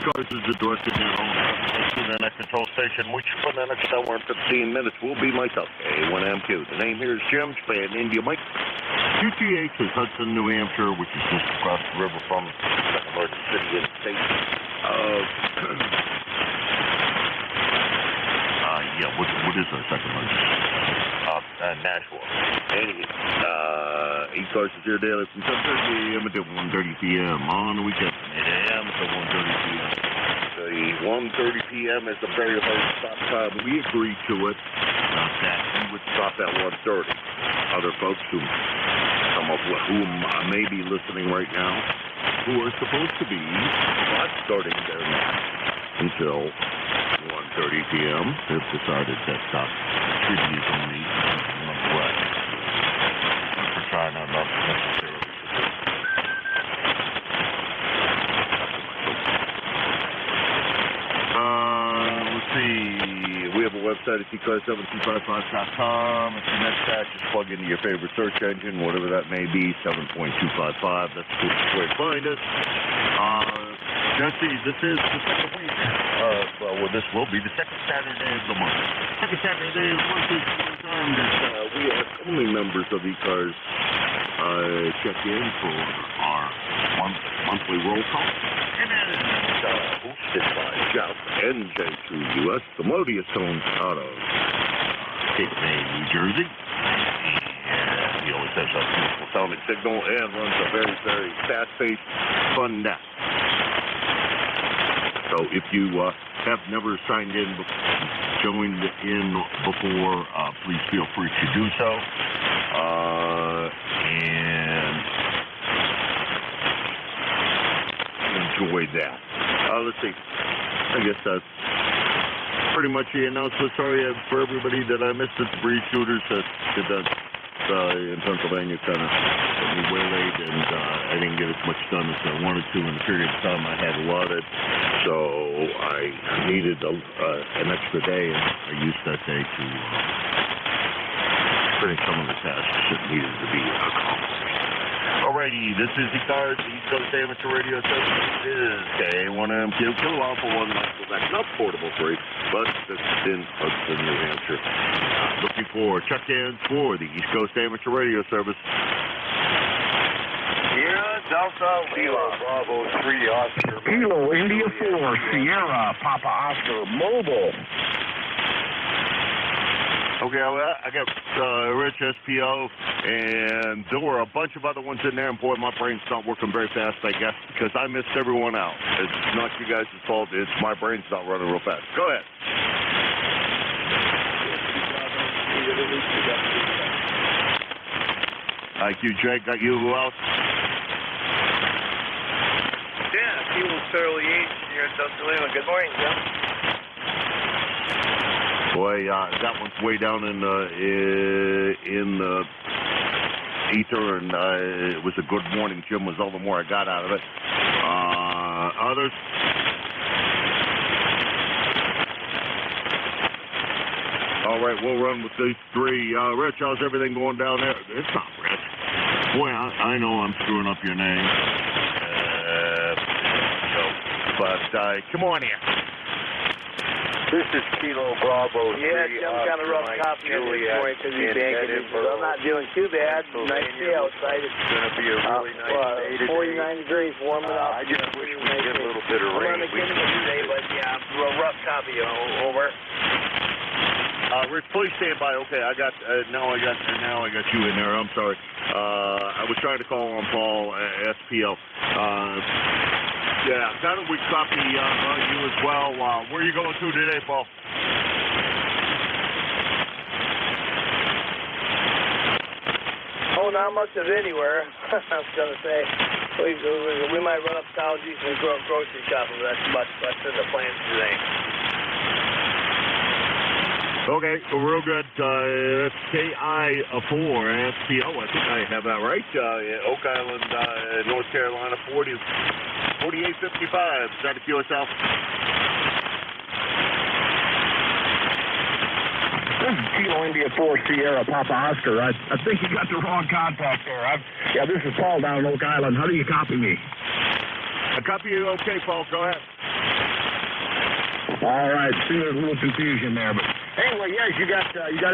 ECARS is directed now to the next control station, which for the next hour and 15 minutes will be myself, A1MQ. The name here is Jim, Japan, India, Mike. QTH is Hudson, New Hampshire, which is just across the river from the second largest city in the state of... what is our second largest? Nashville. Anyway, ECARS is here daily from 10:30 a.m. until 1:30 p.m. on the weekend from 8 a.m. until 1:30 p.m. The 1:30 p.m. is the very hard stop time. We agreed to it. Not that we would stop at 1:30. Other folks who may be listening right now, who are supposed to be not starting their match until 1:30 p.m. have decided that tribute only one way. For trying not necessarily. Let's see. We have a website at ECARS7255.com. If your next patch, just plug into your favorite search engine, whatever that may be, 7.255. That's the way to find us. Jesse, this is the second week. This will be the second Saturday of the month. Second Saturday of the month is one time that we as only members of ECARS check in for our monthly roll call. And that is hosted by Jeff, NJ2US, the melodious tones out of Cape May, New Jersey. And he always has a beautiful sounding signal and runs a very, very fast-paced, fun net. So if you have never signed in, joined in before, please feel free to do so. And enjoy that. Let's see. I guess that's pretty much the announcement. Sorry for everybody that I missed at the Breeze Shooters that did that in Pennsylvania kind of waylaid, and I didn't get as much done as I wanted to in the period of time I had allotted. So I needed an extra day, and I used that day to finish some of the tasks that needed to be accomplished. Alrighty, this is ECARS, the East Coast Amateur Radio Service. This is K1MQ, Kilo Alpha 1 Michael Back, not portable free, but this is in Hudson, New Hampshire. Looking for check-ins for the East Coast Amateur Radio Service. Sierra Delta Lima Bravo 3 Oscar. Kilo India 4 Sierra Papa Oscar Mobile. Okay, I got Rich SPO, and there were a bunch of other ones in there, and boy, my brain's not working very fast, I guess, because I missed everyone out. It's not you guys' fault, it's my brain's not running real fast. Go ahead. Thank you, Jake. Got you, who else? Yeah, Kilo Charlie 8 here in Delta Lima. Good morning, Jim. Boy, that one's way down in the ether, and it was a good morning, Jim, was all the more I got out of it. Others? All right, we'll run with these three. Rich, how's everything going down there? It's not Rich. Boy, I know I'm screwing up your name. But come on here. This is Kilo Bravo 3. Yeah, Jim got a rough copy of this morning because he's banking it. So I'm not doing too bad. Nice day outside. It's going to be a really nice day today. 49 degrees, warming up. I just wish we could get a little bit of rain. I'm on the today, but yeah, a rough copy. Over. Rich, please stand by. Okay, now I got you in there. I'm sorry. I was trying to call on Paul SPO. Yeah, got a weak copy on you as well. Where are you going to today, Paul? Oh, not much of anywhere. I was going to say, we might run uptown, do some grocery shopping, but that's the plans today. Okay, real good. That's KI4 SPO. I think I have that right. Oak Island, North Carolina, 4855. Is that a QSL? This is Kilo India 4 Sierra Papa Oscar. I think you got the wrong contact there. This is Paul down in Oak Island. How do you copy me? I copy you. Okay, Paul. Go ahead. All right, see, there's a little confusion there, but anyway, yes, you got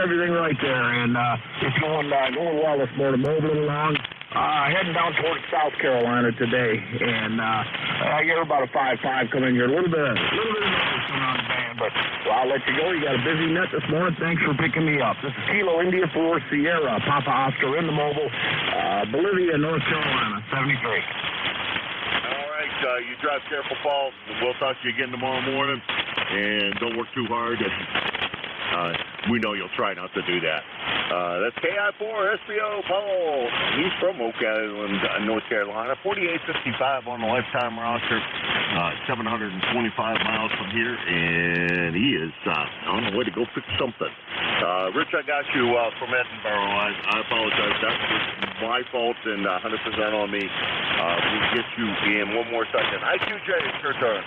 everything right there, and it's going well this morning, moving along. Heading down towards South Carolina today, and I hear about a 5-5 coming here. A little bit of noise coming on the band, but well, I'll let you go. You got a busy net this morning. Thanks for picking me up. This is Kilo India 4 Sierra Papa Oscar in the mobile, Bolivia, North Carolina, 73. All right, you drive careful, Paul. We'll talk to you again tomorrow morning, and don't work too hard. We know you'll try not to do that. That's KI4 SBO Paul. He's from Oak Island, North Carolina. 4855 on the lifetime roster. 725 miles from here, and he is on the way to go fix something. Rich, I got you from Edinburgh. I apologize. That was my fault and 100% on me. We'll get you in one more second. IQJ, it's your turn.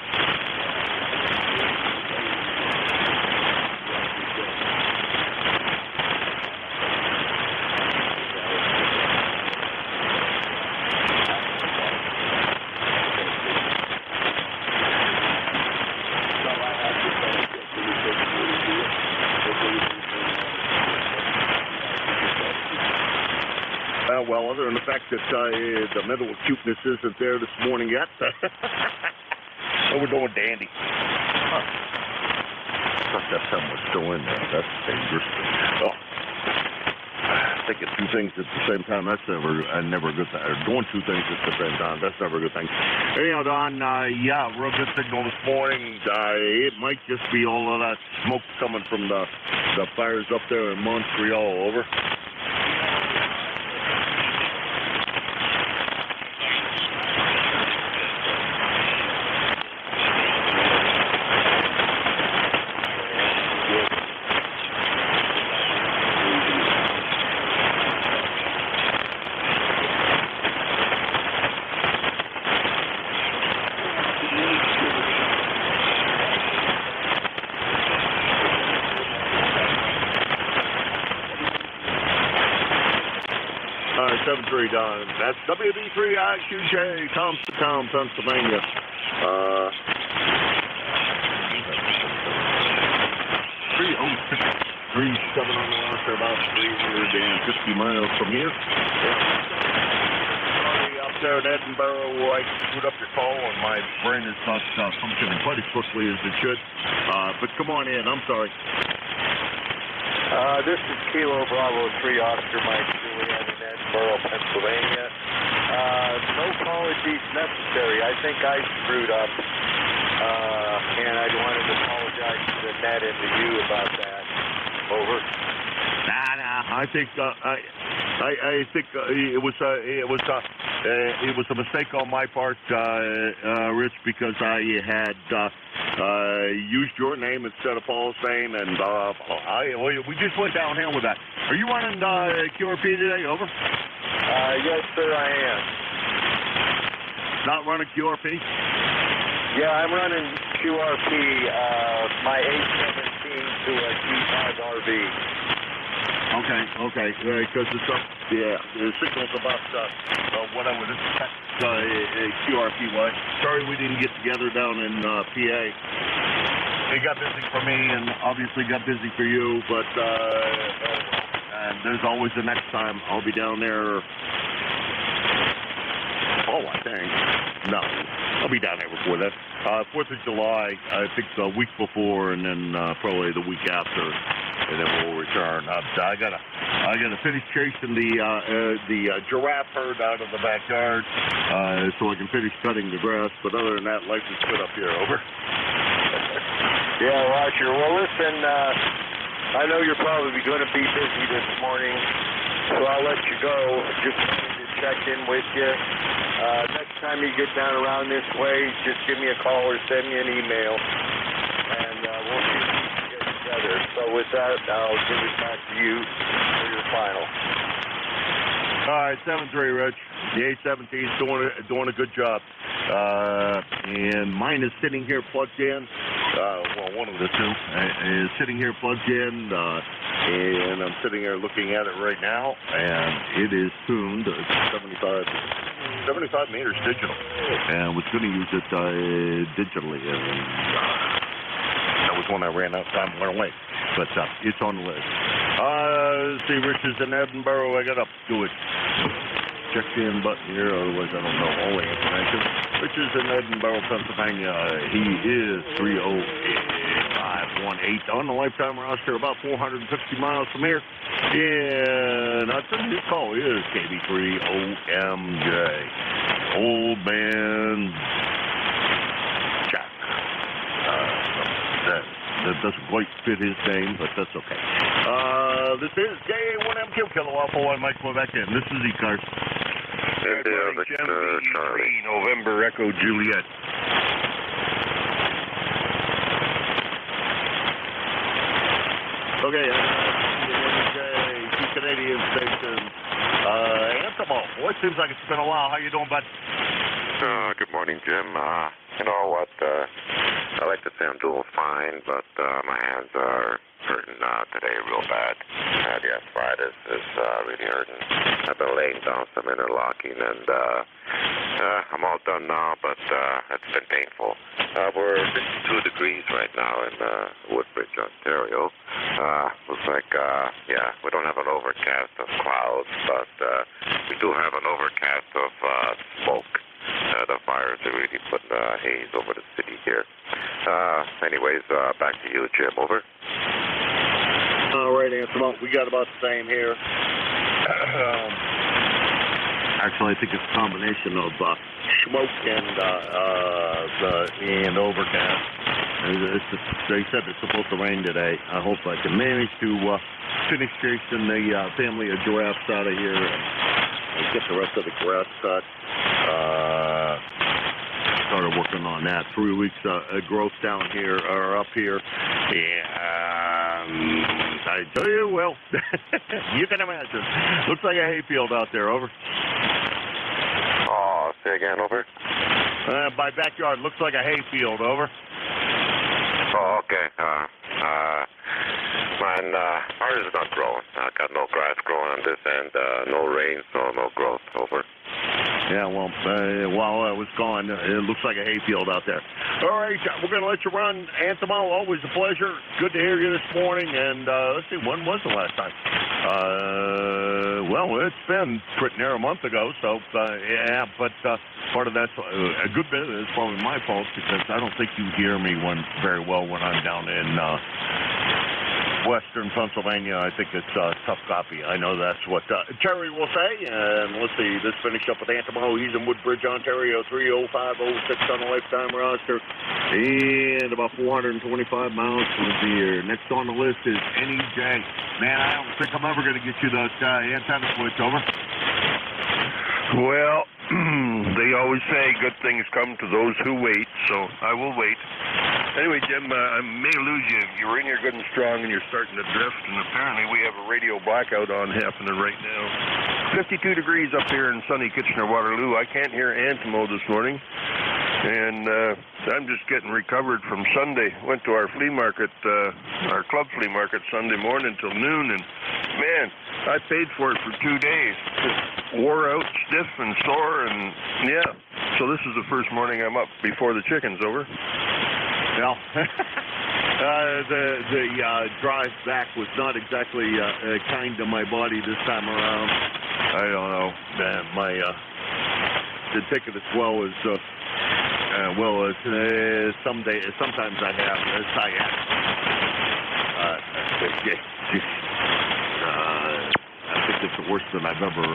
Well, other than the fact that the mental acuteness isn't there this morning yet, we're doing dandy. Huh. I thought that pen was still in there. That's dangerous. Oh. Thinking two things at the same time, that's never a good thing. Or doing two things at the same time, that's never a good thing. Anyhow, Don, yeah, real good signal this morning. It might just be all of that smoke coming from the fires up there in Montreal. Over. 7-3, Don. That's WB3IQJ, Thompson, Pennsylvania. 306.37 on the launch, about 350 miles from here. Sorry, up there in Edinburgh, I screwed up your call, and my brain is not functioning quite as quickly as it should. But come on in, I'm sorry. This is Kilo Bravo 3 Oscar Mike Juliet in Edinburgh, Pennsylvania. No apologies necessary. I think I screwed up, and I wanted to apologize to the net and to you about that. Over. Nah. I think it was a mistake on my part, Rich, because I had used your name instead of Paul's name, and we just went downhill with that. Are you running QRP today? Over. Yes, sir, I am. Not running QRP? Yeah, I'm running QRP. My 817 to a G5RV. Okay, because the signal's about what I would expect QRP was. Sorry we didn't get together down in PA. It got busy for me and obviously got busy for you, but and there's always the next time. I'll be down there. I think. No, I'll be down there before that. 4th of July, I think the week before, and then probably the week after, and then we'll return. I gotta finish chasing the giraffe herd out of the backyard, so I can finish cutting the grass. But other than that, life is good up here. Over. Yeah, Roger. Well, listen, I know you're probably going to be busy this morning, so I'll let you go. Just wanted to check in with you. Next time you get down around this way, just give me a call or send me an email, and we'll see if we can get together. So with that, I'll give it back to you for your final. All right, 7-3, Rich. The 817's doing a good job. And mine is sitting here plugged in. Well, one of the two is sitting here plugged in, and I'm sitting here looking at it right now, and it is tuned to 75 meters digital, and was going to use it digitally. one I ran out of time and went away. But it's on the list. Let's see, Rich is in Edinburgh. I got to do it. Check the in button here, otherwise I don't know all the information. Rich is in Edinburgh, Pennsylvania. He is 308-518 on the lifetime roster, about 450 miles from here. Yeah, that's a new call. Is KB3OMJ. Old man Jack. That doesn't quite fit his name, but that's okay. This is J1MQ Kilowatt 41 Mike Quebec, and this is ECARS. Charlie. November Echo Juliet. Okay, two Canadian stations. Antimo. Boy, it seems like it's been a while. How you doing, bud? Good morning, Jim. You know what? I like to say I'm doing fine, but my hands are hurting today real bad. The arthritis is really hurting. I've been laying down some interlocking, and I'm all done now, but it's been painful. We're 52 degrees right now in Woodbridge, Ontario. Looks like, we don't have an overcast of clouds, but we do have an overcast of smoke. The fires are really putting haze over the city here. Anyways, back to you, Jim. Over. All right, Antimo. We got about the same here. Actually, I think it's a combination of smoke and overcast. They said it's supposed to rain today. I hope I can manage to finish chasing the family of giraffes out of here and get the rest of the grass cut. Started working on that. 3 weeks growth down here, or up here. I tell you, well, you can imagine. Looks like a hayfield out there, over. Oh, say again, over. My backyard looks like a hayfield, over. Oh, okay. Mine, ours is not growing. I got no grass growing on this end, no rain, so no growth, over. Yeah, well, while I was gone, it looks like a hayfield out there. All right, we're going to let you run. Antimo, always a pleasure. Good to hear you this morning. And let's see, when was the last time? Well, it's been pretty near a month ago, so, but part of that's a good bit of it is probably my fault because I don't think you hear me very well when I'm down in Western Pennsylvania. I think it's tough copy. I know that's what Terry will say. And let's see, this finish up with Antimo. He's in Woodbridge, Ontario, 30506 on the lifetime roster. And about 425 miles from here. Next on the list is NJ. Man, I don't think I'm ever going to get you that antenna switch, over. Well, they always say good things come to those who wait, so I will wait. Anyway, Jim, I may lose you. You're in here good and strong, and you're starting to drift, and apparently we have a radio blackout on happening right now. 52 degrees up here in sunny Kitchener-Waterloo. I can't hear Antimo this morning, and I'm just getting recovered from Sunday. Went to our flea market, our club flea market Sunday morning till noon, and man, I paid for it for 2 days. Just wore out, stiff and sore, and yeah. So this is the first morning I'm up before the chickens, over. Well, the drive back was not exactly kind to my body this time around. I don't know. The ticket as well as sometimes I have I think it's the worst that I've ever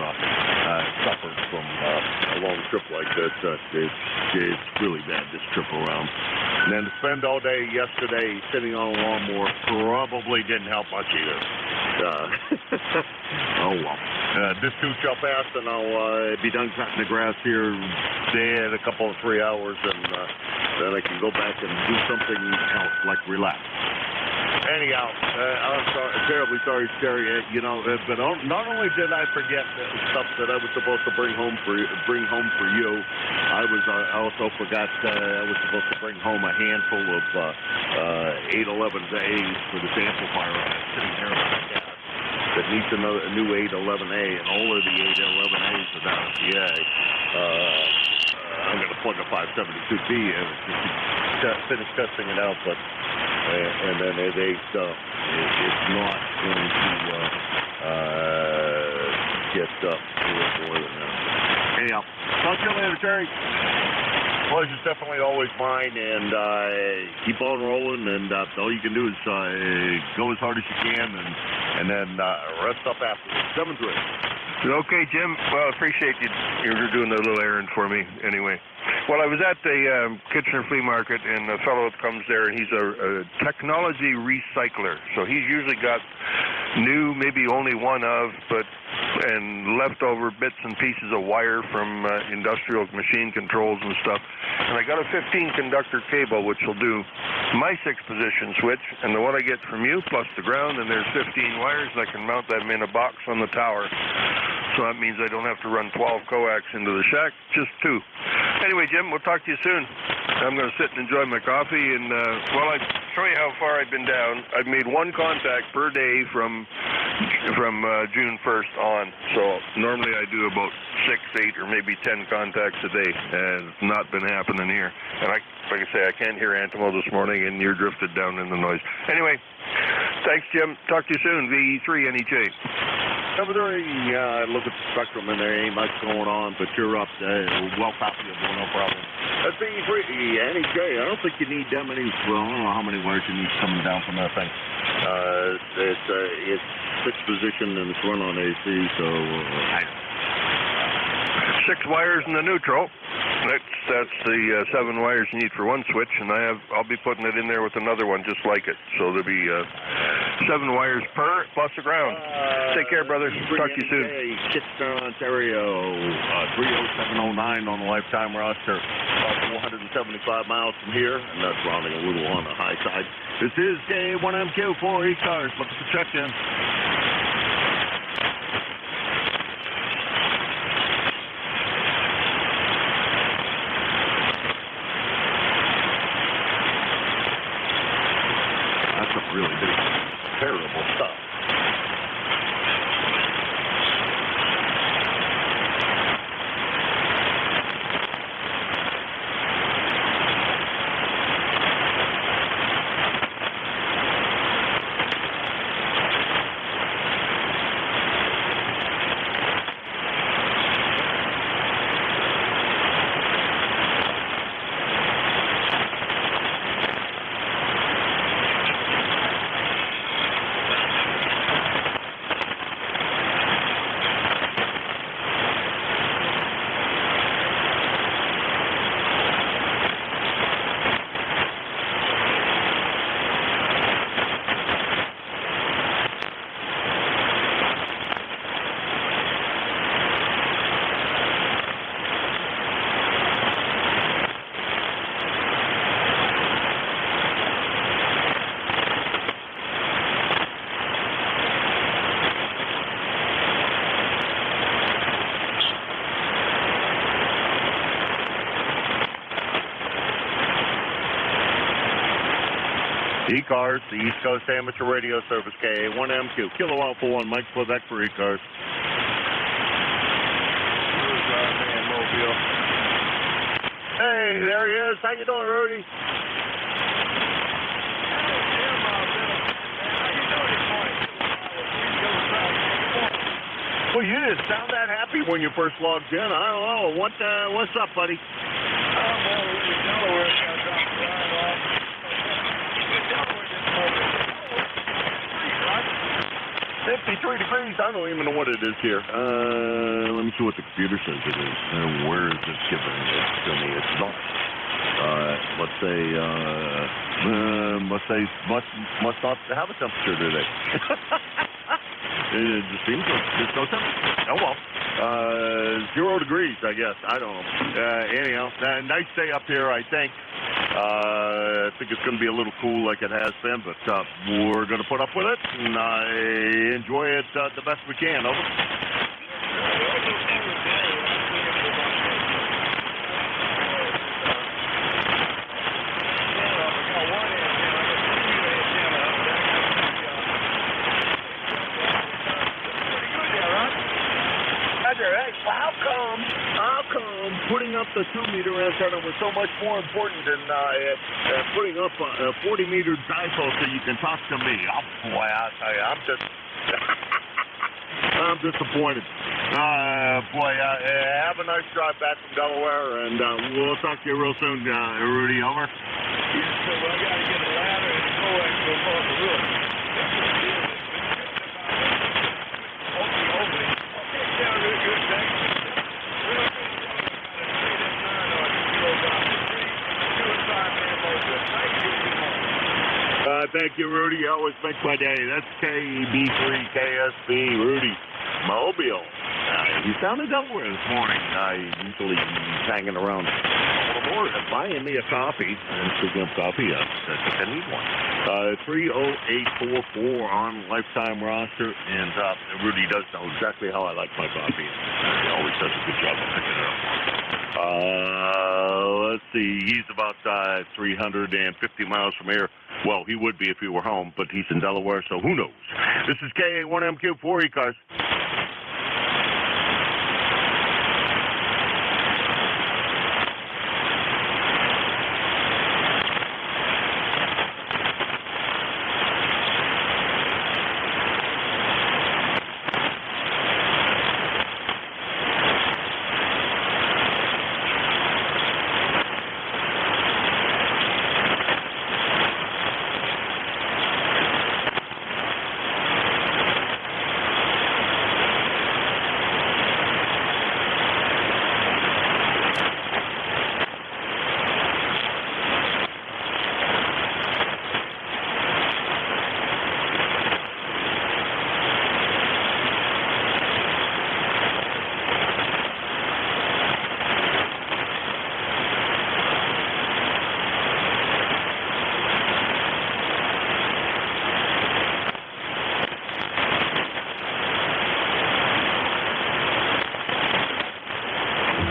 suffered from a long trip like this. It's really bad, this trip around. And then to spend all day yesterday sitting on a lawnmower probably didn't help much either. Oh, well. This too shall pass, and I'll be done cutting the grass here in a couple of 3 hours, and then I can go back and do something else, like relax. Anyhow, I'm terribly sorry, Terry. But not only did I forget stuff that I was supposed to bring home for you, I also forgot I was supposed to bring home a handful of 811As for this amplifier I have sitting here in my gas that needs a new 811A, and all of the 811As are down at PA. I'm going to plug a 572B in to finish testing it out, but and then it ain't, it's not going to get more than that. Anyhow, talk to you later, Terry. Pleasure's definitely always mine, and keep on rolling, and all you can do is go as hard as you can, and then rest up afterwards. 7-3. Okay, Jim. Well, I appreciate you. You're doing a little errand for me anyway. Well, I was at the Kitchener Flea Market, and a fellow that comes there, and he's a technology recycler. So he's usually got new, maybe only one of, and leftover bits and pieces of wire from industrial machine controls and stuff. And I got a 15-conductor cable, which will do my 6-position switch, and the one I get from you, plus the ground, and there's 15 wires, and I can mount them in a box on the tower. So that means I don't have to run 12 coax into the shack, just 2. Anyway, Jim, we'll talk to you soon. I'm going to sit and enjoy my coffee, and while I show you how far I've been down, I've made 1 contact per day from June 1st on. So normally I do about 6, 8, or maybe 10 contacts a day, and it's not been happening here. And like I say, I can't hear Antimo this morning, and you're drifted down in the noise. Anyway, thanks, Jim. Talk to you soon. VE3 NEJ. Look at the spectrum, and there ain't much going on, but you're up there. Well copyable, no problem. That's VE3 NEJ. I don't think you need that many. Well, I don't know how many wires you need coming down from that thing. It's 6-position, and it's run on AC, so 6 wires in the neutral. That's the 7 wires you need for 1 switch, and I'll be putting it in there with another one just like it. So there'll be 7 wires per plus the ground. Take care, brother. Talk to you soon. Kitchener, Ontario, 30709 on the lifetime roster. About 475 miles from here, and that's rounding a little on the high side. This is K1MQ for ECARS. Looking for check-in. Really big, terrible stuff. ECARS, the East Coast Amateur Radio Service, K1MQ, Kilo Alpha 1, Mike Quebec for ECARS. Hey, there he is. How you doing, Rudy? Well, you didn't sound that happy when you first logged in. I don't know. What's up, buddy? 53 degrees. I don't even know what it is here. Let me see what the computer says it is. Where is it giving it to me? It's not. Must not have a temperature today. It just seems like there's no temperature. Oh well. 0 degrees, I guess. I don't know. Anyhow, nice day up here, I think. I think it's going to be a little cool like it has been, but we're going to put up with it and enjoy it the best we can. Over. How come putting up up the 2-meter antenna was so much more important than putting up a 40-meter dipole so you can talk to me. Oh, boy, I'll tell you, I'm disappointed. Have a nice drive back from Delaware, and we'll talk to you real soon, Rudy. Over. Yes, sir. Well, I got to get a ladder and go across the roof. Thank you, Rudy. You always make my day. That's KB3KSB, Rudy Mobile. He's down in Delaware this morning. Usually he's hanging around more buying me a coffee. And speaking of coffee, I need one. 30844 on lifetime roster, and Rudy does know exactly how I like my coffee. He always does a good job of picking it up. Let's see. He's about 350 miles from here. Well, he would be if he were home, but he's in Delaware, so who knows? This is KA1MQ for ECARS.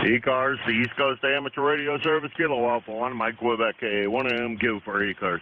ECARS, the East Coast Amateur Radio Service, Kilo Alpha 1, Mike Quebec, KA1MQ for ECARS.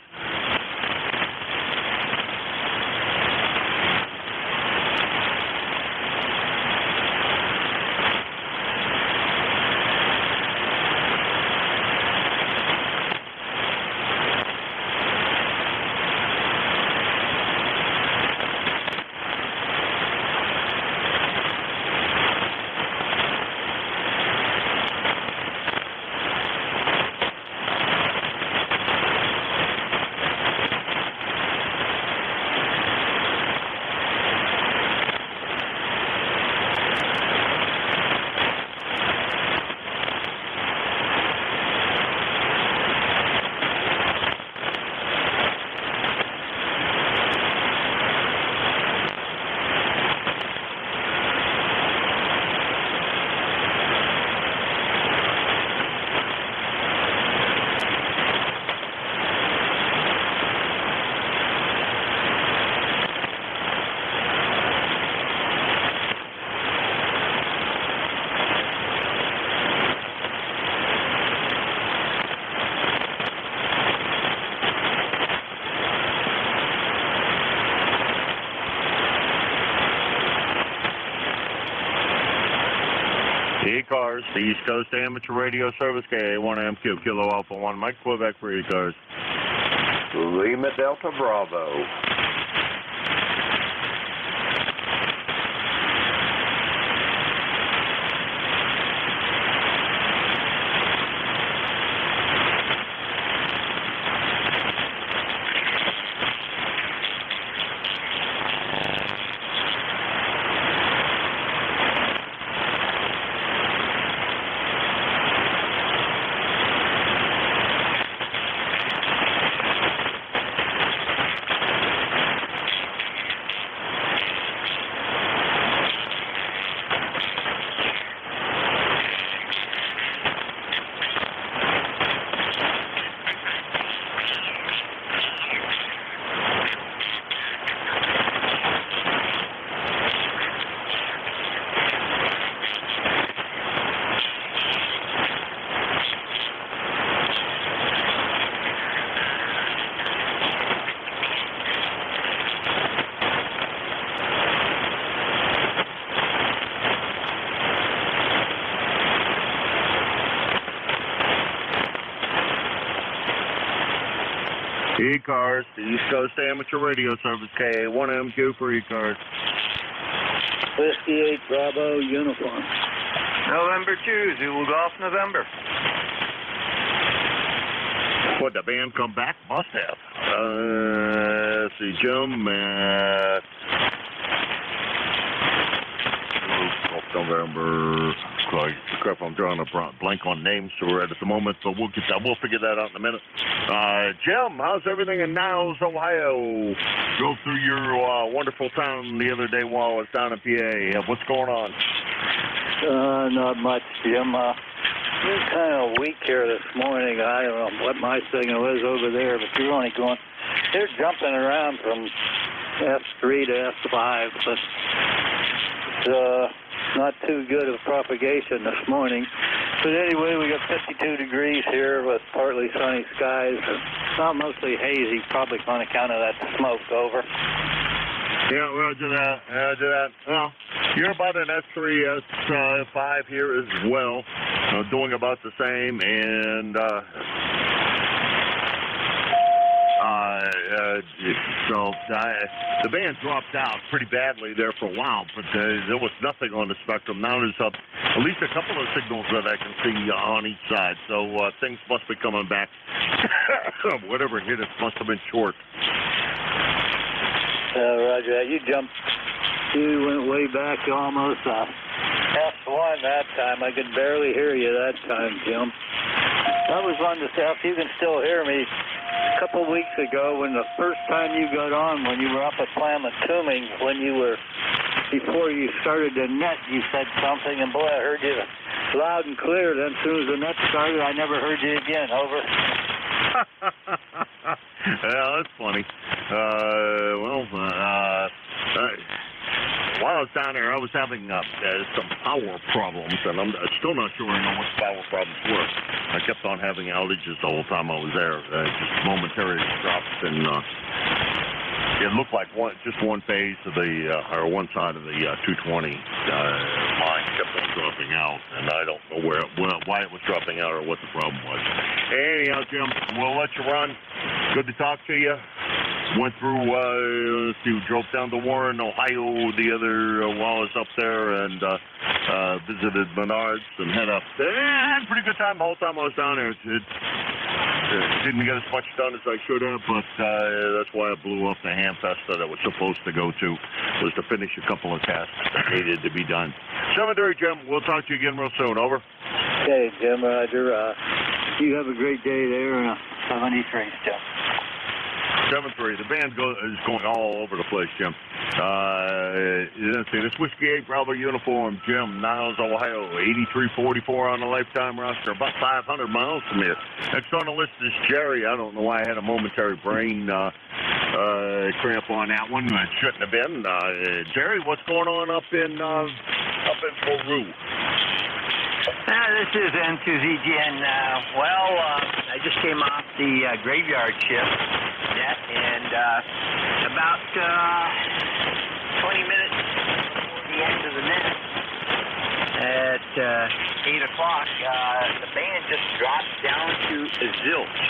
ECARS, the East Coast Amateur Radio Service, KA1MQ, Kilo Alpha 1, Mike Quebec for ECARS. Lima Delta Bravo. ECARS, the East Coast Amateur Radio Service, KA1M2 for ECARS. Whiskey 8 Bravo Uniform. November 2, Zulu Golf, November. Would the band come back? Must have. Let's see, Jim. November. Crap, I'm drawing a blank on names so we're at the moment, but we'll get that. We'll figure that out in a minute. Jim, how's everything in Niles, Ohio? Drove through your wonderful town the other day while I was down in PA. What's going on? Not much, Jim. You're kind of weak here this morning. I don't know what my signal is over there, but you're only going. They're jumping around from F3 to F5, but not too good of propagation this morning. But anyway, we got 52 degrees here with partly sunny skies. It's not mostly hazy, probably on account of that smoke over. Yeah, roger that. Roger that. Well, you're about an S3, S5 here as well. Doing about the same, and so the band dropped out pretty badly there for a while, but there was nothing on the spectrum. Now there's at least a couple of signals that I can see on each side, so things must be coming back. Whatever hit us must have been short. Roger that. You went way back to almost F1 that time. I could barely hear you that time, Jim. I was on the south. You can still hear me. A couple of weeks ago, when the first time you got on, when you were up at Plamatuming, before you started the net, you said something, and boy, I heard you loud and clear. Then as soon as the net started, I never heard you again. Over. Yeah, that's funny. While I was down there, I was having some power problems, and I'm still not sure I know what the power problems were. I kept on having outages the whole time I was there, just momentary drops, and it looked like just one phase of or one side of the 220 line kept on dropping out, and I don't know why it was dropping out or what the problem was. Anyhow, Jim, we'll let you run. Good to talk to you. Went through, drove down to Warren, Ohio the other while I was up there, and visited Menards and had a pretty good time the whole time I was down there. Didn't get as much done as I should have, but that's why I blew up the Hamfest that I was supposed to go to, was to finish a couple of tasks that needed to be done. 7:30, Jim. We'll talk to you again real soon. Over. Okay, Jim, Roger. You have a great day there. 73, Jim. 7-3. The band is going all over the place, Jim. Let's see. This Whiskey 8 Bravo uniform, Jim, Niles, Ohio, 8344 on the lifetime roster, about 500 miles from here. Next on the list is Jerry. I don't know why I had a momentary brain cramp on that one. It shouldn't have been. Jerry, what's going on up in Peru? This is N2ZGN. I just came off the graveyard shift net, and about 20 minutes before the end of the net, at 8 o'clock, the band just dropped down to a zilch.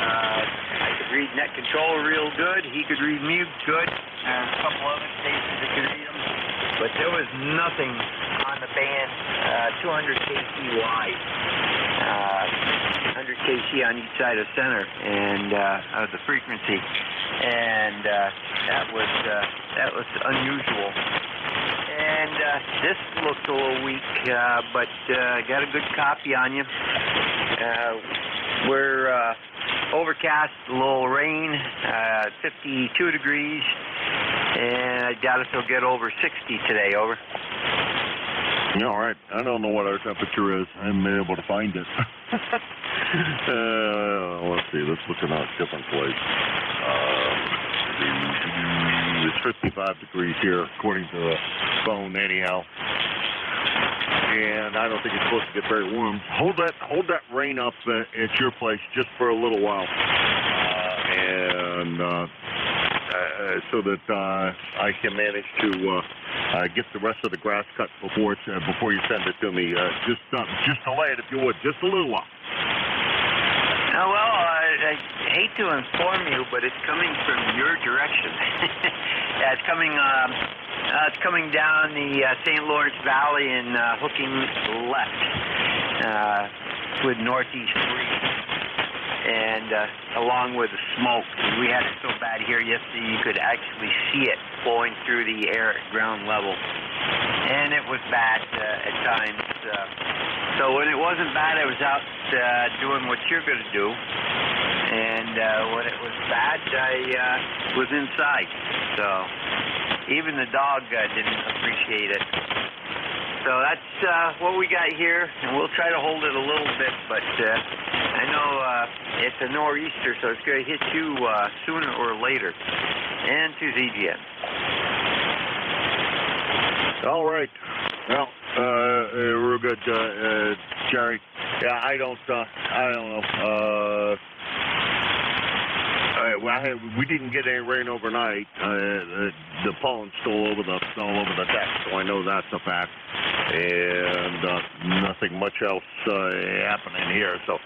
I could read net controller real good. He could read me good. A couple other stations that could read him. But there was nothing on the band 200 kc wide, 100 kc on each side of center, and of the frequency, and that was unusual. And this looked a little weak, but got a good copy on you. We're overcast, a little rain, 52 degrees. And I doubt if it'll get over 60 today, over. All right. I don't know what our temperature is. I haven't been able to find it. Let's see. Let's look at a different place. It's 55 degrees here, according to the phone, anyhow. And I don't think it's supposed to get very warm. Hold that rain up at your place just for a little while. So that I can manage to get the rest of the grass cut before you send it to me. Just delay it if you would, just a little while. I hate to inform you, but it's coming from your direction. Yeah, it's coming down the St. Lawrence Valley and hooking left with northeast breeze, and along with the smoke. We had it so bad here yesterday you could actually see it flowing through the air at ground level, and it was bad at times. So when it wasn't bad, I was out doing what you're going to do, and when it was bad, I was inside. So even the dog didn't appreciate it. So that's what we got here, and we'll try to hold it a little bit, but I know it's a nor'easter, so it's going to hit you sooner or later. And to ZGN. All right. Well, real good, Jerry. Yeah, I don't know. We didn't get any rain overnight. The pollen's still all over the deck, so I know that's a fact. And nothing much else happening here. So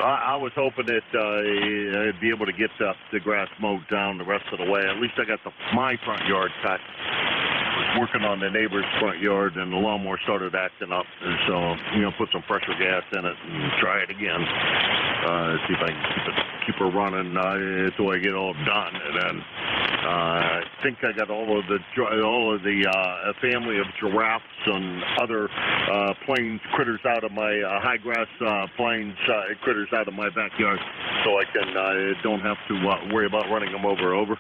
I was hoping that I'd be able to get the grass mowed down the rest of the way. At least I got my front yard cut. Working on the neighbor's front yard, and the lawnmower started acting up, and so put some pressure gas in it and try it again. See if I can keep her running until I get all done, and then I think I got all of the family of giraffes and other plains critters out of my high grass plains critters out of my backyard, so I can don't have to worry about running them over.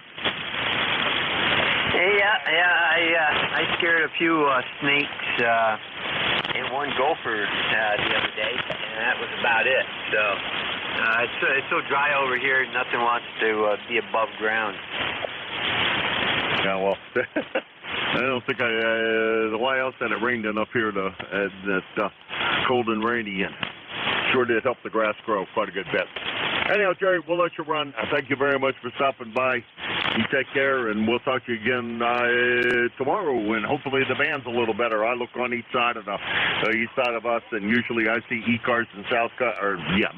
Yeah, I scared a few snakes and one gopher the other day, and that was about it. So it's so dry over here, nothing wants to be above ground. Yeah, well, I don't think the White House said it rained enough here that cold and rainy, and sure did help the grass grow quite a good bit. Anyhow, Jerry, we'll let you run. Thank you very much for stopping by. You take care, and we'll talk to you again tomorrow, and hopefully the band's a little better. I look on each side of east side of us, and usually I see ECARS and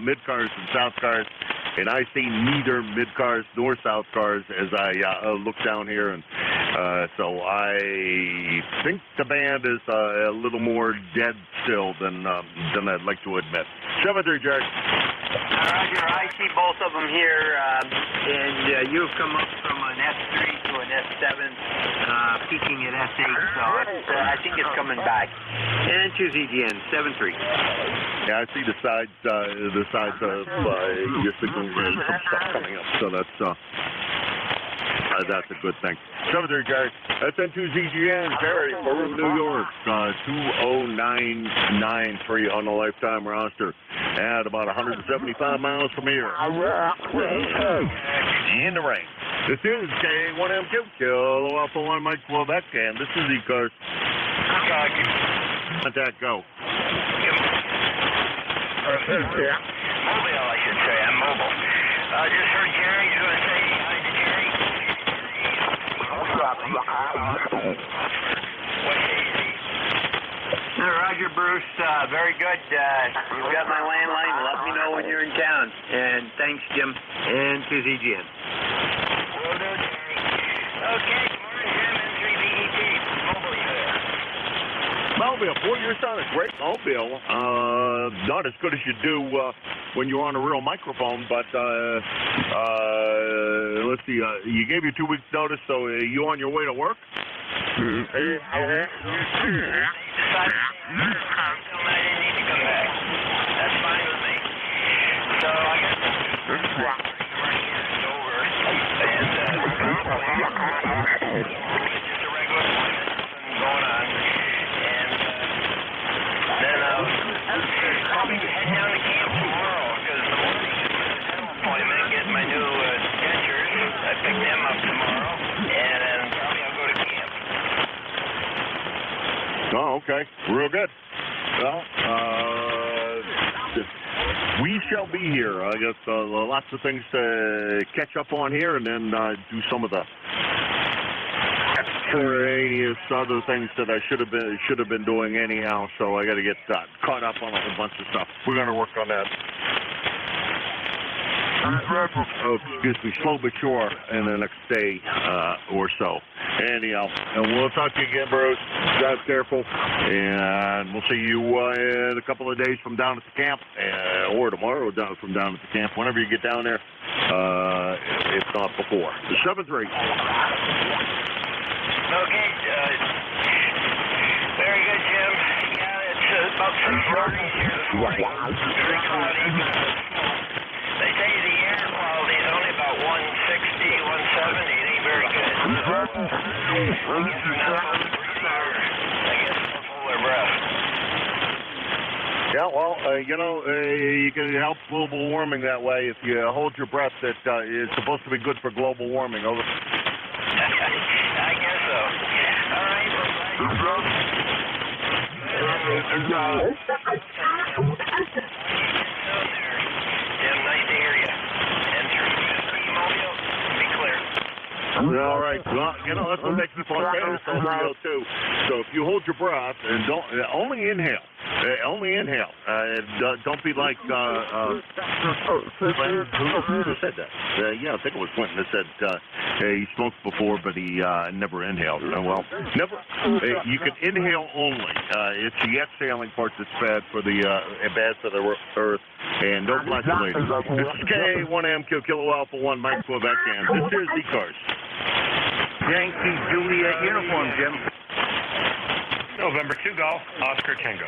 mid-cars and south cars, and I see neither mid-cars nor south cars as I look down here, and so I think the band is a little more dead still than I'd like to admit. 7-3, Jerry. Roger, I see both of them here, and you've come up from an S3 to an S7, peaking at S8, so I think it's coming back. And to ZGN, 7-3. Yeah, I see the sides of your signal, and some stuff coming up, so that's a good thing. 7-3, Jerry. That's N2ZGN, Jerry, from New York, 20993 on the lifetime roster, at about 175 miles from here. In the rain. This is K1M2, Kilo Alpha 1 Mike Quebec, and this is ECARS. Let that go. Mobile, I should say. I'm mobile. I just heard Jerry. You're going to say hi to Jerry? Roger, Bruce. Very good. You've got my landline. Let me know when you're in town. And thanks, Jim. And to ZGN. Will do, Jerry. Okay, good morning, Jim. N3BET. Mobile, you there? Mobile, boy, your sound is great. Mobile, not as good as you do when you're on a real microphone, but let's see, you gave you 2 weeks notice, so you on your way to work? I didn't need to come back. That's fine with me. So I guess right here is over, and just a regular appointment going on, and then I'll probably head down to camp tomorrow, because the morning appointment, get my new dentures. I pick them up tomorrow, and then probably I'll go to camp. Oh, okay. Real good. Well, we shall be here. I guess lots of things to catch up on here, and then do some of the extraneous other things that I should have been doing anyhow. So I got to get caught up on a whole bunch of stuff. We're going to work on that. slow but sure in the next day or so. Anyhow, and we'll talk to you again, Bruce. Drive careful, and we'll see you in a couple of days from down at the camp, or tomorrow from down at the camp, whenever you get down there, if not before. The 7-3. Okay, very good, Jim. Yeah, it's about 6 degrees here this morning. Very cloudy. They tell you the air quality is only about 160, 170. It ain't very good. I guess they're not supposed to breathe or I guess they'll hold their breath. Yeah, well, you can help global warming that way. If you hold your breath, that is supposed to be good for global warming. Over. I guess so. All right, Jim, nice to hear you. And 350 Mobile, be clear. All right. Well, that's what makes it fun. It's over too. So if you hold your breath and don't only inhale. Only inhale. Don't be like Clinton. Who said that? Yeah, I think it was Clinton that said he smoked before, but he never inhaled. Well, never. You can inhale only. It's the exhaling part that's bad for the earth. And don't blast the lady. This is K1MQ Kilo Alpha 1 Mike Quebec, and this is ECARS. Yankee Juliet uniform, Jim. November 2 Golf, Oscar Tango.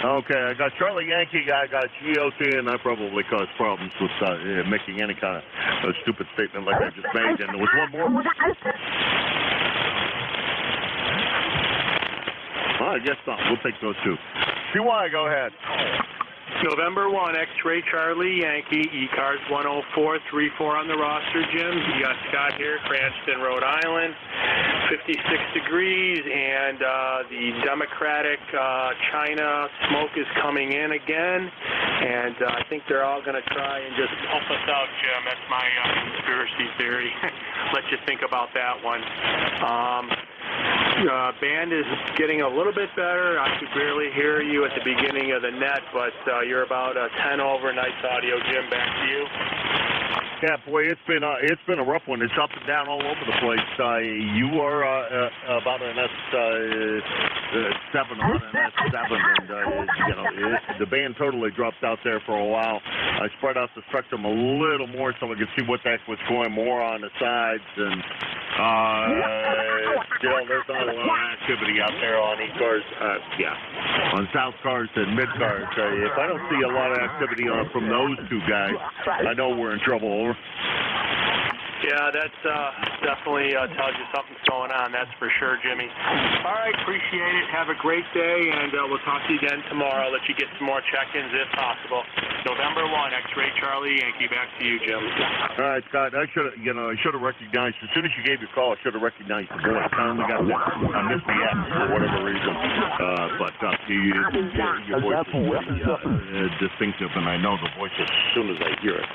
Okay, I got Charlie Yankee, I got GOT, and I probably caused problems with making any kind of stupid statement like I just made. And there was one more. Well, I guess not. We'll take those two. CY, go ahead. November 1, X-Ray Charlie Yankee, ECARS 10434 on the roster, Jim. You got Scott here, Cranston, Rhode Island, 56 degrees, and the Democratic China smoke is coming in again, and I think they're all going to try and just pump us out, Jim. That's my conspiracy theory. Let you think about that one. Band is getting a little bit better. I could barely hear you at the beginning of the net, but you're about 10 over. Nice audio, Jim. Back to you. Yeah, boy, it's been a rough one. It's up and down all over the place. You are about an S7 on an S7, and the band totally dropped out there for a while. I spread out the spectrum a little more so I could see what the heck was going more on the sides, and still there's not a lot of activity out there on ECARS. On South Cars and Mid Cars. If I don't see a lot of activity from those two guys, I know we're in trouble. Yeah, that's definitely tells you something's going on. That's for sure, Jimmy. All right, appreciate it. Have a great day, and we'll talk to you again tomorrow. I'll let you get some more check-ins if possible. November 1, X-Ray Charlie Yankee. Back to you, Jim. All right, Scott. I should have recognized as soon as you gave your call. I should have recognized the voice. I only got that. I missed the X for whatever reason. But your voice is distinctive, and I know the voice as soon as I hear it.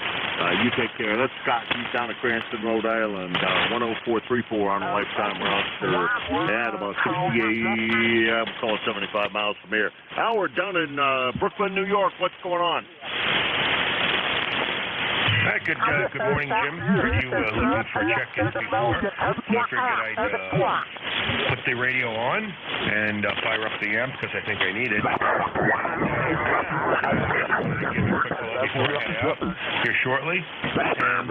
You take care. That's Scott. He's down at Cranston, Rhode Island, 10434 on a lifetime roster at about 68, I would call it 75 miles from here. Howard down in Brooklyn, New York. What's going on? Hi, good morning, Jim. Are you looking for check-ins before? So I figured I'd put the radio on and fire up the amp because I think I need it. Give a quick call before I head out here shortly. And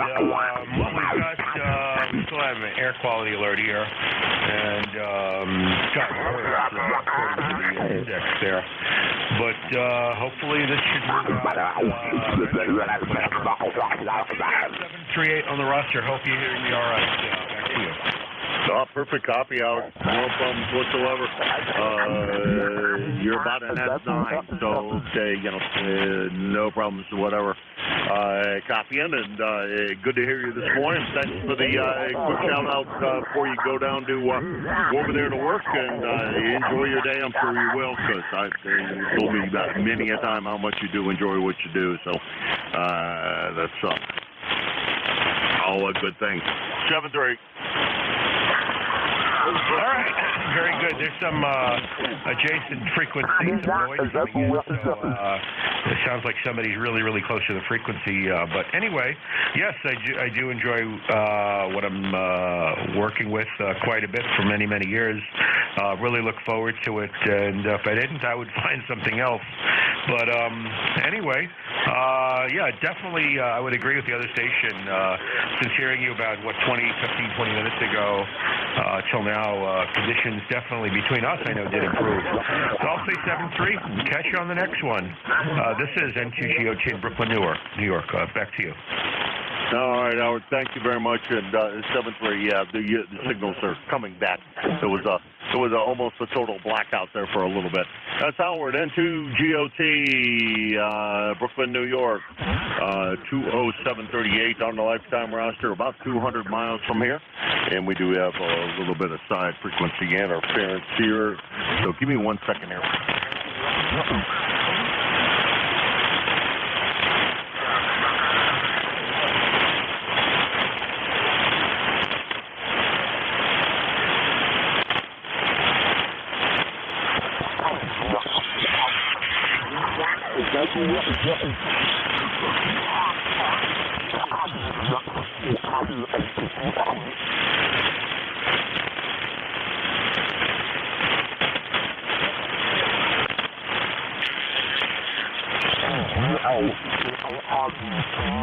we still have an air quality alert here. And got worse according to the index there. But hopefully this should move out. 738 on the roster. Hope you hear me all right. Back to you. Perfect copy, Howard. No problems whatsoever. You're about an S9, so no problems whatever. Copying, and good to hear you this morning. Thanks for the quick shout out before you go down to go over there to work, and enjoy your day. I'm sure you will, because you told me many a time how much you do enjoy what you do. So that's all a good thing. 7-3. All right. Very good. good. There's some adjacent frequencies, some noise coming in, so it sounds like somebody's really, really close to the frequency. But anyway, yes, I do enjoy what I'm working with quite a bit for many, many years. Really look forward to it, and if I didn't, I would find something else. But anyway, yeah, definitely I would agree with the other station. Since hearing you about, 15, 20 minutes ago till now, conditions definitely between us, I know, did improve. So I'll say 7-3. Catch you on the next one. This is N2GOT in Brooklyn, New York. Back to you. All right, Howard, thank you very much. And 7-3, yeah, the signals are coming back. It was almost a total blackout there for a little bit. That's Howard, N2GOT, Brooklyn, New York, 20738 on the lifetime roster, about 200 miles from here. And we do have a little bit of side frequency interference here. So give me 1 second here.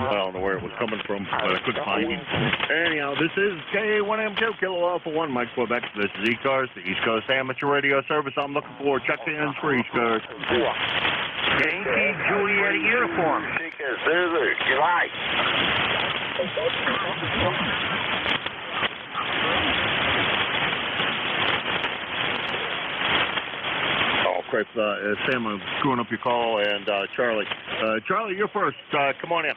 I don't know where it was coming from, but I couldn't find it. Anyhow, this is K1M2 Kilo Alpha 1, Mike Quebec. This is ECARS, the East Coast Amateur Radio Service. I'm looking for check-ins for ECARS. Yankee Juliet uniform. Zulu, July. Crap, Sam, I'm screwing up your call, and Charlie. Charlie, you're first. Come on in.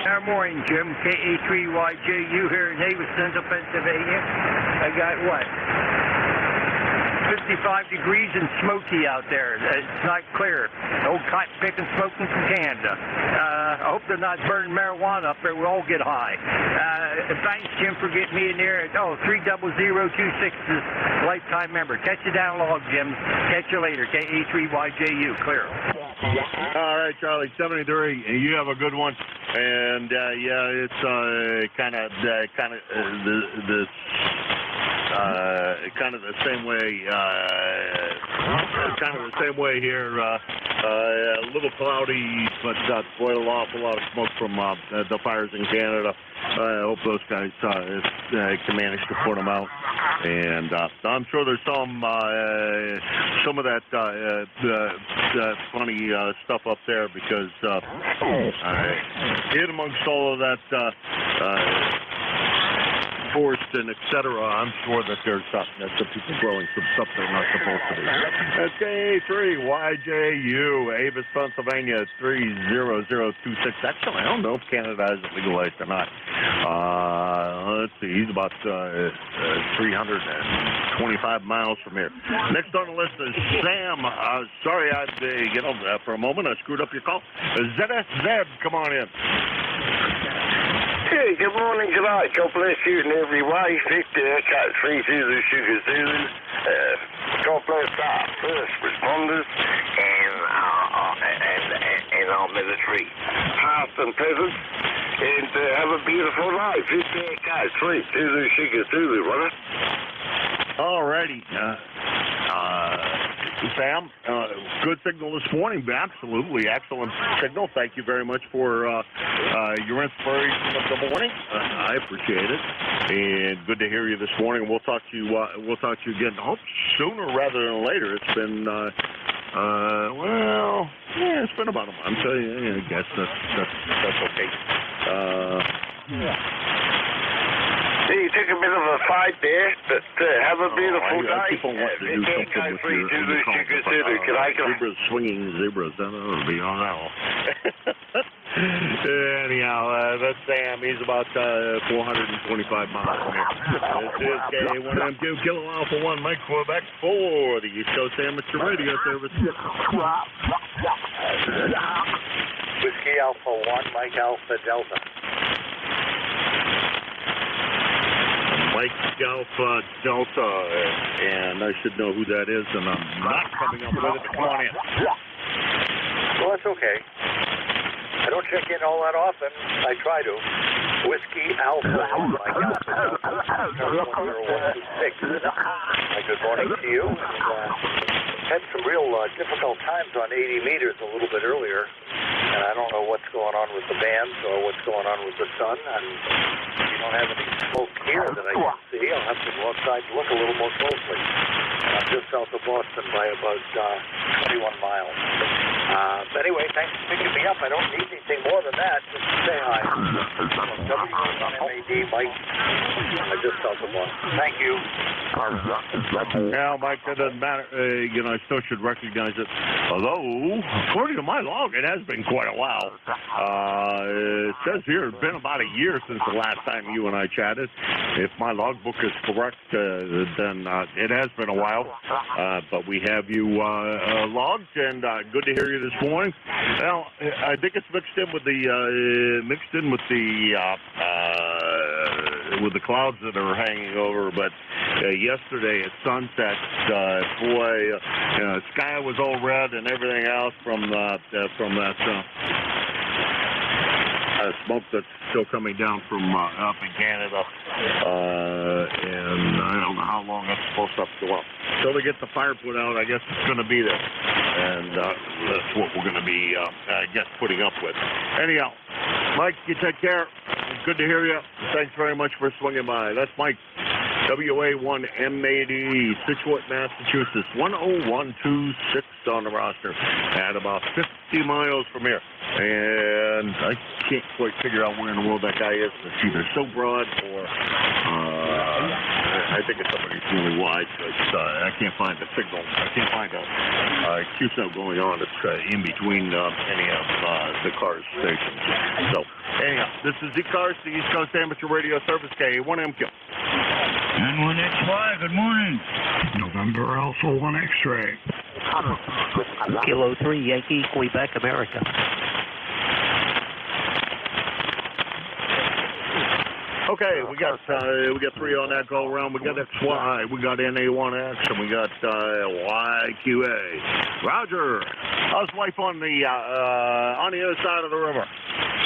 Good morning, Jim. KA3YJU here in Haverson, Pennsylvania. I got what? 55 degrees and smoky out there. It's not clear. Old cotton picking smoking from Canada. I hope they're not burning marijuana up there. We'll all get high. Thanks, Jim, for getting me in there. 30026 is lifetime member. Catch you down log, Jim. Catch you later. KA3YJU. Clear. All right, Charlie, 73. You have a good one. And yeah, it's kind of the same way. Kind of the same way here. A little cloudy, but quite an awful lot of smoke from the fires in Canada. I hope those guys can manage to put them out. And I'm sure there's some of that funny stuff up there because in amongst all of that forest and etc. I'm sure that there's some people growing some stuff they're not supposed to be. That's K3YJU, Avis, Pennsylvania, 30026. Actually, I don't know if Canada has it legalized or not. Let's see, he's about 325 miles from here. Next on the list is Sam. Sorry, for a moment I screwed up your call. ZSZ, come on in. Hey, good morning, July. God bless you in every way. Victor, Cat 3 Zulu, Sugar Zulu. God bless our first responders and our military, past and present. And have a beautiful life. Victor, Cat 3 Zulu, Sugar Zulu, brother. All righty. Sam, good signal this morning. Absolutely excellent signal. Thank you very much for your inspiration of the morning. I appreciate it, and good to hear you this morning. We'll talk to you. We'll talk to you again. Hope sooner rather than later. It's been it's been about a month. I guess that's okay. You took a bit of a fight there, but have a beautiful day. I keep on wanting to do something with your zebras, swinging zebras. I don't know, be on that one. Anyhow, that's Sam. He's about 425 miles from here. This is K1M2 Kilo Alpha 1, Mike Quebec for the East Coast Amateur Radio Service. Whiskey Alpha 1, Mike Alpha Delta. Mike Alpha Delta, and I should know who that is, and I'm not coming up with it. Come on in. Well, that's okay. I don't check in all that often. I try to. Whiskey Alpha, Mike Alpha, 10126. Good morning to you. Had some real difficult times on 80 meters a little bit earlier, and I don't know what's going on with the bands or what's going on with the sun, and we don't have any smoke here that I can see. I'll have to go outside and look a little more closely. I'm just south of Boston by about 21 miles. Anyway, thanks for picking me up. I don't need anything more than that. Just say hi. WMAD, Mike. Just south of Boston. Thank you. Yeah, Mike, that doesn't matter. You know, I still should recognize it. Although, according to my log, it has been quite a while. It says here it's been about a year since the last time you and I chatted. If my logbook is correct, then it has been a while. But we have you logged, and good to hear you this morning. Well, I think it's mixed in with the clouds that are hanging over. But yesterday at sunset, sky was all red and everything else from that smoke that's still coming down from up in Canada, and I don't know how long that's supposed to go up. Until they get the fire put out, I guess it's going to be there, and that's what we're going to be, I guess, putting up with. Anyhow, Mike, you take care. Good to hear you. Thanks very much for swinging by. That's Mike, WA1M80, Situate, Massachusetts, 10126 on the roster, at about 50 miles from here. And I can't quite figure out where in the world that guy is. It's either so broad or I think it's somebody's really wide. I can't find the signal. I can't find a QSO going on that's in between any of the CARS stations. So, anyhow, this is ECARS, the East Coast Amateur Radio Service, K1MQ. N1XY, good morning. November Alpha 1 X-ray. Kilo 3 Yankee, Quebec, America. Okay, we got three on that go around. We got XY, we got NA1X, and we got YQA. Roger, how's life on the other side of the river?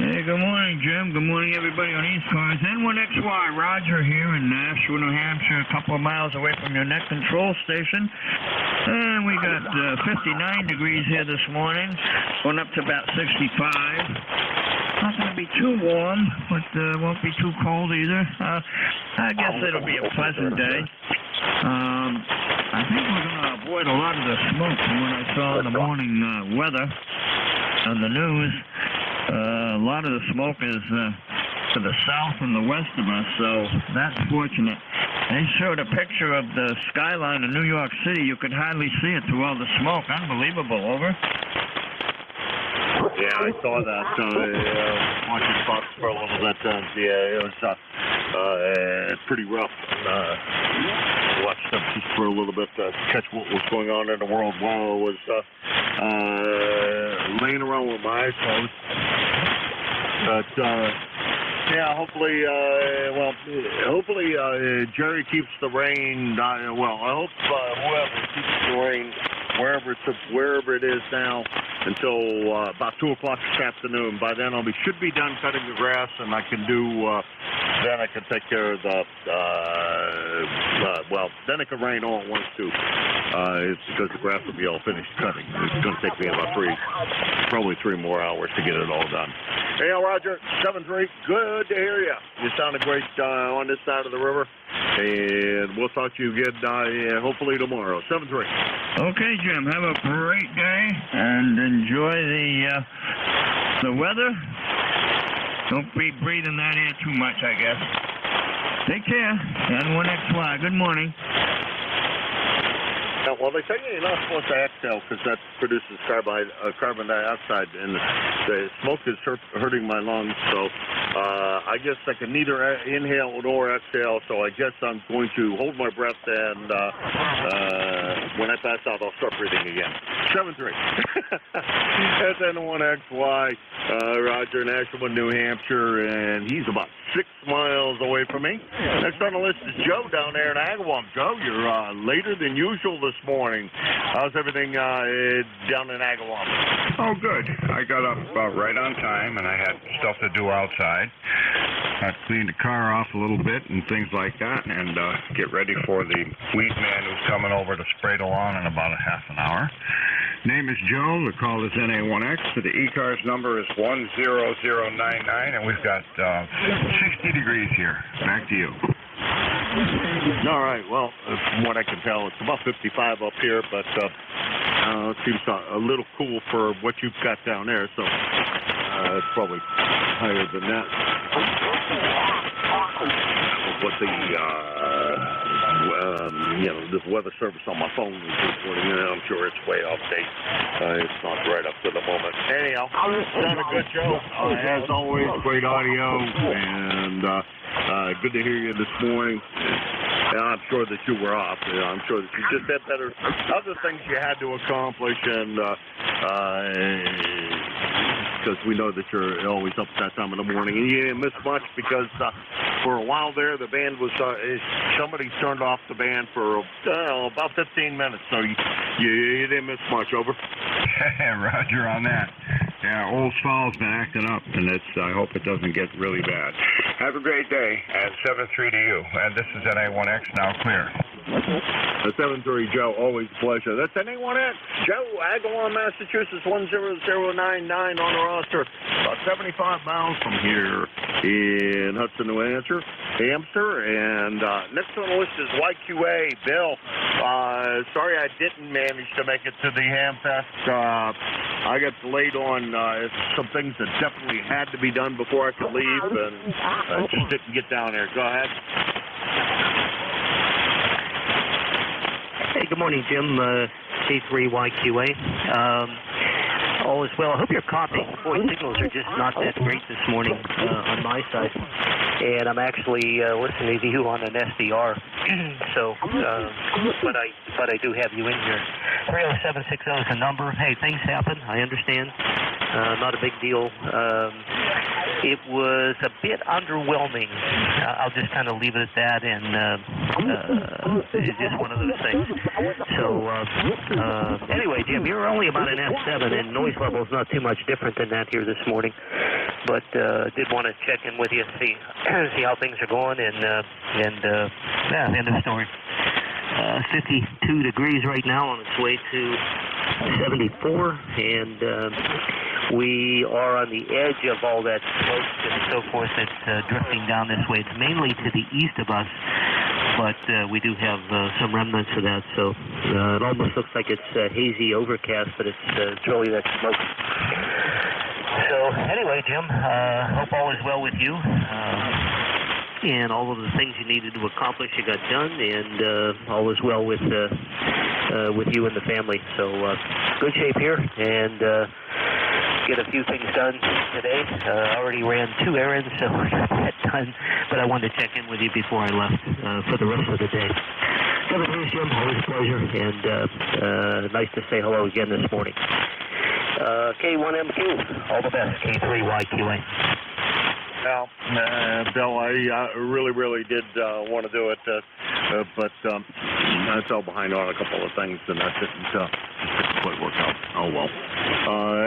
Hey, good morning, Jim. Good morning, everybody on ECARS. N1XY, Roger here in Nashua, New Hampshire, a couple of miles away from your net control station. And we got 59 degrees here this morning, going up to about 65. Not going to be too warm, but won't be too cold either. I guess it'll be a pleasant day. I think we're going to avoid a lot of the smoke from what I saw in the morning weather on the news. A lot of the smoke is to the south and the west of us, so that's fortunate. They showed a picture of the skyline of New York City. You could hardly see it through all the smoke. Unbelievable. Over. Yeah, I saw that. Watching Fox for a little bit. Yeah, it was pretty rough. Watched them just for a little bit to catch what was going on in the world while I was laying around with my eyes closed. But yeah, hopefully, Jerry keeps the rain. I hope whoever keeps the rain wherever it is now until about 2 o'clock this afternoon. By then, should be done cutting the grass, and I can do. Then I can take care of the. Then it can rain all at once too. It's because the grass will be all finished cutting. It's going to take me about probably 3 more hours to get it all done. Hey, Roger, 7-3. Good to hear you. You sounded great on this side of the river, and we'll talk to you again hopefully tomorrow. 7-3. Okay, Jim. Have a great day and enjoy the weather. Don't be breathing that air too much, I guess. Take care. N1XY. Good morning. Well, they tell you you're not supposed to exhale because that produces carbon dioxide, and the smoke is hurting my lungs. So I guess I can neither inhale nor exhale, so I guess I'm going to hold my breath, and when I pass out, I'll start breathing again. 7-3. That's N1XY, Roger, Nashua, New Hampshire, and he's about 6 miles away from me. Next on the list is Joe down there in Agawam. Joe, you're later than usual this morning. How's everything down in Agawam? Oh, good. I got up right on time, and I had stuff to do outside. I cleaned the car off a little bit and things like that, and get ready for the weed man who's coming over to spray the lawn in about a half an hour. Name is Joe. The call is NA1X. The ECARS number is 10099, and we've got 60 degrees here. Back to you. All right. Well, from what I can tell, it's about 55 up here, but it seems a little cool for what you've got down there, so it's probably higher than that. What the the weather service on my phone is reporting, I'm sure it's way off date. It's not right up to the moment. Anyhow, done a good show. As always, great audio, and good to hear you this morning. I'm sure that you were off. I'm sure that you just had better other things you had to accomplish, and because we know that you're always up at that time in the morning, and you didn't miss much because for a while there the band was somebody turned off the band for about 15 minutes, so you didn't miss much. Over. Roger on that. Yeah, Old Stall's been acting up, and I hope it doesn't get really bad. Have a great day, and 7-3 to you. And this is NA1X, now clear. 7-3, Joe, always a pleasure. That's NA1X. Joe, Agawam, Massachusetts, 10099 on the roster. About 75 miles from here in Hudson, New Hampshire. And next on the list is YQA. Bill, sorry I didn't manage to make it to the Hamfest. I got delayed on some things that definitely had to be done before I could leave, and I just didn't get down there. Go ahead. Hey, good morning, Jim. K3YQA. All is well. I hope you're copying. Boy, signals are just not that great this morning on my side. And I'm actually listening to you on an SDR. So, but I do have you in here. 30760 is the number. Hey, things happen. I understand. Not a big deal. It was a bit underwhelming. I'll just kind of leave it at that, and it's just one of those things. So, anyway, Jim, you're only about an F7, and noise level is not too much different than that here this morning. But did want to check in with you, see how things are going, and yeah, end of story. 52 degrees right now, on its way to 74, and we are on the edge of all that smoke and so forth that's drifting down this way. It's mainly to the east of us, but we do have some remnants of that, so it almost looks like it's hazy overcast, but it's really that smoke. So anyway, Jim, hope all is well with you. And all of the things you needed to accomplish, you got done, and all is well with you and the family. So good shape here, and get a few things done today. I already ran 2 errands, so I got that done. But I wanted to check in with you before I left for the rest of the day. Kevin, here's Jim. Always a pleasure, and nice to say hello again this morning. K1MQ, all the best. K3YQA. Well, Bill, I really did want to do it, but I fell behind on a couple of things, and that didn't quite work out. Oh, well.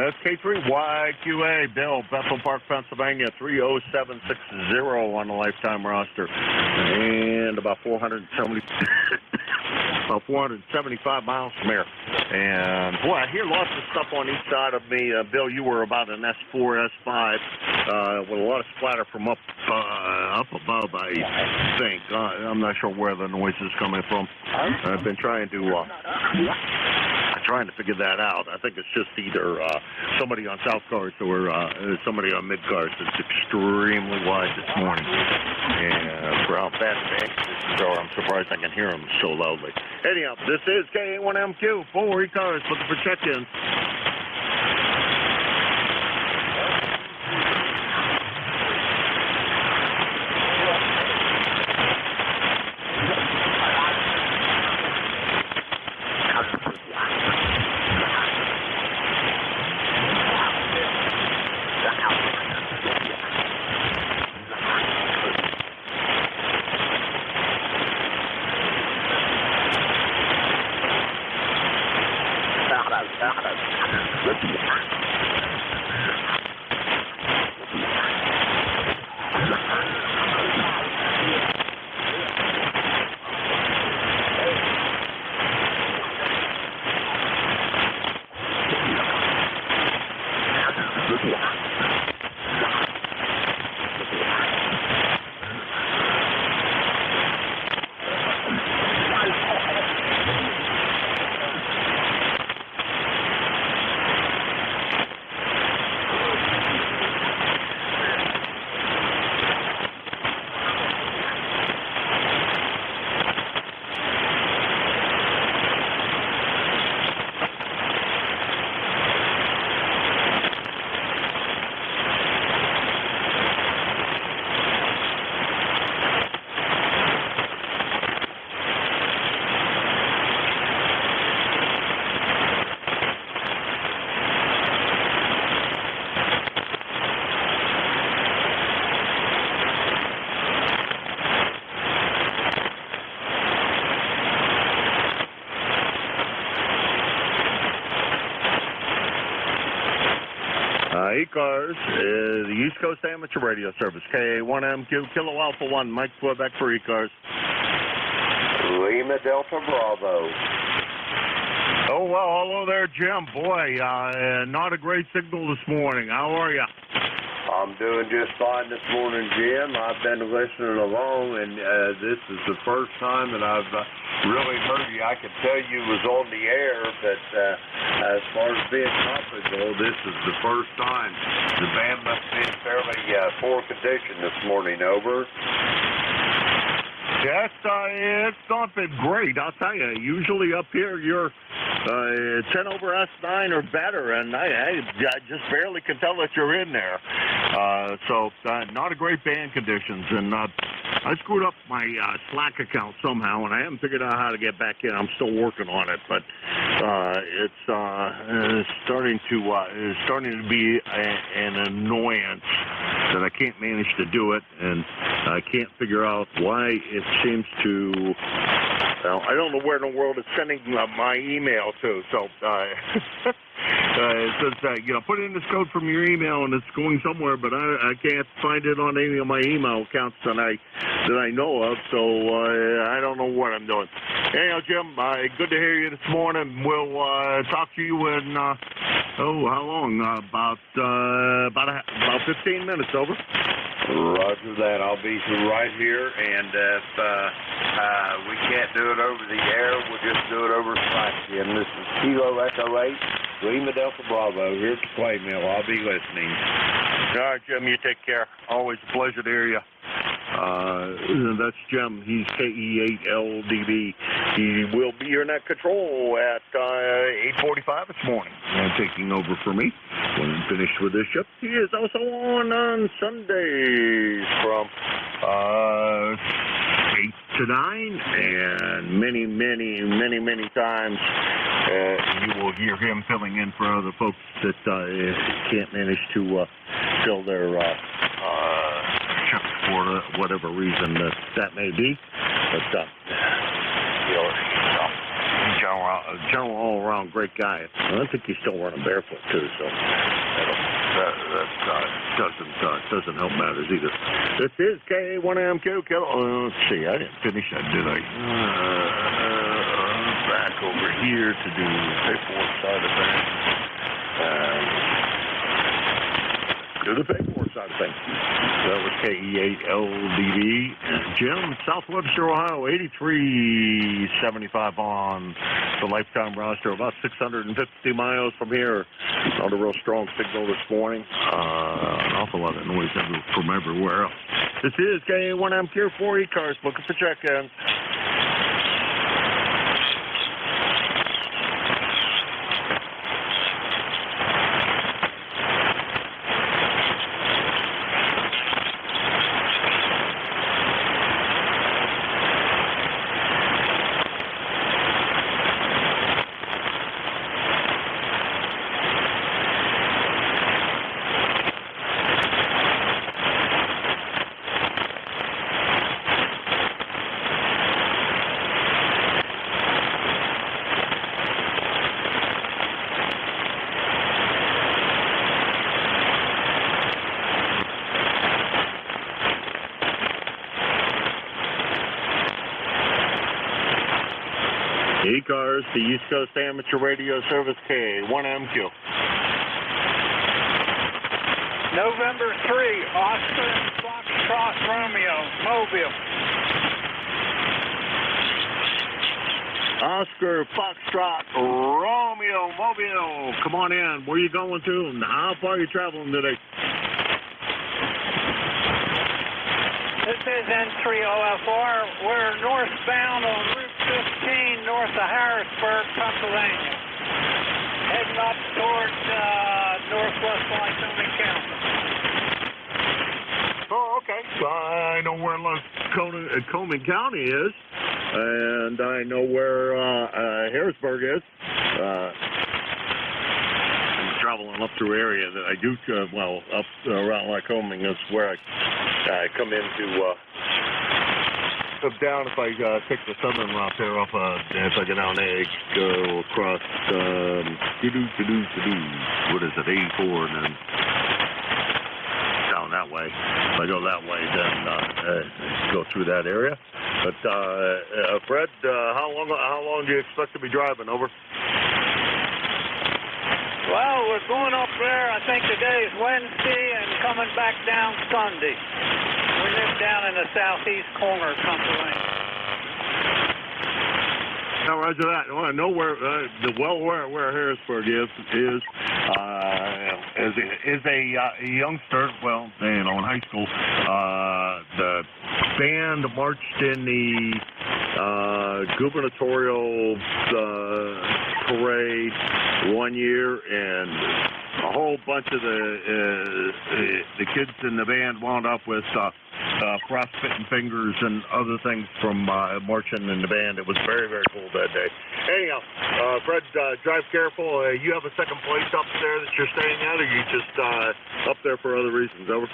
That's K3YQA, Bill, Bethel Park, Pennsylvania, 30760 on the lifetime roster, and about 475 miles from here. And, boy, I hear lots of stuff on each side of me. Bill, you were about an S4, S5, with a lot of splatter from up above, I think. I'm not sure where the noise is coming from. I've been trying to figure that out. I think it's just either somebody on South Cars or somebody on Mid Cars. It's extremely wide this morning. And for how fast the exits are, I'm surprised I can hear them so loudly. Anyhow, this is K1MQ, 4 ECARS, looking for check-ins. ECARS, the East Coast Amateur Radio Service, K1MQ, Kilo Alpha 1, Mike Quebec for ECARS. Lima Delta Bravo. Oh, well, hello there, Jim. Boy, not a great signal this morning. How are you? I'm doing just fine this morning, Jim. I've been listening along, and this is the first time that I've really heard you. I could tell you was on the air, but as far as being conference go, this is the first time. The band must be in fairly poor condition this morning. Over. Yes, it's not been great. I'll tell you. Usually up here, you're 10 over S9 or better, and I just barely can tell that you're in there. So not a great band conditions, and I screwed up my Slack account somehow, and I haven't figured out how to get back in. I'm still working on it, but it's starting to be an annoyance that I can't manage to do it, and I can't figure out why it seems to. Well, I don't know where in the world it's sending my email to, so it says, put in this code from your email, and it's going somewhere, but I can't find it on any of my email accounts that I know of, so I don't know what I'm doing. Anyhow, Jim, good to hear you this morning. We'll talk to you in, how long? About 15 minutes, over. Roger that. I'll be right here, and if we can't do it over the air, we'll just do it over Skype. And this is Kilo Echo 8, Lima Delta Bravo. Here's the play mill. I'll be listening. All right, Jim, you take care. Always a pleasure to hear you. That's Jim. He's KE8LDB. He will be here in that control at 8:45 this morning, taking over for me when I'm finished with this shift. He is also on Sundays from 8 to 9, and many times you will hear him filling in for other folks that can't manage to fill their shift for whatever reason that may be. But general all-around great guy. I think he's still running barefoot too, so that doesn't help matters either. This is K1MQ. Let's see, I didn't finish that, did I? Back over here to do the paperwork side of things. Do the paperwork side of things. That was KE8LDB. Jim, Southwestern Ohio, 8375 on the lifetime roster, about 650 miles from here. Not a real strong signal this morning. An awful lot of noise from everywhere else. This is K1MQ 4 ECARS, looking for check-ins. ECARS, the East Coast Amateur Radio Service, K1MQ. November 3, Oscar Foxtrot Romeo, Mobile. Oscar Foxtrot Romeo Mobile. Come on in. Where are you going to and how far are you traveling today? This is N3OFR. We're northbound on Route 15 north of Harrisburg, Pennsylvania. Heading up towards northwest Lycoming County. Oh, okay. I know where Lycoming County is, and I know where Harrisburg is. I'm traveling up through area that I do, up around Lycoming is where I come into, down if I take the southern route there off, if I go down there, go across, what is it, 84, and then down that way. If I go that way, then go through that area. But Fred, how long do you expect to be driving? Over. Well, we're going up there. I think today's Wednesday and coming back down Sunday. We live down in the southeast corner of Pennsylvania. Now, roger that. Well, I know where where Harrisburg is a youngster. Well, in high school, the band marched in the gubernatorial parade one year, and a whole bunch of the kids in the band wound up with frostbitten fingers and other things from marching in the band. It was very, very cool that day. Anyhow, Fred, drive careful. You have a second place up there that you're staying at, or you just up there for other reasons? Over.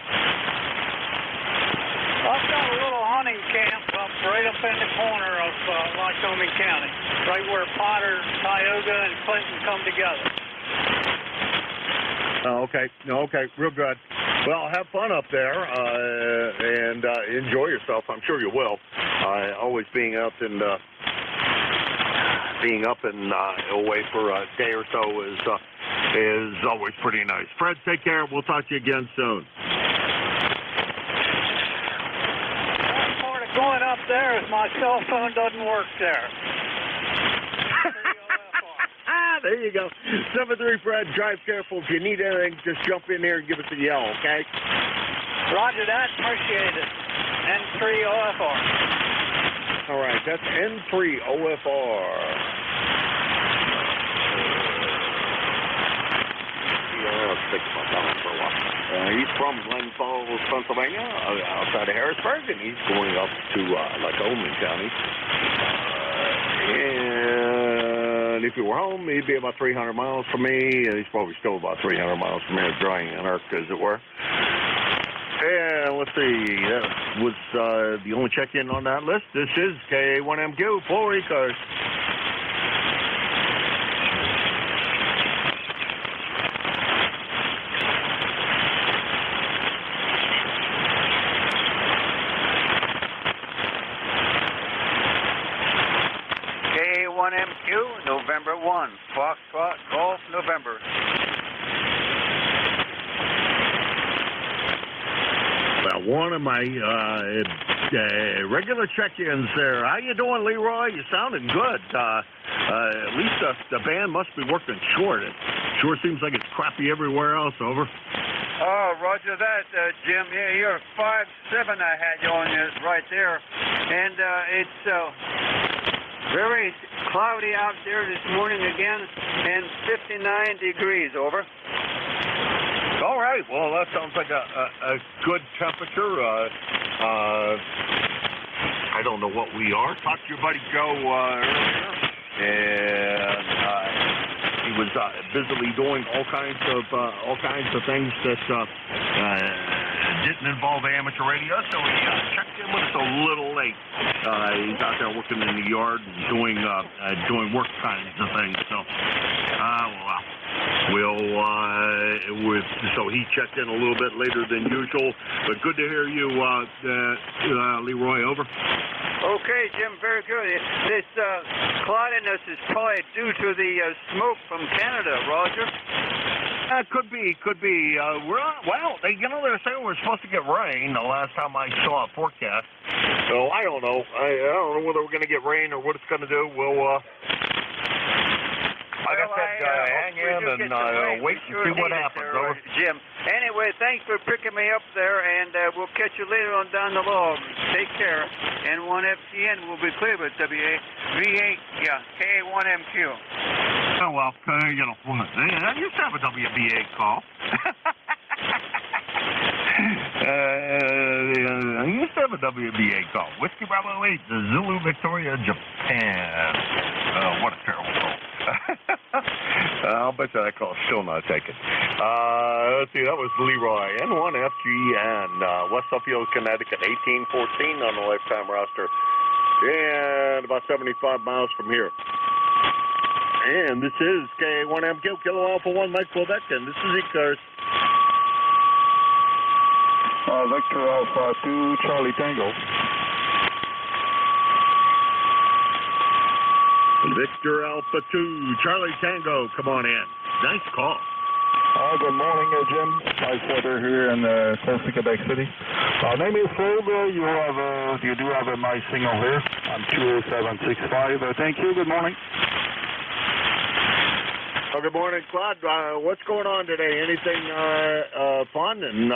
I've got a little hunting camp up right up in the corner of Lycoming County, right where Potter, Tioga, and Clinton come together. Oh, okay. Real good. Well, have fun up there and enjoy yourself. I'm sure you will. Always being out and away for a day or so is always pretty nice. Fred, take care. We'll talk to you again soon. That part of going up there is my cell phone doesn't work there. There you go. 7-3 Fred, drive careful. If you need anything, just jump in here and give us a yell, okay? Roger that. Appreciate it. N3OFR. All right, that's N3OFR. Let's think about that one for a while. He's from Glen Falls, Pennsylvania, outside of Harrisburg, and he's going up to Lycoming County. And if he were home, he'd be about 300 miles from me. He's probably still about 300 miles from here, drying an arc, as it were. And let's see, that was the only check-in on that list. This is K1MQ for ECARS. K1MQ, November 1, Foxtrot, Golf, November. Well, one of my regular check-ins there. How you doing, Leroy? You sounding good. At least the band must be working short. It sure seems like it's crappy everywhere else. Over. Oh, roger that, Jim. Yeah, you're 5'7" I had you on right there. And it's very cloudy out there this morning again, and 59 degrees, over. All right. Well, that sounds like a good temperature. I don't know what we are. Talked to your buddy Joe earlier, and he was busily doing all kinds of things that didn't involve amateur radio, so he checked in with us a little late. He's out there working in the yard and doing work kinds of things. So, well. So he checked in a little bit later than usual, but good to hear you, Leroy, over. Okay, Jim, very good. This cloudiness is probably due to the smoke from Canada, Roger. Could be. Well, they were saying we're supposed to get rain the last time I saw a forecast. So I don't know. I don't know whether we're going to get rain or what it's going to do. We'll, like I said, hang in and wait and see what happens. There, Jim. Anyway, thanks for picking me up there, and we'll catch you later on down the log. Take care. N1FTN will be clear with WA-V8, K1MQ. Oh, well, I used to have a WBA call. I used to have a WBA call. Whiskey Bravo 8, the Zulu Victoria, Japan. What a terrible call. I'll bet you that call's still not taken. Let's see, that was Leroy. N1FGN, West Suffield, Connecticut, 1814 on the lifetime roster. And about 75 miles from here. And this is K1MQ, Kilo Alpha 1, Mike Quebec, and this is ECARS. Victor Alpha 2, Charlie Tango. Victor Alpha 2, Charlie Tango, come on in. Nice call. Good morning, Jim. Nice weather here in close to Quebec City. Name is Ford. You do have a nice signal here on 20765. Thank you. Good morning. Good morning, Claude. What's going on today? Anything fun? And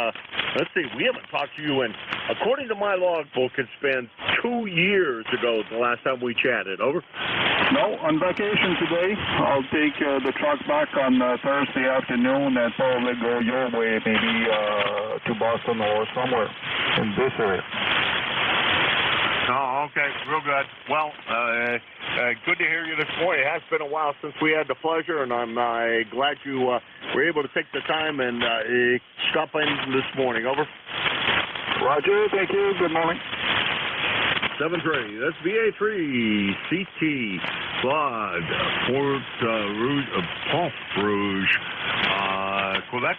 let's see, we haven't talked to you in, according to my logbook, it's been 2 years ago the last time we chatted. Over? No, on vacation today. I'll take the truck back on Thursday afternoon and probably go your way, maybe to Boston or somewhere in this area. Oh, okay. Real good. Well, good to hear you this morning. It has been a while since we had the pleasure, and I'm glad you were able to take the time and stop in this morning. Over. Roger. Thank you. Good morning. 7-3. That's VA3 CT Claude Port Rouge, Pont Rouge, Quebec.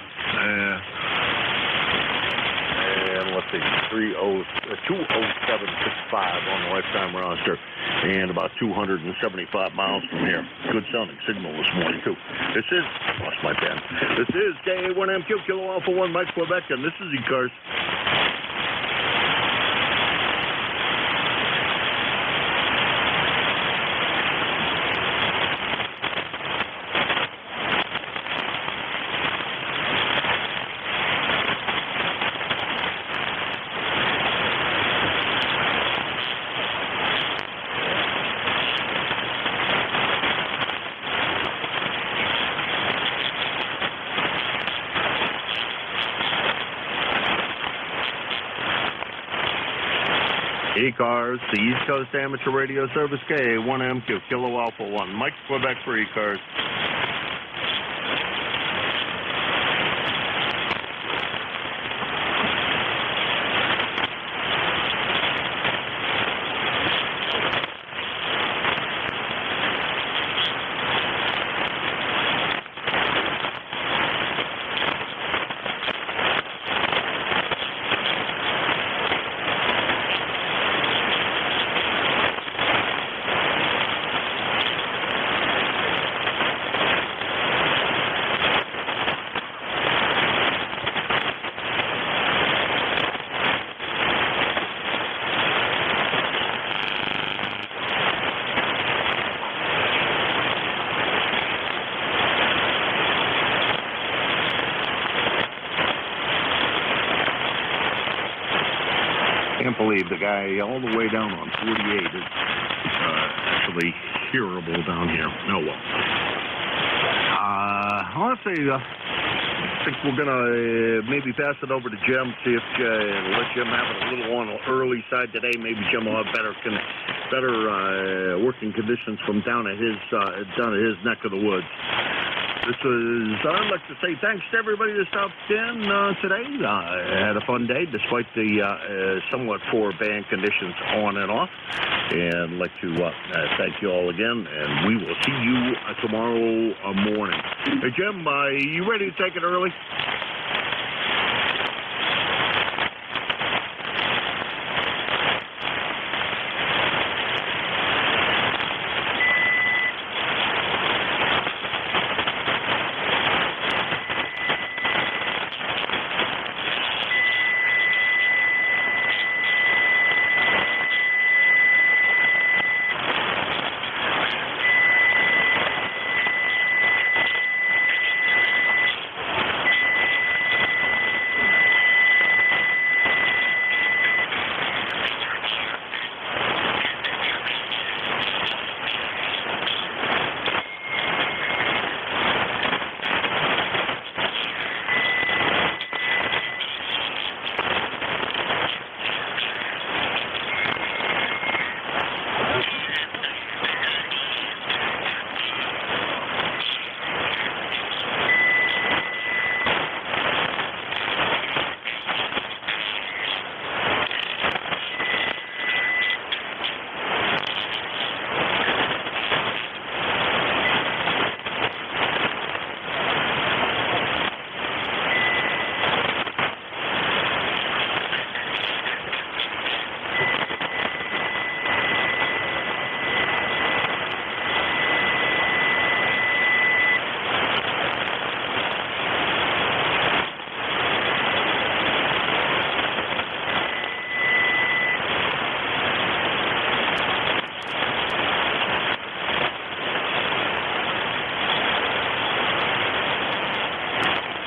And let's see, 20765 on the lifetime roster, and about 275 miles from here. Good sounding signal this morning too. This is, lost my pen. This is K1MQ, Kilo Alpha 1, Mike Quebec, and this is ECARS. ECARS, the East Coast Amateur Radio Service, K1MQ, Kilo Alpha 1, Mike Quebec for ECARS. Can't believe the guy all the way down on 48 is actually hearable down here. Oh, well. Let's see. I think we're going to maybe pass it over to Jim, see if let Jim have it a little on the early side today. Maybe Jim will have better working conditions from down at his neck of the woods. this is, I'd like to say thanks to everybody that stopped in today. I had a fun day despite the somewhat poor band conditions on and off. And I'd like to thank you all again, and we will see you tomorrow morning. Hey, Jim, you ready to take it early?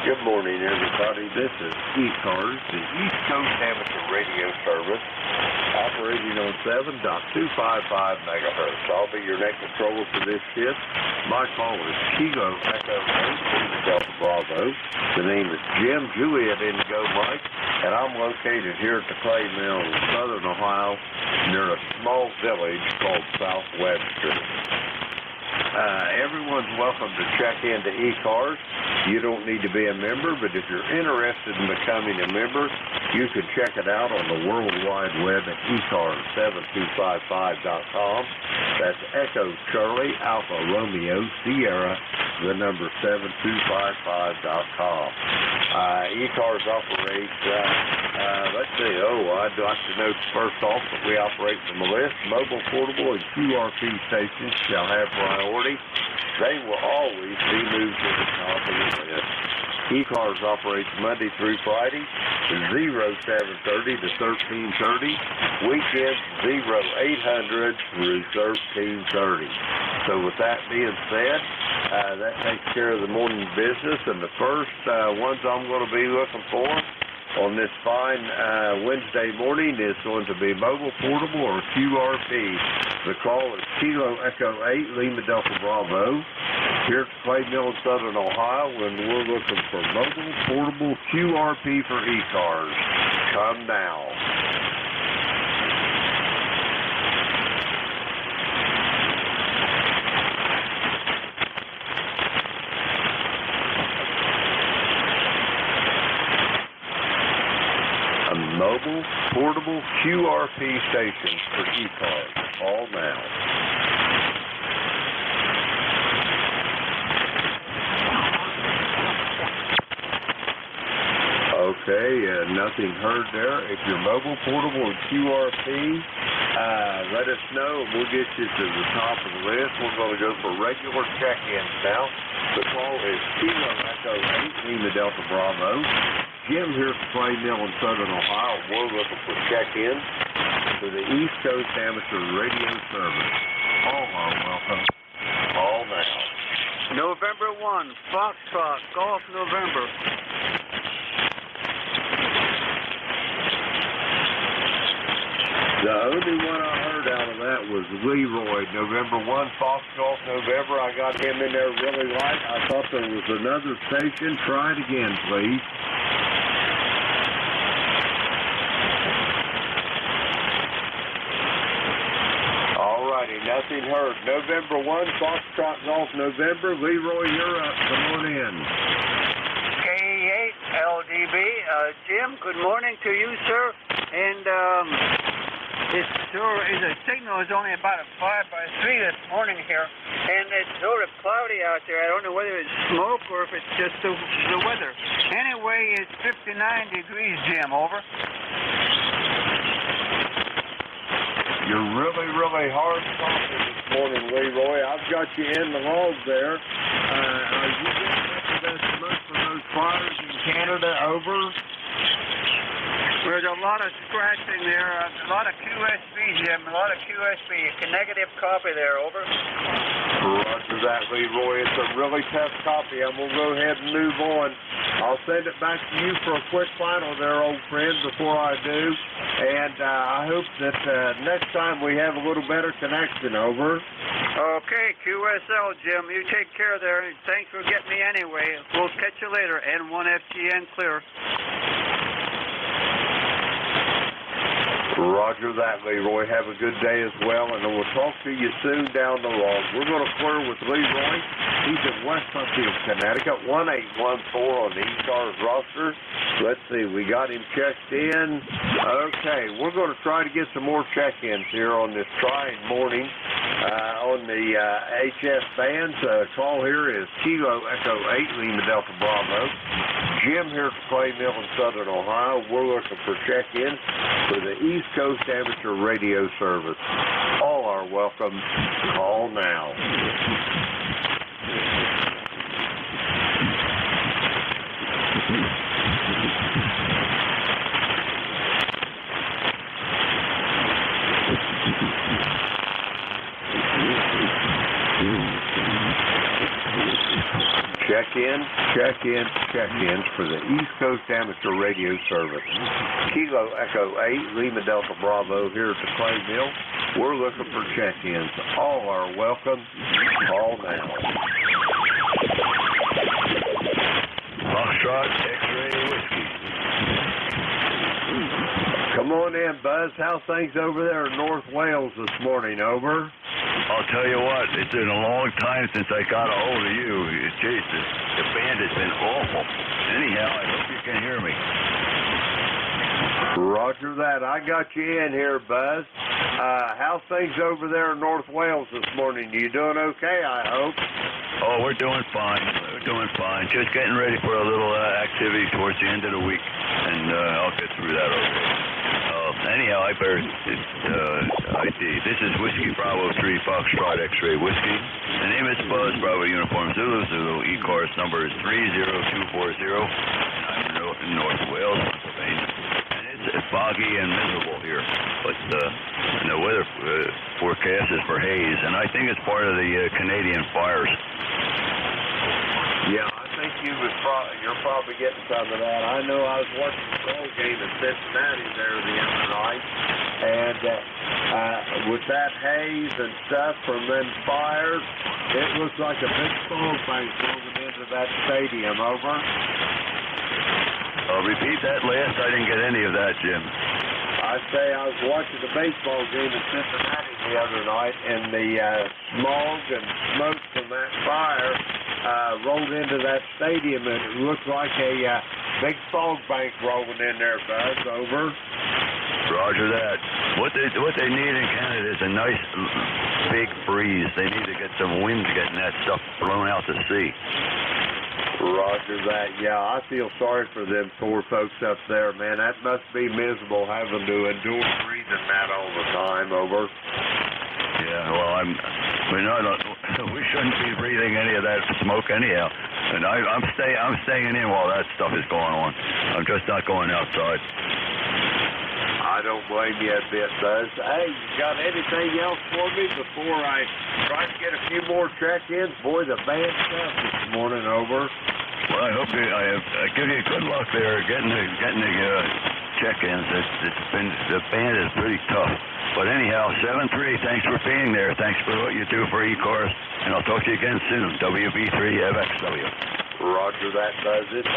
Good morning, everybody. This is ECARS, the East Coast Amateur Radio Service, operating on 7.255 megahertz. I'll be your net controller for this shift. My call is Kilo Echo 8, Delta Bravo. The name is Jim Juliet Indigo Mike, and I'm located here at the Clay Mill in southern Ohio near a small village called South Webster. Everyone's welcome to check into ECARS. You don't need to be a member, but if you're interested in becoming a member, you can check it out on the World Wide Web at ECARS7255.com. That's Echo Charlie Alpha Romeo Sierra, the number 7255.com. ECARS operates, let's see, I'd like to note first off that we operate from a list. Mobile, portable, and QRP stations shall have priority. They will always be moved to the top of the list. ECARS operates Monday through Friday, 0730 to 1330. Weekends, 0800 through 1330. So with that being said, that takes care of the morning business. And the first ones I'm going to be looking for on this fine Wednesday morning is going to be mobile, portable, or QRP. The call is Kilo Echo 8, Lima Delta Bravo, here at Clay Mill in southern Ohio, and we're looking for mobile, portable, QRP for ECARS. Come now. Mobile, portable, QRP stations for ECARS. All now. Okay, nothing heard there. If you're mobile, portable, and QRP, let us know, and we'll get you to the top of the list. We're going to go for regular check-ins now. The call is Kilo Echo 8, Lima Delta Bravo. Jim here at Clay Mill in southern Ohio. We're looking for check-ins for the East Coast Amateur Radio Service. All are welcome. All now. November 1, Foxtrot, Golf November. The only one I heard out of that was Leroy, November 1, Fox Golf November. I got him in there really light. I thought there was another station. Try it again, please. All righty, nothing Nothing heard. November 1, Foxtrot Golf November. Leroy, you're up. Come on in. K8 LDB. Jim, good morning to you, sir. And this sure is a signal is only about a 5x3 this morning here. And it's sort of cloudy out there. I don't know whether it's smoke or if it's just the weather. Anyway, it's 59 degrees, Jim. Over. You're really, really hard talking this morning, Leroy. I've got you in the log there. Are you getting that smoke from those fires in Canada? Over. There's a lot of scratching there, a lot of QSB, Jim, a lot of QSB. A negative copy there, over. Roger that, Leroy. It's a really tough copy. I'm going to go ahead and move on. I'll send it back to you for a quick final there, old friend, before I do. And I hope that next time we have a little better connection, over. Okay, QSL, Jim. You take care there. Thanks for getting me anyway. We'll catch you later. N1FGN clear. Roger that, Leroy. Have a good day as well, and we'll talk to you soon down the road. We're going to clear with Leroy. He's in West Huntsville, Connecticut, 1814 on the ECARS roster. Let's see, we got him checked in. Okay, we're going to try to get some more check-ins here on this trying morning on the HS bands. Call here is Kilo Echo 8, Lima Delta Bravo. Jim here at Clay Mill in Southern Ohio. We're looking for check-ins for the East Coast Amateur Radio Service. All are welcome. Call now. Check-ins for the East Coast Amateur Radio Service. Kilo Echo 8, Lima Delta Bravo here at the Clay Mill. We're looking for check-ins. All are welcome. Call now. Foxtrot X-Ray Whiskey. Come on in, Buzz. How's things over there in North Wales this morning? Over. I'll tell you what, it's been a long time since I got a hold of you. Jeez, the band has been awful. Anyhow, I hope you can hear me. Roger that. I got you in here, Buzz. How's things over there in North Wales this morning? You doing okay, I hope? Oh, we're doing fine. We're doing fine. Just getting ready for a little activity towards the end of the week, and I'll get through that okay. Anyhow, I better ID. This is Whiskey Bravo 3 Foxtrot X-Ray Whiskey. The name is Buzz Bravo Uniform Zulu. ECARS number is 30240. And I'm in North Wales, Pennsylvania. And it's foggy and miserable here. But the weather forecast is for haze. And I think it's part of the Canadian fires. Yeah, I think you're probably getting some of that. I know I was watching the ball game in Cincinnati there the other night, and with that haze and stuff from them fires, it looks like a big fog bank rolling into that stadium. Over. Repeat that last. I didn't get any of that, Jim. I say I was watching the baseball game in Cincinnati the other night, and the smog and smoke from that fire rolled into that stadium, and it looked like a big fog bank rolling in there, Buzz. Over. Roger that. What they need in Canada is a nice big breeze. They need to get some wind getting that stuff blown out to sea. Roger that. Yeah, I feel sorry for them poor folks up there, man. That must be miserable having to endure breathing that all the time. Over. Yeah, well, we shouldn't be breathing any of that smoke anyhow. And I'm staying in while that stuff is going on. I'm just not going outside. I don't blame you a bit, Buzz. Hey, you got anything else for me before I try to get a few more check-ins? Boy, the band stuff this morning. Over. Well, I hope I give you good luck there getting the check-ins. The band is pretty tough. But anyhow, 7-3, thanks for being there. Thanks for what you do for ECARS, and I'll talk to you again soon. WB3FXW. Roger that, Buzz. It's a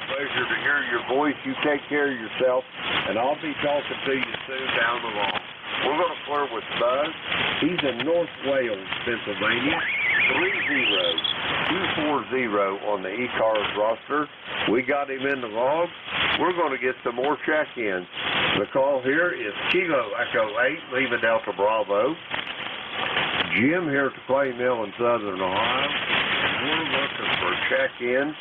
pleasure to hear your voice. You take care of yourself, and I'll be talking to you soon down the line. We're going to clear with Buzz. He's in North Wales, Pennsylvania. 30240 on the ECARS roster. We got him in the log. We're going to get some more check-ins. The call here is Kilo Echo 8, Lima Delta Bravo. Jim here at the Clay Mill in Southern Ohio. We're looking for check-in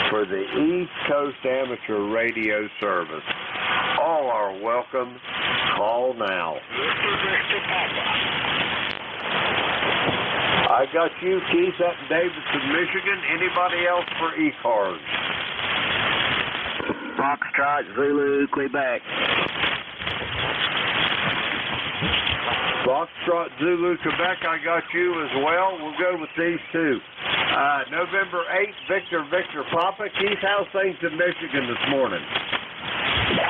for the East Coast Amateur Radio Service. All are welcome. Call now. I got you, Keith, up in Davidson, Michigan. Anybody else for ECARS? Foxtrot, Zulu, Quebec. Foxtrot, Zulu, Quebec, I got you as well. We'll go with these two. November 8th, Victor Papa. Keith, how's things in Michigan this morning?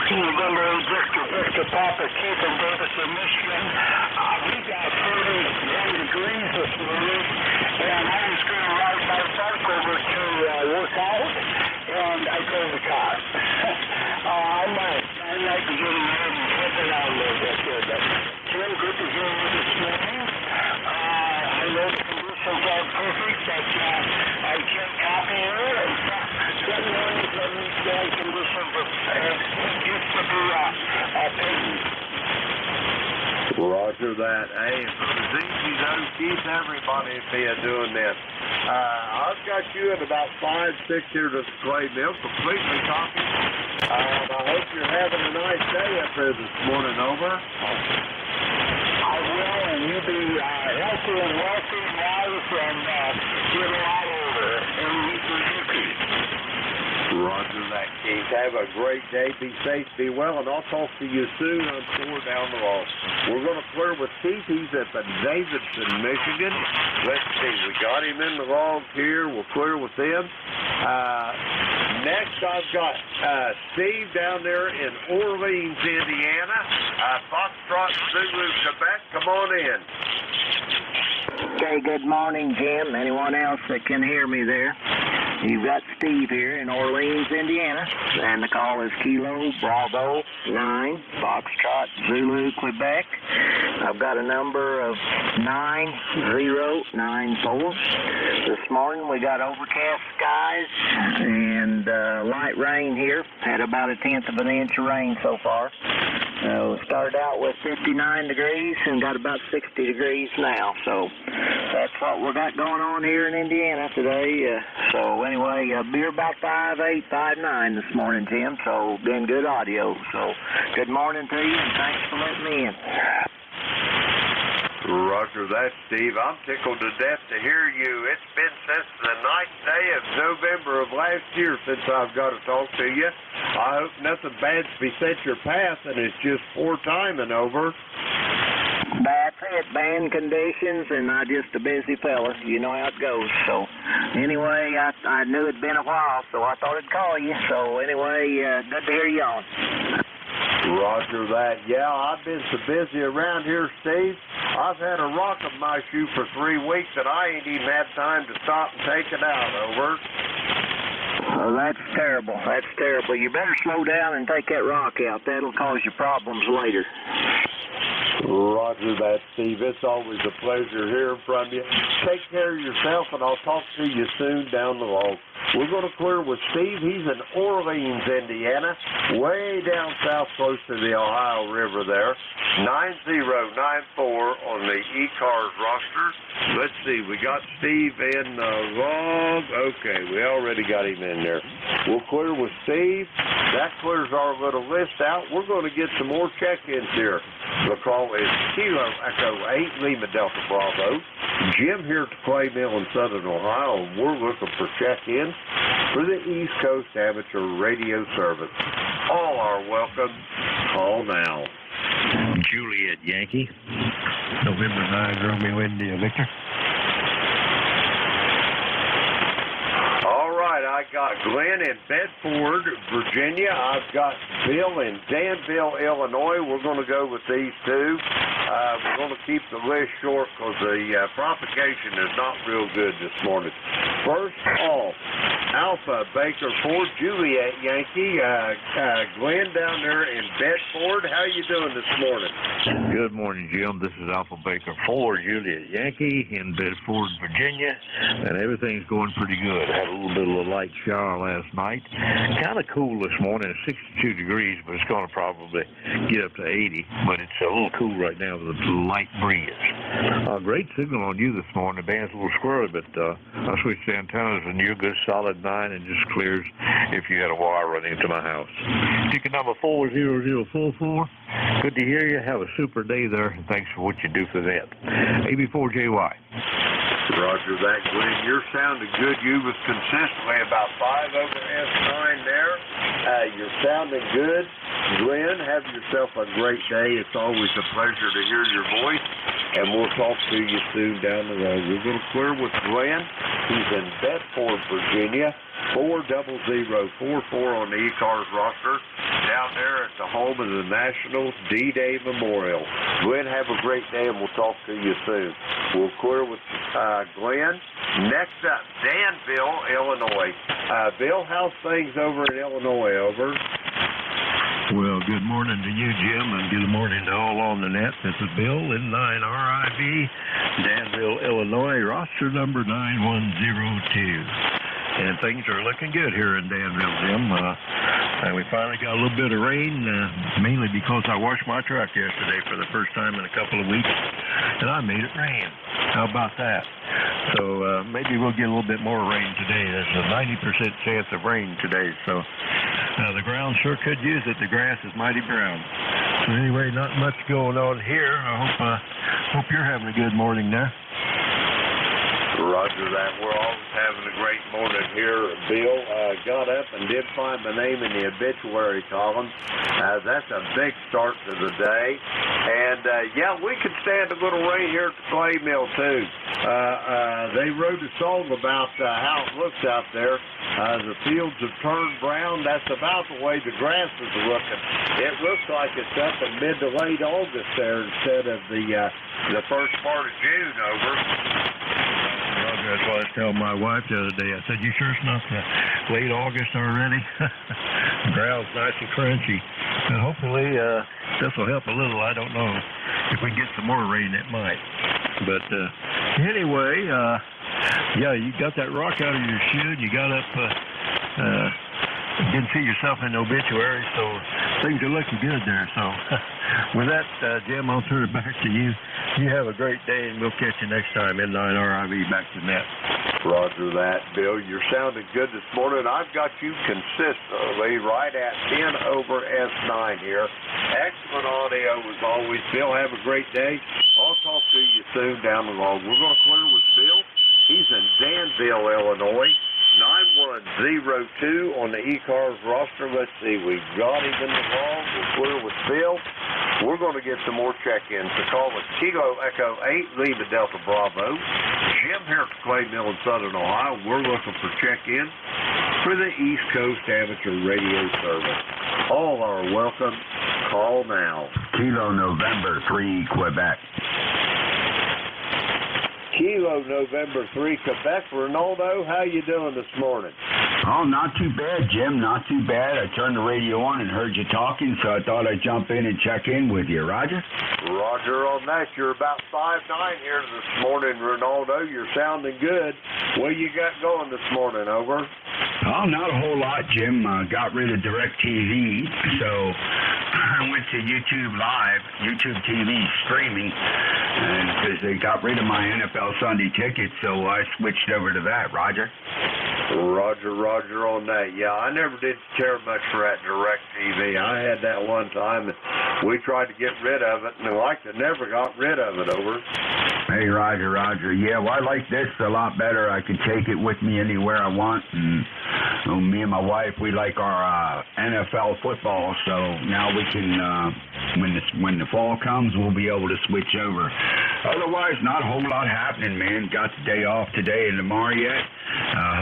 November 8th, Victor Papa, Keith in Davidson, Michigan. We got 31 degrees this morning, and I was going to ride my truck over to work out, and I drove the car. I like to get around and flip around a little bit here, but Jim, good to hear you this morning. I know the conditions aren't perfect, but I can't copy it, and let me know if these bad conditions used to be patent. Roger that. Hey, if it was easy though, Keith, everybody would be doing this. I've got you at about 5-6 here to the Clay Mill, completely talking. I hope you're having a nice day up there this morning, over. I will, and you be healthy and wealthy and wise and get a lot older. And you Roger that, Keith. Have a great day. Be safe, be well, and I'll talk to you soon, I'm sure, down the road. We're going to clear with Keith. He's at the Davidson, Michigan. Let's see. We got him in the log here. We'll clear with him. Next, I've got Steve down there in Orleans, Indiana. Foxtrot, Zulu, Quebec. Come on in. Okay, good morning, Jim. Anyone else that can hear me there? You've got Steve here in Orleans, Indiana, and the call is Kilo Bravo 9, Foxtrot, Zulu, Quebec. I've got a number of 9094. This morning we got overcast skies and light rain here. Had about 1/10 of an inch of rain so far. We started out with 59 degrees and got about 60 degrees now. So that's what we got going on here in Indiana today. So anyway, beer about 5.8, 5.9 this morning, Jim. So been good audio. So good morning to you, and thanks for letting me in. Roger that, Steve. I'm tickled to death to hear you. It's been since the ninth day of November of last year since I've got to talk to you. I hope nothing bad's beset your path and it's just poor timing, over. That's it, bad conditions, and I'm just a busy fella. You know how it goes. So anyway, I knew it'd been a while, so I thought I'd call you. So anyway, good to hear you on. Roger that. Yeah, I've been so busy around here, Steve. I've had a rock in my shoe for 3 weeks, and I ain't even had time to stop and take it out, over. Oh, that's terrible. That's terrible. You better slow down and take that rock out. That'll cause you problems later. Roger that, Steve. It's always a pleasure hearing from you. Take care of yourself, and I'll talk to you soon down the road. We're going to clear with Steve. He's in Orleans, Indiana, way down south close to the Ohio River there. 9094 on the ECARS roster. Let's see. We got Steve in the log. Okay, we already got him in there. We'll clear with Steve. That clears our little list out. We're going to get some more check-ins here. The call is Kilo Echo 8, Lima Delta Bravo. Jim here at the Clay Mill in Southern Ohio, and we're looking for check-in for the East Coast Amateur Radio Service. All are welcome. Call now. Juliet Yankee, November 9, Romeo India Victor. All right, I got Glenn in Bedford, Virginia. I've got Bill in Danville, Illinois. We're going to go with these two. We're going to keep the list short because the propagation is not real good this morning. First off, Alpha Baker Ford, Juliet Yankee, Glenn down there in Bedford. How you doing this morning? Good morning, Jim. This is Alpha Baker Ford, Juliet Yankee in Bedford, Virginia, and everything's going pretty good. Had a little bit of a light shower last night. Kind of cool this morning. It's 62 degrees, but it's going to probably get up to 80. But it's a little cool right now with a light breeze. Great signal on you this morning. The band's a little squirrely, but I switched the antennas and you're good solid 9 and just clears if you had a wire running into my house. Ticket number 40044. Good to hear you. Have a super day there, and thanks for what you do for that. AB4JY. Roger that, Glenn. You're sounding good. You was consistently about 5 over S9 there. You're sounding good. Glenn, have yourself a great day. It's always a pleasure to hear your voice, and we'll talk to you soon down the road. We're going to clear with Glenn. He's in Bedford, Virginia. 40044 on the ECARS roster down there at the home of the National D-Day Memorial. Glenn, have a great day, and we'll talk to you soon. We'll clear with Glenn. Next up, Danville, Illinois. Bill, how's things over in Illinois? Over. Well, good morning to you, Jim, and good morning to all on the net. This is Bill in 9RIV, Danville, Illinois, roster number 9102. And things are looking good here in Danville, Jim. And we finally got a little bit of rain, mainly because I washed my truck yesterday for the first time in a couple of weeks, and I made it rain. How about that? So maybe we'll get a little bit more rain today. There's a 90% chance of rain today, so the ground sure could use it. The grass is mighty brown. So anyway, not much going on here. I hope you're having a good morning there. Roger that. We're always having a great morning here. Bill got up and did find my name in the obituary column. That's a big start to the day. And, yeah, we could stand a little rain here at the clay mill, too. They wrote a song about how it looks out there. The fields have turned brown. That's about the way the grass is looking. It looks like it's up in mid to late August there instead of the first part of June, over. That's what I was telling my wife the other day. I said, you sure it's not late August already? The ground's nice and crunchy. And hopefully this will help a little. I don't know. If we get some more rain, it might. But anyway, yeah, you got that rock out of your shoe. You got up, didn't see yourself in the obituary, so things are looking good there. So with that, Jim, I'll turn it back to you. You have a great day, and we'll catch you next time in 9RIV back to net. Roger that, Bill. You're sounding good this morning. I've got you consistently right at 10 over S9 here. Excellent audio as always. Bill, have a great day. I'll talk to you soon down the road. We're going to clear with Bill. He's in Danville, Illinois. 9102 on the ECARS roster. Let's see, we've got him in the log. We'll clear with Bill. We're going to get some more check-ins. So call us Kilo Echo 8, Lima Delta Bravo. Jim here at the Clay Mill in Southern Ohio. We're looking for check-ins for the East Coast Amateur Radio Service. All are welcome. Call now. Kilo November 3, Quebec. Kilo November 3, Quebec. Ronaldo, how you doing this morning? Oh, not too bad, Jim. Not too bad. I turned the radio on and heard you talking, so I thought I'd jump in and check in with you. Roger? Roger on that. You're about 5'9" here this morning, Ronaldo. You're sounding good. What you got going this morning, over? Oh, not a whole lot, Jim. Got rid of DirecTV, so I went to YouTube Live, YouTube TV streaming, and because they got rid of my NFL Sunday ticket, so I switched over to that. Roger? Roger on that. Yeah, I never did care much for that DirecTV. I had that one time, and we tried to get rid of it, and like I never got rid of it, over. Hey, Roger. Yeah, well, I like this a lot better. I can take it with me anywhere I want, and me and my wife, we like our NFL football, so now we can, when the fall comes, we'll be able to switch over. Otherwise, not a whole lot happening, man. Got the day off today and tomorrow yet.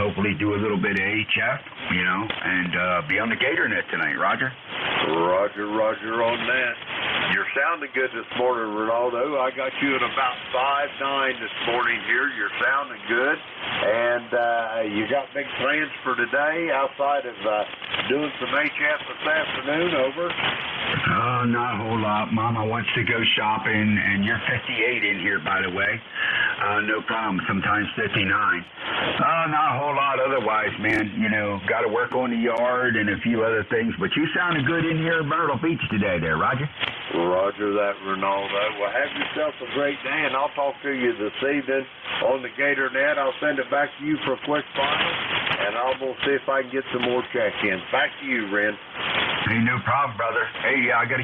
Hopefully do a little bit of HF, and be on the Gator Net tonight, Roger. Roger on that. You're sounding good this morning, Ronaldo. I got you at about 5'9" this morning here. You're sounding good. And And you got big plans for today outside of doing some HS this afternoon, over? Oh, not a whole lot. Mama wants to go shopping, and you're 58 in here, by the way. No problem. Sometimes 59. Not a whole lot otherwise, man. You know, got to work on the yard and a few other things. But you sounded good in here at Myrtle Beach today there, Roger. Roger that, Ronaldo. Well, have yourself a great day, and I'll talk to you this evening on the Gator Net. I'll send it back to you for a quick final, and I'm going to see if I can get some more check-ins. Back to you, Ren. Hey, no problem, brother. Hey, I got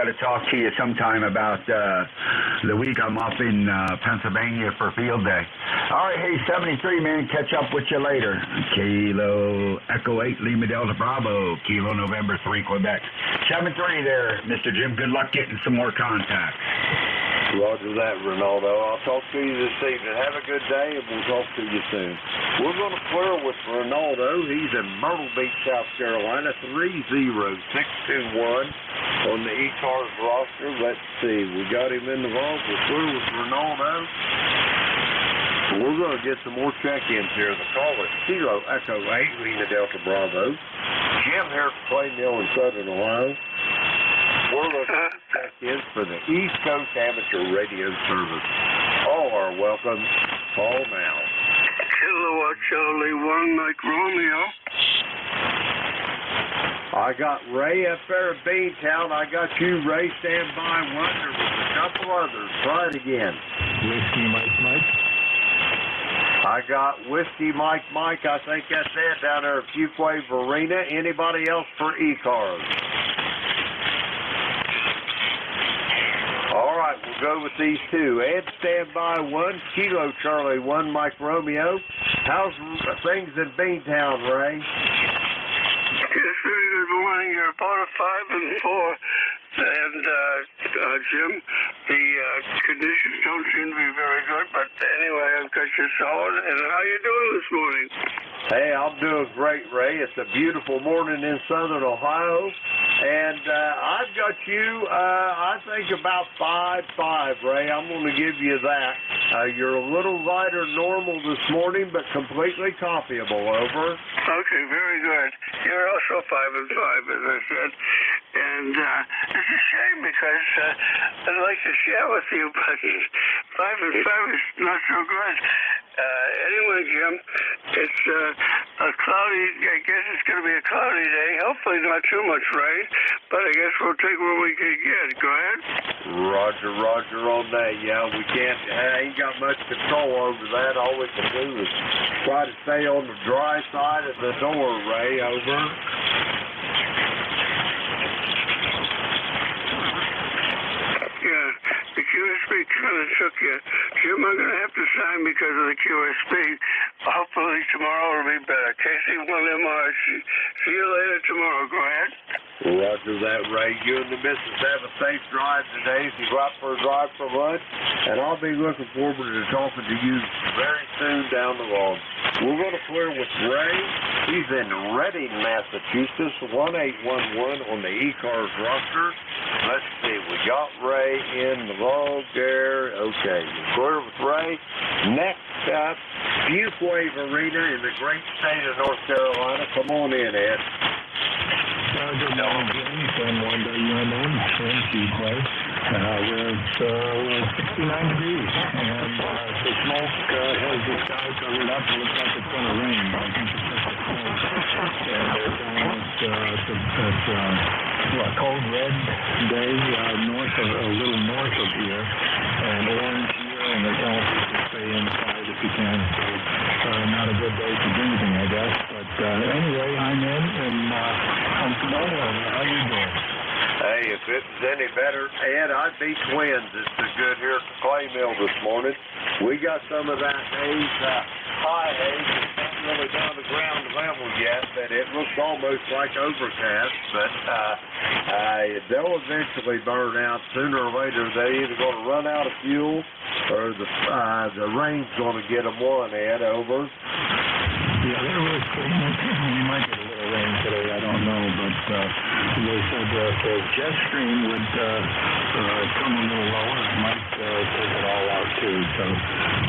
to talk to you sometime about the week I'm up in Pennsylvania for field day. All right, hey, 73, man, catch up with you later. Kilo Echo 8, Lima Delta Bravo, Kilo November 3, Quebec. 73 there, Mr. Jim. Good luck getting some more contacts. Roger that, Ronaldo. I'll talk to you this evening. Have a good day, and we'll talk to you soon. We're going to clear with Ronaldo. He's in Myrtle Beach, South Carolina, 30621 on the ECARS roster. Let's see. We got him in the vault. We're clear with Ronaldo. We're going to get some more check-ins here. The call is Kilo Echo 8, Lima Delta Bravo. Jim here from Clay Mill in Southern Ohio. We're looking at check-ins for the East Coast Amateur Radio Service. All are welcome. Call now. Kilowatt Charlie 1, Mike Romeo. I got Ray up there at Beantown. I got you, Ray. Stand by one. There was a couple others. Try it again. Whiskey Mike Mike. I got Whiskey Mike Mike. I think that's it down there at Fuquay Arena. Anybody else for ECARS? All right, we'll go with these two. Ed, stand by one. Kilo Charlie 1, Mike Romeo. How's things in Beantown, Ray? Yes, very good morning. You're about a 5 and 4. And, Jim, the conditions don't seem to be very good, but anyway, I've got you solid. And how you doing this morning? Hey, I'm doing great, Ray. It's a beautiful morning in Southern Ohio. And I've got you, I think, about 5'5", Ray. I'm going to give you that. You're a little lighter than normal this morning, but completely copyable, over. Okay, very good. You're also 5 and 5, as I said. And it's a shame because I'd like to share with you, but 5 and 5 is not so good. Anyway, Jim, it's a cloudy, I guess it's going to be a cloudy day. Hopefully not too much rain, but I guess we'll take what we can get. Go ahead. Roger on that. Yeah, we can't, ain't got much control over that. All we can do is try to stay on the dry side of the door, Ray, over. Yeah, the QSP kind of took you. Jim, I'm going to have to sign because of the QSP. Hopefully tomorrow will be better. KC1MR. See you later tomorrow. Go ahead. Roger that, Ray. You and the missus have a safe drive today. So you go out for a drive for lunch, and I'll be looking forward to talking to you very soon down the road. We're going to clear with Ray. He's in Reading, Massachusetts, 1811 on the ECARS roster. Let's see, we got Ray in the log there. Okay, we're clear with Ray. Next up, Fuquay Arena in the great state of North Carolina. Come on in, Ed. Good morning, Jimmy. From WNN in Fuquay. We're 69 degrees, and the smoke has the sky covered up. It looks like it's going to rain. I think it's just a smoke. And they're telling us it's a cold red day a little north of here, and orange here, and they're telling us to stay inside if you can. So not a good day for drinking, I guess. But anyway, I'm in, and comfortable. How you doing? Hey, if it was any better, Ed, I'd be twins. It's so good here at the Clay Mill this morning. We got some of that haze, high haze. It's not really down to ground level yet, but it looks almost like overcast. But they'll eventually burn out sooner or later. They're either going to run out of fuel or the rain's going to get them one, Ed, over. Yeah, they're really cool. We might get a little rain today, I don't know, but they said the jet stream would come a little lower. It might take it all out too. So,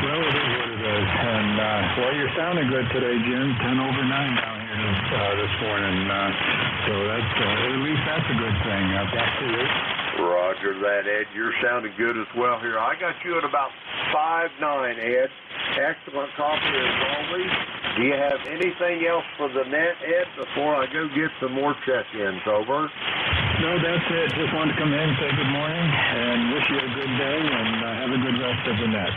well, it is what it is. And well, you're sounding good today, Jim. 10 over 9 down here this morning. So that's at least that's a good thing. Back to you. Roger that, Ed. You're sounding good as well here. I got you at about 5'9", Ed. Excellent coffee as always. Do you have anything else for the net, Ed, before I go get some more check-ins? Over. No, that's it. Just wanted to come in and say good morning and wish you a good day and have a good rest of the net.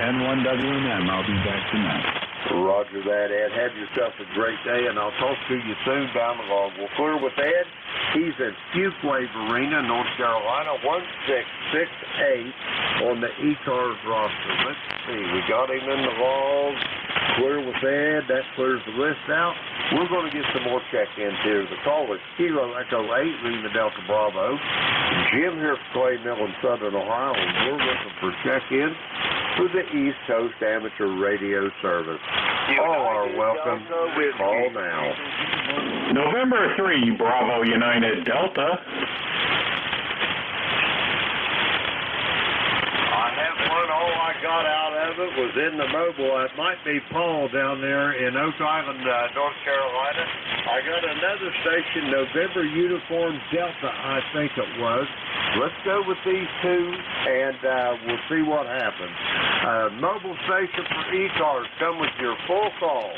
N1WM, I'll be back tonight. Roger that, Ed. Have yourself a great day, and I'll talk to you soon down the road. We'll clear with Ed. He's at Fuquay Arena, North Carolina, 1668 on the ECARS roster. Let's see. We got him in the log. Clear with Ed. That clears the list out. We're going to get some more check-ins here. The call is Kilo Echo 8, Lima Delta Bravo. Jim here from Clay Mill in Southern Ohio, and we're looking for check-ins for the East Coast Amateur Radio Service. All are welcome. Call now. November 3, Bravo United Delta. I have one. All I got out of it was in the mobile. It might be Paul down there in Oak Island, North Carolina. I got another station, November Uniform Delta, I think it was. Let's go with these two, and we'll see what happens. Mobile station for ECARS. Come with your full call.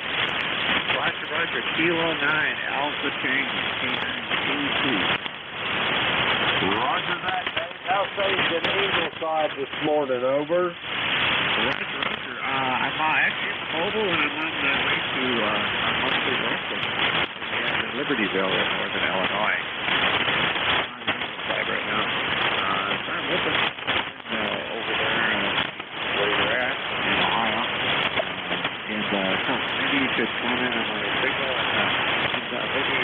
Roger, Kilo 9, Alpha Tango, K922. Roger that, Dave. How safe in Ingleside this morning, over? Roger. I'm actually in mobile, and I'm on the way to our monthly local in Libertyville in northern Illinois. I'm right now. So I'm looking over there where you're at in Ohio. And maybe you could comment on my signal and maybe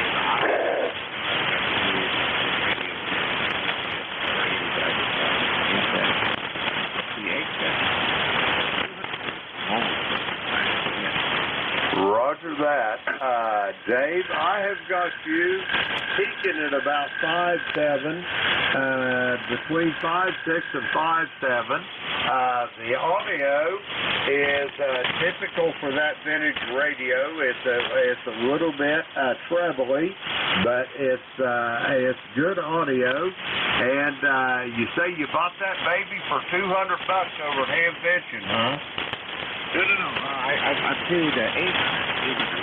Roger that. Dave, I have got you peaking at about 5'7", between 5'6" and 5'7". The audio is typical for that vintage radio. It's a little bit trebly, but it's good audio. And you say you bought that baby for $200 over at Ham Fishing, huh? No. I paid $800,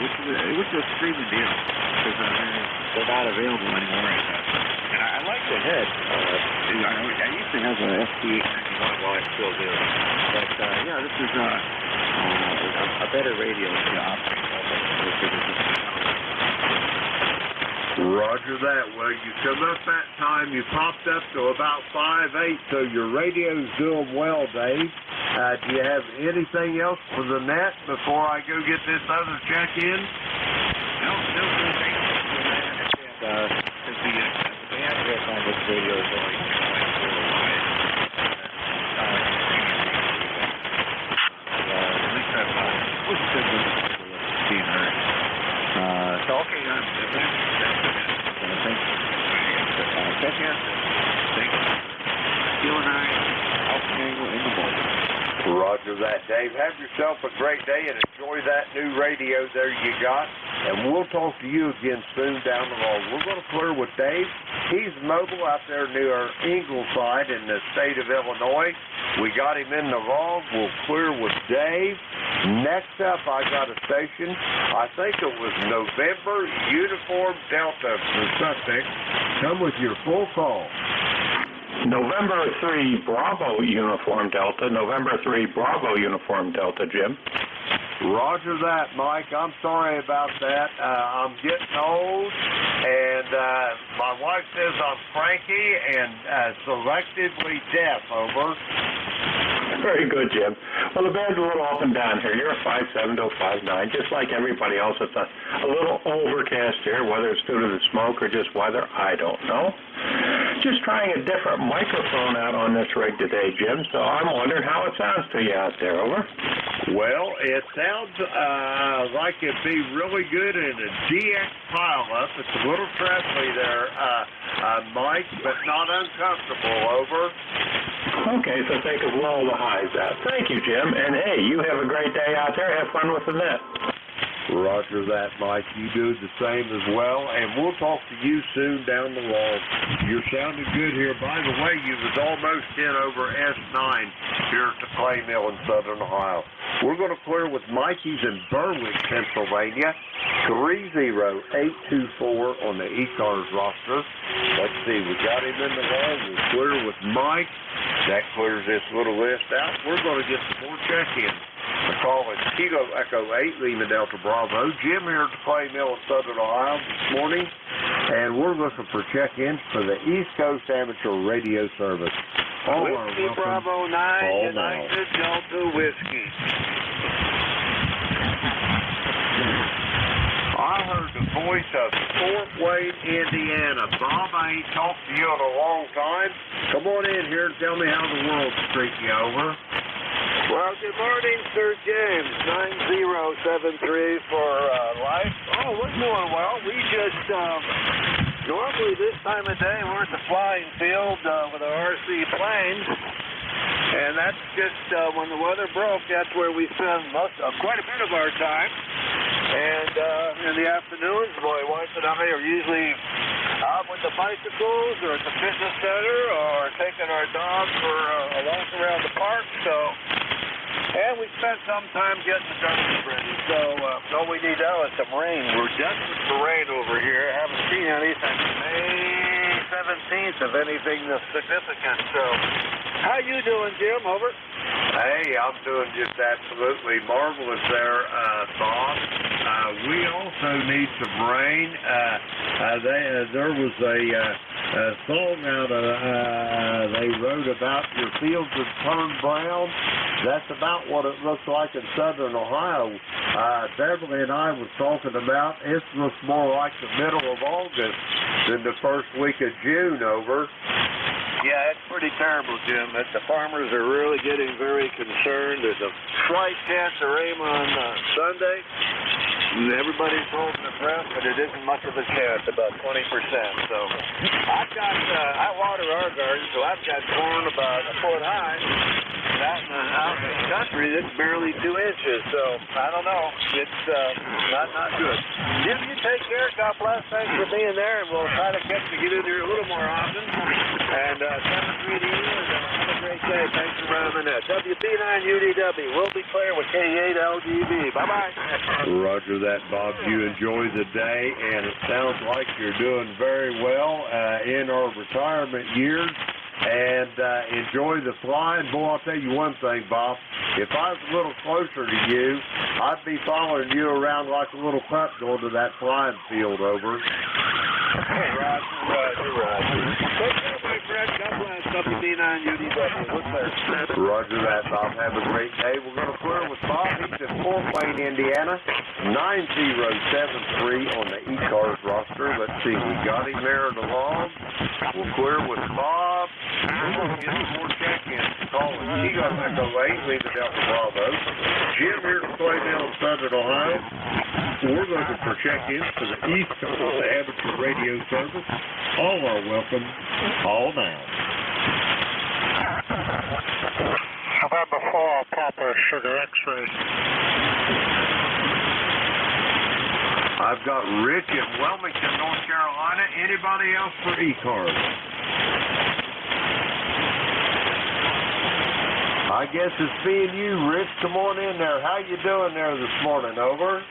which was a screaming deal, because they're not available anymore. And I like the head. I used to have an ST891, well, I still do. But, yeah, this is a better radio job. Roger that. Well, you come up that time, you popped up to about 5'8", so your radio's doing well, Dave. Do you have anything else for the net before I go get this other check-in? No, thank you for that. And the address on this radio is only 6.45. At least I've listened to being heard. So, okay, thank you. Check in. Thank you. Kilo 9, Alpha Tango in the morning. Roger that, Dave. Have yourself a great day and enjoy that new radio there you got. And we'll talk to you again soon down the road. We're going to clear with Dave. He's mobile out there near Ingleside in the state of Illinois. We got him in the log. We'll clear with Dave. Next up, I got a station. I think it was November Uniform Delta for Sussex. Come with your full call. November 3, Bravo Uniform Delta. November 3, Bravo Uniform Delta, Jim. Roger that, Mike. I'm sorry about that. I'm getting old, and my wife says I'm cranky and selectively deaf, over. Very good, Jim. Well, the band's a little up and down here. You're a 5'7" to a 5'9", just like everybody else. It's a little overcast here, whether it's due to the smoke or just weather, I don't know. Just trying a different microphone out on this rig today, Jim, so I'm wondering how it sounds to you out there, over. Well, it sounds like it'd be really good in a DX pileup. It's a little crackly there. Mike, but not uncomfortable, over. Okay, so take as low the highs out. Thank you, Jim. And hey, you have a great day out there. Have fun with the net. Roger that, Mike. You do the same as well, and we'll talk to you soon down the road. You're sounding good here. By the way, you was almost in over S9 here at the clay mill in Southern Ohio. We're going to clear with Mikey's in Berwick, Pennsylvania, 30824 on the ECARS roster. Let's see, we got him in the line. We'll clear with Mike. That clears this little list out. We're going to get some more check-ins. The call is Kilo Echo 8, Lima Delta Bravo. Jim here at the clay mill in Southern Ohio this morning, and we're looking for check-ins for the East Coast Amateur Radio Service. All Whiskey Bravo 9, United Delta Whiskey. I heard the voice of Fort Wayne, Indiana. Bob, I ain't talked to you in a long time. Come on in here and tell me how the world's treating you, over. Well, good morning, Sir James. 9073 for life. Oh, we're doing well. We just, normally this time of day, we're at the flying field with our RC planes. And that's just, when the weather broke, that's where we spend quite a bit of our time. And in the afternoons, my wife and I are usually out with the bicycles or at the fitness center or taking our dog for a walk around the park. And we spent some time getting the dumpsters ready. So all we need now is some rain. We're desperate for rain over here. Haven't seen any since May 17th of anything significant. So how you doing, Jim? Over. Hey, I'm doing just absolutely marvelous there, Bob. We also need some rain. There was a song out they wrote about your fields have turned brown. That's about what it looks like in Southern Ohio. Beverly and I was talking about it looks more like the middle of August than the first week of June, over. Yeah, it's pretty terrible, Jim. The farmers are really getting very concerned. There's a slight chance of rain on Sunday. Everybody's holding their breath, but it isn't much of a chance, about 20%. So I water our garden, so I've got corn about a foot high. Out in the country, it's barely 2 inches. So I don't know. It's not good. Jim, you take care. God bless. Thanks for being there, and we'll try to get in there a little more often. And 7-3 to you, and have a great day. Thanks for running the net. WP9UDW. We'll be clear with K8LGB. Bye-bye. Roger that, Bob. You enjoy the day, and it sounds like you're doing very well in our retirement years. And enjoy the flying. Boy, I'll tell you one thing, Bob. If I was a little closer to you, I'd be following you around like a little pup going to that flying field, over. Hey, Roger. Take care, my friend. God bless. WB9UDW. Roger that, Bob. Have a great day. We're going to clear with Bob. He's in Fort Wayne, Indiana. 9073 on the ECARS roster. Let's see. We got him there in the log. We'll clear with Bob. We're going to get some more check-ins. Calling Kilo Echo 8, Lima Delta Bravo. Jim here to Clay Mill in Southern Ohio. We're looking for check-ins for the East Coast Amateur Radio Service. All are welcome. Call now. November 4, Papa Sugar X-ray. I've got Rich in Wilmington, North Carolina. Anybody else for ECARS? I guess it's being you, Rich. Come on in there. How you doing there this morning, over?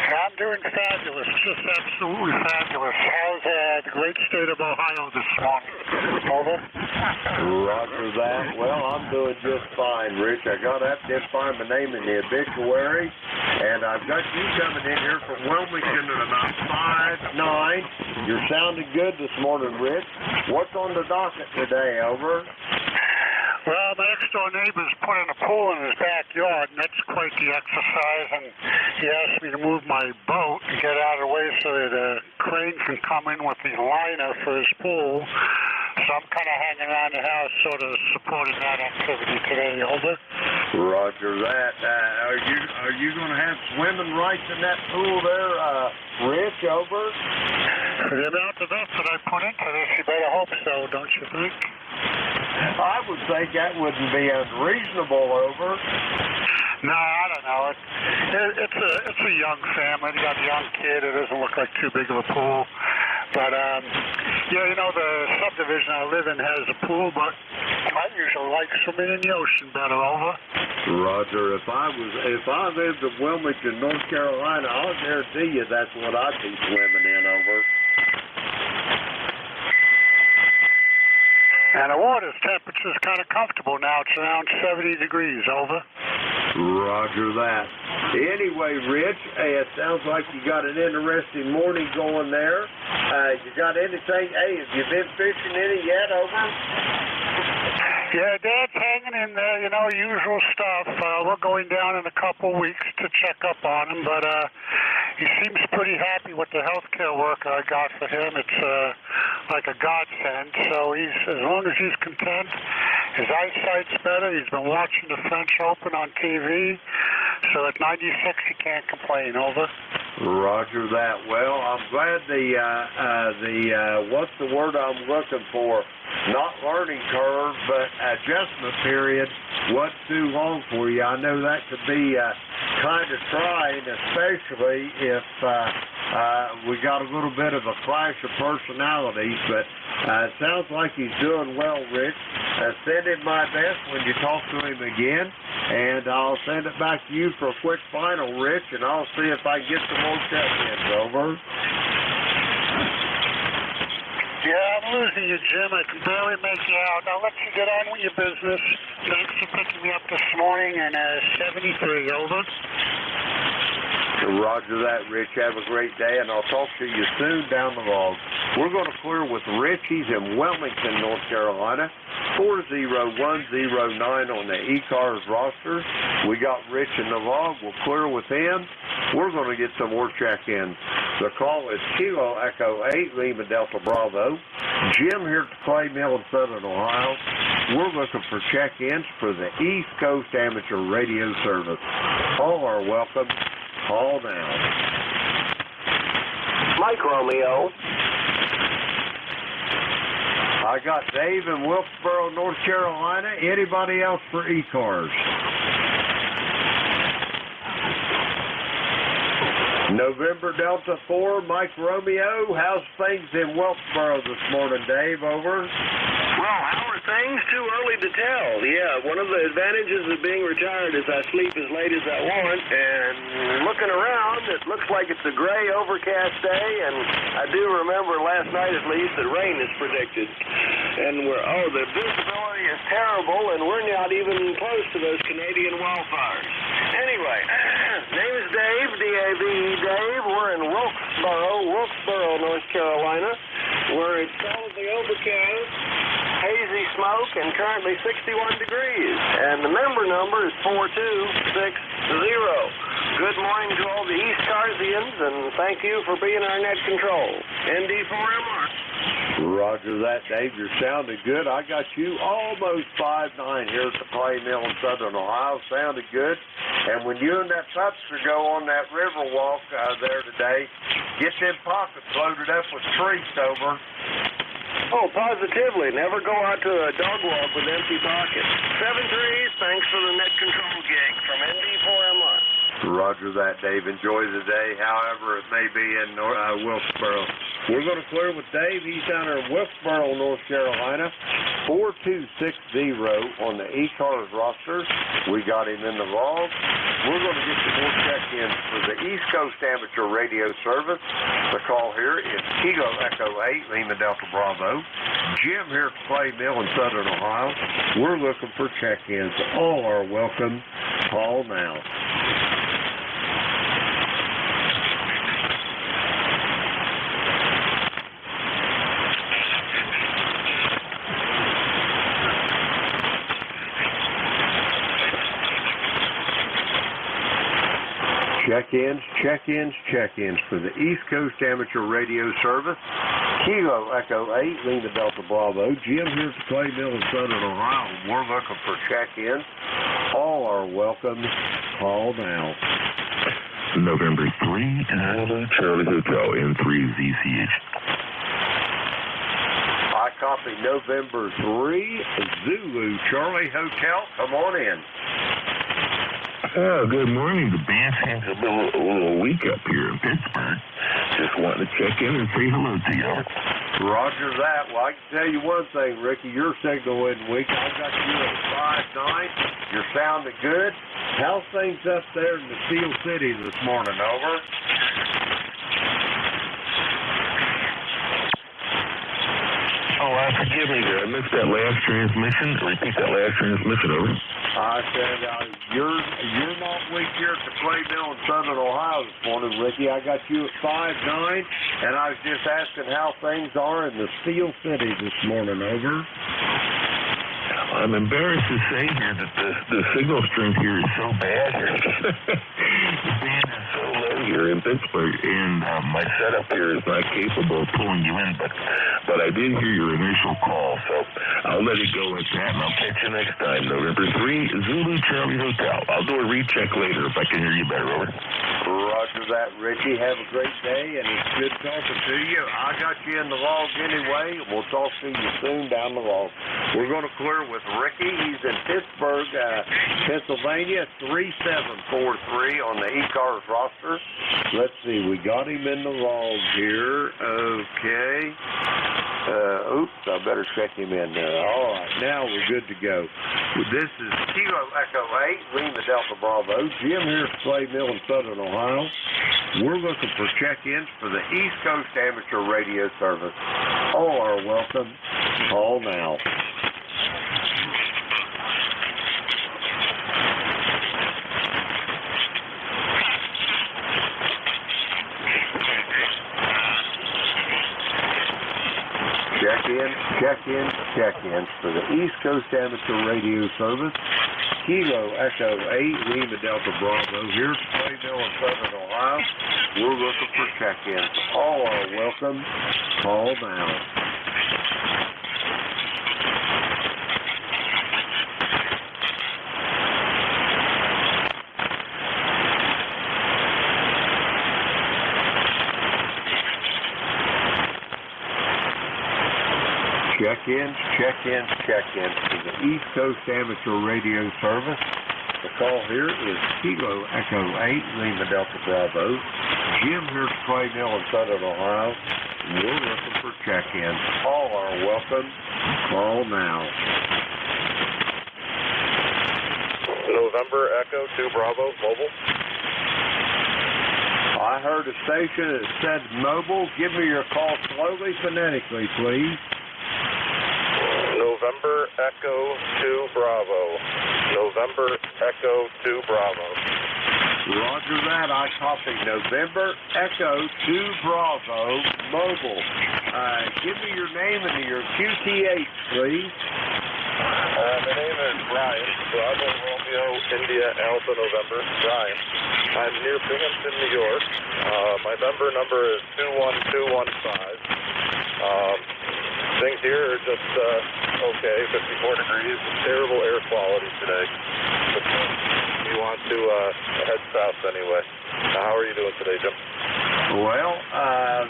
I'm doing fabulous, just absolutely fabulous. How's the great state of Ohio this morning? Over. Roger that. Well, I'm doing just fine, Rich. I got to find my name in the obituary, and I've got you coming in here from Wilmington at about 5-9. You're sounding good this morning, Rich. What's on the docket today, over? Well, my next-door neighbor's put in a pool in his backyard, and that's quite the exercise, and he asked me to move my boat and get out of the way so that a crane can come in with the liner for his pool. So I'm kind of hanging around the house sort of supporting that activity today, over. Roger that. Are you going to have swimming rights in that pool there, Rich, over? For the amount of effort I put into this, you better hope so, don't you think? I would think that wouldn't be unreasonable, over. No, I don't know. It's a young family. They got a young kid. It doesn't look like too big of a pool. But, yeah, you know, the subdivision I live in has a pool, but I usually like swimming in the ocean better, over. Roger, if I lived in Wilmington, North Carolina, I'll guarantee you that's what I'd be swimming in, over. And the water's temperature is kind of comfortable now. It's around 70 degrees, over. Roger that. Anyway, Rich, it sounds like you got an interesting morning going there. You got anything? Hey, have you been fishing any yet, over? Yeah, Dad's hanging in there, you know, usual stuff. We're going down in a couple weeks to check up on him, but he seems pretty happy with the healthcare worker I got for him. It's like a godsend, so as long as he's content, his eyesight's better. He's been watching the French Open on TV, so at 96 he can't complain, over. Roger that. Well, I'm glad what's the word I'm looking for? Not learning curve, but adjustment period wasn't too long for you. I know that could be kind of trying, especially if we got a little bit of a clash of personalities, but it sounds like he's doing well, Rich. Send him my best when you talk to him again, and I'll send it back to you for a quick final, Rich, and I'll see if I can get some more check-ins, over. Yeah, I'm losing you, Jim. I can barely make you out. I'll let you get on with your business. Thanks for picking me up this morning, and 73, over. Roger that, Rich. Have a great day, and I'll talk to you soon down the road. We're going to clear with Rich. He's in Wilmington, North Carolina. 40109 on the ECARS roster. We got Rich in the log. We'll clear with him. We're going to get some more check-ins. The call is Kilo Echo 8, Lima Delta Bravo. Jim here at the Clay Mill in Southern Ohio. We're looking for check-ins for the East Coast Amateur Radio Service. All are welcome. Call now. Mike Romeo. I got Dave in Wilkesboro, North Carolina. Anybody else for ECARS? November Delta 4, Mike Romeo. How's things in Wilkesboro this morning, Dave? Over. Well, how are things? Too early to tell. Yeah, one of the advantages of being retired is I sleep as late as I want, and looking around, it looks like it's a gray, overcast day, and I do remember last night at least that rain is predicted. And the visibility is terrible, and we're not even close to those Canadian wildfires. Anyway, name is Dave, D-A-V-E, Dave. We're in Wilkesboro, North Carolina. We're at solidly overcast, hazy smoke, and currently 61 degrees. And the member number is 4260. Good morning to all the ECARSians, and thank you for being our net control. ND4MR. Roger that, Dave. You're sounding good. I got you almost 5'9" here at the Clay Mill in Southern Ohio. Sounded good. And when you and that pupster go on that river walk there today, get them pockets loaded up with treats, over. Oh, positively. Never go out to a dog walk with empty pockets. 7-3, thanks for the net control gig from ND4MR. Roger that, Dave. Enjoy the day, however it may be in Wilkesboro. We're going to clear with Dave. He's down there in Wilkesboro, North Carolina. 4260 on the ECARS roster. We got him in the log. We're going to get some more check-ins for the East Coast Amateur Radio Service. The call here is Kilo Echo 8, Lima Delta Bravo. Jim here at Clay Mill in Southern Ohio. We're looking for check-ins. All are welcome. Call now. Check-ins for the East Coast Amateur Radio Service. Kilo Echo 8, Lima Delta Bravo. Jim here at the Clay Mill in Southern Ohio. We're looking for check-ins. All are are welcome. Call now. November 3, Charlie Hotel, N3ZCH. I copy November 3, Zulu Charlie Hotel. Come on in. Oh, good morning. The band seems a little weak up here in Pittsburgh. Just wanted to check in and say hello to you. Roger that. Well, I can tell you one thing, Ricky. Your signal isn't weak. I got you at 5-9. You're sounding good. How's things up there in the Steel City this morning? Over. Oh, forgive me there. I missed that last transmission. Repeat that last transmission, over. I said, you're not weak here at the Clay Mill in Southern Ohio this morning, Ricky. I got you at 5-9, and I was just asking how things are in the Steel City this morning, over. I'm embarrassed to say here that the signal strength here is so bad here. The band is so low here in Pittsburgh, and my setup here is not capable of pulling you in, but I did hear your initial call, so I'll let it go at that, and I'll catch you next time. November 3, Zulu Charlie Hotel. I'll do a recheck later if I can hear you better, over. Roger that, Richie. Have a great day, and it's good talking to you. I got you in the log anyway, and we'll talk to you soon down the log. We're going to clear with Ricky. He's in Pittsburgh, Pennsylvania, 3743 on the ECARS roster. Let's see, we got him in the log here. Okay. Oops, I better check him in there. All right, now we're good to go. This is Kilo Echo 8, Lima Delta Bravo. Jim here at Clay Mill in Southern Ohio. We're looking for check-ins for the East Coast Amateur Radio Service. All are welcome. Call now. Check-ins for the East Coast Amateur Radio Service. Kilo Echo 8, Lima Delta Bravo, here at Clay Mill in Southern Ohio. We're looking for check-ins. All are welcome. Call now. Check-ins for the East Coast Amateur Radio Service. The call here is Kilo Echo 8, Lima Delta Bravo. Jim here at Clay Mill in Southern Ohio. We're looking for check-ins. All are welcome. Call now. November Echo 2 Bravo, mobile. I heard a station that said mobile. Give me your call slowly, phonetically, please. November Echo 2 Bravo. November Echo 2 Bravo. Roger that. I copy November Echo 2 Bravo mobile. Give me your name and your QTH, please. My name is Brian. Bravo Romeo India Alpha November. Brian. I'm near Binghamton, New York. My number is 21215. Things here are just okay, 54 degrees, terrible air quality today. But you want to head south anyway. How are you doing today, Jim? Well,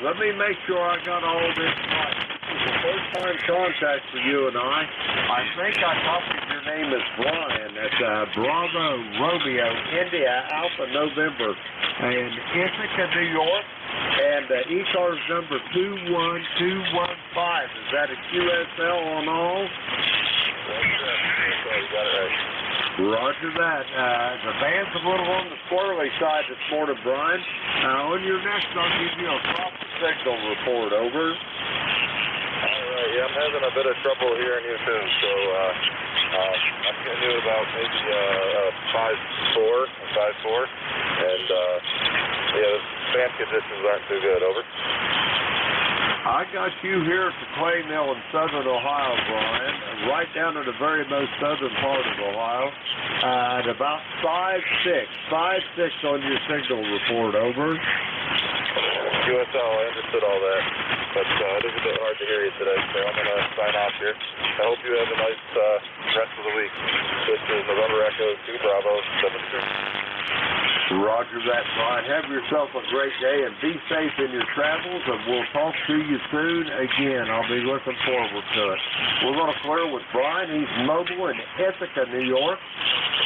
let me make sure I got all this right. This is the first time contact for you and I. I think I copied your name as Brian. That's Bravo Romeo India Alpha November in Ithaca, New York. And ECARS number 21215. Is that a QSL on all? You got it right. Roger that. The band's a little on the squirrely side this morning, Brian. On your next, I'll give you a proper signal report. Over. All right. Yeah, I'm having a bit of trouble hearing you too. So I'm getting you about maybe 5.4, and yeah, the band conditions aren't too good. Over. I got you here at the Clay Mill in Southern Ohio, Brian, right down to the very most southern part of Ohio, at about 5.6 on your signal report. Over. USL, I understood all that. But it is a bit hard to hear you today, so I'm going to sign off here. I hope you have a nice rest of the week. This is November Echo 2 Bravo 72. Roger that, Brian. Have yourself a great day and be safe in your travels, and we'll talk to you soon again. I'll be looking forward to it. We're going to clear with Brian. He's mobile in Ithaca, New York.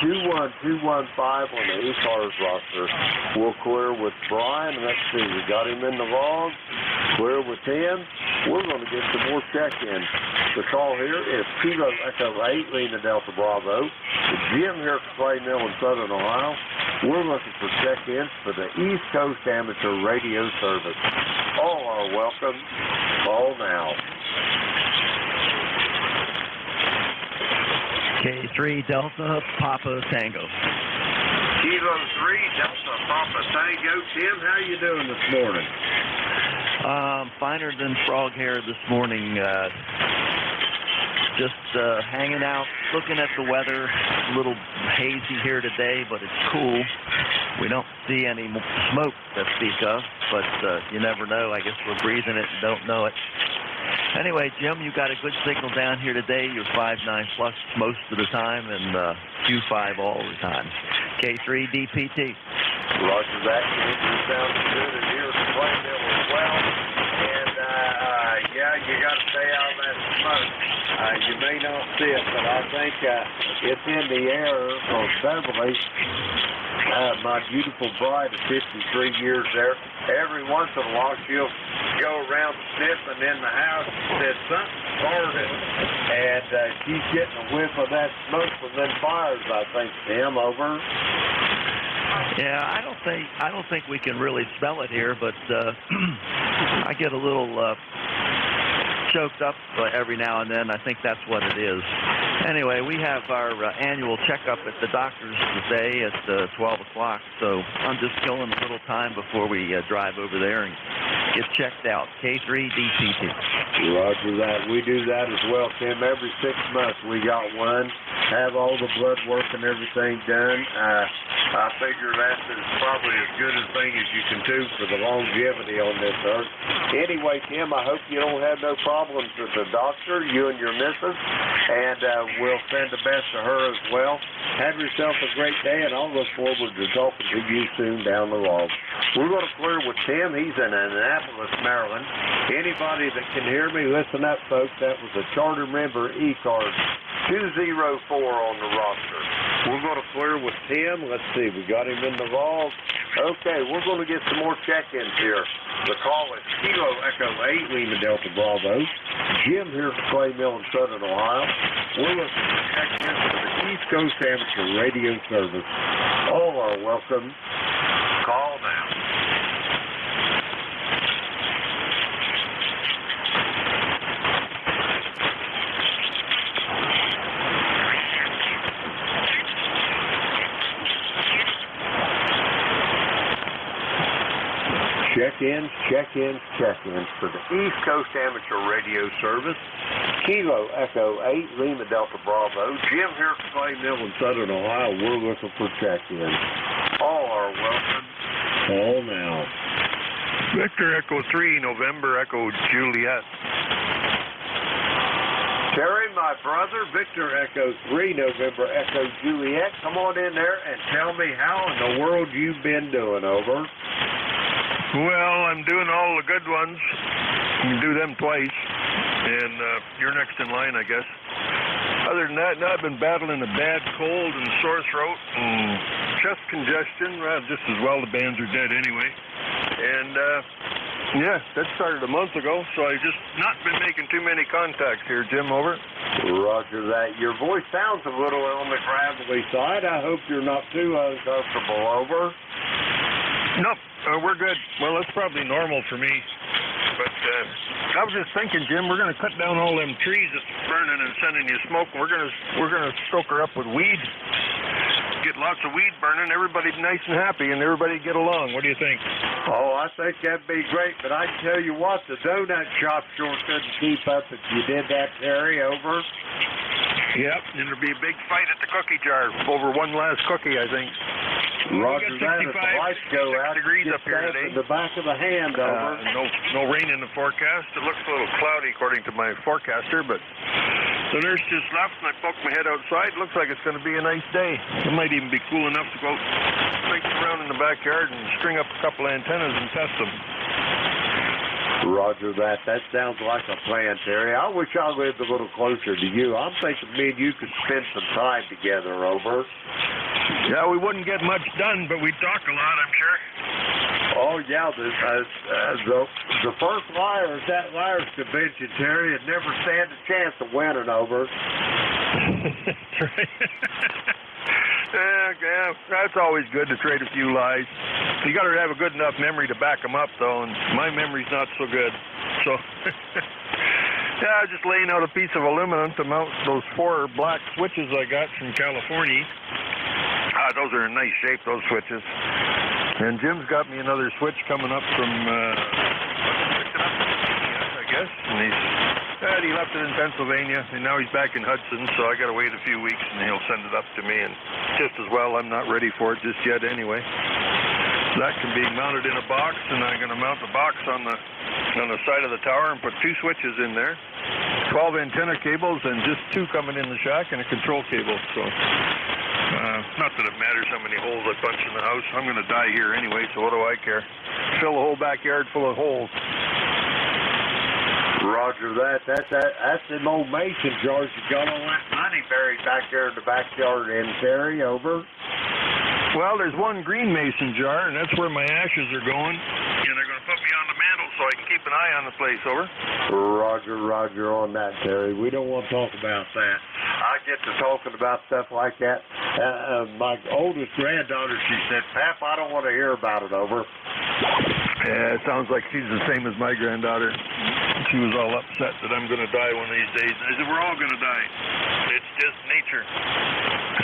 21215 on the ECARS roster. We'll clear with Brian. Let's see, we got him in the log. Clear with him. We're going to get some more check-ins. The call here is Kilo Echo 8, Lima Delta Bravo. Jim here from Clay Mill in Southern Ohio. We're looking for check-ins for the East Coast Amateur Radio Service. All are welcome. Call now. K3 Delta Papa Tango. Kilo 3 Delta Papa Tango. Tim, how you doing this morning? Finer than frog hair this morning. Just hanging out, looking at the weather. A little hazy here today, but it's cool. We don't see any smoke to speak of, but you never know. I guess we're breathing it and don't know it. Anyway, Jim, you got a good signal down here today. You're 5.9 plus most of the time and Q5 all the time. K3 DPT. Roger that. You sound good in here at Clay Mill as well. And, yeah, you got to stay out of that smoke. You may not see it, but I think it's in the air on Beverly. My beautiful bride of 53 years there. Every once in a while, she'll go around sniffing in the house and said something farted. And she's getting a whiff of that smoke from them fires, I think, Tim, over. Yeah, I don't think we can really smell it here, but I get a little choked up every now and then. I think that's what it is. Anyway, we have our annual checkup at the doctor's today at 12 o'clock, so I'm just killing a little time before we drive over there and get checked out. K3 DPT. Roger that. We do that as well, Tim. Every 6 months we got one. Have all the blood work and everything done. I figure that's probably as good a thing as you can do for the longevity on this earth. Anyway, Tim, I hope you don't have no problems with the doctor, you and your missus, and we'll send the best to her as well. Have yourself a great day, and I'll look forward to talking to you soon down the road. We're going to clear with Tim. He's in Annapolis, Maryland. Anybody that can hear me, listen up, folks. That was a charter member, ECARS 204 on the roster. We're going to clear with Tim. Let's see, we got him in the log. Okay, we're going to get some more check-ins here. The call is Kilo Echo 8, Lima Delta Bravo. Jim here from Clay Mill in Southern Ohio. We're looking for check-ins for the East Coast Amateur Radio Service. All are welcome. Call now. Check-ins for the East Coast Amateur Radio Service. Kilo Echo 8, Lima Delta Bravo. Jim here from Clay Mill in Southern Ohio. We're looking for check-ins. All are welcome. Call now. Victor Echo 3, November Echo Juliet. Terry, my brother, Victor Echo 3, November Echo Juliet. Come on in there and tell me how in the world you've been doing, over. Well, I'm doing all the good ones. You can do them twice, and you're next in line, I guess. Other than that, I've been battling a bad cold and sore throat and chest congestion. Well, just as well the bands are dead anyway. And, yeah, that started a month ago, so I've just not been making too many contacts here, Jim, over. Roger that. Your voice sounds a little on the gravelly side. I hope you're not too uncomfortable, over. Nope, we're good. Well, that's probably normal for me. But I was just thinking, Jim, we're going to cut down all them trees that's burning and sending you smoke. We're going to stoke her up with weed. Get lots of weed burning. Everybody nice and happy, and everybody get along. What do you think? Oh, I think that'd be great. But I can tell you what, the donut shop sure couldn't keep up if you did that, Terry, over. Yep, and there'll be a big fight at the cookie jar over one last cookie, I think. Roger that. If the lights go out, degrees get up here stabbed today. in the back of the hand over. No rain in the forecast. It looks a little cloudy according to my forecaster, but the nurse just left and I poked my head outside. Looks like it's going to be a nice day. It might even be cool enough to go right around in the backyard and string up a couple of antennas and test them. Roger that. That sounds like a plan, Terry. I wish I lived a little closer to you. I'm thinking me and you could spend some time together, over. Yeah, we wouldn't get much done, but we'd talk a lot, I'm sure. Oh, yeah. The first liar at that liar's convention, Terry, would never stand a chance of winning, over. That's right. Yeah, that's always good to trade a few lies. You got to have a good enough memory to back them up, though, and my memory's not so good. So, yeah, I was just laying out a piece of aluminum to mount those 4 black switches I got from California. Those are in nice shape, those switches. And Jim's got me another switch coming up from, I guess, and he left it in Pennsylvania, and now he's back in Hudson, so I got to wait a few weeks, and he'll send it up to me, and just as well, I'm not ready for it just yet anyway. That can be mounted in a box, and I'm going to mount the box on the side of the tower and put 2 switches in there, 12 antenna cables, and just 2 coming in the shack, and a control cable, so... not that it matters how many holes I punch in the house. I'm going to die here anyway, so what do I care? Fill the whole backyard full of holes. Roger that. That's them old mason jars you got all that money buried back there in the backyard, in Terry, over. Well, there's one green mason jar, and that's where my ashes are going. And they're going to put me on the mantle so I can keep an eye on the place, over. Roger on that, Terry. We don't want to talk about that. I get to talking about stuff like that. My oldest granddaughter, she said, Pap, I don't want to hear about it, over. Yeah, it sounds like she's the same as my granddaughter. She was all upset that I'm going to die one of these days. I said, we're all going to die. It's just nature.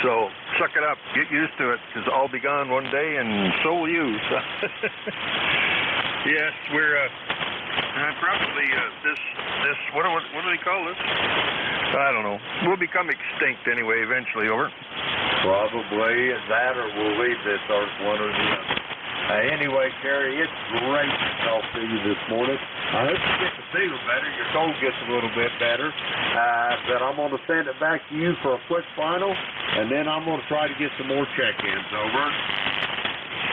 So suck it up. Get used to it, because I'll be gone one day, and so will you. Yes, we're probably this what do they call this? I don't know. We'll become extinct anyway eventually, over. Probably that, or we'll leave this earth, one or the other. Anyway, Terry, it's great to talk to you this morning. I hope you get to feel better. Your cold gets a little bit better. But I'm going to send it back to you for a quick final, and then I'm going to try to get some more check-ins, over.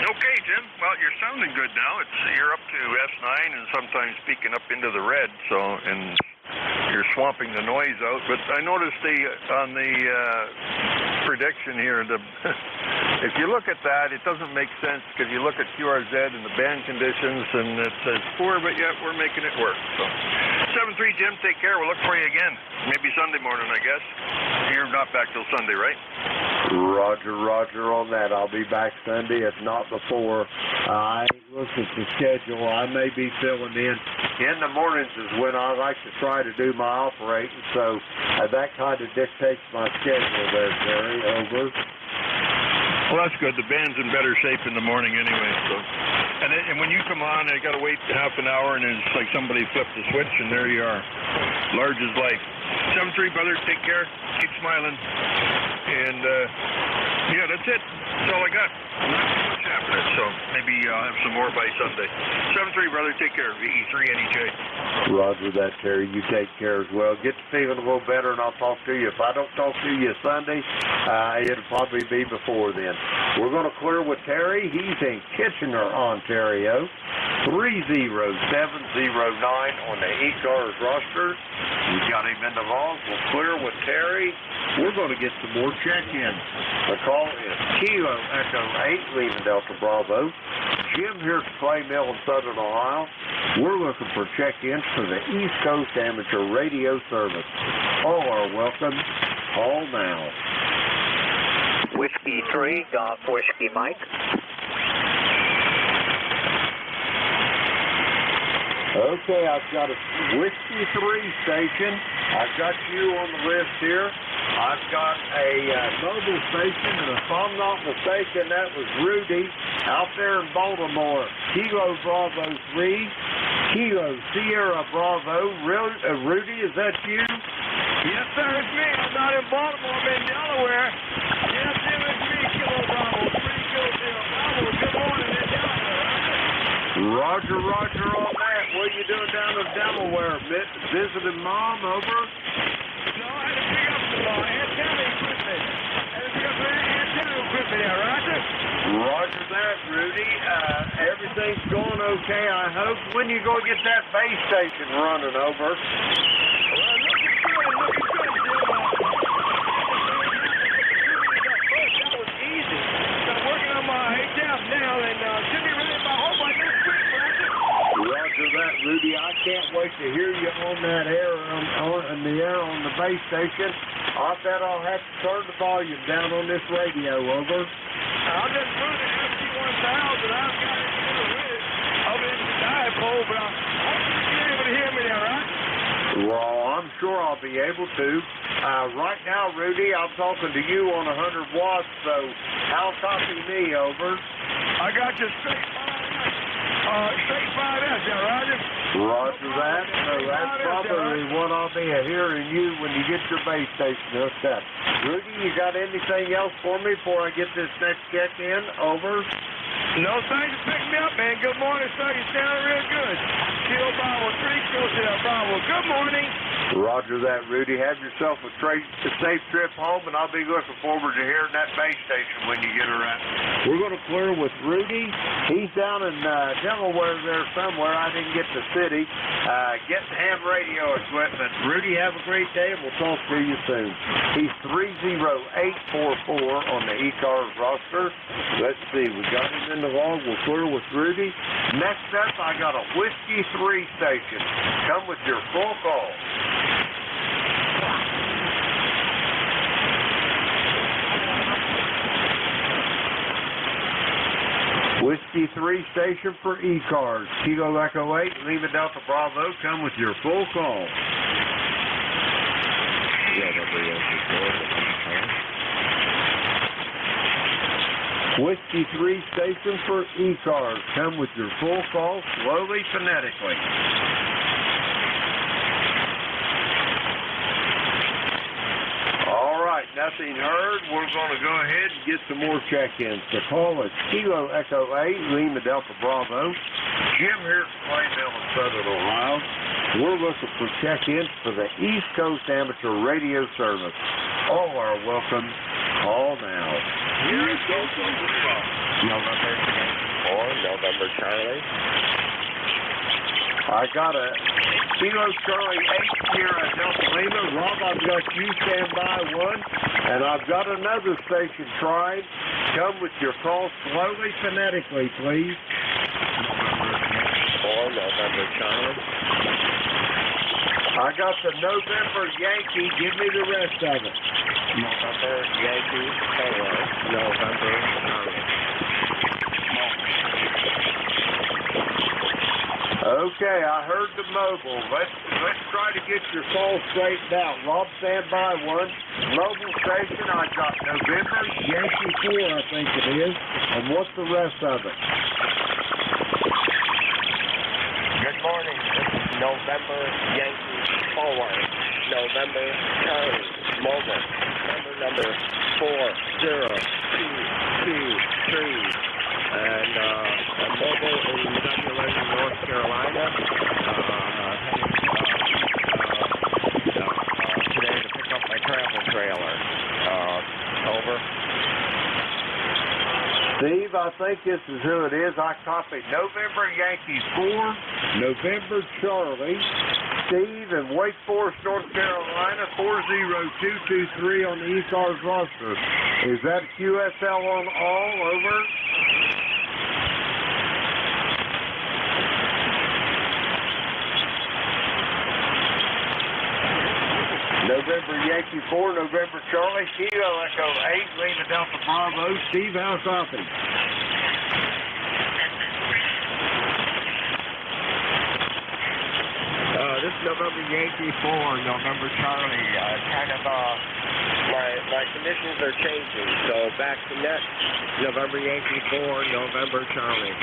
Okay, Jim. Well, you're sounding good now. You're up to S9 and sometimes peeking up into the red, and you're swamping the noise out. But I noticed on the prediction here, if you look at that, it doesn't make sense, because you look at QRZ and the band conditions, and it says poor, but yet we're making it work. So 7-3, Jim. Take care. We'll look for you again. Maybe Sunday morning, I guess. You're not back till Sunday, right? Roger on that. I'll be back Sunday, if not before. I look at the schedule. I may be filling in. In the mornings is when I like to try to do my operating, so that kind of dictates my schedule there, Terry, over. Well, that's good. The band's in better shape in the morning anyway. So, and when you come on, I got to wait half an hour, and it's like somebody flipped the switch, and there you are, large as life. 7-3, brother. Take care. Keep smiling. And yeah, that's it. That's all I got. Not too much happening, so maybe I'll have some more by Sunday. 7-3, brother. Take care. VE3NEJ. Roger that, Terry. You take care as well. Get to feeling a little better, and I'll talk to you. If I don't talk to you Sunday, it'll probably be before then. We're going to clear with Terry. He's in Kitchener, Ontario. 30709 on the ECARS roster. We got him in the vault. We'll clear with Terry. We're going to get some more check-ins. The call is Kilo Echo 8, leaving Delta Bravo. Jim here at Clay Mill in Southern Ohio. We're looking for check-ins for the East Coast Amateur Radio Service. All are welcome. Call now. Whiskey 3, Golf Whiskey Mike. Okay, I've got a Whiskey 3 station. I've got you on the list here. I've got a mobile station, and if I'm not mistaken, that was Rudy out there in Baltimore. Kilo Bravo 3, Kilo Sierra Bravo. Rudy, is that you? Yes, sir, it's me. I'm not in Baltimore. I'm in Delaware. Yes, it was me, Kilo Bravo. Pretty good deal. Roger, roger on that. What are you doing down in Delaware? Visiting Mom, over? No, I had to pick up some antenna equipment. Roger? Roger that, Rudy. Everything's going okay, I hope. When you going to get that base station running, over? Well, looking good, Jim. That was easy. I'm working on my HF now, and should be ready by home by next week, Roger. Roger that, Rudy. I can't wait to hear you on that air, in the air on the base station. I bet I'll have to turn the volume down on this radio, over. I'm just moving SC-1000. I've got it over in the dipole, but I hope you're able to hear me there, right? Well, I'm sure I'll be able to. Right now, Rudy, I'm talking to you on 100 watts, so how copy me, over? I got you straight 5S, yeah, Roger? Roger that. So that's probably what I'll be hearing you when you get your base station hooked up. Rudy, you got anything else for me before I get this next check in? Over. No, thanks for picking me up, man. Good morning, sir. You sound real good. Kilo Bravo 3, Kilo Bravo. Good morning. Roger that, Rudy. Have yourself a safe trip home, and I'll be looking forward to hearing that base station when you get around. We're going to clear with Rudy. He's down in Delaware there somewhere. I didn't get the city. Getting ham radio equipment. Rudy, have a great day, and we'll talk to you soon. He's 30844 on the ECARS roster. Let's see. We got him in the log. We'll clear with Rudy. Next up, I got a Whiskey 3 station. Come with your full call. Whiskey 3 station for ECARS. Kilo Echo 8, Lima Delta Bravo. Come with your full call. Whiskey 3 station for ECARS. Come with your full call, slowly, phonetically. All right, nothing heard. We're going to go ahead and get some more check-ins. The call is Kilo Echo 8, Lima Delta Bravo. Jim here from Plainville in Southern Ohio. We're looking for check-ins for the East Coast Amateur Radio Service. All are welcome. Call now. Here goes November 4, November Charlie. I got a Kilo Charlie 8 here at Delta Lima. Rob, I've got you stand by 1. And I've got another station tried. Come with your call slowly, phonetically, please. November 4, November Charlie. I got the November Yankee. Give me the rest of it. November Yankee 4, November Charlie. Okay, I heard the mobile. Let's try to get your call straightened out. Rob, stand by 1. Mobile station, I got November Yankee 4, I think it is. And what's the rest of it? Good morning. This is November Yankee 4, November Charlie. Mobile. Number 4023. And a mobile in Zebulon, North Carolina, today to pick up my travel trailer. Over. Steve, I think this is who it is. I copied November Yankee 4, November Charlie, Steve in Wake Forest, North Carolina, 40223 on the ECARS roster. Is that QSL on all? Over. November Yankee 4, November Charlie, Kilo Echo 8, Lima Delta Bravo. Steve, how copy? This is November Yankee 4, November Charlie. My conditions are changing, so back to net. November Yankee 4, November Charlie.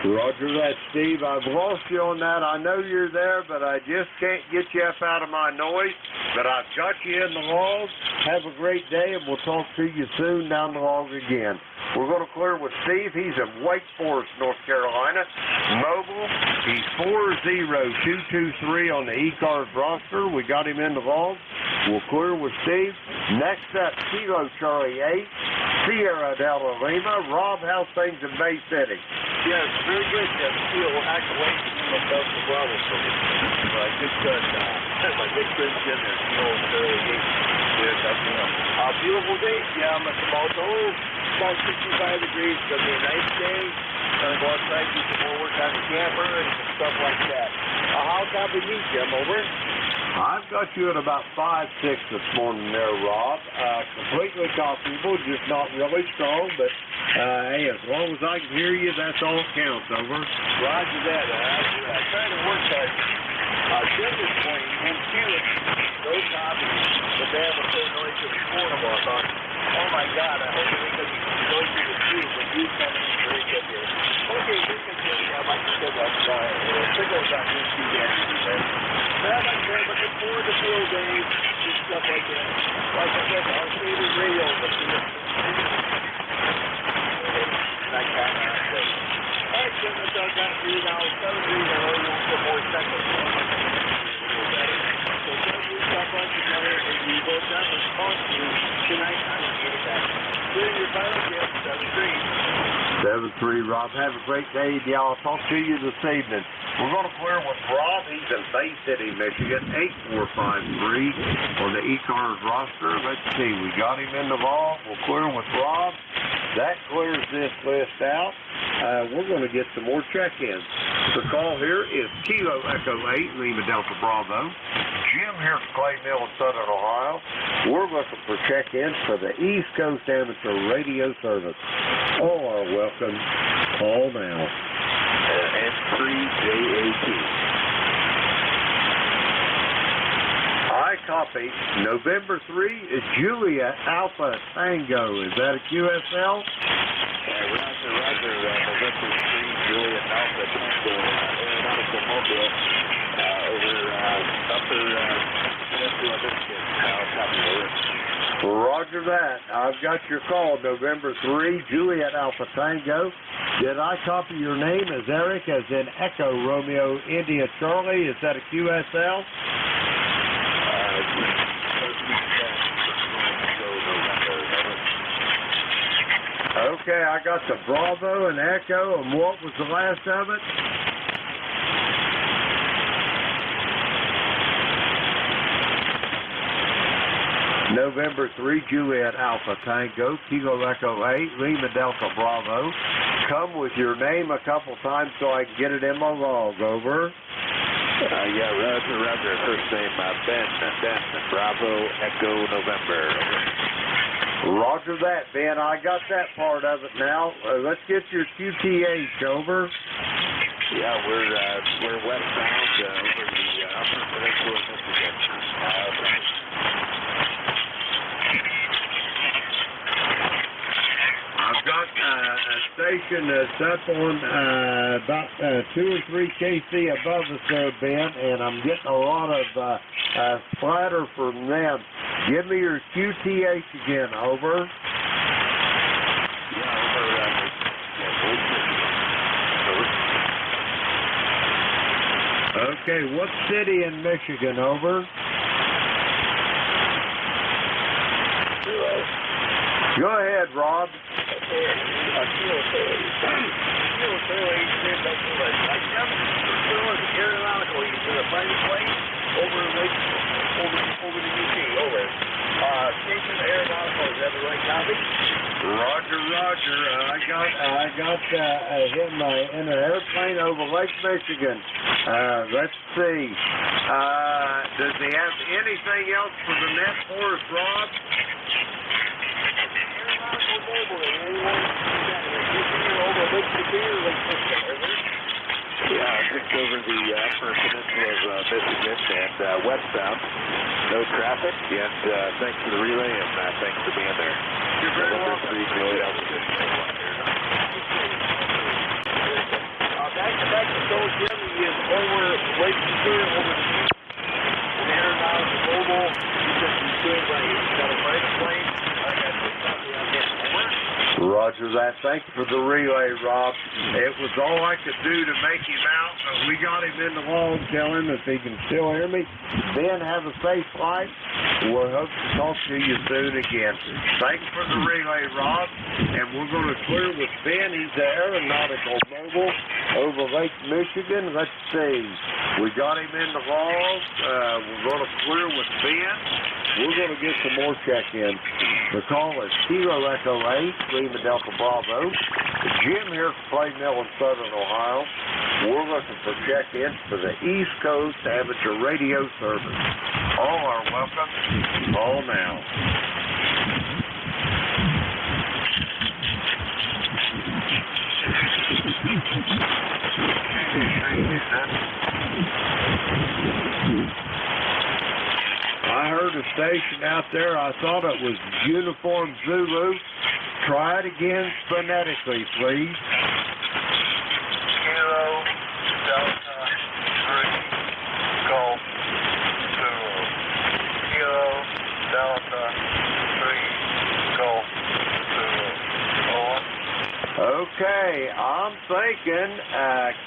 Roger that, Steve. I've lost you on that. I know you're there, but I just can't get you up out of my noise. But I've got you in the log. Have a great day, and we'll talk to you soon down the log again. We're going to clear with Steve. He's in Wake Forest, North Carolina. Mobile, he's 40223 on the ECARS roster. We got him in the vault. We'll clear with Steve. Next up, Kilo Charlie 8, Sierra Delta Lima. Rob, how's things in Bay City? Yes, very good, Jim. We'll have to wait for the Bravo for me. Good friend, my big friend Jim there, Kilo Charlie 8. Yes, that's beautiful day. Yeah, I'm about 65 degrees. It's going to be a nice day. Going to go outside, do some more work on the camper and some stuff like that. How copy me, Jim? Over? I've got you at about 5'6" this morning there, Rob. Completely copyable, just not really strong, but hey, as long as I can hear you, that's all that counts. Over. Roger that. I'm trying to work that. Jim this morning, and Felix, those copies, but they have a so noisy this morning. I thought, oh my God, I hope they can be noisy with you when you come in very good here. Okay, you can see, like you said, that signals on this weekend. Well, like I said, looking forward to field days and stuff like that. Like I said, our favorite radio, but that kind of thing. All right, Jim, that's all I've got for you now. 7 3, I only want some more seconds. A little better. So, thank you, stop on together, and you both got to talk to you tonight. I'm going to get it back. Clearing your final, Jim, 7 3. 7-3, Rob. Have a great day. Yeah, I'll talk to you this evening. We're going to clear with Rob. He's in Bay City, Michigan, 8453 on the ECARS roster. Let's see. We got him in the vault. We'll clear with Rob. That clears this list out. We're going to get some more check-ins. The call here is Kilo Echo 8, Lima Delta Bravo. Jim here from Clay Mill in Southern Ohio. We're looking for check-ins for the East Coast Amateur Radio Service. All are welcome. Call now. N3JAT. I copy. November 3 is Julia Alpha Tango. Is that a QSL? Roger. November 3, Julia Alpha Tango, Aeronautical Mobile, over Upper Peninsula, Michigan. I'll copy over. Roger that. I've got your call, November 3, Juliet Alpha Tango. Did I copy your name as Eric, as in Echo Romeo India Charlie? Is that a QSL? Okay, I got the Bravo and Echo, and what was the last of it? November 3, Juliet Alpha Tango, Kilo Echo 8, Lima Delta Bravo. Come with your name a couple times so I can get it in my log. Over. Yeah, Roger. First name, Ben, Bravo, Echo, November. Over. Roger that, Ben. I got that part of it now. Let's get your QTH. Over. Yeah, we're westbound over the Upper Peninsula, Michigan. I've got a station that's up on about 2 or 3 KC above us there, Ben, and I'm getting a lot of splatter from them. Give me your QTH again. Over. Okay, what city in Michigan? Over. Go ahead, Rob. Aeronautical, you see the private plane over the UP, over. Station Aeronautical, is that the right copy? Roger. I got him in an airplane over Lake Michigan. Let's see. Does he have anything else for the net for us, Rob? Yeah, just over the Upper Peninsula of Michigan and westbound. No traffic, and thanks for the relay and thanks for being there. You're very welcome. Back to Joe Jim, he is over Lake Superior, over an aeronautical mobile. He's just doing right. He's got a private plane. I got a copy on him. Over. Roger that. Thank you for the relay, Rob. It was all I could do to make him out, but we got him in the log. Tell him if he can still hear me. Ben, have a safe flight. We'll hope to talk to you soon again. Thank you for the relay, Rob. And we're going to clear with Ben. He's the aeronautical mobile over Lake Michigan. Let's see. We got him in the log. We're going to clear with Ben. We're going to get some more check-ins. The call is Kilo Echo 8, Lima Delta Bravo. Jim here from Clay Mill in Southern Ohio. We're looking for check-ins for the East Coast Amateur Radio Service. All are welcome. Call now. I heard a station out there. I thought it was Uniform Zulu. Try it again phonetically, please. Kilo Delta 3 Golf Zulu. Kilo Delta 3 Golf Zulu. Over. Okay, I'm thinking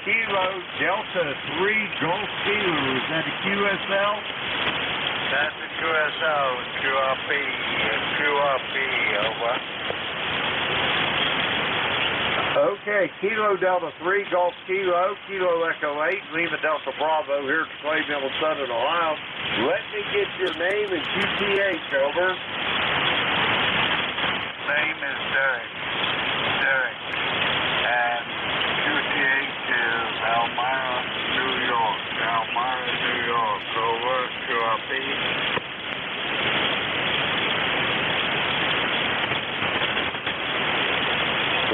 Kilo Delta 3 Golf Kilo. Is that a QSL? That's a QSL, QRP, over. Okay, Kilo Delta 3 Golf Kilo, Kilo Echo 8, Lima Delta Bravo here at Clay Mill in Southern Ohio. Let me get your name and QTH, over. Name is Derek. And QTH is Elmira, New York. Elmira, New York. Over, QRP.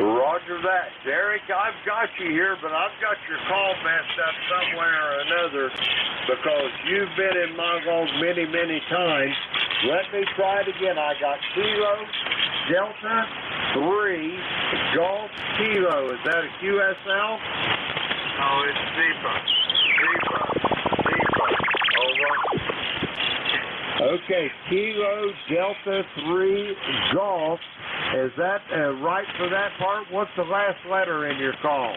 Roger that. Derek, I've got you here, but I've got your call messed up somewhere or another because you've been in my log many, many times. Let me try it again. I got Kilo Delta 3 Golf Kilo. Is that a QSL? No, it's Zebra. Over. Okay, Kilo Delta 3 Golf. Is that right for that part? What's the last letter in your call?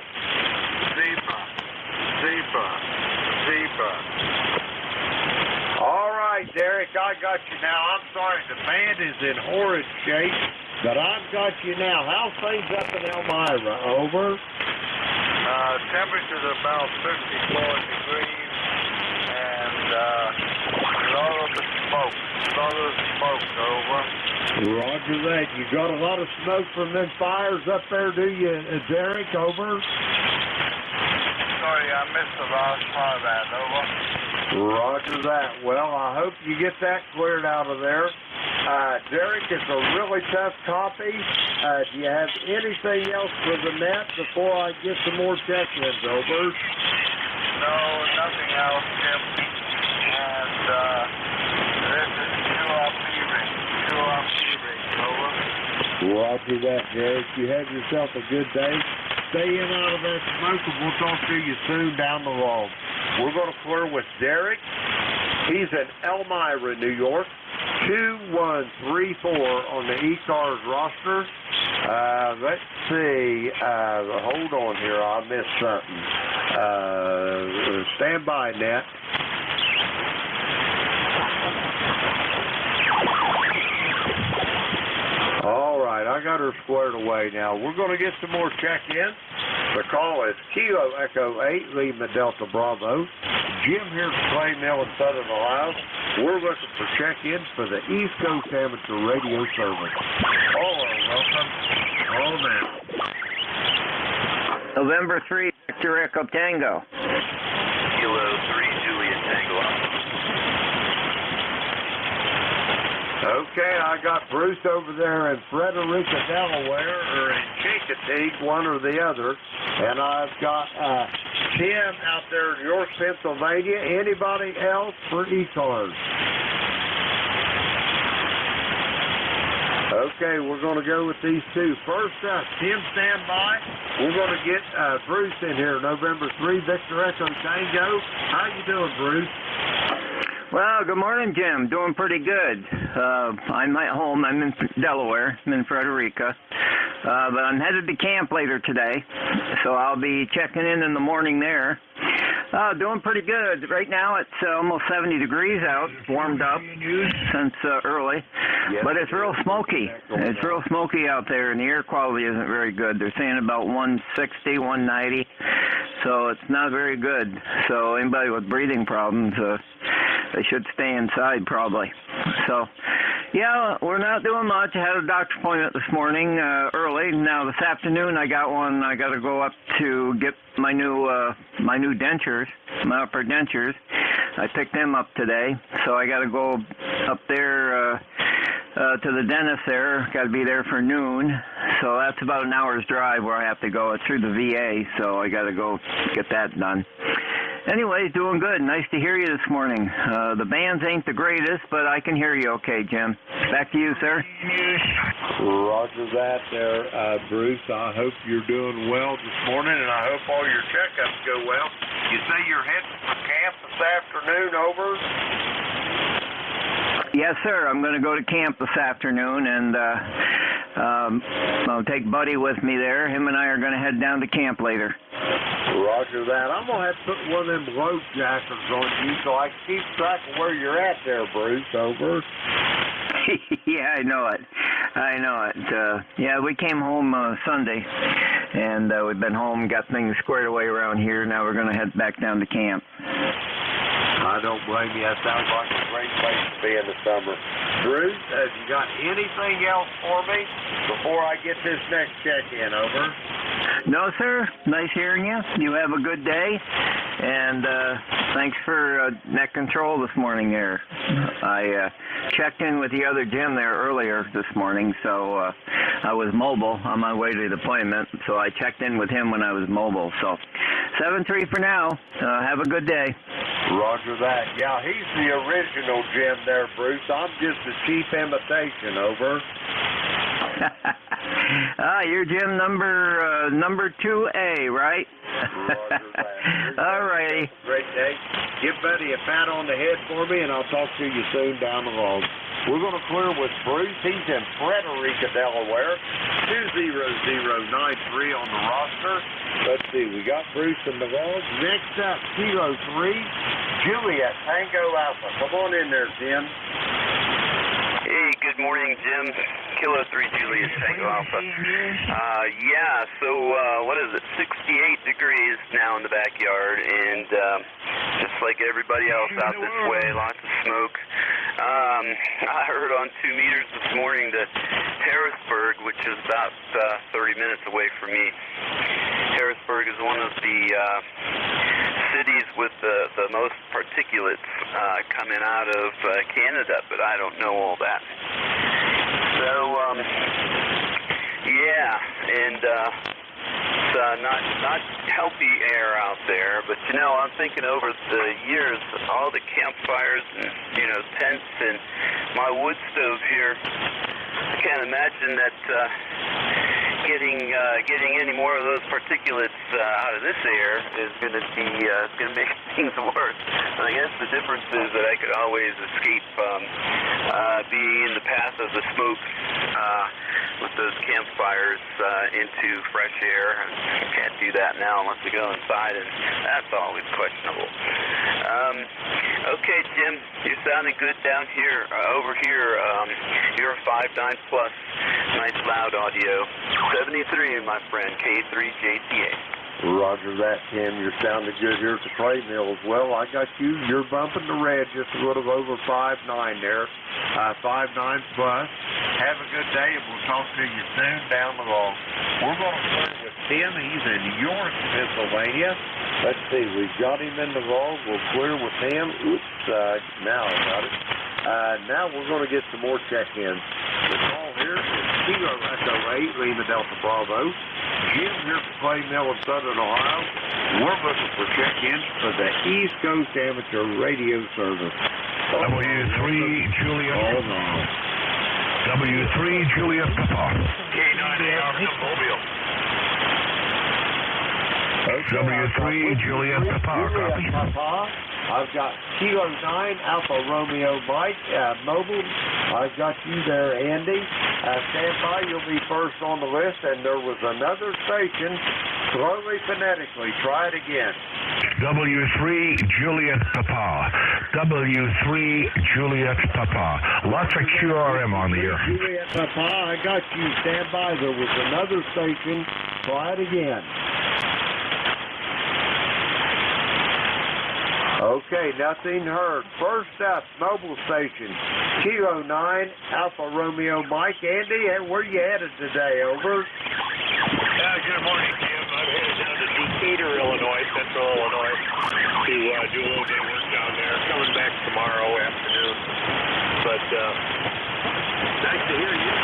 Zebra. All right, Derek, I got you now. I'm sorry, the band is in horrid shape, but I've got you now. How's things up in Elmira? Over. Temperature's about 54 degrees, and a lot of smoke, over. Roger that. You got a lot of smoke from them fires up there, do you, Derek? Over. Sorry, I missed the last part of that, over. Roger that. Well, I hope you get that cleared out of there. Derek, it's a really tough copy. Do you have anything else for the net before I get some more check-ins, over? No, nothing else, Jim. And this is QRP ring, over. Roger that, Derek. You have yourself a good day. Stay in out of that smoke, and we'll talk to you soon down the road. We're going to clear with Derek. He's in Elmira, New York. 2134 on the ECARS roster. Let's see. Hold on here. I missed something. Stand by, Net. All right, I got her squared away now. We're going to get some more check-ins. The call is Kilo Echo 8, Lima Delta Bravo. Jim here from Clay Mill in Southern Ohio. We're looking for check-ins for the East Coast Amateur Radio Service. All are welcome. All now. November 3, Victor Echo Tango. Kilo 3, Juliet Tango. Okay, I got Bruce over there in Frederica, Delaware, or in Chincoteague, one or the other. And I've got Tim out there in York, Pennsylvania. Anybody else for ECARS? Okay, we're going to go with these two. First up, Tim, stand by. We're going to get Bruce in here, November 3, Victor Echo Tango. How you doing, Bruce? Well, good morning, Jim. Doing pretty good. I'm at home. I'm in Delaware. I'm in Frederica. But I'm headed to camp later today, so I'll be checking in the morning there. Doing pretty good. Right now it's almost 70 degrees out, warmed up since early, but it's real smoky. It's real smoky out there, and the air quality isn't very good. They're saying about 160, 190, so it's not very good. So anybody with breathing problems, they should stay inside probably. So, yeah, we're not doing much. I had a doctor's appointment this morning early. Now this afternoon I got one. I got to go up to get my new dentures, my upper dentures. I picked them up today, so I got to go up there to the dentist there. Got to be there for noon, so that's about an hour's drive where I have to go. It's through the VA, so I got to go get that done. Anyway, doing good. Nice to hear you this morning. The bands ain't the greatest, but I can hear you okay, Jim. Back to you, sir. Roger that there, Bruce. I hope you're doing well this morning, and I hope all your checkups go well. You say you're heading for camp this afternoon, over? Yes, sir. I'm going to go to camp this afternoon, and I'll take Buddy with me there. Him and I are going to head down to camp later. Roger that. I'm going to have to put one of them road jackets on you so I can keep track of where you're at there, Bruce. Over. Yeah, I know it. Yeah, we came home Sunday, and we've been home, got things squared away around here. Now we're going to head back down to camp. I don't blame you. That sounds like a great place to be in the summer. Bruce, have you got anything else for me before I get this next check-in, over? No, sir. Nice hearing you. You have a good day, and thanks for net control this morning there. I checked in with the other Jim there earlier this morning, so I was mobile on my way to the appointment, so I checked in with him when I was mobile. So 7-3 for now. Have a good day. Roger that. Yeah, he's the original Jim there, Bruce. I'm just a cheap imitation, over. You're Jim number 2A, right? Roger that. All righty. Great day. Give Buddy a pat on the head for me, and I'll talk to you soon down the road. We're going to clear with Bruce. He's in Frederica, Delaware. 20093 on the roster. Let's see. We got Bruce in the log. Next up, Kilo 3, Juliet Tango Alpha. Come on in there, Jim. Hey, good morning, Jim. Kilo 3 Juliet Tango Alpha. What is it? 68 degrees now in the backyard, and just like everybody else out this way, lots of smoke. I heard on 2 meters this morning that Harrisburg, which is about 30 minutes away from me, Harrisburg is one of the cities with the most particulates coming out of Canada, but I don't know all that. So, it's not healthy air out there, but I'm thinking over the years, all the campfires and tents and my wood stove here, I can't imagine that getting any more of those particulates out of this air is going to make things worse. And I guess the difference is that I could always escape being in the path of the smoke with those campfires into fresh air. I can't do that now unless we go inside, and that's always questionable. Okay, Jim, you're sounding good down here. Over here, you're a 5.9 plus. Nice loud audio. 73, my friend, K3JTA. Roger that, Tim. You're sounding good here at the play mill as well. I got you. You're bumping the red just a little over 5.9 there. 5.9 plus. Have a good day, and we'll talk to you soon down the road. We're going to start with Tim. He's in York, Pennsylvania. Let's see. We've got him in the road. We'll clear with him. Oops. Now I got it. Now we're going to get some more check-ins. The call here is Kilo Echo 8, Lima Delta Bravo. Jim here for Clay Mill in Southern Ohio. We're looking for check-ins for the East Coast Amateur Radio Service. W3 Juliet. Hold on. W3 Juliet Papa. K9AR Mobile. W3 Juliet Papa. Copy. I've got Kilo 9 Alpha Romeo Mike, mobile. I've got you there, Andy. Stand by, you'll be first on the list. And there was another station, slowly, phonetically. Try it again. W3 Juliet Papa. W3 Juliet Papa. Lots of QRM on the air. Juliet Papa, I got you. Stand by. There was another station. Try it again. Okay, nothing heard. First up, mobile station, Kilo 9, Alpha Romeo Mike. Andy, where you headed today? Over. Good morning, Jim. I'm headed down to Decatur, Illinois, Central Illinois, to do a little day work down there. Coming back tomorrow afternoon. But nice to hear you.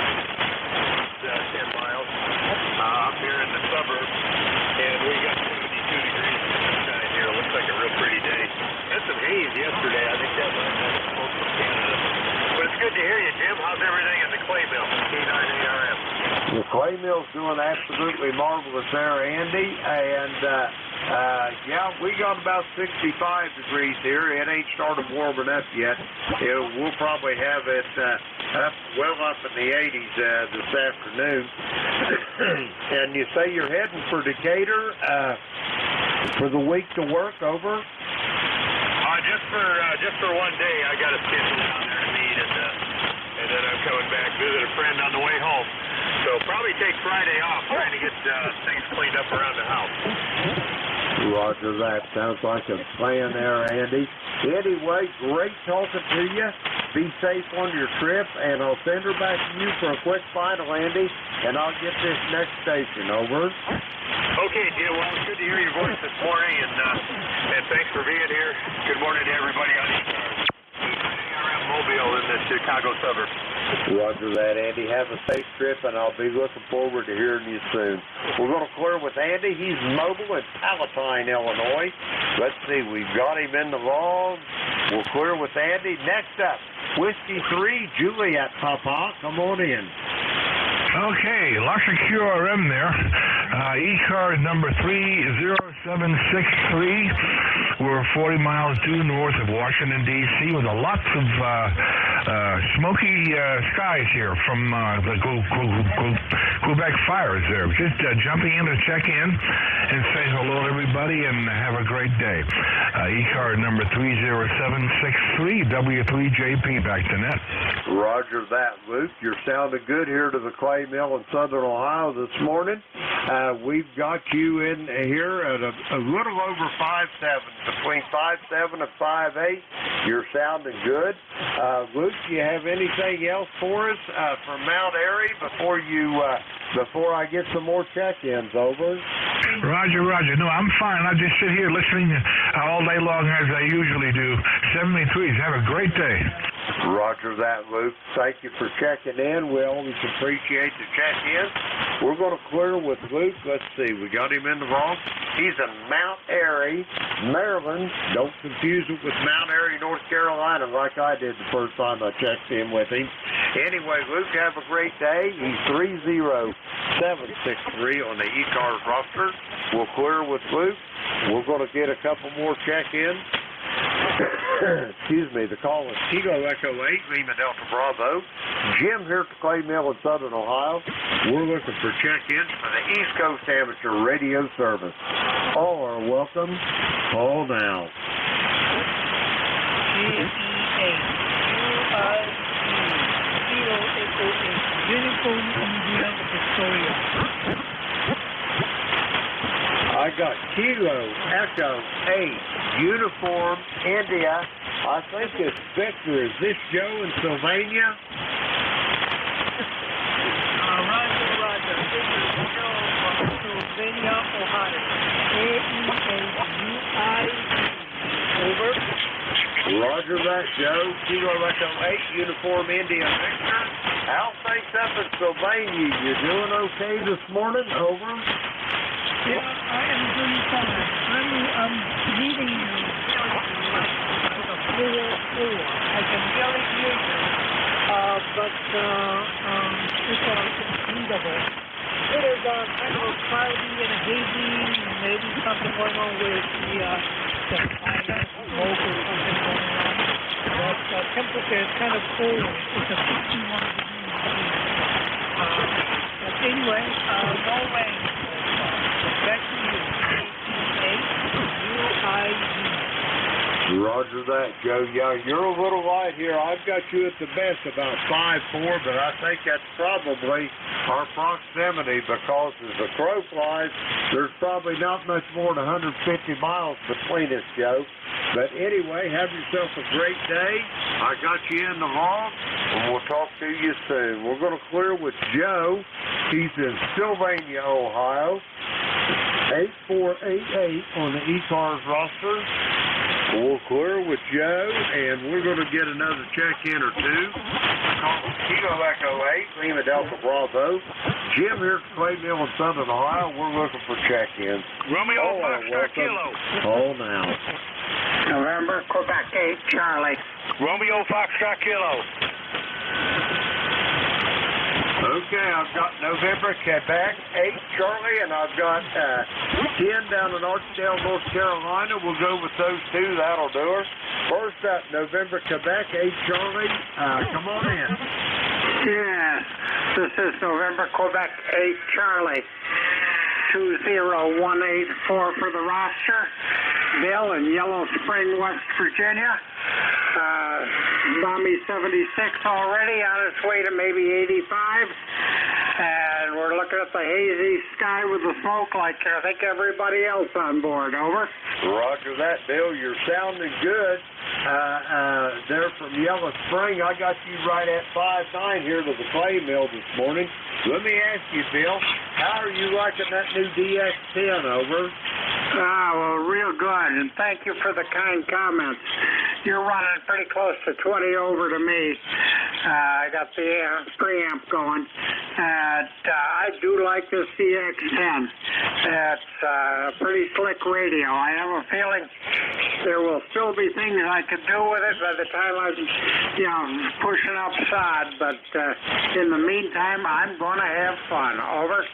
It's 10 miles. I'm here in the suburbs, and we got 72 degrees sunshine here. Looks like a real pretty day. Had some haze yesterday. I think that was most of Canada. But it's good to hear you, Jim. How's everything at the clay mill, K9ARM? The clay mill's doing absolutely marvelous there, Andy. And, yeah, we got about 65 degrees here. It ain't started warming up yet. We'll probably have it well up in the 80s this afternoon. And you say you're heading for Decatur for the week to work, over? Just for one day. I got a schedule down there to meet, and then I'm coming back to visit a friend on the way home. So probably take Friday off, trying to get things cleaned up around the house. Roger that. Sounds like a plan there, Andy. Anyway, great talking to you. Be safe on your trip, and I'll send her back to you for a quick final, Andy, and I'll get this next station. Over. Okay, Jim. Well, it's good to hear your voice this morning, and thanks for being here. Good morning to everybody on ECARS. ARM Mobile in the Chicago suburbs. Roger that, Andy. Have a safe trip, and I'll be looking forward to hearing you soon. We're going to clear with Andy. He's mobile in Palatine, Illinois. Let's see. We've got him in the log. We'll clear with Andy. Next up, Whiskey 3, Juliet Papa. Come on in. Okay, lots of QRM there. ECARS number 30763. We're 40 miles due north of Washington, D.C. with lots of smoky skies here from the Quebec fires there. Just jumping in to check in and say hello to everybody and have a great day. ECARS number 30763, W3JP, back to net. Roger that, Luke. You're sounding good here to the clay mill in Southern Ohio this morning. We've got you in here at a little over 5'7", between 5'7" and 5'8". You're sounding good. Luke, do you have anything else for us from Mount Airy before I get some more check-ins? Over. Roger. No, I'm fine. I just sit here listening all day long as I usually do. 73s. Have a great day. Roger that, Luke. Thank you for checking in. We always appreciate the check-in. We're going to clear with Luke. Let's see. We got him in the vault. He's in Mount Airy, Maryland. Don't confuse it with Mount Airy, North Carolina, like I did the first time I checked in with him. Anyway, Luke, have a great day. He's 30763 on the ECARS roster. We'll clear with Luke. We're going to get a couple more check-ins. Excuse me, the call is Kilo Echo 8, Lima Delta Bravo. Jim here at the Clay Mill in Southern Ohio. We're looking for check-ins for the East Coast Amateur Radio Service. All are welcome. Call now. Kilo Echo 8, Uniform India Victoria. I got Kilo Echo 8, Uniform India. I think it's Victor. Is this Joe in Sylvania? Roger. This is Joe from Sylvania, Ohio. AEAUI. Over. Roger that, Joe. Kilo Echo 8, Uniform India Victor. How's things up in Sylvania? You doing okay this morning? Over. Yeah, I am doing fine. I'm leaving you like a 4-4. I can barely hear you, but it's readable. It is kind of cloudy and hazy, maybe something going on with the fire. smoke or something going on. But temperature is kind of cold. It's a 51 degrees but anyway, no rain so far. Back to you. NJ2US. Roger that, Joe. Yeah, you're a little light here. I've got you at the best about 5'4", but I think that's probably our proximity because as the crow flies, there's probably not much more than 150 miles between us, Joe. But anyway, have yourself a great day. I got you in the log, and we'll talk to you soon. We're going to clear with Joe. He's in Sylvania, Ohio. 8488 on the ECARS roster. We'll clear with Joe, and we're going to get another check-in or two. Kilo Echo 8, Lima Delta Bravo. Jim here at Clay Mill in Southern Ohio. We're looking for check-ins. Romeo Foxtrot Kilo. Hold now. November, Quebec 8, Charlie. Romeo Foxtrot Kilo. Okay, I've got November, Quebec, 8, Charlie, and I've got 10 down in Archdale, North Carolina. We'll go with those two. That'll do her. First up, November, Quebec, 8, Charlie. Come on in. Yes, this is November, Quebec 8, Charlie. 20184 for the roster. Bill in Yellow Spring, West Virginia. Bommy 76 already, on its way to maybe 85. And we're looking at the hazy sky with the smoke like I think everybody else on board. Over. Roger that, Bill. You're sounding good. They're from Yellow Spring. I got you right at 5'9" here to the clay mill this morning. Let me ask you, Bill, how are you liking that new DX10? Over. Well, real good, and thank you for the kind comments. You're running pretty close to 20 over to me. I got the preamp going. I do like this DX10. It's a pretty slick radio. I have a feeling there will still be things I could do with it by the time I'm, pushing up sod. But in the meantime, I'm going to have fun. Over.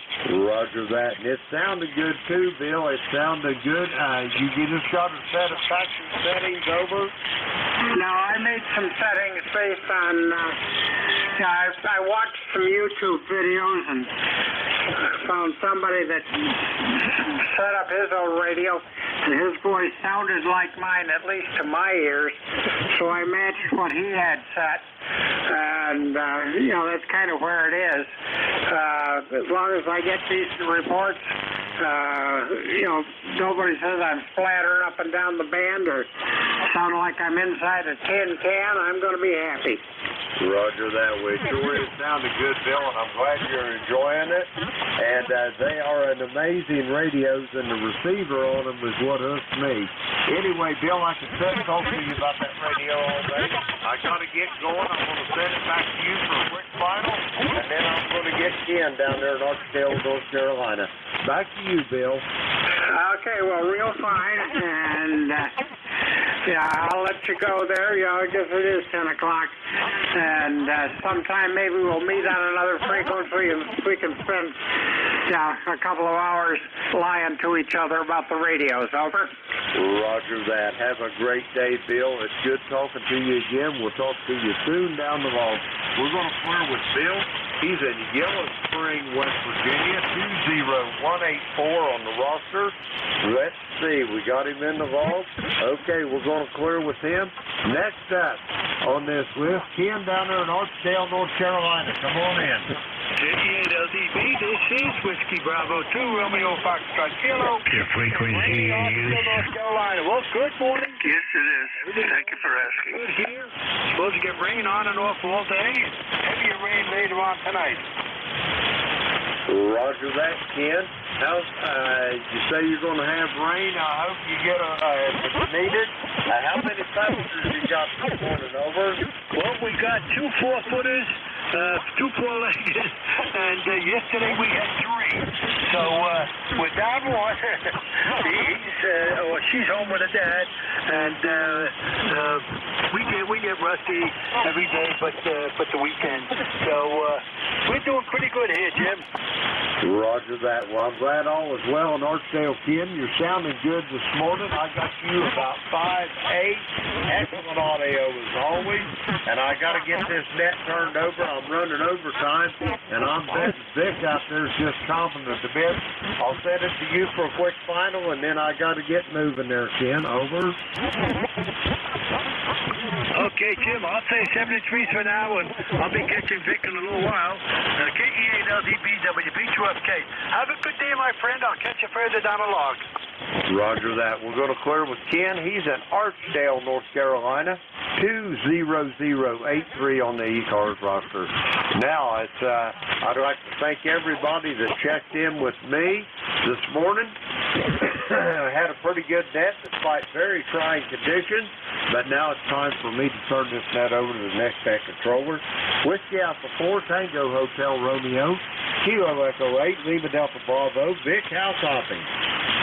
Roger that. And it sounded good, too, Bill. It sounded good. You just got a set of traction settings. Over. No, I made some settings based on, I watched some YouTube videos and found somebody that set up his own radio, and his voice sounded like mine, at least to my ears, so I matched what he had set, and, that's kind of where it is. As long as I get decent reports, nobody says I'm splattering up and down the band or sound like I'm inside a tin can, I'm going to be happy. Roger that. Way sure it sounded good, Bill, and I'm glad you're enjoying it. And they are an amazing radios, and the receiver on them is what hooked me. Anyway, Bill, I can talk to you about that radio all day. I got to get going. I'm going to send it back to you for a quick final, and then I'm going to get Ken down there in Archdale, North Carolina. Back to you, Bill. Okay, well, real fine, and I'll let you go there. I guess it is 10 o'clock, and sometime maybe we'll meet on another frequency and we can spend a couple of hours lying to each other about the radios. Over. Roger that. Have a great day, Bill. It's good talking to you again. We'll talk to you soon down the road. We're going to clear with Bill. He's in Yellow Spring, West Virginia, 20184 on the roster. Let's see, we got him in the vault. Okay, we're going to clear with him. Next up on this list, Ken down there in Archdale, North Carolina. Come on in. 58LDB, this is Whiskey Bravo 2, Romeo Foxtrot Kilo. Your frequency you use? North Carolina. Well, good morning. Yes, it is. Thank you for asking. Good here. Supposed to get rain on and off all day. Heavier rain later on tonight. Roger that, Ken. Now, you say you're going to have rain. I hope you get if it's needed. How many passengers you got this morning? Over. Well, we got 2 4-footers, 2 4-legged, and yesterday we had 3. So we're down one. she's home with her dad, and we get rusty every day, but the weekend. So we're doing pretty good here, Jim. Roger that. Well, I'm glad all is well in Archdale, Ken. You're sounding good this morning. I got you about 5'8". Excellent audio as always. And I got to get this net turned over. I'm running overtime, and I'm betting Vic out there's just chomping at the bit. I'll send it to you for a quick final, and then I got to get moving there, Ken. Over. Okay, Jim, I'll say 73 for now, and I'll be catching Vic in a little while. KE8LDBWB2FK. Have a good day, my friend. I'll catch you further down the log. Roger that. We're going to clear with Ken. He's in Archdale, North Carolina. 20083 on the ECARS roster. Now, I'd like to thank everybody that checked in with me this morning. Had a pretty good net despite very trying conditions, but now it's time for me to turn this net over to the next tech controller. Whiskey Alpha 4, Tango Hotel Romeo, Kilo Echo 8, Lima Delta Bravo, Vic, how copy?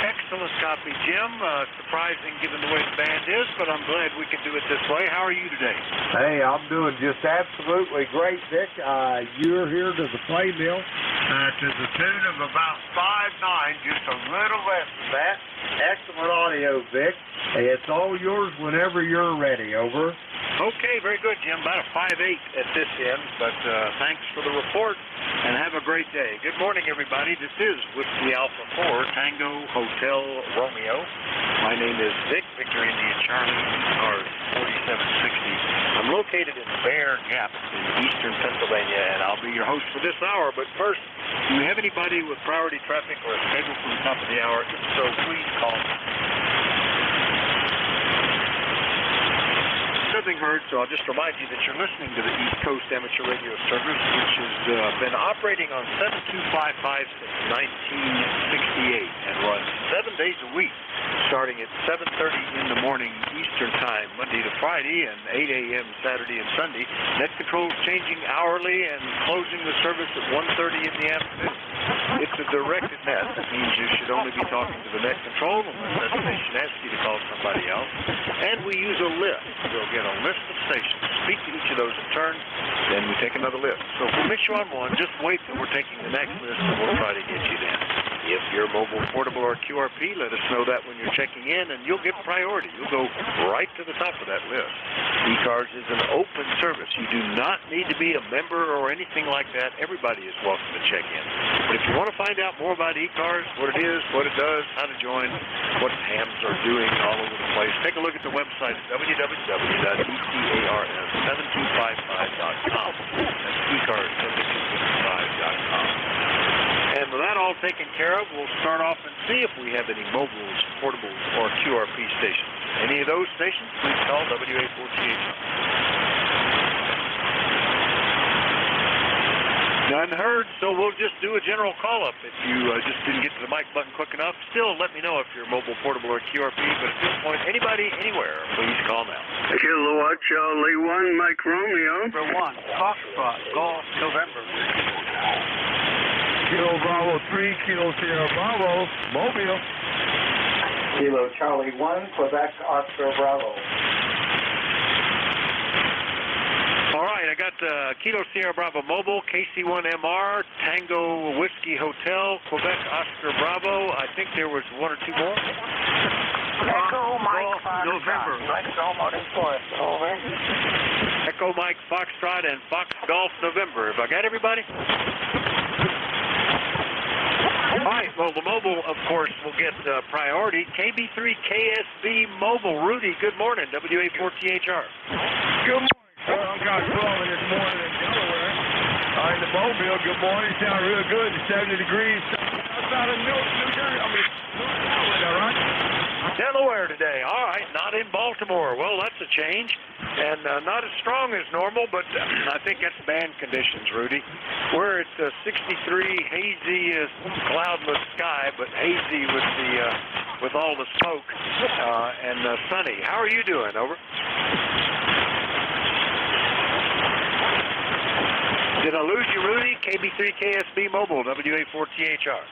Excellent copy, Jim. Surprising given the way the band is, but I'm glad we can do it this way. How are you today? Hey, I'm doing just absolutely great, Vic. You're here to the playmill to the tune of about 5'9", just a little less than that. Excellent audio, Vic. Hey, it's all yours whenever you're ready. Over. Okay, very good, Jim. About a 5'8" at this end, but thanks for the report, and have a great day. Good morning, everybody. This is Whiskey Alpha 4, Tango Hotel Romeo. My name is Vic, Victor India Charlie, ECARS 4760. I'm located in Bear Gap in eastern Pennsylvania, and I'll be your host for this hour. But first, do you have anybody with priority traffic or a schedule for the top of the hour? If so, please call me. Nothing heard, so I'll just remind you that you're listening to the East Coast Amateur Radio Service, which has been operating on 7255 since 1968 and runs 7 days a week, starting at 7:30 in the morning Eastern Time, Monday to Friday, and 8 a.m. Saturday and Sunday. Net control is changing hourly and closing the service at 1:30 in the afternoon. It's a directed net. That means you should only be talking to the net control unless that station asks you to call somebody else. And we use a list. We'll get a list of stations, speak to each of those in turn, then we take another list. So if we miss you on one, just wait till we're taking the next list, and we'll try to get you then. If you're mobile, portable, or QRP, let us know that when you're checking in, and you'll get priority. You'll go right to the top of that list. ECARS is an open service. You do not need to be a member or anything like that. Everybody is welcome to check in. But if you want to find out more about ECARS, what it is, what it does, how to join, what hams are doing all over the place, take a look at the website at www.ECARS7255.com. That's ECARS7255.com. And with that all taken care of, we'll start off and see if we have any mobiles, portables, or QRP stations. Any of those stations, please call WA48. None heard, so we'll just do a general call-up. If you just didn't get to the mic button quick enough, still let me know if you're mobile, portable, or QRP. But at this point, anybody, anywhere, please call now. Kilowatt Charlie 1, Mike Romeo. Number 1, Foxtrot, Golf, November. Kilo Bravo 3, Kilo Sierra Bravo, Mobile. Kilo Charlie 1, Quebec, Oscar Bravo. All right, I got Kilo Sierra Bravo Mobile, KC1MR, Tango Whiskey Hotel, Quebec, Oscar Bravo. I think there was one or two more. Echo Mike Foxtrot. November. Over. Echo Mike Foxtrot and Fox Golf November. Have I got everybody? All right, well, the mobile, of course, will get priority. KB3 KSB Mobile. Rudy, good morning, WA4THR. Good morning, sir. I'm kind of crawling this morning in Delaware. In the Mobile, good morning. Sound real good. It's 70 degrees. Outside of New Jersey. I mean, all right? Delaware today. All right, not in Baltimore. Well, that's a change. And not as strong as normal, but I think that's band conditions, Rudy. We're at 63, hazy, cloudless sky, but hazy with all the smoke and sunny. How are you doing? Over. Did I lose you, Rudy? KB3 KSB Mobile, WA4THR.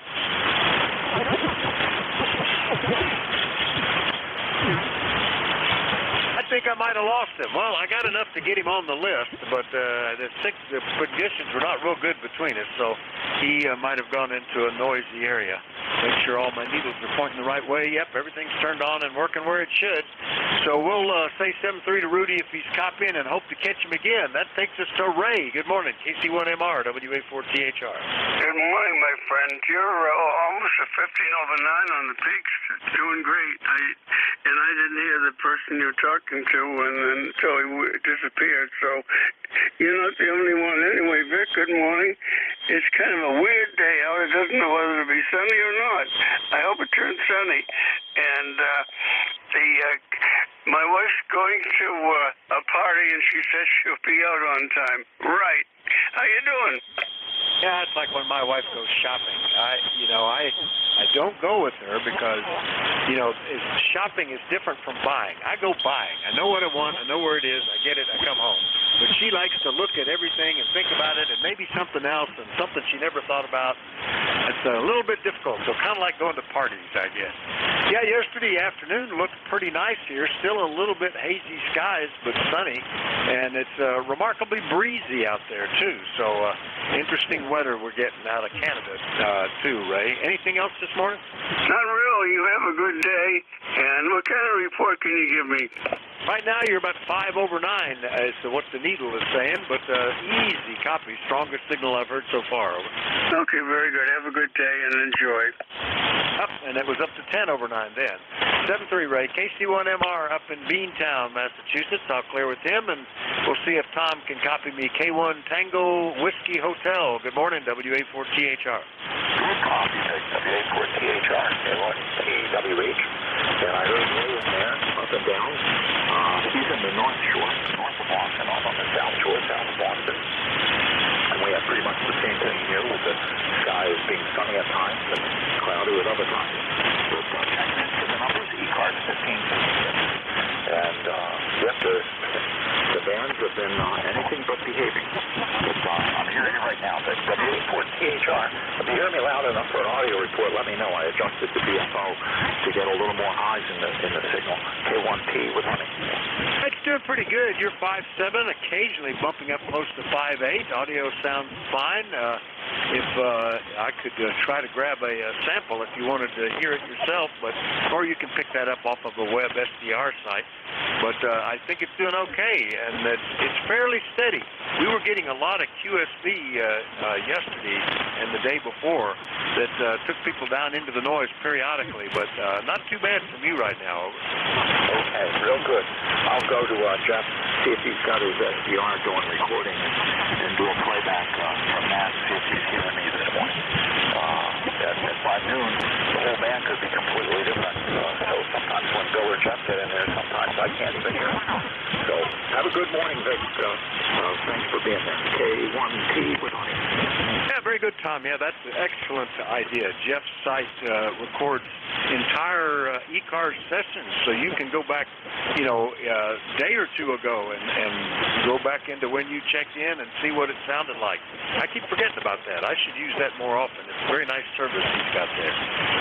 think I might have lost him. Well, I got enough to get him on the list, but the conditions were not real good between us, so he might have gone into a noisy area. Make sure all my needles are pointing the right way. Yep, everything's turned on and working where it should. So we'll say 7-3 to Rudy if he's copying and hope to catch him again. That takes us to Ray. Good morning, KC1MR, WA4THR. Good morning, my friend. You're almost a 15/9 on the peaks. Doing great. I didn't hear the person you're talking to until he disappeared. So you're not the only one. Anyway, Vic, good morning. It's kind of a weird day out. It doesn't know whether to be sunny or not. I hope it turns sunny. And my wife's going to a party, and she says she'll be out on time. Right. How you doing? Yeah, it's like when my wife goes shopping. I don't go with her because, shopping is different from buying. I go buying. I know what I want. I know where it is. I get it. I come home. But she likes to look at everything and think about it and maybe something else and something she never thought about. It's a little bit difficult. So kind of like going to parties, I guess. Yeah, yesterday afternoon looked pretty nice here. Still a little bit hazy skies, but sunny. And it's remarkably breezy out there, too. So interesting weather we're getting out of Canada, too, Ray. Anything else this morning? Not really. You have a good day. And what kind of report can you give me? Right now, you're about 5/9 as to what the needle is saying, but easy copy. Strongest signal I've heard so far. Okay, very good. Have a good day and enjoy. And it was up to 10/9 then. 7-3, Ray. KC1MR up in Beantown, Massachusetts. I'll clear with him, and we'll see if Tom can copy me. K1 Tango Whiskey Hotel. Good morning, WA4THR. Good copy, WA4THR, K1 TWH. And I heard Ray in there, up and down. He's in the North Shore, north of Boston. I'm on the South Shore, south of Boston. And we have pretty much the same thing here with the skies being sunny at times and cloudy at other times. But checking into the numbers, ECARS 15. And yep, the bands have been anything but behaving. I'm hearing it right now, but WA4THR. If you hear me loud enough for an audio report, let me know. I adjusted the BFO to get a little more highs in the signal. K1T with honey. It's doing pretty good. You're 5.7, occasionally bumping up close to 5.8. Audio sounds fine. If I could try to grab a sample if you wanted to hear it yourself, or you can pick that up off of the web SDR site. But I think it's doing okay, and it's fairly steady. We were getting a lot of QSB yesterday and the day before that took people down into the noise periodically, but not too bad for me right now. Okay, real good. I'll go to Jeff, see if he's got his SDR doing recording and do a playback from that, see if he's hearing me this morning. At 5 noon, the whole band could be completely different. So sometimes when Bill or Jeff get in there, sometimes I can't even hear him. So have a good morning, Vic. Thanks for being there. K1T with honey. Yeah, very good, Tom. Yeah, that's an excellent idea. Jeff's site records entire ECARS sessions, so you can go back, a day or two ago and go back into when you checked in and see what it sounded like. I keep forgetting about that. I should use that more often. It's a very nice service he's got there.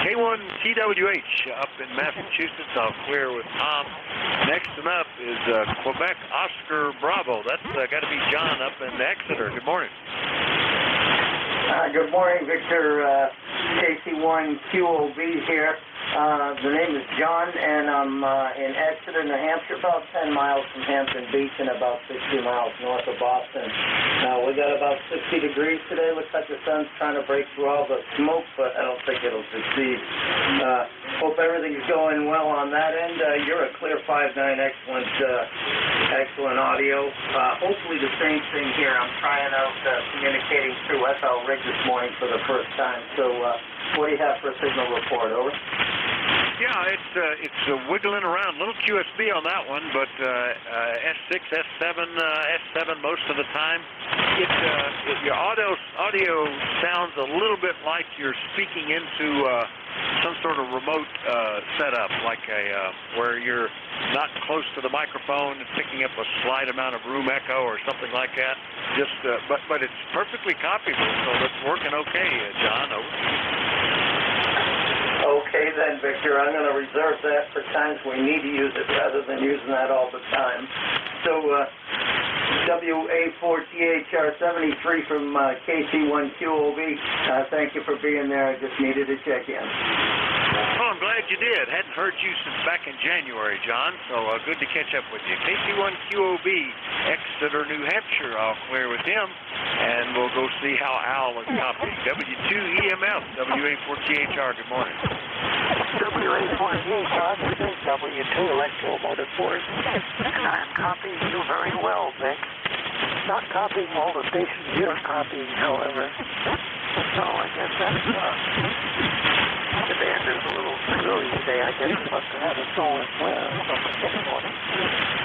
K1 TWH up in Massachusetts. I'll clear with Tom. Next one up is Quebec Oscar Bravo. That's got to be John up in Exeter. Good morning. Good morning, Victor. KC1QOB here. The name is John, and I'm in Exeter, New Hampshire, about 10 miles from Hampton Beach and about 60 miles north of Boston. We got about 60 degrees today. Looks like the sun's trying to break through all the smoke, but I don't think it'll succeed. Hope everything's going well on that end. You're a clear 5.9, excellent audio. Hopefully the same thing here. I'm trying out communicating through FL Rig this morning for the first time. So what do you have for a signal report? Over. Yeah, it's wiggling around. Little QSB on that one, but S6, S7, S7 most of the time. Your audio sounds a little bit like you're speaking into some sort of remote setup, like where you're not close to the microphone and picking up a slight amount of room echo or something like that. Just, but it's perfectly copyable, so it's working okay, John. Over. Okay, Okay then, Victor, I'm going to reserve that for times we need to use it rather than using that all the time. So, WA4THR73 from KC1QOB, thank you for being there. I just needed to check in. Oh, I'm glad you did. Hadn't heard you since back in January, John, so good to catch up with you. KC1QOB, Exeter, New Hampshire. I'll clear with him, and we'll go see how Al is copying. W2EMF, WA4THR, good morning. WA4THR, this is W2 Electromotive Force, and I'm copying you very well, Vic. Not copying all the stations you're copying, however. So I guess that's, the band is a little screwy today. I guess we must have a solar flare from this morning.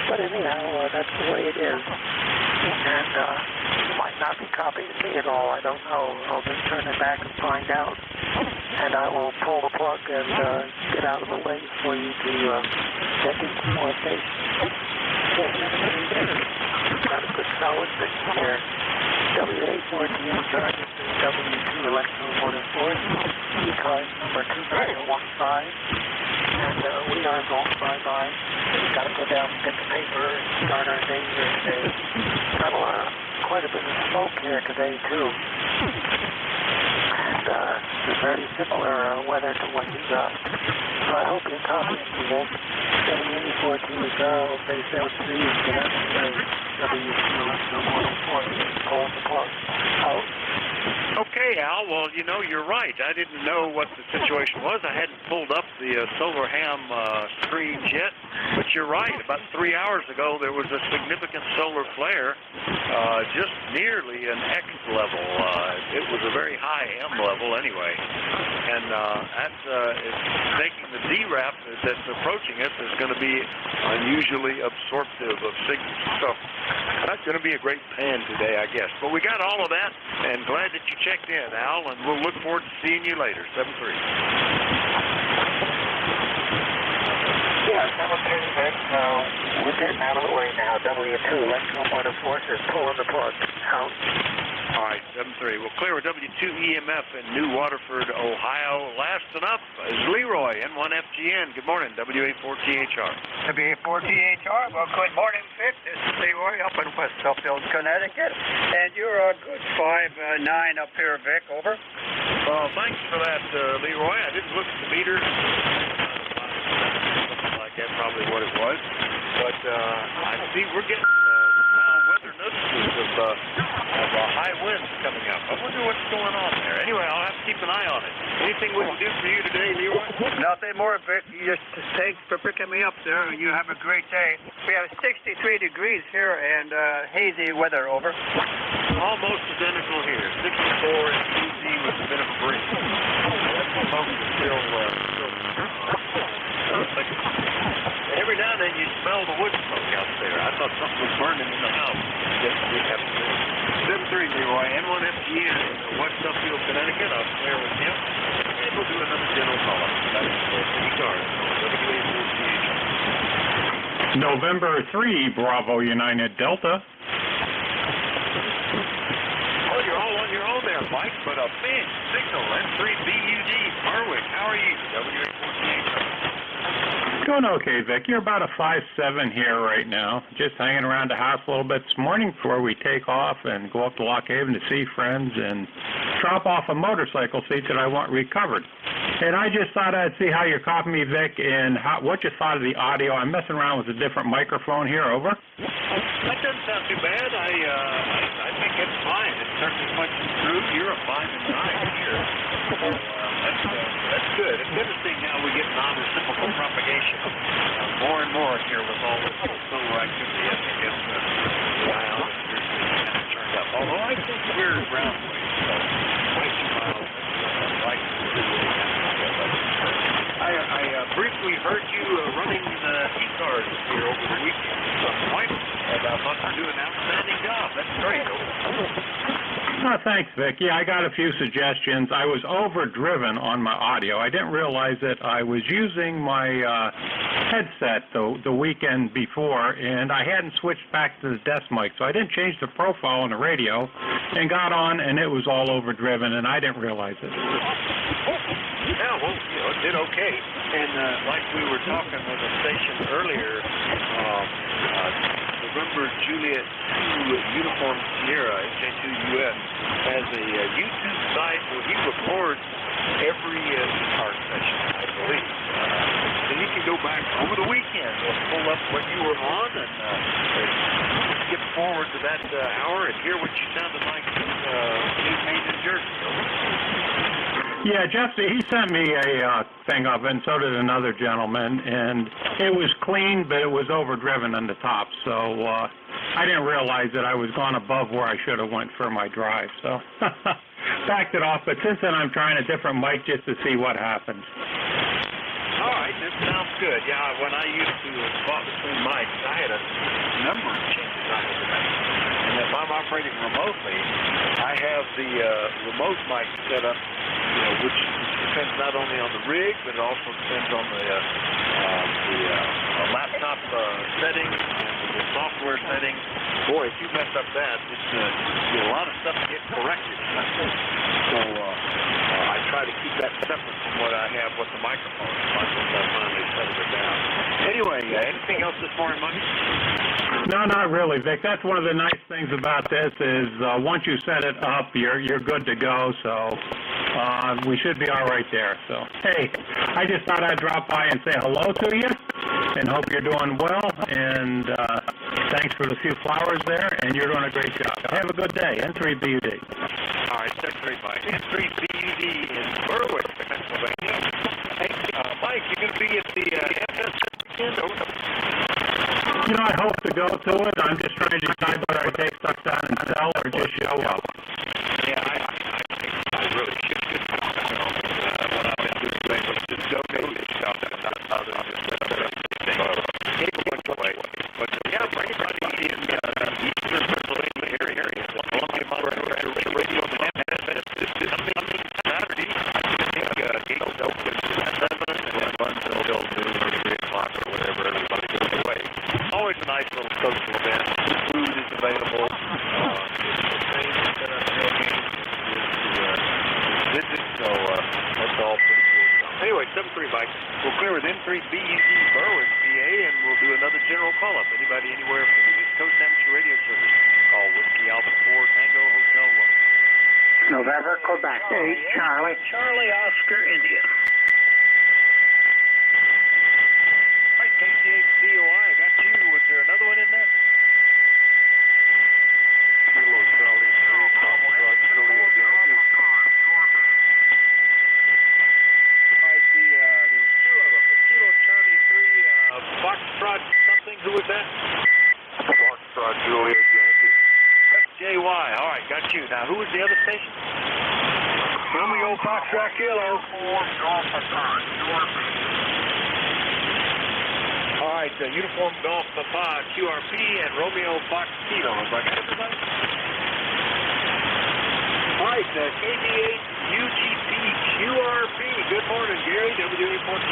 But anyhow, that's the way it is. And you might not be copying me at all. I don't know. I'll just turn it back and find out. And I will pull the plug and get out of the way for you to check in some more stations. Got a good solid signal here. WA4THR, W2 Electromotive Force, ECARS number 2915, and we are going bye-bye. We've got to go down and get the paper and start our day here today. Got quite a bit of smoke here today, too. And it's very similar weather to what you got. So I hope you're copying me, Vic. WA4THR, base L3, get out of the way. W2 Electromotive Force, pull the plug out. Okay, Al. Well, you know, you're right. I didn't know what the situation was. I hadn't pulled up the solar ham screens yet. But you're right. About 3 hours ago, there was a significant solar flare, just nearly an X level. It was a very high M level anyway. And that's making the DRAP that's approaching us is going to be unusually absorptive of signals. So that's going to be a great pan today, I guess. But we got all of that, and glad that you checked in, Al, and we'll look forward to seeing you later. 7-3. Yeah, 7-3, Vic. We're getting out of the way now. W2 Electromotive Force is pulling the plug out. All right, 7-3. We'll clear with W2 EMF in New Waterford, Ohio. Last up is Leroy, N1FGN. Good morning, WA4THR. WA4THR. Well, good morning, Vic. This is Leroy up in West Suffield, Connecticut. And you're a good 5'9" up here, Vic. Over. Thanks for that, Leroy. I didn't look at the meter. Like that's probably what it was. But I see we're getting weather notices of high winds coming up. I wonder what's going on there. Anyway, I'll have to keep an eye on it. Anything we can do for you today, Leroy? Nothing more, Vic. Just thanks for picking me up there, and you have a great day. We have 63 degrees here and hazy weather. Over. Almost identical here. 64 and easy with a bit of a breeze. That smoke is still every now and then you smell the wood smoke out there. I thought something was burning in the house. Yes, we have to 7-3, Leroy, N1FGN in West Suffield, Connecticut. I'll clear with him. And we'll do another general call-up. That's ECARS, WA4THR. November 3, Bravo United Delta. Well, you're all on your own there, Mike, but a big signal, N3BUD, Harwick. How are you, WA4THR? Doing okay, Vic. You're about a 5'7" here right now. Just hanging around the house a little bit this morning before we take off and go up to Lock Haven to see friends and drop off a motorcycle seat that I want recovered. And I just thought I'd see how you're copying me, Vic, and what you thought of the audio. I'm messing around with a different microphone here. Over. That doesn't sound too bad. I think it's fine. It certainly punches through. You're a 5'9" here. That's good. It's interesting how we get non-reciprocal propagation more and more here with all this solar activity. I think it's the ionosphere kind of turned up. Although I think we're ground waves, so 22 miles right to the city. I briefly heard you running the ECARS here over the weekend at some point, and I thought you do an outstanding job. That's great. Oh, thanks, Vic. Yeah, I got a few suggestions. I was overdriven on my audio. I didn't realize that I was using my headset the weekend before, and I hadn't switched back to the desk mic, so I didn't change the profile on the radio and got on, and it was all overdriven, and I didn't realize it. Yeah, well, you know, did okay. And like we were talking with a station earlier, November Juliet 2 Uniform Sierra, NJ2US, has a YouTube site where he records every ECARS session, I believe. Then you can go back over the weekend and pull up what you were on and skip forward to that hour and hear what you sounded like in New Jersey. Yeah, Jeff, he sent me a thing of it, and so did another gentleman, and it was clean, but it was overdriven on the top, so I didn't realize that I was gone above where I should have went for my drive, so backed it off, but since then I'm trying a different mic just to see what happens. All right, this sounds good. Yeah, when I used to swap between mics, I had a number of changes I had to make. And if I'm operating remotely, I have the remote mic set up, which depends not only on the rig, but it also depends on the laptop settings and the software settings. Boy, if you mess up that, it's a lot of stuff to get corrected. So I try to keep that separate from what I have with the microphone. Once I finally settle it down. Anyway, anything else this morning, Mike? No, not really, Vic. That's one of the nice things about this is once you set it up, you're good to go. So we should be all right there. So hey, I just thought I'd drop by and say hello to you, and hope you're doing well. And thanks for the few flowers there. And you're doing a great job. Have a good day. N3BUD. All right, check 3 Mike. N3BUD in Berwick, Pennsylvania. Hey, Mike, you going to be at the FS weekend? I hope to go to it. I'm just trying to decide whether I take stuff down and sell or just show up. Yeah, I really should. What I've been doing was just donate stuff and not other But yeah, for anybody in the eastern Pennsylvania area, Columbia, Montgomery, radio on the coming Saturday, I think gates open at 7 and runs until noon or 3 o'clock or whatever everybody goes away. Always a nice little social event. Food is available. So that's all pretty cool. Anyway, 7-3 Mike. We'll clear with N3BUD Berwick, PA, and we'll do another general call-up. Anybody anywhere from the East Coast Amateur Radio Service, call Whiskey Alpha 4 Tango Hotel 1. November, Quebec 8, Charlie. Charlie Oscar, India. All right, KCH-COI, I got you. Was there another one in there? Kilo Charlie 3, Foxtrot, Juliet, Yankee. All right, there's two of them. The Kilo Charlie 3, Foxtrot something. Who was that? Foxtrot, Juliet, Yankee. FJY. All right, got you. Now, who was the other station? Romeo Foxtrot Kilo. All right, Uniform Golf Papa QRP and Romeo Fox Kilo. Is that everybody? All right, KD8 UGP QRP. Good morning, Gary. WA14.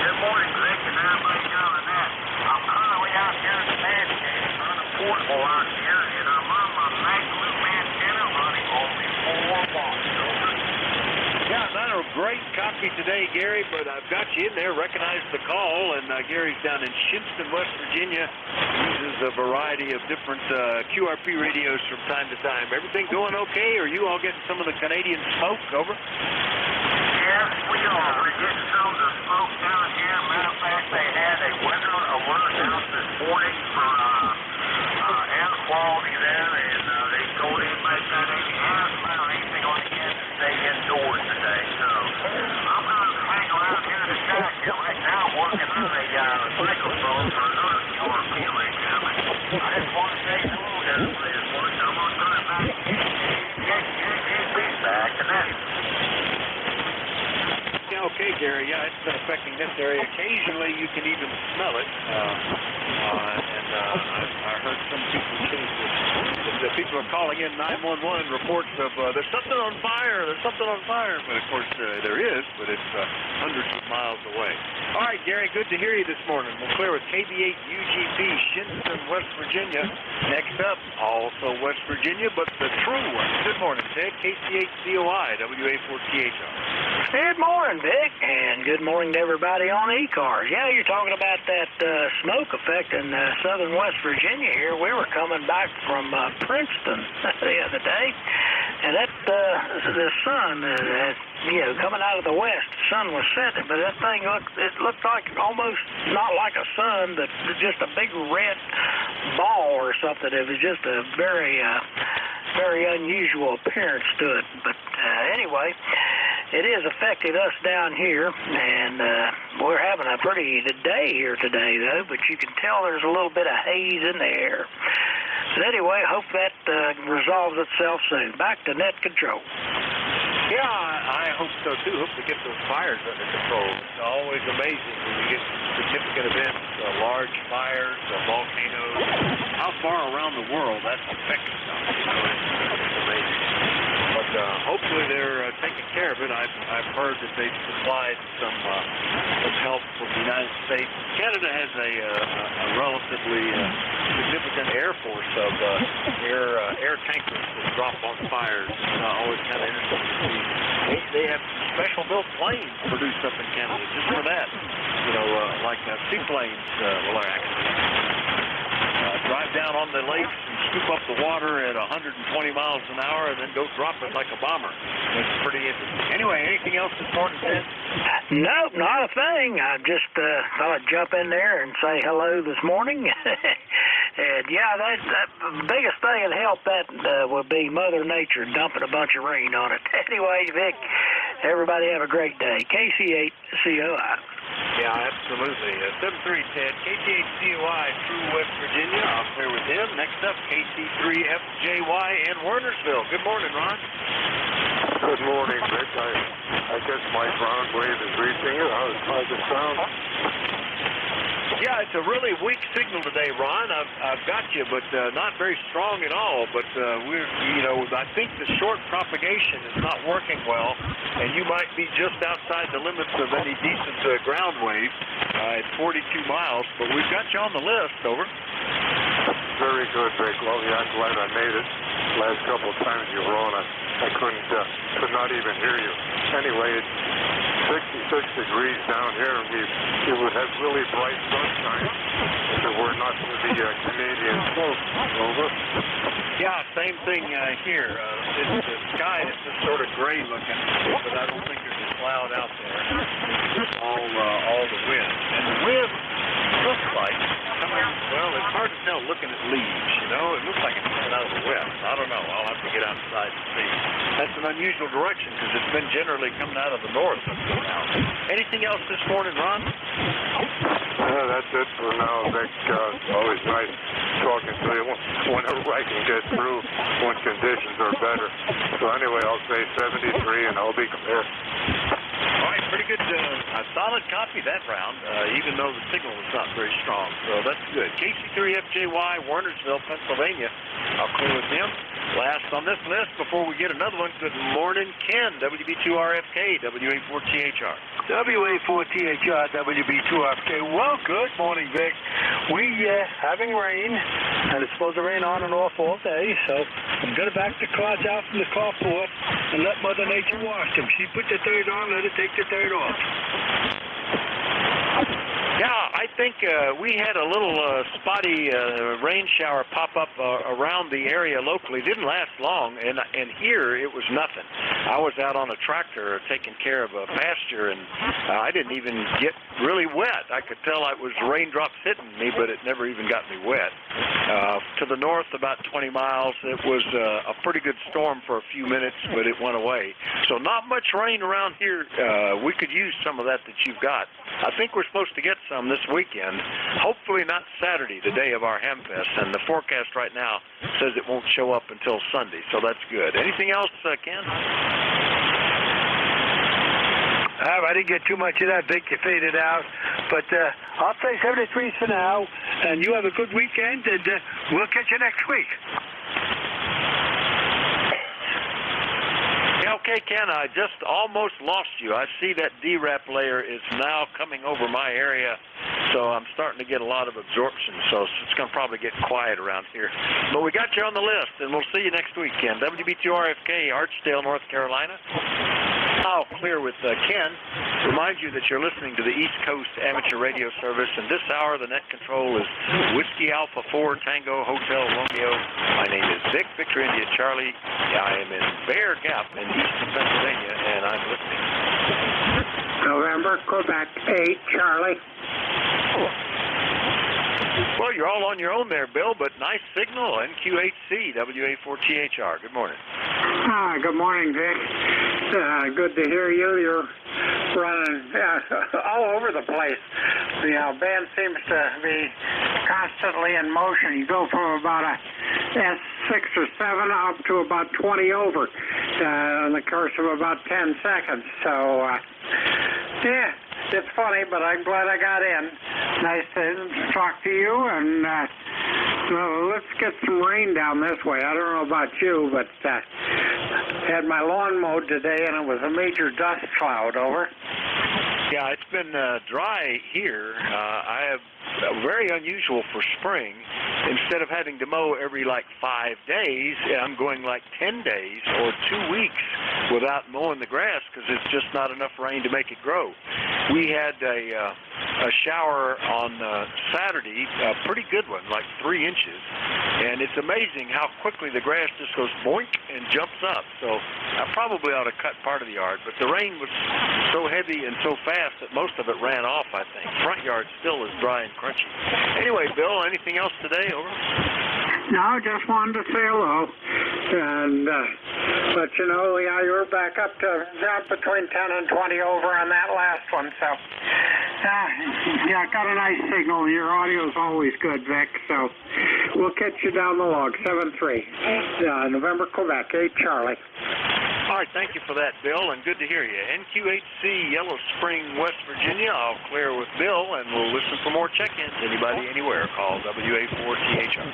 Good morning, Rick, and everybody down in that. I'm currently out here in the man cave, portable out here, and I'm on my Magloop antenna running only 4 watts. Yeah, not a great copy today, Gary, but I've got you in there. Recognize the call, and Gary's down in Shinston, West Virginia. Uses a variety of different QRP radios from time to time. Everything going okay? Are you all getting some of the Canadian smoke? Over. Yes, we are. We're getting some of the smoke down here. Matter of fact, they had a weather alert out this morning for air quality there, and they told anybody got any asthma or anything like that to stay indoors today. So I'm going to hang around here in the shotgun right now, working on a microphone for another QRP radio. I just want to say hello to everybody this morning. I'm going to turn it back to you. Back to that. Yeah, okay, Gary. Yeah, it's been affecting this area. Occasionally, you can even smell it. I heard some people say that people are calling in 911 reports of there's something on fire. There's something on fire. But of course, there is, but it's hundreds of miles away. All right, Gary. Good to hear you this morning. We'll clear with KB8 UGP, Shinston, West Virginia. Next up, also West Virginia, but the true one. Good morning, Ted. KC8COI, WA4THR. Good morning, Vic, and good morning to everybody on ECARS. Yeah, you're talking about that smoke affecting southern West Virginia here. We were coming back from Princeton the other day, and that the sun, coming out of the west, the sun was setting, but that thing looked like almost not like a sun, but just a big red ball or something. It was just a very unusual appearance to it. But anyway, it has affected us down here, and we're having a pretty day here today, though, but you can tell there's a little bit of haze in the air. But anyway, hope that resolves itself soon. Back to net control. Yeah, I hope so, too. Hope to get those fires under control. It's always amazing when you get significant events, large fires, volcanoes, how far around the world that's affecting them. It's amazing. But hopefully they're taking care of it. I've heard that they've supplied some help from the United States. Canada has a relatively significant air force of air tankers that drop on fires. It's always kind of interesting to see. They have special built planes produced up in Canada just for that. Like seaplanes will actually drive down on the lakes and scoop up the water at 120 miles an hour and then go drop it like a bomber. It's pretty interesting. Anyway, anything else this morning, Ted? Nope, not a thing. I just thought I'd jump in there and say hello this morning. And yeah, the biggest thing that helped that would be Mother Nature dumping a bunch of rain on it. Anyway, Vic, everybody have a great day. KC8 COI. Yeah, absolutely. 7310 KC8COI, True West Virginia. I'll clear with him. Next up, KC3FJY in Wernersville. Good morning, Ron. Good morning, Vic. I guess my ground wave is reaching it. How's it sound? Yeah, it's a really weak signal today, Ron. I've got you, but not very strong at all. But I think the short propagation is not working well, and you might be just outside the limits of any decent ground wave at 42 miles. But we've got you on the list. Over. Very good, Vic. Well, yeah, I'm glad I made it. Last couple of times you were on, I could not even hear you. Anyway, it's 66 degrees down here. We would have really bright sunshine if it were not for the Canadian smoke. Over. Yeah, same thing here. The sky is just sort of gray looking, but I don't think there's a cloud out there. It's all the wind. And the wind looks like coming, well, it's hard to tell looking at leaves, It looks like it's coming out of the west. I don't know. I'll have to get outside and see. That's an unusual direction because it's been generally coming out of the north up to now. Anything else this morning, Ron? That's it for now, Vic. Always nice talking to you whenever I can get through when conditions are better. So anyway, I'll say 73 and I'll be clear. All right, pretty good. A solid copy that round, even though the signal was not very strong. So that's good. KC3FJY, Wernersville, Pennsylvania. I'll clear with him. Last on this list before we get another one. Good morning, Ken, WB2RFK, WA4THR. WA4THR, WB2RFK. Well, good morning, Vic. We having rain, and it's supposed to rain on and off all day, so I'm going to back the cars out from the carport and let Mother Nature wash them. She put the third on, let her take the third off. Yeah, I think we had a little spotty rain shower pop up around the area locally. It didn't last long, and here it was nothing. I was out on a tractor taking care of a pasture, and I didn't even get really wet. I could tell it was raindrops hitting me, but it never even got me wet. To the north, about 20 miles, it was a pretty good storm for a few minutes, but it went away. So not much rain around here. We could use some of that you've got. I think we're supposed to get some this weekend. Hopefully not Saturday, the day of our Hamfest. And the forecast right now says it won't show up until Sunday, so that's good. Anything else, Ken? I didn't get too much of that, Vic. You faded out. But I'll say 73 for now, and you have a good weekend, and we'll catch you next week. Okay, Ken, I just almost lost you. I see that DRAP layer is now coming over my area, so I'm starting to get a lot of absorption, so it's going to probably get quiet around here. But we got you on the list, and we'll see you next week, Ken. WB2RFK, Archdale, North Carolina. I'll clear with Ken. Remind you that you're listening to the East Coast Amateur Radio Service, and this hour the net control is Whiskey Alpha 4 Tango Hotel Romeo. My name is Vic, Victor India Charlie. I am in Bear Gap in eastern Pennsylvania, and I'm listening. November, Quebec 8, Charlie. Well, you're all on your own there, Bill, but nice signal. NQ8C, WA4THR. Good morning. Good morning, Vic. Good to hear you. You're running all over the place. The band seems to be constantly in motion. You go from about a S6 or 7 up to about 20 over in the course of about 10 seconds. So, yeah. It's funny, but I'm glad I got in. Nice to talk to you, and let's get some rain down this way. I don't know about you, but had my lawn mowed today, and it was a major dust cloud over. Yeah, it's been dry here. I have very unusual for spring. Instead of having to mow every 5 days, I'm going 10 days or 2 weeks without mowing the grass because it's just not enough rain to make it grow. We had a shower on Saturday, a pretty good one, 3 inches, and it's amazing how quickly the grass just goes boink and jumps up. So I probably ought to cut part of the yard, but the rain was so heavy and so fast that most of it ran off, I think. Front yard still is dry and crunchy. Anyway, Bill, anything else today? Over. No, just wanted to say hello and let you know, yeah, you were back up to between 10 and 20 over on that last one. So, yeah, got a nice signal. Your audio is always good, Vic. So we'll catch you down the log, 7-3. November, Quebec, 8, Charlie. All right, thank you for that, Bill, and good to hear you. NQ8C, Yellow Spring, West Virginia. I'll clear with Bill, and we'll listen for more check-ins. Anybody, anywhere, call WA4THR.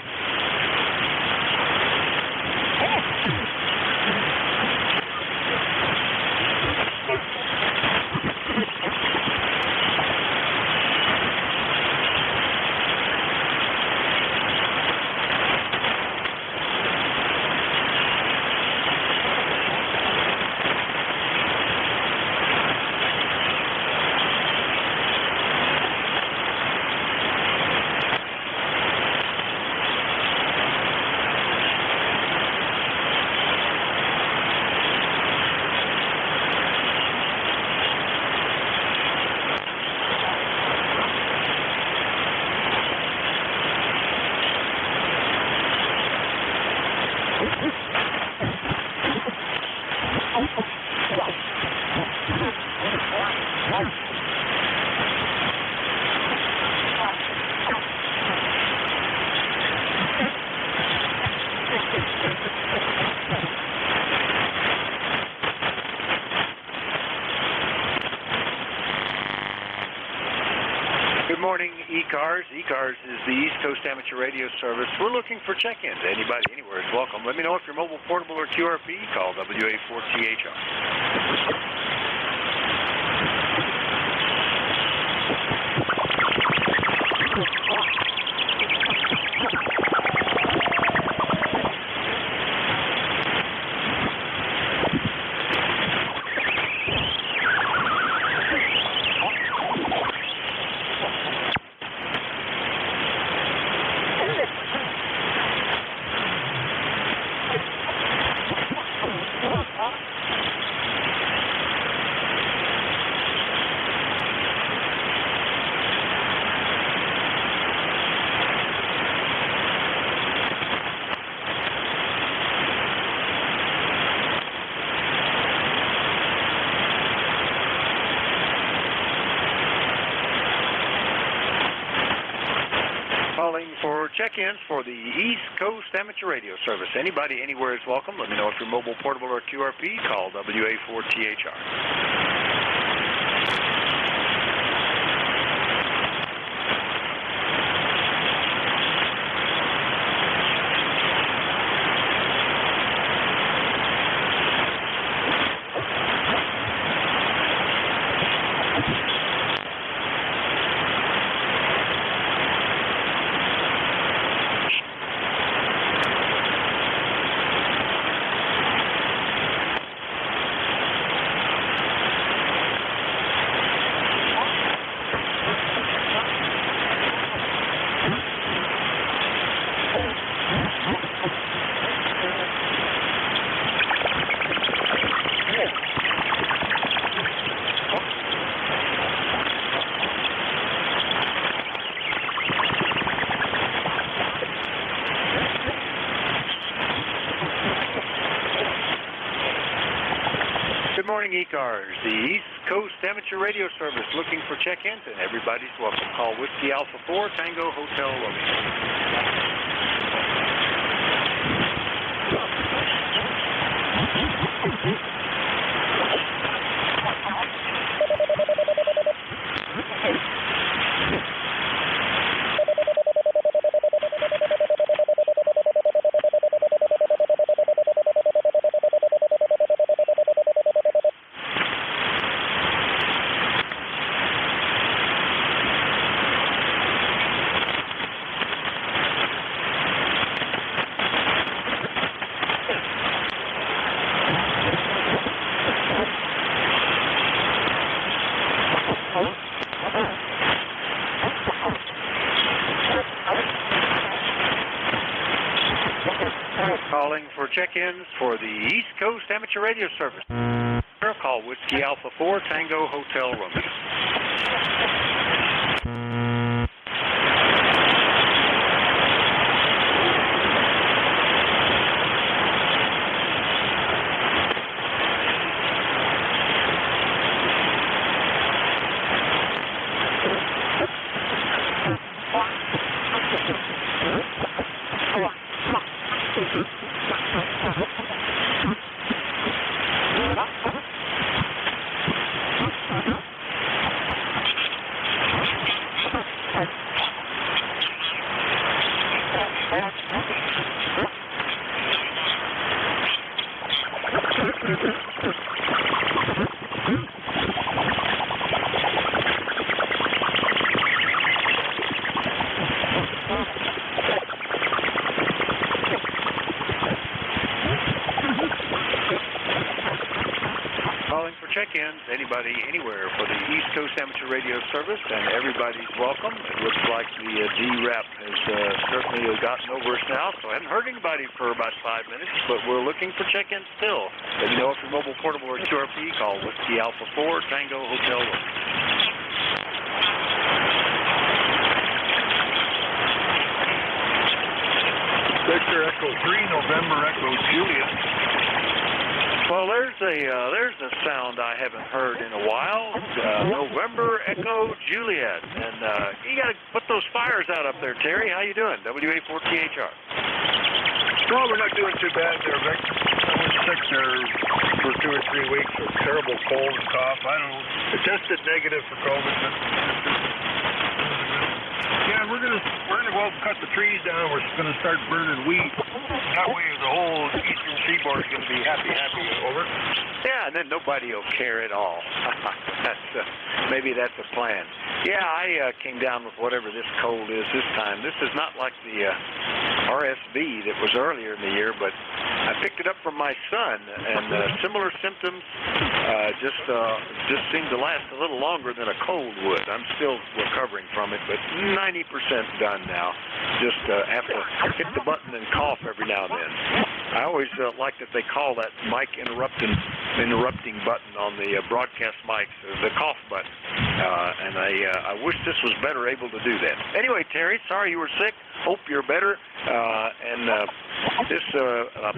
Good morning, ECARS. ECARS is the East Coast Amateur Radio Service. We're looking for check-ins. Anybody, anywhere is welcome. Let me know if you're mobile, portable, or QRP. Call WA4THR. For check-ins for the East Coast Amateur Radio Service. Anybody, anywhere is welcome. Let me know if you're mobile, portable, or QRP. Call WA4THR. ECARS, the East Coast Amateur Radio Service, looking for check-ins, and everybody's welcome. Call Whiskey Alpha 4 Tango Hotel Romeo. Calling for check-ins for the East Coast Amateur Radio Service. Call Whiskey Alpha 4 Tango Hotel Romeo. Check-ins, anybody, anywhere for the East Coast Amateur Radio Service, and everybody's welcome. It looks like the D-Rap has certainly gotten over us now, so I haven't heard anybody for about 5 minutes, but we're looking for check-ins still. Let me know if you're mobile, portable, or QRP. Call Whiskey Alpha 4 Tango Hotel Romeo. Victor Echo 3, November Echo Juliet. Well, there's a sound I haven't heard in a while. November Echo Juliet, and you got to put those fires out up there, Terry. How you doing? WA4THR. Well, we're not doing too bad there, Vic. I was sick there for 2 or 3 weeks with terrible cold and cough. I don't know. It tested negative for COVID, but yeah, we're gonna go out and cut the trees down. We're gonna start burning wheat. That way, the whole eastern seaboard is gonna be happy. Over. Yeah, and then nobody will care at all. Maybe that's a plan. Yeah, I came down with whatever this cold is this time. This is not like the RSV that was earlier in the year, but I picked it up from my son, and similar symptoms just seem to last a little longer than a cold would. I'm still recovering from it, but 90% done now. Just have to hit the button and cough every now and then. I always like that they call that mic interrupting button on the broadcast mics the cough button, and I wish this was better able to do that. Anyway, Terry, sorry you were sick. Hope you're better. And this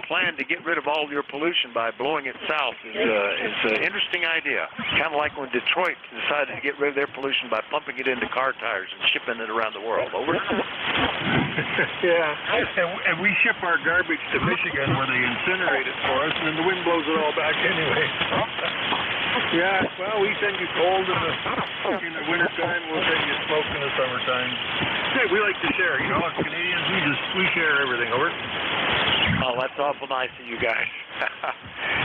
plan to get rid of all your pollution by blowing it south is an interesting idea. Kind of like when Detroit decided to get rid of their pollution by pumping it into car tires and shipping it around the world. Over. Yeah, and we ship our garbage to Michigan where they incinerate it for us, and then the wind blows it all back anyway. Yeah, well, we send you cold in the wintertime, we'll send you smoke in the summertime. Hey, we like to share, you know, as Canadians, we share everything, over. Oh, that's awful nice of you guys.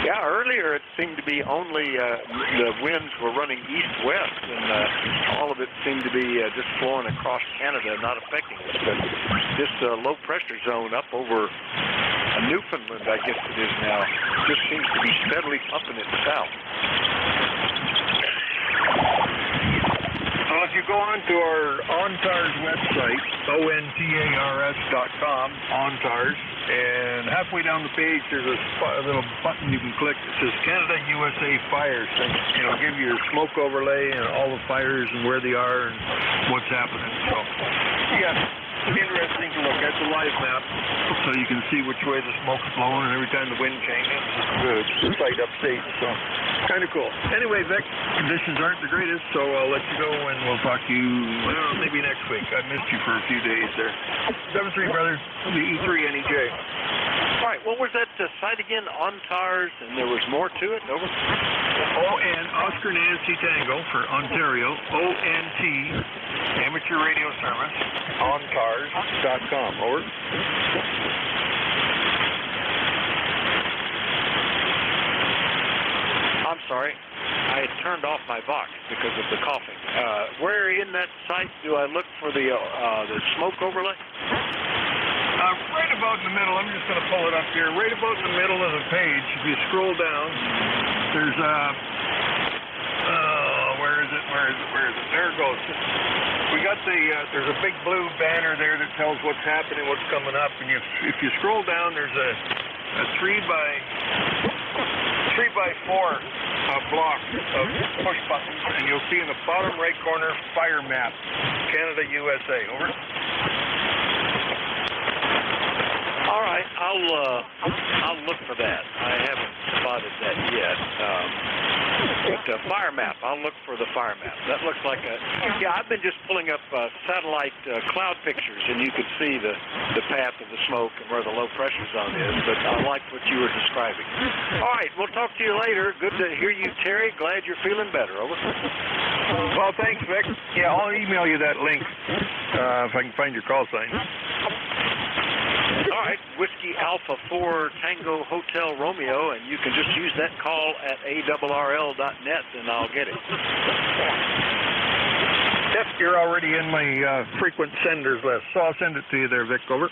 Yeah, earlier it seemed to be only the winds were running east-west, and all of it seemed to be just flowing across Canada, not affecting us. But this low-pressure zone up over Newfoundland, I guess it is now, just seems to be steadily pumping it south. Well, if you go on to our ONTARS website, ONTARS.com, ONTARS, and halfway down the page there's a little button you can click that says Canada USA Fires. And it'll give you your smoke overlay and all the fires and where they are and what's happening. So, yeah, interesting to look at the live map. so you can see which way the smoke's blowing, and every time the wind changes, it's right upstate, so kind of cool. Anyway, Vic, conditions aren't the greatest, so I'll let you go, and we'll talk to you, well, maybe next week. I missed you for a few days there. 7-3, brother, E3 NJ. All right, what was that site again? ONTARS, and there was more to it? Over. ON, Oscar Nancy Tango for Ontario, ONT, Amateur Radio Service, ONTARS.com. Over. I'm sorry. I had turned off my Vox because of the coughing. Where in that site do I look for the smoke overlay? Right about in the middle. I'm just going to pull it up here. Right about in the middle of the page, if you scroll down, there's where is it? There it goes. We got there's a big blue banner there that tells what's happening, what's coming up, and if you scroll down, there's a 3 by 4 block of push buttons, and you'll see in the bottom right corner, fire map, Canada, USA. Over. All right, I'll look for that. I haven't spotted that yet. But fire map, I'll look for the fire map. That looks like I've been just pulling up satellite cloud pictures, and you can see the path of the smoke and where the low pressure zone is, but I like what you were describing. All right, we'll talk to you later. Good to hear you, Terry. Glad you're feeling better. Over. Well, thanks, Vic. Yeah, I'll email you that link if I can find your call sign. All right, Whiskey Alpha 4 Tango Hotel Romeo, and you can just use that call at ARRL.net, and I'll get it. Yep, you're already in my frequent senders list, so I'll send it to you there, Vic. Over.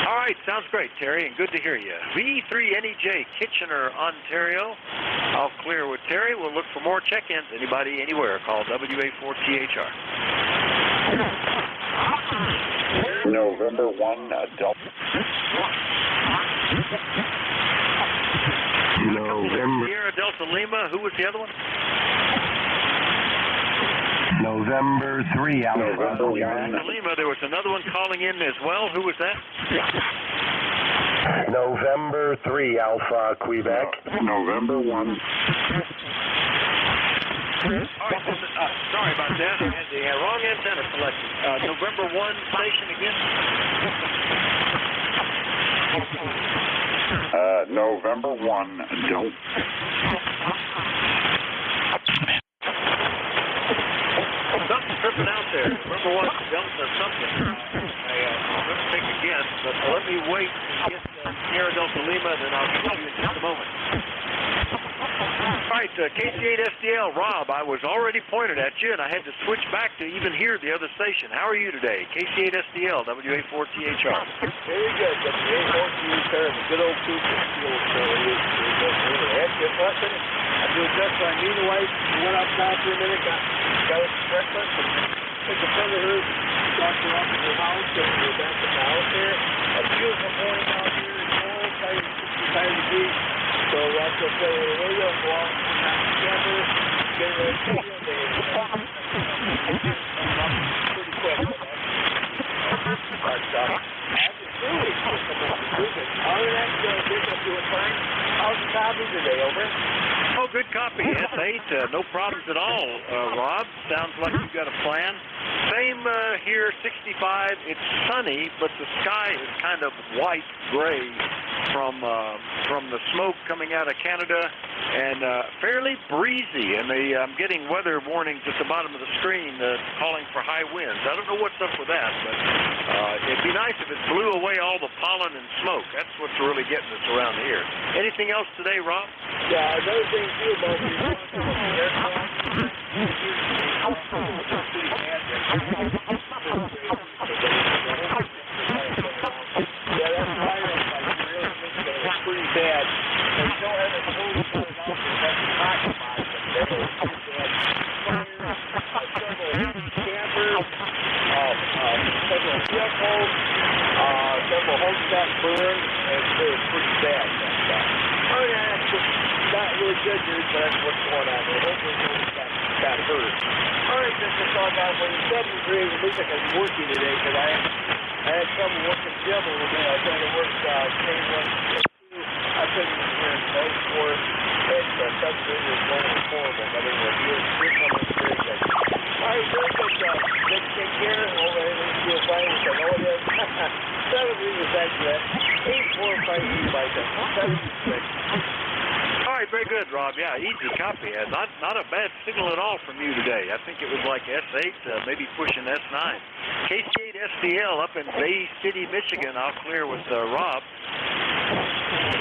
All right, sounds great, Terry, and good to hear you. V3NEJ, Kitchener, Ontario. I'll clear with Terry. We'll look for more check-ins. Anybody, anywhere, call WA4THR. November 1, Delta. November. Sierra Delta Lima. Who was the other one? November 3, Alpha. November 1. Lima. There was another one calling in as well. Who was that? November 3, Alpha, Quebec. November 1. All right, sorry about that. I had the wrong antenna selected. November 1 station again? November 1, Delta. Something's tripping out there. November 1, Delta something. I'm going to think again, but let me wait and get Sierra Delta Lima, then I'll get you in just a moment. All right, KC8SDL, Rob, I was already pointed at you, and I had to switch back to even hear the other station. How are you today? KC8SDL, WA4THR. Very good, WA4THR, the good old Cooper Steel I'm doing just fine. Me and the wife went outside for a minute, got us breakfast, and took a friend of hers, dropped her off at her house, and we're back at the house there. A beautiful morning out here, it's cold, 65 degrees. So watch us play with the radio, go out together, get a little field day. Pretty quick. But absolutely, other than that, Bishop doing fine. How's the copy today, over? Oh, good copy. S8, no problems at all, Rob. Sounds like you've got a plan. Same here, 65. It's sunny, but the sky is kind of white gray from the smoke coming out of Canada, and fairly breezy. And I'm getting weather warnings at the bottom of the screen calling for high winds. I don't know what's up with that, but it'd be nice if it blew away all the pollen and smoke. That's what's really getting us around here. Anything else today, Rob? Yeah, another thing too about the pretty bad. And you don't have a whole lot of campers, several vehicles, several homes got burned, and it was pretty bad. Oh yeah, it's not really good news, but that's what's going on. We're hoping nobody got hurt. All right, just to talk about when you said you at least I can work you today, because I had trouble working Jim a little bit. I tried to work K1, K2. I couldn't hear most for it, but submarine was going horrible. But anyway, you're coming very good. All right, very good, Nick. Take care. Over here, you'll find us. I know it is. 7 readers accurate. 8453 by 76. All right, very good, Rob. Yeah, easy copy. Not a bad signal at all from you today. I think it was like S8, maybe pushing S9. KC8 STL up in Bay City, Michigan. I'll clear with Rob.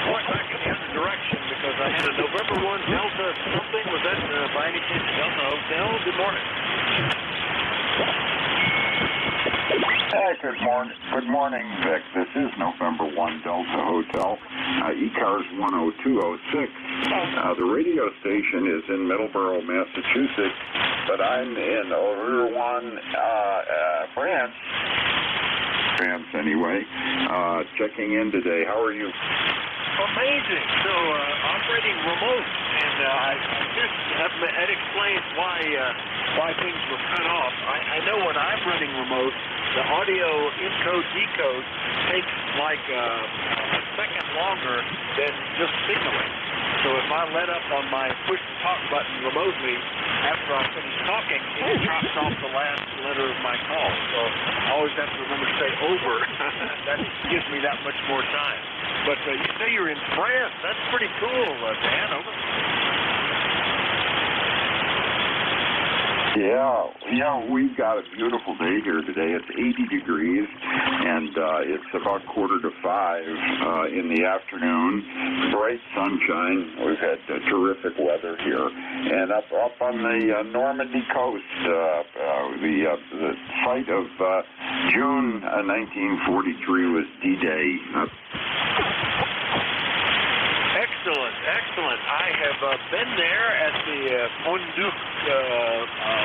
Point back in the other direction because I had a November 1 Delta something. Was that by any chance Delta Hotel? Good morning. Good morning, Vic. This is November 1 Delta Hotel, ECARS 10206. The radio station is in Middleborough, Massachusetts, but I'm in Rouen, France. Anyway, checking in today. How are you? Amazing. So, operating remote, and I just that explains why things were cut off. I know when I'm running remote, the audio encode decode takes like a second longer than just signaling. So if I let up on my push to talk button remotely, after I finish talking, it drops off the last letter of my call. So I always have to remember to say over. That gives me that much more time. But you say you're in France. That's pretty cool, Dan. Over. Yeah, we've got a beautiful day here today. It's 80 degrees, and it's about 4:45 in the afternoon. Bright sunshine. We've had terrific weather here. And up on the Normandy coast, the site of June 1943 was D-Day. Excellent. I have been there at the Pont-Duc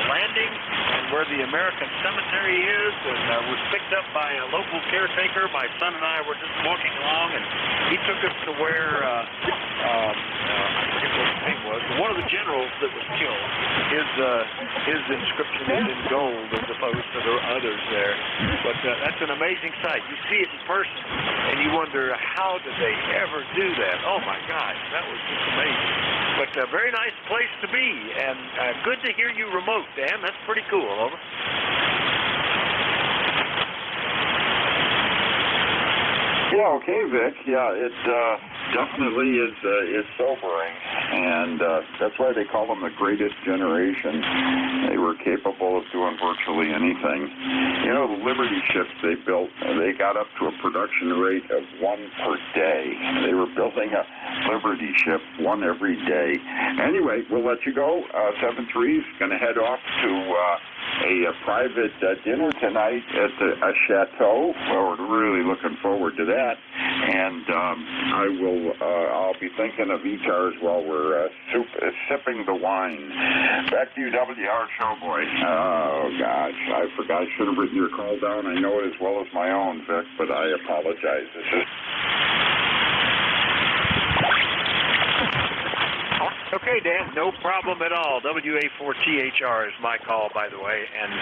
landing and where the American cemetery is, and was picked up by a local caretaker. My son and I were just walking along, and he took us to where I forget what his name was. One of the generals that was killed. His inscription is in gold as opposed to the others there. But that's an amazing sight. You see it in person, and you wonder how did they ever do that? Oh my gosh, that was just amazing. But a very nice place to be, and good to hear you remote, Dan. That's pretty cool. Over. Yeah, okay, Vic. Yeah, it definitely is. It's sobering, and that's why they call them the greatest generation. They were capable of doing virtually anything. You know, the Liberty ships they built, they got up to a production rate of 1 per day. They were building a Liberty ship, 1 every day. Anyway, we'll let you go. 7-3 is going to head off to a private dinner tonight at a chateau. Well, we're really looking forward to that. And I'll be thinking of ECARS while we're sipping the wine. Back to you, WR Showboy. Oh, gosh, I forgot. I should have written your call down. I know it as well as my own, Vic, but I apologize. This is... Okay, Dan, no problem at all. WA4THR is my call, by the way. And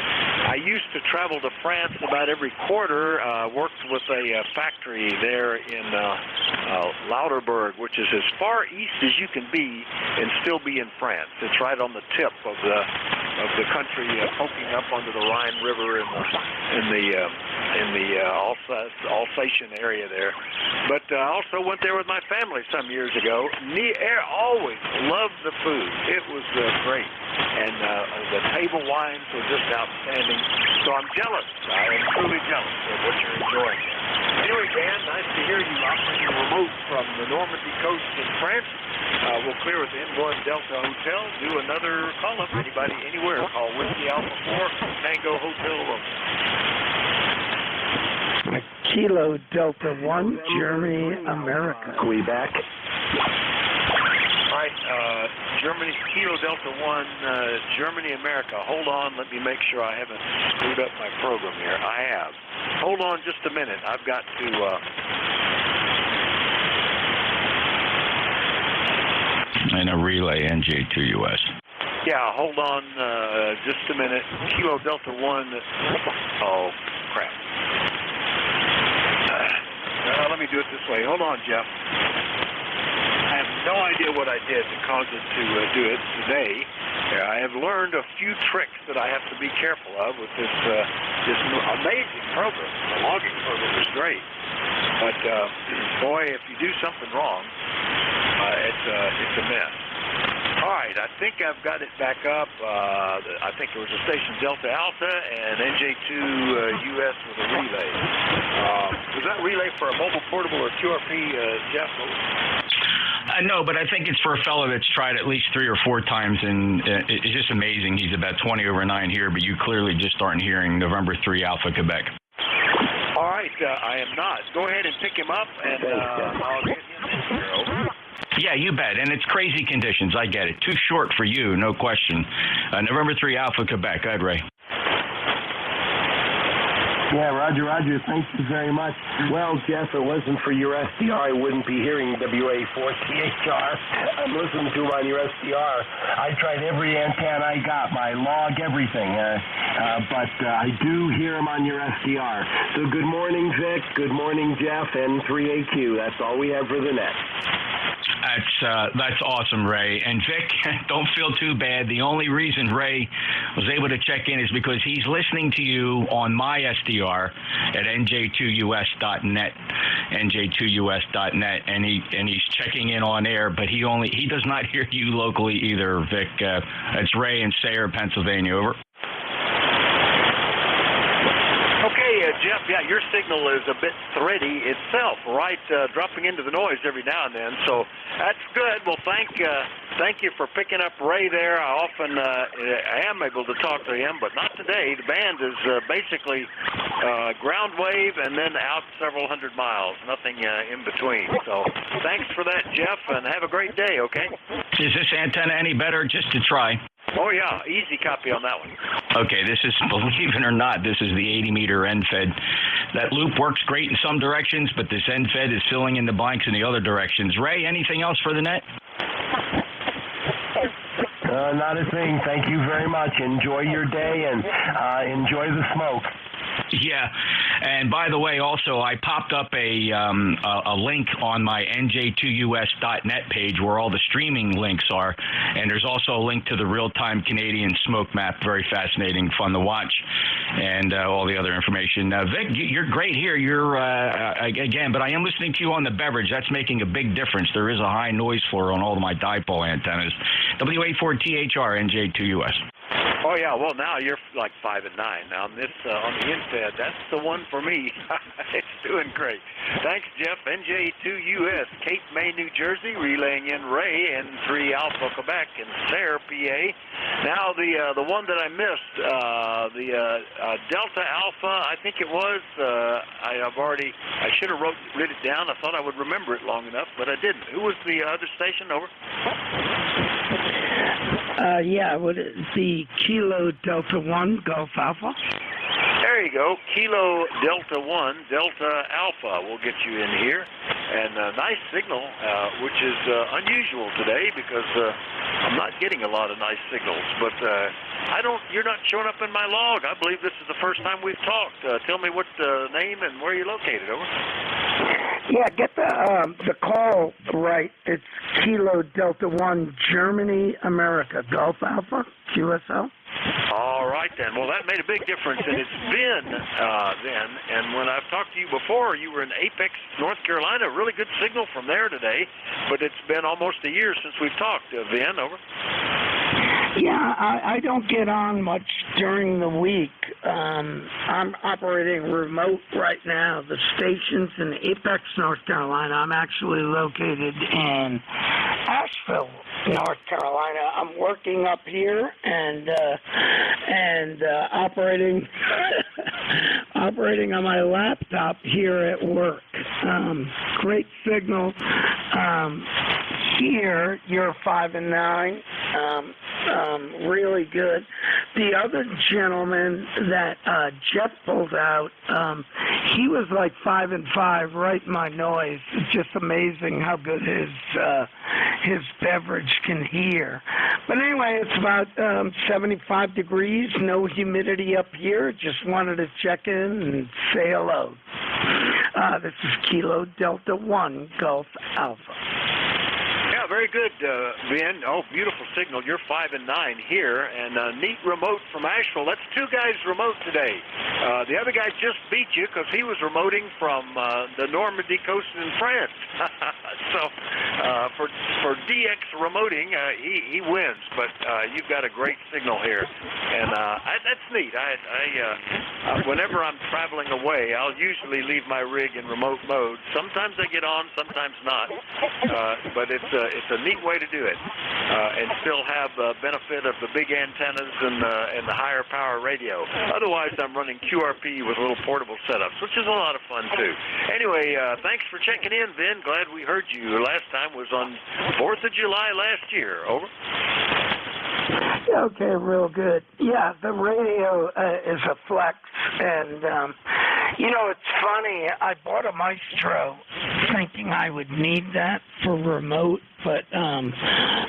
I used to travel to France about every quarter, worked with a factory there in Lauterberg, which is as far east as you can be and still be in France. It's right on the tip of the country, poking up onto the Rhine River in the Alsatian area there. But I also went there with my family some years ago. Always loved the food. It was great. And the table wines were just outstanding. So I'm jealous. I am truly jealous of what you're enjoying. Anyway, Dan, nice to hear you operating remote from the Normandy coast in France. We'll clear with the N1 Delta Hotel. Do another call-up. Anybody, anywhere, call Whiskey Alpha 4, Tango Hotel Room. Kilo Delta 1, Germany, America. Quebec. All right, Germany, Kilo Delta 1, Germany, America. Hold on, let me make sure I haven't screwed up my program here. I have. Hold on just a minute. I've got to... And a relay NJ2US. Yeah, hold on just a minute. Kilo Delta 1. Oh, crap. way. Hold on, Jeff. I have no idea what I did to cause it to do it today. I have learned a few tricks that I have to be careful of with this amazing program. The logging program is great, but boy, if you do something wrong, it's a mess. All right, I think I've got it back up. I think there was a station Delta Alpha and NJ2US with a relay. Was that relay for a mobile portable or QRP, Jeff? No, but I think it's for a fellow that's tried at least 3 or 4 times, and it's just amazing. He's about 20 over 9 here, but you clearly just aren't hearing November 3 Alpha Quebec. All right, I am not. Go ahead and pick him up, and I'll get him in here. Over. Yeah, you bet. And it's crazy conditions. I get it. Too short for you, no question. November 3 Alpha Quebec. Go ahead, Ray. Yeah, Roger. Thank you very much. Well, Jeff, if it wasn't for your SDR, I wouldn't be hearing WA4THR. I'm listening to him on your SDR. I tried every antenna I got, my log, everything. But I do hear him on your SDR. So good morning, Vic. Good morning, Jeff, and 3AQ. That's all we have for the net. That's awesome, Ray. And Vic, don't feel too bad. The only reason Ray was able to check in is because he's listening to you on my SDR at NJ2US.net, NJ2US.net, and he's checking in on air. But he does not hear you locally either, Vic. It's Ray in Sayre, Pennsylvania. Over. Okay, Jeff, yeah, your signal is a bit thready itself, right? Dropping into the noise every now and then, so that's good. Well, thank you for picking up Ray there. I often am able to talk to him, but not today. The band is basically ground wave and then out several hundred miles, nothing in between. So thanks for that, Jeff, and have a great day, okay? Is this antenna any better? Just to try. Oh, yeah, easy copy on that one. Okay, this is, believe it or not, this is the 80-meter end fed. That loop works great in some directions, but this end fed is filling in the blanks in the other directions. Ray, anything else for the net? Not a thing. Thank you very much. Enjoy your day and enjoy the smoke. Yeah, and by the way, also I popped up a link on my NJ2US.net page where all the streaming links are, and there's also a link to the real-time Canadian smoke map. Very fascinating, fun to watch, and all the other information. Vic, you're great here. You're again, but I am listening to you on the beverage. That's making a big difference. There is a high noise floor on all of my dipole antennas. WA4THR NJ2US. Oh, yeah, well, now you're like 5 and 9. Now, on the infed, that's the one for me. It's doing great. Thanks, Jeff. NJ2US, Cape May, New Jersey, relaying in Ray, N3 Alpha, Quebec, and Sayre, PA. Now, the one that I missed, the Delta Alpha, I think it was. I should have written it down. I thought I would remember it long enough, but I didn't. Who was the other station? Over. Would it be Kilo Delta 1 Golf Alpha? There you go. Kilo Delta 1 Delta Alpha will get you in here. And a nice signal, which is unusual today because I'm not getting a lot of nice signals. But you're not showing up in my log. I believe this is the first time we've talked. Tell me what name and where you're located, over. Yeah, get the call right. It's Kilo Delta 1 Germany, America, Golf Alpha, QSL. All right, then. Well, that made a big difference, and it's been then. And when I've talked to you before, you were in Apex, North Carolina. Really good signal from there today, but it's been almost a year since we've talked. Vin, over. Yeah, I don't get on much during the week. I'm operating remote right now. The station's in Apex, North Carolina. I'm actually located in Asheville, North Carolina. I'm working up here and operating on my laptop here at work. Great signal. Here, you're 5 and 9. Really good. The other gentleman that Jeff pulled out, he was like 5 and 5, right in my noise. It's just amazing how good his beverage can hear. But anyway, it's about 75 degrees, no humidity up here. Just wanted to check in and say hello. This is Kilo Delta 1 Golf Alpha. Yeah, very good, Ben. Oh, beautiful signal. You're 5 and 9 here, and neat remote from Asheville. That's 2 guys remote today. The other guy just beat you because he was remoting from the Normandy coast in France. So for DX remoting, he wins, but you've got a great signal here, and that's neat. Whenever I'm traveling away, I'll usually leave my rig in remote mode. Sometimes I get on, sometimes not, but it's a neat way to do it, and still have the benefit of the big antennas and the higher power radio. Otherwise, I'm running QRP with little portable setups, which is a lot of fun too. Anyway, thanks for checking in, Vin. Glad we heard you. Last time was on 4th of July last year. Over. Okay, real good. Yeah, the radio is a flex, and you know, it's funny. I bought a Maestro thinking I would need that for remote, but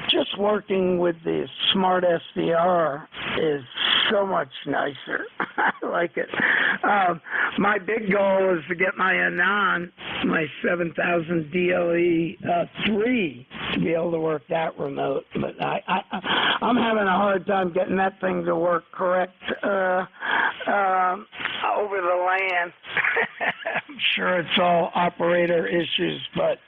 just working with the Smart SDR is so much nicer. I like it. My big goal is to get my Anon, my 7000 DLE 3, to be able to work that remote. But I'm having a hard time getting that thing to work correct over the LAN. I'm sure it's all operator issues, but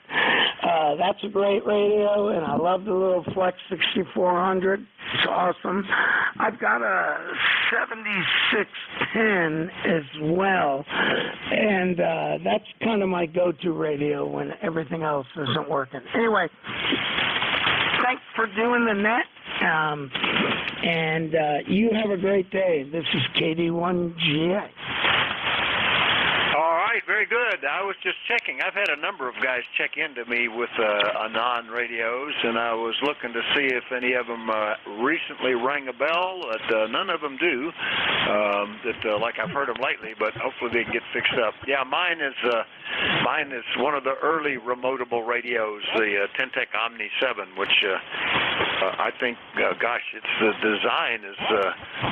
that's a great radio, and I love the little Flex 6400. It's awesome. I've got a 7610 as well, and that's kind of my go-to radio when everything else isn't working. Anyway, thanks for doing the net, and you have a great day. This is KD1GA. All right, very good. I was just checking. I've had a number of guys check into me with Anon radios, and I was looking to see if any of them recently rang a bell. But none of them do. Like I've heard them lately, but hopefully they can get fixed up. Yeah, mine is one of the early remotable radios, the Tentec Omni 7, which I think, gosh, the design is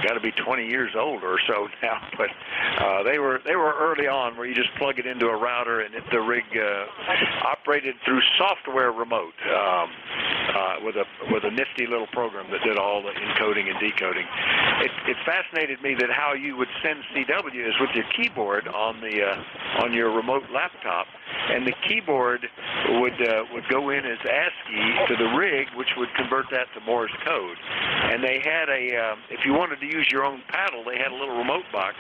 got to be 20 years old or so now. But they were early on, where you just plug it into a router and the rig operated through software remote with a nifty little program that did all the encoding and decoding. It fascinated me that how you would send CW is with your keyboard on your remote laptop, and the keyboard would go in as ASCII to the rig, which would convert that to Morse code. And they had if you wanted to use your own paddle, they had a little remote box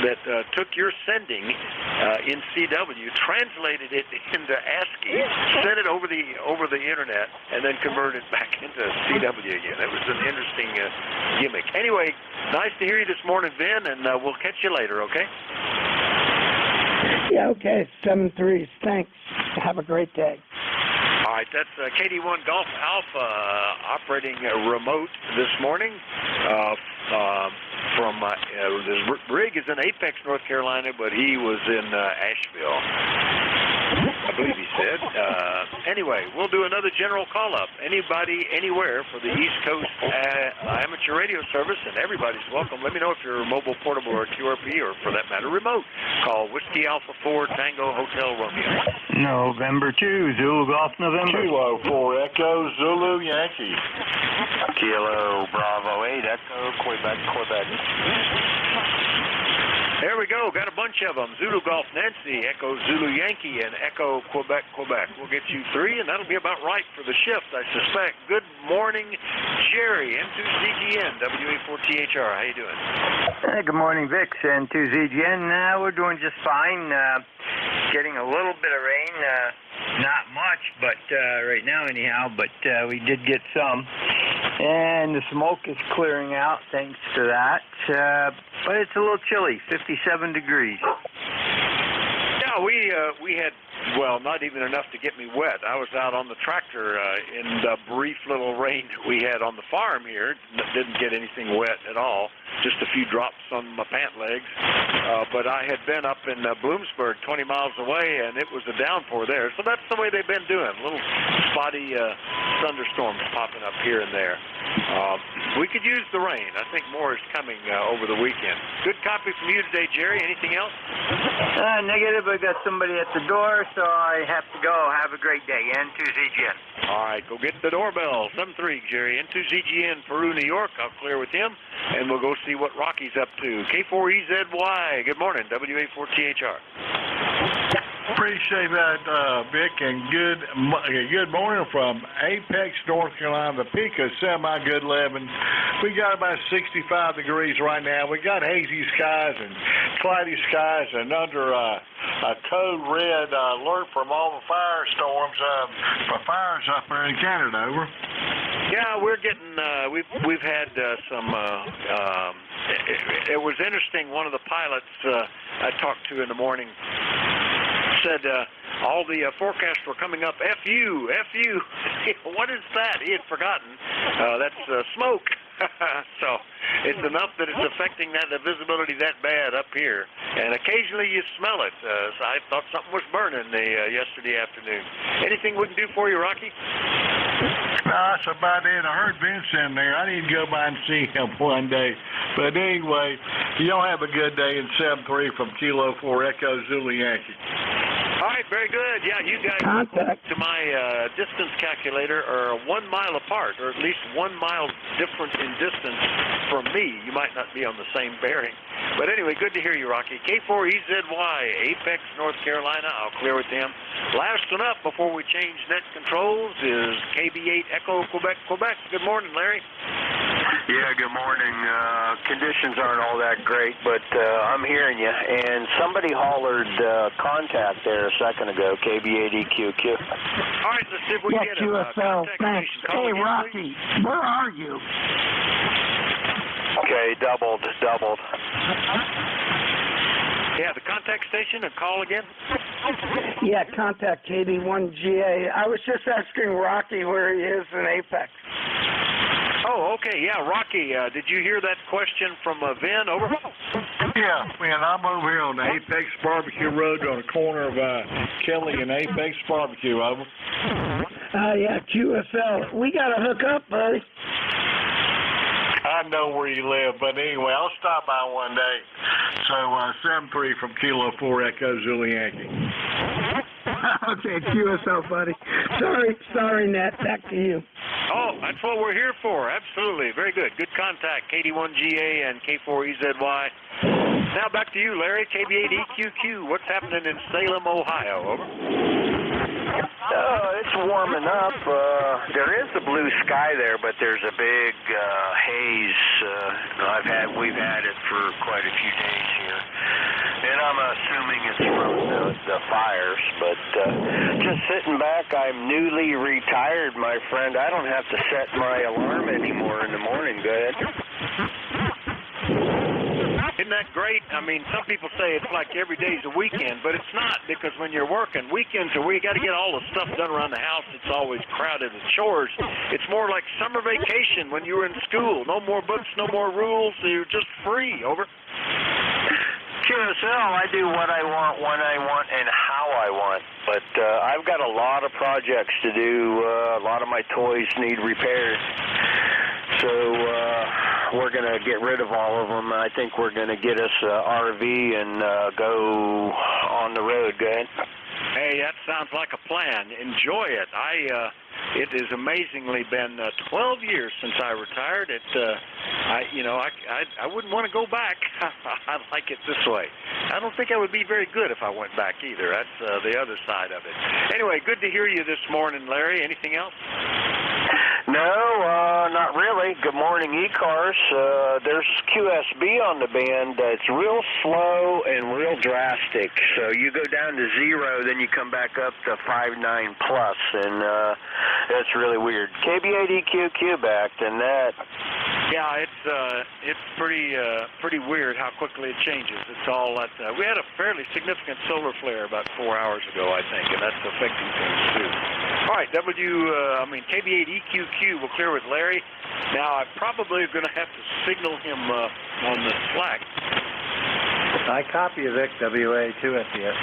that took your sending in CW, translated it into ASCII, sent it over the internet, and then converted back into CW again. It was an interesting gimmick. Anyway, nice to hear you this morning, Vin, and we'll catch you later, okay? Yeah, okay. 7-3s. Thanks. Have a great day. All right, that's KD1 Golf Alpha operating remote this morning from this rig is in Apex, North Carolina, but he was in Asheville, I believe he said. Anyway, we'll do another general call-up. Anybody, anywhere for the East Coast amateur radio service, and everybody's welcome. Let me know if you're mobile, portable, or QRP, or for that matter, remote. Call Whiskey Alpha 4 Tango Hotel Romeo. November 2, Zulu Golf November. Kilo 4 Echo Zulu Yankee. Kilo Bravo 8 Echo Quebec. There we go. Got a bunch of them. Zulu Golf Nancy, Echo Zulu Yankee, and Echo Quebec. We'll get you 3, and that'll be about right for the shift, I suspect. Good morning, Jerry, N2ZGN, WA4THR. How you doing? Good morning, Vic, N2ZGN. We're doing just fine. Getting a little bit of rain. Not much, but right now anyhow, but we did get some. And the smoke is clearing out thanks to that. But it's a little chilly, 57 degrees. Yeah, we had, well, not even enough to get me wet. I was out on the tractor in the brief little rain that we had on the farm here. Didn't get anything wet at all. just a few drops on my pant legs. But I had been up in Bloomsburg, 20 miles away, and it was a downpour there. So that's the way they've been doing, little spotty thunderstorms popping up here and there. We could use the rain. I think more is coming over the weekend. Good copy from you today, Jerry. Anything else? Negative. I got somebody at the door, so I have to go. Have a great day. N2ZGN. All right, go get the doorbell. 7-3, Jerry. N2ZGN, Peru, New York. I'll clear with him, and we'll go see what Rocky's up to. K4EZY. Good morning, WA4THR. Appreciate that, Vic, and good morning from Apex, North Carolina. The peak is semi-good 11. We got about 65 degrees right now. We got hazy skies and cloudy skies, and under a code red alert from all the firestorms for fires up there in Canada. Over. Yeah, we're getting. We've had some. It was interesting. One of the pilots I talked to in the morning said all the forecasts were coming up. F you. What is that? He had forgotten. That's smoke. So it's enough that it's affecting the visibility that bad up here. And occasionally you smell it. So I thought something was burning yesterday afternoon. Anything we can do for you, Rocky? That's about it. I heard Vince in there. I need to go by and see him one day. But anyway, y'all have a good day in 7-3 from Kilo 4 Echo Zulu Yankee. All right, very good. Yeah, you guys, to my distance calculator, are 1 mile apart, or at least 1 mile difference in distance from me. You might not be on the same bearing. But anyway, good to hear you, Rocky. K4EZY, Apex, North Carolina. I'll clear with them. Last one up before we change net controls is KB8 Echo, Quebec, Quebec. Good morning, Larry. Yeah, good morning. Conditions aren't all that great, but I'm hearing you. And somebody hollered contact there a second ago, KB8EQQ. All right, let's see if we yes, get a UFL, thanks. Hey, Rocky, where are you? Okay, doubled. Yeah, the contact station and call again? Yeah, contact KB1GA. I was just asking Rocky where he is in Apex. Oh, okay, yeah, Rocky, did you hear that question from Vin? Over? Yeah, man, I'm over here on the Apex Barbecue Road on the corner of Kelly and Apex Barbecue. Over. Yeah, QFL. We got to hook up, buddy. I know where you live, but anyway, I'll stop by one day. So 7-3 from Kilo 4 Echo Zulu Yankee. Okay, QSL, buddy. Sorry, Nat. Back to you. Oh, that's what we're here for. Absolutely. Very good. Good contact. KD1GA and K4EZY. Now back to you, Larry. KB8EQQ. What's happening in Salem, Ohio? Over. It's warming up. There is a blue sky there, but there's a big haze. We've had it for quite a few days here, and I'm assuming it's from the fires. But just sitting back, I'm newly retired, my friend. I don't have to set my alarm anymore in the morning. Go ahead. Isn't that great? I mean, some people say it's like every day's a weekend, but it's not, because when you're working, weekends are where you got to get all the stuff done around the house. It's always crowded with chores. It's more like summer vacation when you were in school. No more books, no more rules. So you're just free. Over. QSL, I do what I want, when I want, and how I want. But I've got a lot of projects to do. A lot of my toys need repaired. So we're going to get rid of all of them. I think we're going to get us an RV and go on the road. Go ahead. Hey, that sounds like a plan. Enjoy it. It has amazingly been 12 years since I retired. I wouldn't want to go back. I like it this way. I don't think I would be very good if I went back either. That's the other side of it. Anyway, good to hear you this morning, Larry. Anything else? No, not really. Good morning, ECARS. There's QSB on the band. It's real slow and real drastic. So you go down to 0, then you come back up to 5.9 plus, and that's really weird. KB8EQQ back, and that. Yeah, it's pretty weird how quickly it changes. It's all that we had a fairly significant solar flare about 4 hours ago, I think, and that's affecting things too. All right, KB8EQQ queue. We'll clear with Larry. Now, I'm probably going to have to signal him on the Slack. I copy you, Vic, WA2SCS.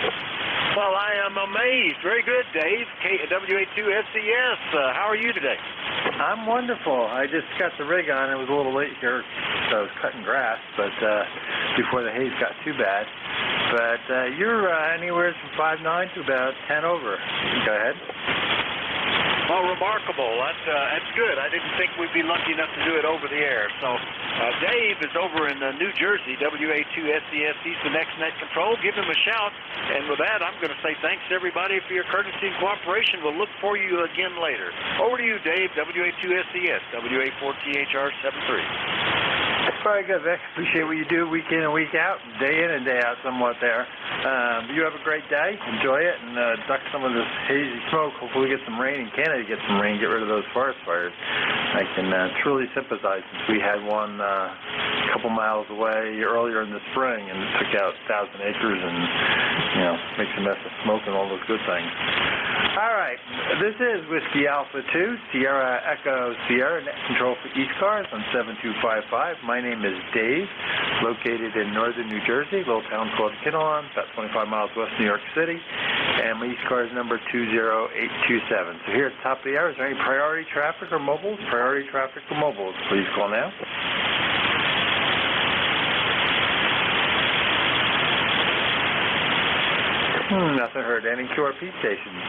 Well, I am amazed. Very good, Dave. WA2SCS. How are you today? I'm wonderful. I just got the rig on. It was a little late here, so I was cutting grass, but before the haze got too bad. But you're anywhere from 5'9" to about 10 over. Go ahead. Well, remarkable. That's good. I didn't think we'd be lucky enough to do it over the air. So Dave is over in New Jersey, WA2SCS. He's the next net control. Give him a shout. And with that, I'm going to say thanks to everybody for your courtesy and cooperation. We'll look for you again later. Over to you, Dave, WA2SCS, WA4THR73. Very good, Vic. Appreciate what you do week in and week out, day in and day out somewhat there. You have a great day. Enjoy it and duck some of this hazy smoke. Hopefully we get some rain in Canada, get some rain, get rid of those forest fires. I can truly sympathize since we had one a couple miles away earlier in the spring and it took out 1,000 acres and, makes a mess of smoke and all those good things. All right. This is Whiskey Alpha 2, Sierra Echo Sierra, net control for ECARS on 7255. My name is Dave, located in northern New Jersey, a little town called Kinnelon, about 25 miles west of New York City, and my ECARS number 20827. So here at the top of the hour, is there any priority traffic or mobiles? Priority traffic or mobiles? Please call now. Nothing heard. Any QRP stations?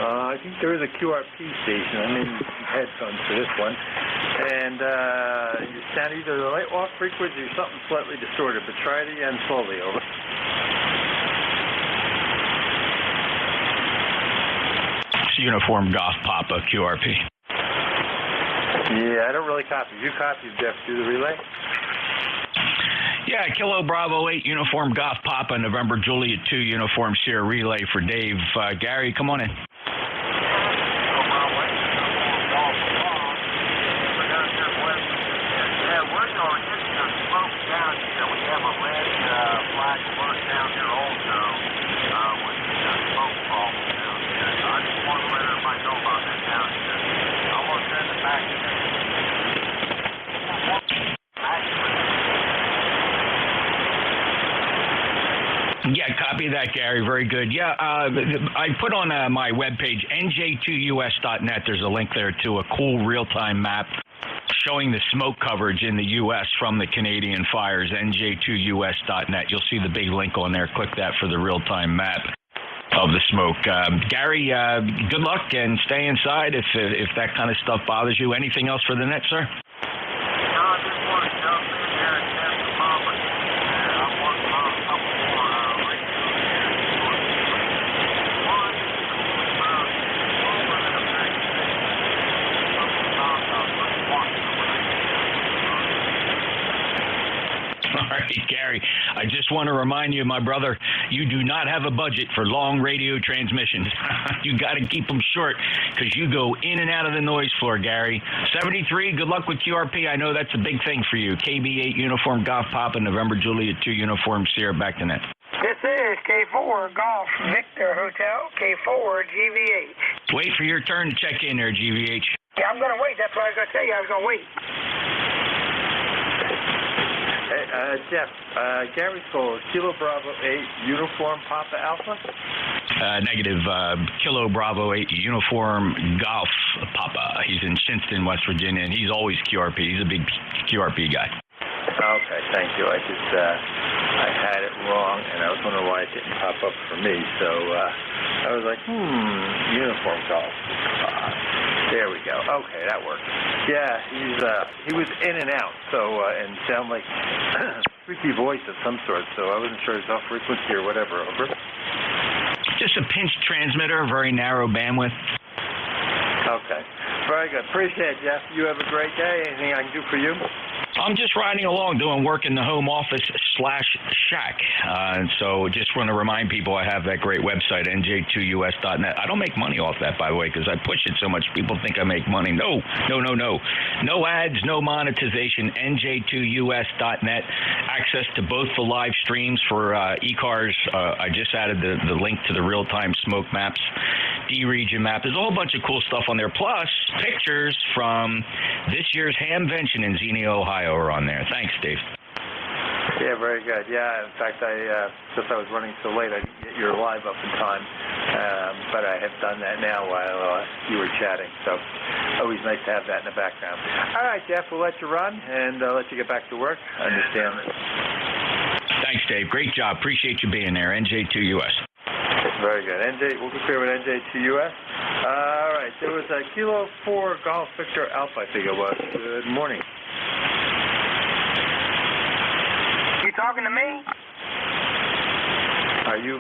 I think there is a QRP station. I'm in headphones for this one. And you sound either the light off frequency or something slightly distorted, but try it again slowly. Over. Uniform Golf Papa QRP. Yeah, I don't really copy. You copy, Jeff. Do the relay. Yeah, Kilo Bravo 8, Uniform Golf Papa, November Juliet 2, Uniform Sierra Relay for Dave. Gary, come on in. Yeah, copy that, Gary. Very good. Yeah, I put on my webpage, NJ2US.net. There's a link there to a cool real-time map showing the smoke coverage in the U.S. from the Canadian fires, NJ2US.net. You'll see the big link on there. Click that for the real-time map of the smoke. Gary, good luck and stay inside if that kind of stuff bothers you. Anything else for the net, sir? Gary, I just want to remind you, my brother, you do not have a budget for long radio transmissions. You got to keep them short because you go in and out of the noise floor, Gary. 73, good luck with QRP. I know that's a big thing for you. KB8 Uniform Golf Papa, November Juliet 2 Uniform Sierra, back to net. This is K4 Golf Victor Hotel, K4 GVH. Wait for your turn to check in there, GVH. Yeah, I'm going to wait. That's what I was going to tell you. I was going to wait. Jeff, Gary's call, Kilo Bravo 8, Uniform Papa Alpha? Negative, Kilo Bravo 8, Uniform Golf Papa. He's in Shinston, West Virginia, and he's always QRP. He's a big QRP guy. Okay, thank you. I just, I had it wrong, and I was wondering why it didn't pop up for me, so I was like, Uniform Golf. There we go. Okay, that works. Yeah, he was in and out, so and sound like freaky voice of some sort. So I wasn't sure it's off frequency or whatever. Over. Just a pinch transmitter, very narrow bandwidth. Okay, very good. Appreciate it, Jeff. You have a great day. Anything I can do for you? I'm just riding along doing work in the home office / shack. So just want to remind people I have that great website, NJ2US.net. I don't make money off that, by the way, because I push it so much people think I make money. No. No ads, no monetization, NJ2US.net. Access to both the live streams for ECARS. I just added the link to the real-time smoke maps, D-region map. There's a whole bunch of cool stuff on there. Plus, pictures from this year's Hamvention in Xenia, Ohio are on there. Thanks, Dave. Yeah, very good. Yeah, in fact, since I was running so late, I didn't get your live up in time, but I have done that now while you were chatting. So always nice to have that in the background. All right, Jeff, we'll let you run and let you get back to work. I understand. Thanks, Dave. Great job. Appreciate you being there. NJ2US. Very good. We'll be clear with NJ2US. All right, there was a Kilo 4 Golf Victor Alpha, I think it was. Good morning. You talking to me? Are you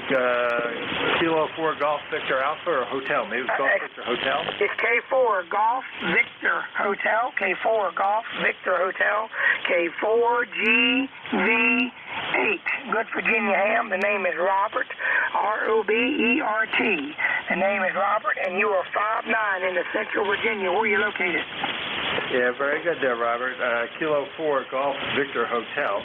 Kilo 4 Golf Victor Alpha or Hotel? Maybe it's Golf Victor Hotel? It's K4 Golf Victor Hotel. K4 Golf Victor Hotel. K4GV8. Good Virginia ham. The name is Robert. Robert. The name is Robert, and you are 5'9" in the Central Virginia. Where are you located? Yeah, very good there, Robert. Kilo 4 Golf Victor Hotel.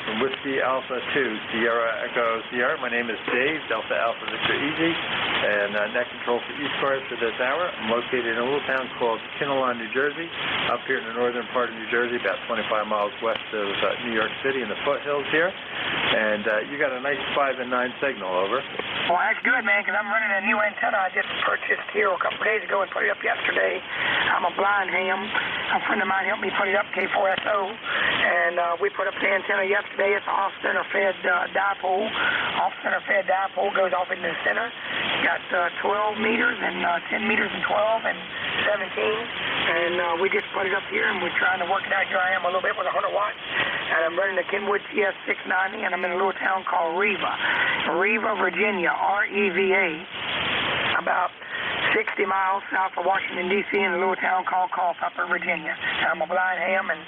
From Whiskey Alpha 2, Sierra Echo Sierra. My name is Dave, Delta Alpha Victor Easy, and net control for ECARS for this hour. I'm located in a little town called Kinnelon, New Jersey, up here in the northern part of New Jersey, about 25 miles west of New York City in the foothills here. And you got a nice 5 and 9 signal, over. Well, that's good, man, because I'm running a new antenna I just purchased here a couple of days ago and put it up yesterday. I'm a blind ham. A friend of mine helped me put it up, K4SO, and we put up the antenna yesterday. It's an off-center fed dipole. Off-center fed dipole goes off into the center. It's got 12 meters and 10 meters and 12 and 17. And we just put it up here, and we're trying to work it out. Here I am a little bit with 100 watts. And I'm running the Kenwood TS 690, and I'm in a little town called Riva, Virginia, REVA, about 60 miles south of Washington, D.C., in a little town called Culpeper, Virginia. And I'm a blind ham, and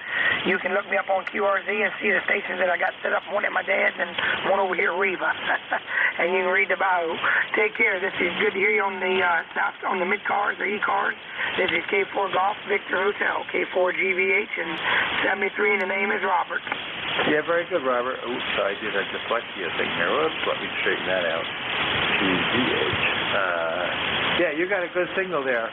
you can look me up on QRZ and see the stations that I got set up, one at my dad's and one over here at Riva. And you can read the bio. Take care. This is good to hear you on the on the mid-cars or E-cars. This is K4 Golf Victor Hotel, K4GVH, and 73, and the name is Robert. Yeah, very good, Robert. Oops, I did a dyslexia thing here. Oops, let me straighten that out. GVH. Yeah, you got a good signal there.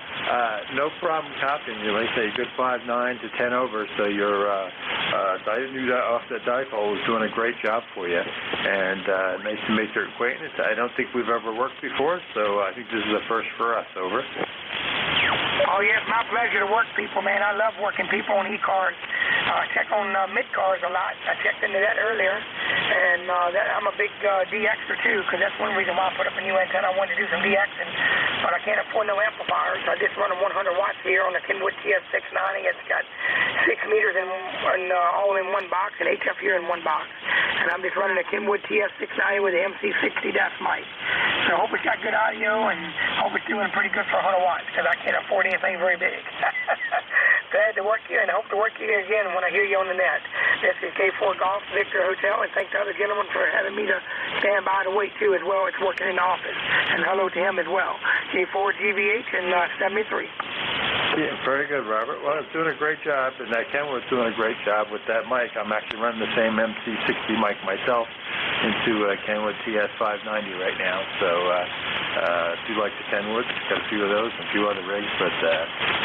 No problem copying you. Like I say, good 5'9" to 10 over, so your off the dipole is doing a great job for you. And nice to make your acquaintance. I don't think we've ever worked before, so I think this is a first for us, over. Oh, yes, my pleasure to work people, man. I love working people on E-cars. I check on mid-cars a lot. I checked into that earlier. And I'm a big DXer, too, because that's one reason why I put up a new antenna. I wanted to do some DXing, but I can't afford no amplifiers. I just run a 100 watts here on the Kenwood TS 690. It's got 6 meters and all in one box, and HF here in one box. And I'm just running a Kenwood TS 690 with the MC60 DAF mic. So I hope it's got good audio, and hope it's doing pretty good for 100 watts, because I can't afford anything very big. Glad to work here, and I hope to work here again when I hear you on the net. This is K4 Golf Victor Hotel, and thanks to other gentlemen for having me to stand by to wait, too, as well. It's working in the office. And hello to him as well. K4GVH and 73. Yeah, very good, Robert. Well, it's doing a great job, and Kenwood's doing a great job with that mic. I'm actually running the same MC60 mic myself into Kenwood TS 590 right now. So do like the Kenwoods. Got a few of those and a few other rigs, but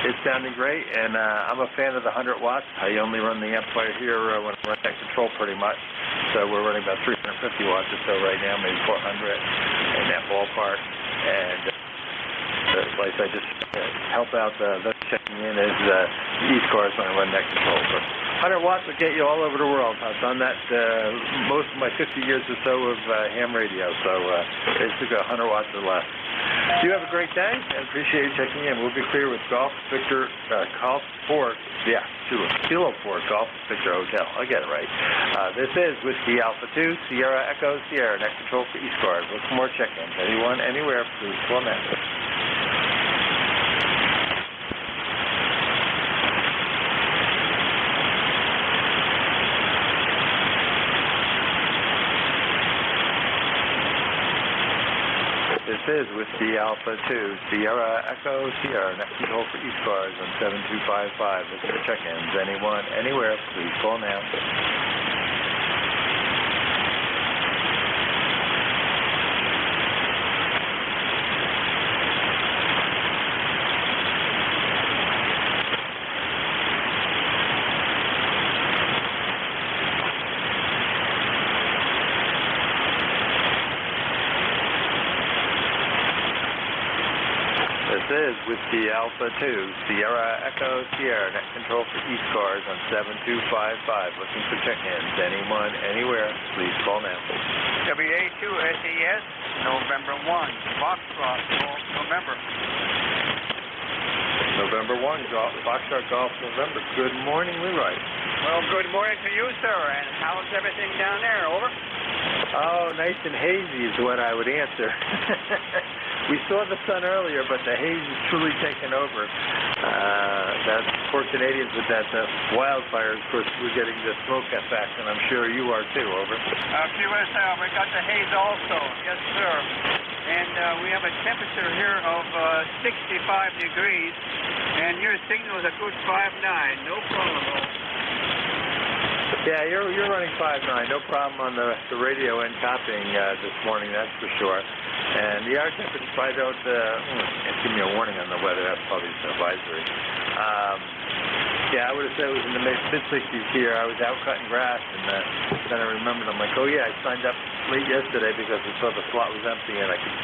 it's sounding great. And I'm a fan of the 100 watts. I only run the amplifier here when I run that control pretty much. So we're running about 350 watts or so right now, maybe 400 in that ballpark. And like I just help out those checking in as ECARS when I run that control. But 100 watts will get you all over the world. I've done that most of my 50 years or so of ham radio, so it's a good 100 watts or less. You have a great day, and appreciate you checking in. We'll be clear with Golf Victor, Golf 4, yeah, Kilo 4 Golf Victor Hotel. I get it right. This is Whiskey Alpha 2, Sierra Echo Sierra, net control for ECARS. Look for more check-ins. Anyone, anywhere, please call in. This is Whiskey Alpha 2, Sierra Echo Sierra, next control for ECARS on 7255. Looking for check-ins. Anyone, anywhere, please call now. This is Whiskey Alpha 2, Sierra Echo Sierra, net control for ECARS on 7255. Looking for check-ins. Anyone, anywhere, please call now. WA2SES, November 1, Foxtrot, Golf, November. November 1, Foxtrot Golf, November. Good morning, Leroy. Well, good morning to you, sir, and how's everything down there, over? Oh, nice and hazy is what I would answer. We saw the sun earlier, but the haze is truly taken over. That poor Canadians with that wildfire, of course, we're getting the smoke effect, and I'm sure you are too, over. QSL, we got the haze also, yes, sir. And we have a temperature here of 65 degrees, and your signal is a good 5.9, no problem. Yeah, you're running 5.9, no problem on the radio and copying this morning, that's for sure. And the air temperature, if I don't, give me a warning on the weather, that's probably an advisory. Yeah, I would have said it was in the mid-60s here. I was out cutting grass, and then I remembered, I'm like, oh yeah, I signed up late yesterday because I saw the slot was empty and I could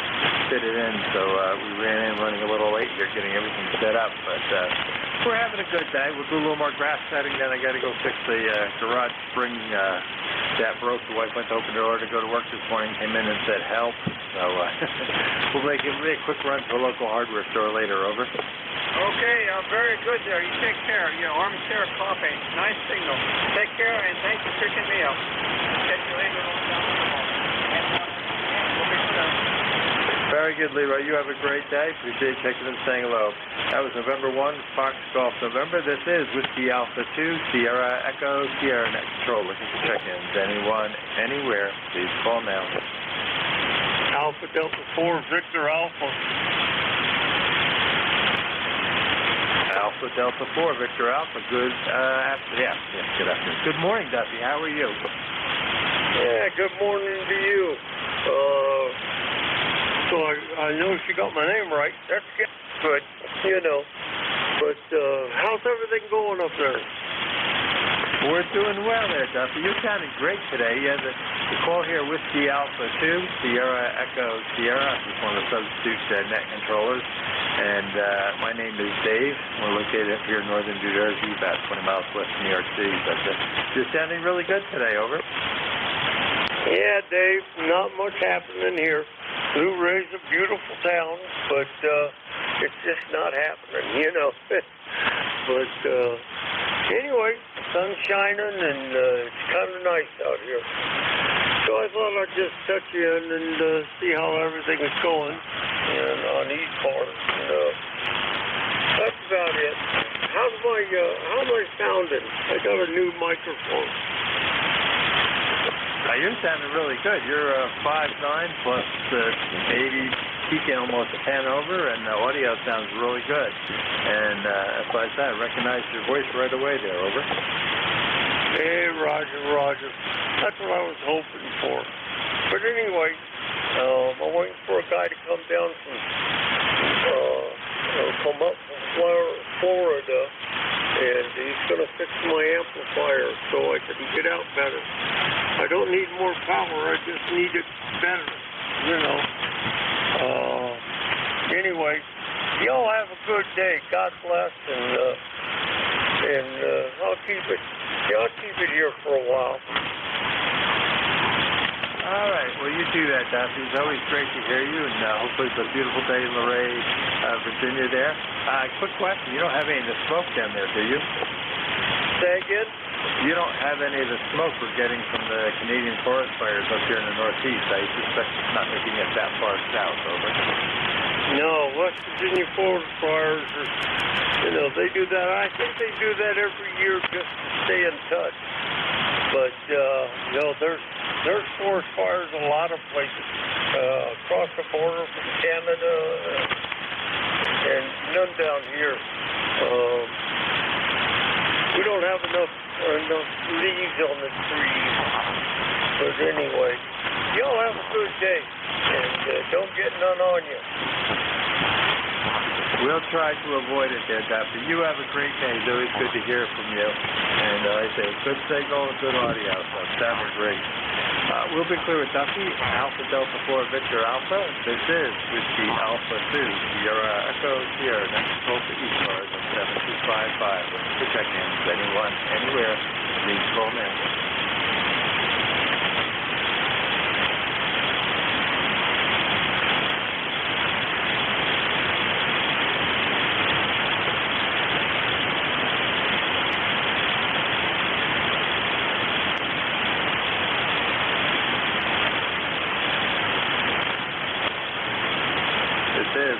fit it in, so we ran in running a little late here, getting everything set up, but we're having a good day. We'll do a little more grass cutting, then I got to go fix the garage spring that broke. The wife went to open the door to go to work this morning, came in and said help, so we'll make a quick run to a local hardware store later, over. Okay, very good there. You take care. Your armchair coffee. Nice signal. Take care, and thanks for picking me up. Catch you later on down the hall. Very good, Leroy. You have a great day. Appreciate checking and saying hello. That was November 1, Fox Golf November. This is Whiskey Alpha 2, Sierra Echo Sierra, net control. Looking for check-ins. Anyone, anywhere, please call now. Alpha Delta 4, Victor Alpha. Alpha Delta 4, Victor Alpha. Good good afternoon. Good morning, Duffy. How are you? Yeah, good morning to you. So I noticed you got my name right. That's good, you know. But how's everything going up there? We're doing well there, Duffy. You're sounding great today. You have the call here, Whiskey Alpha 2, Sierra Echo Sierra. I'm just one of the substitute net controllers. And my name is Dave. We're located up here in northern New Jersey, about 20 miles west of New York City. But you're sounding really good today, over. Yeah, Dave, not much happening here. Blue Ray's a beautiful town, but it's just not happening, you know. But anyway, sun's shining, and it's kind of nice out here. So I thought I'd just touch you in and see how everything is going and on ECARS. That's about it. How am I sounding? I got a new microphone. You're sounding really good. You're 5.9 plus 80, peaking almost 10 over, and the audio sounds really good. And that's why I said I recognized your voice right away there, over. Hey, Roger. That's what I was hoping for. But anyway, I'm waiting for a guy to come down come up from Florida, and he's going to fix my amplifier so I can get out better. I don't need more power, I just need it better, you know. Anyway, y'all have a good day. God bless, and I'll keep it here for a while. All right. Well, you do that, Duffy. It's always great to hear you, and hopefully it's a beautiful day in Luray, Virginia there. Quick question. You don't have any of the smoke down there, do you? Say again? You don't have any of the smoke we're getting from the Canadian forest fires up here in the Northeast. I suspect it's not making it that far south, over. No, West Virginia forest fires, they do that. I think they do that every year just to stay in touch. But, there's forest fires a lot of places across the border from Canada and none down here. We don't have enough leaves on the trees. But anyway, y'all have a good day, and don't get none on you. We'll try to avoid it there, Duffy. You have a great day. It's always good to hear from you. And like I say, good signal and good audio, so sounded great. We'll be clear with Duffy, Alpha Delta 4 Victor Alpha. This is Whiskey Alpha 2, Sierra Echo Sierra, next call to ECARS at 7255. With the check-ins, anyone, anywhere, please call in.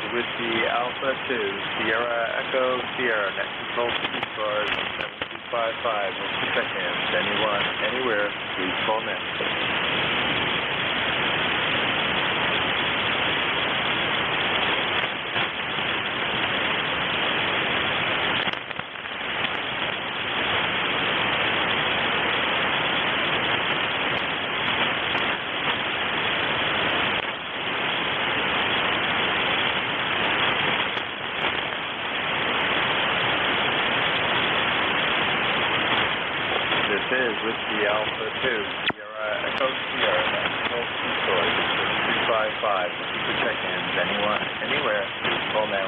Whiskey Alpha 2, Sierra Echo Sierra, next control to ECARS 7255. With the check-ins, anyone, anywhere, please call in. Whiskey Alpha 2, Sierra Echo Sierra, control to ECARS 7255. With the check-ins, anyone, anywhere, please call now.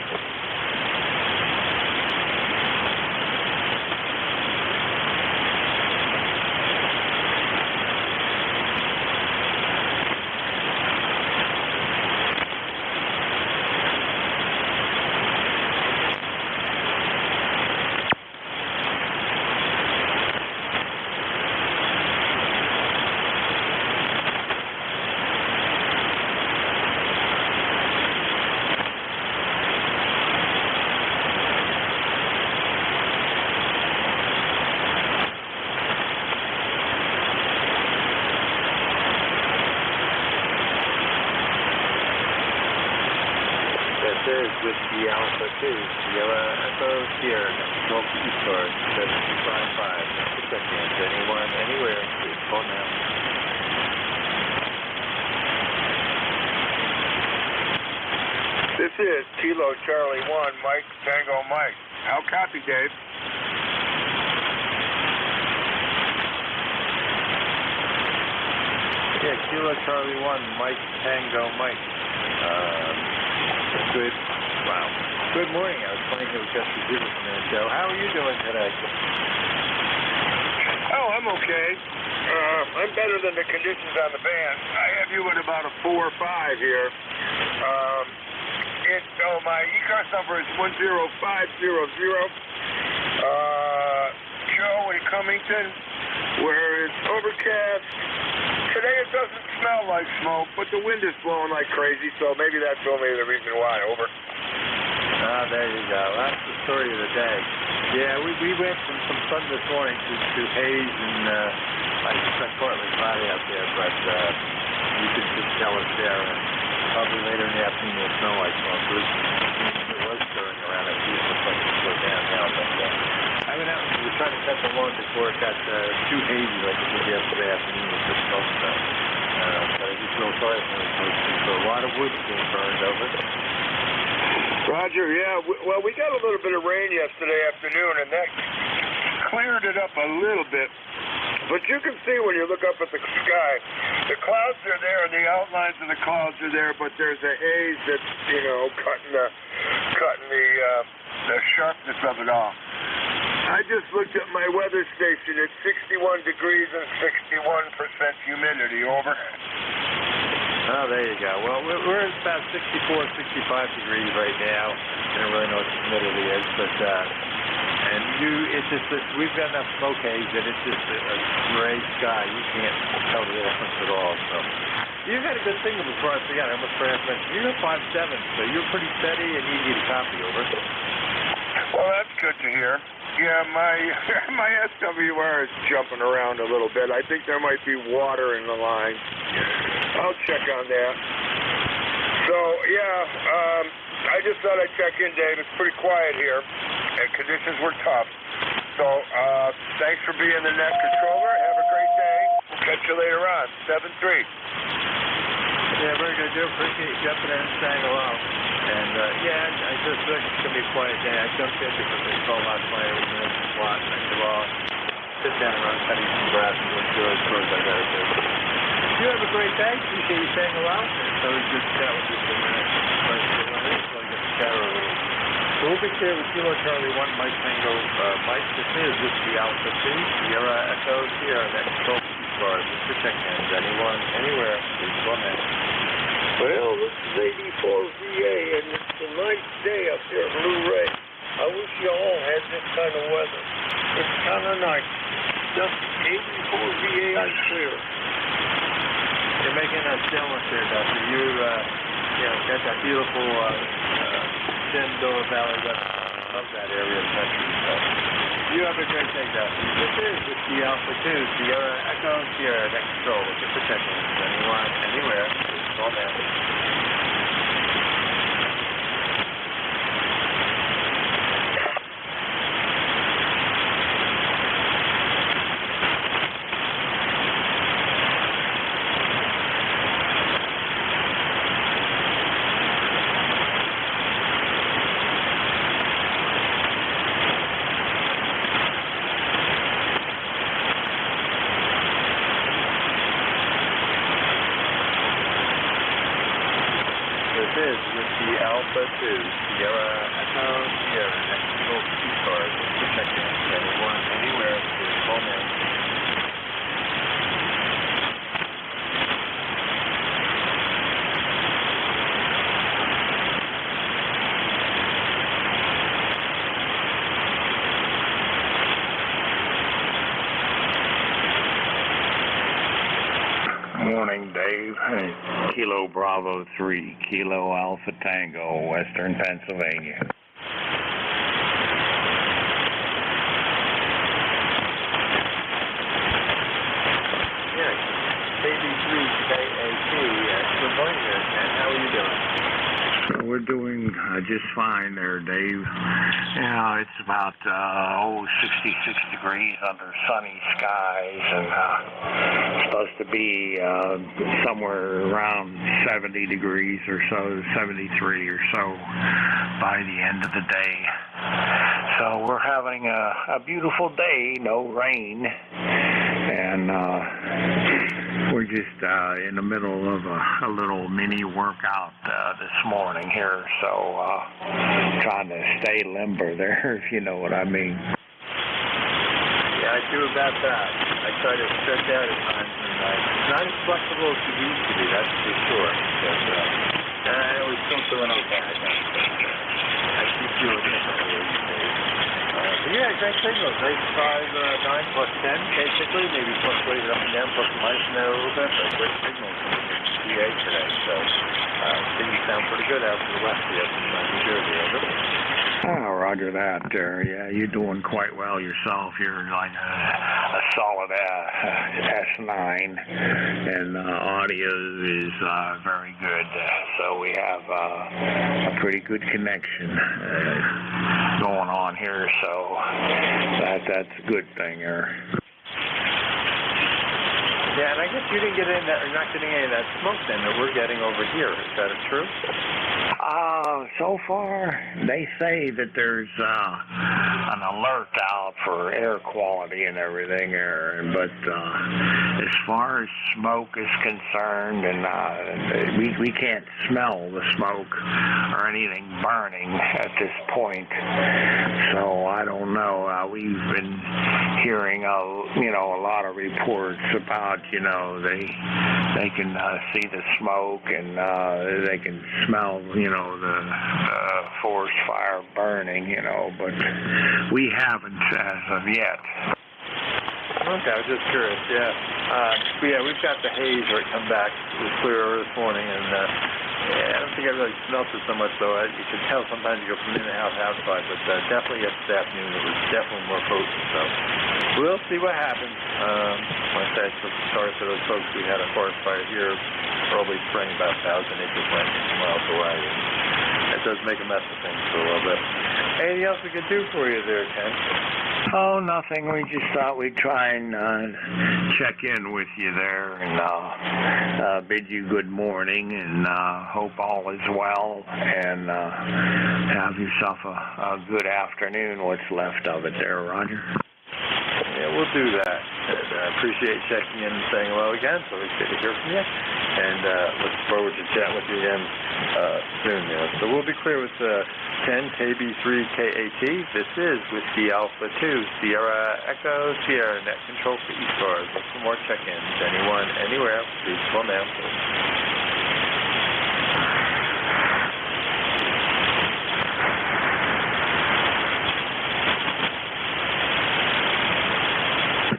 Whiskey Alpha 2, Sierra Echo Sierra, control to ECARS 7255. The check-ins, anyone, anywhere, please call now. This is Kilo Charlie 1, Mike Tango Mike. How copy, Dave? Yeah, Kilo Charlie 1, Mike Tango Mike. Good. Wow. Good morning. I was playing with Jesse Beaver from the show. How are you doing today? Oh, I'm okay. I'm better than the conditions on the band. I have you at about a 4 or 5 here. My ECARS number is 10500. Joe in Cummington, where it's overcast. Today it doesn't smell like smoke, but the wind is blowing like crazy, so maybe that's only the reason why. Over. There you go. That's the story of the day. Yeah, we went from some sun this morning to haze and I suspect partly cloudy out there, but you could just tell it's there, and probably later in the afternoon will smell like smoke. It was stirring around. It looks like it's slowed down now, but I went out and we were trying to cut the lawn before it got too hazy like it did yesterday afternoon with the smoke smell. But I just feel sorry for it. So a lot of wood being burned over. Roger, yeah. Well, we got a little bit of rain yesterday afternoon, and that cleared it up a little bit. But you can see when you look up at the sky, the clouds are there, and the outlines of the clouds are there, but there's a haze that's, cutting the sharpness of it off. I just looked at my weather station. It's 61 degrees and 61% humidity. Over. Oh, there you go. Well, we're at about 64, 65 degrees right now. I don't really know what the humidity is, but it's just that we've got enough smoke haze that it's just a gray sky. You can't tell the difference at all. So you've had a good signal before I forgot. I almost forgot to mention you're at 5.7, so you're pretty steady and easy to copy. Over. Well, that's good to hear. Yeah, my SWR is jumping around a little bit. I think there might be water in the line. I'll check on that. So, yeah, I just thought I'd check in, Dave. It's pretty quiet here, and conditions were tough. So, thanks for being the net controller. Have a great day. We'll catch you later on. 7-3. Yeah, very good. Do appreciate you jumping in and saying hello. And, I just think it's going to be a quiet day. I jumped in because I saw last night it was in the slot. And I said, well, sit down around cutting some grass and doing good as far as I got to do. You have a great day. Appreciate you saying hello. And it's always good to chat with you for a minute. Nice to get to chat a little. So we'll be here with Kilo Charlie 1, Mike Tango. Mike, this is Whiskey Alpha 2, Sierra Echo, Sierra Next Control ECARS. Mr. Check-ins, anyone, anywhere, please go ahead. Well, this is 84VA, and it's a nice day up here in Blue Ray. I wish you all had this kind of weather. It's kind of nice. Just 84VA, I'm clear. You're making a stainless here, Dusty. You got that beautiful Shenandoah Valley of that area of the country. So you have a great day, Dusty. This is Whiskey Alpha 2, Sierra Echo, Sierra Next Control. With your protection, anyone, anywhere, please call them. This is Whiskey Alpha 2, Sierra Echo, Sierra Next Control ECARS. Protecting anyone, anywhere, please call me. Morning, Dave. Kilo Bravo 3, Kilo Alpha Tango, Western Pennsylvania. Yeah, KB3KAT. Good morning, and how are you doing? We're doing just fine there, Dave. Yeah, it's about 66 degrees under sunny skies, and supposed to be somewhere around 70 degrees or so, 73 or so by the end of the day. So we're having a beautiful day, no rain, and we're just in the middle of a little mini workout this morning here, so trying to stay limber there, if you know what I mean. Yeah, I do about that. I try to stretch out at times, and it's not as flexible as it used to be, that's for sure. But I always still doing okay. I keep doing it. Yeah, great signals. 859 plus 10, basically. Maybe fluctuated up and down, plus and minus in there a little bit, but great signals from PA today. So things sound pretty good out to the west here from New Jersey. Over. Oh, roger that. Yeah, you're doing quite well yourself. You're like a solid S9, and audio is very good. So we have a pretty good connection going on here. So that's a good thing here. Yeah, and I guess you didn't get any of that, or not getting any of that smoke then that we're getting over here. Is that true? So far, they say that there's an alert out for air quality and everything there, but as far as smoke is concerned, and we can't smell the smoke or anything burning at this point, so I don't know. We've been hearing a lot of reports about they can see the smoke and they can smell the forest fire burning, but we haven't as of yet. Okay, I was just curious, yeah. We've got the haze right come back. It was clear this morning, and Yeah, I don't think I really smelt it so much, though. You can tell sometimes you go from in and out outside, but definitely yesterday afternoon it was definitely more potent. So we'll see what happens. Like I said, sorry for those folks we had a forest fire here early spring, about 1,000 acres went miles away. It does make a mess of things for a little bit. Anything else we could do for you there, Ken? Oh, nothing. We just thought we'd try and check in with you there and bid you good morning and hope all is well and have yourself a good afternoon, what's left of it there, Roger. Yeah, we'll do that. And I appreciate checking in and saying hello again. So it's good to hear from you. And look forward to chatting with you again soon. So we'll be clear with 10 KB3KAT. This is Whiskey Alpha 2, Sierra Echo, Sierra Net Control for ECARS. Look for more check-ins. Anyone, anywhere, please call now.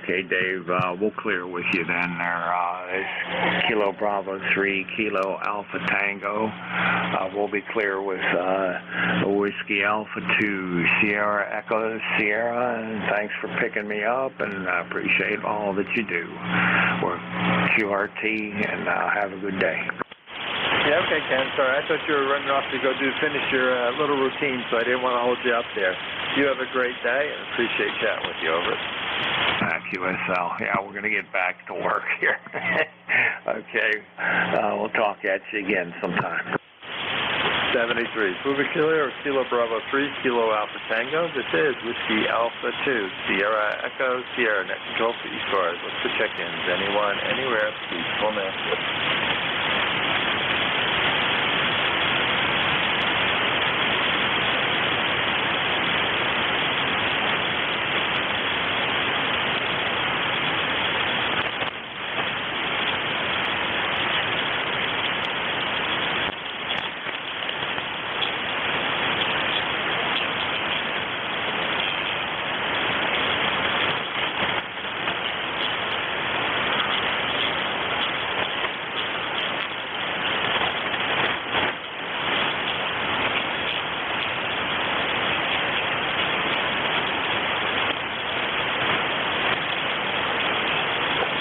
Okay, Dave, we'll clear with you then there. It's Kilo Bravo 3, Kilo Alpha Tango. We'll be clear with Whiskey Alpha 2, Sierra Echo Sierra, and thanks for picking me up, and I appreciate all that you do. We're QRT, and have a good day. Yeah, okay, Ken. Sorry, I thought you were running off to go finish your little routine, so I didn't want to hold you up there. You have a great day, and appreciate chatting with you over it. QSL. Yeah, we're going to get back to work here. Okay. We'll talk at you again sometime. 73. Movie Killer or Kilo Bravo 3, Kilo Alpha Tango. This is Whiskey Alpha 2, Sierra Echo, Sierra Net Control for ECARS. Look for check-ins. Anyone, anywhere, please call me.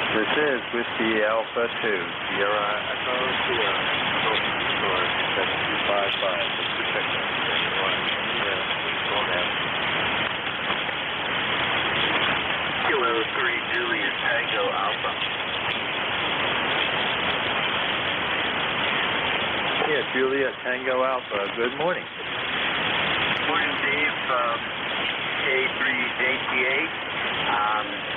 This is Whiskey Alpha 2, Sierra Echo, Sierra, Control 7255. Let's protect them. Kilo 3, Juliet Tango Alpha. Yeah, Juliet Tango Alpha. Good morning. Morning, Dave. K3JT8.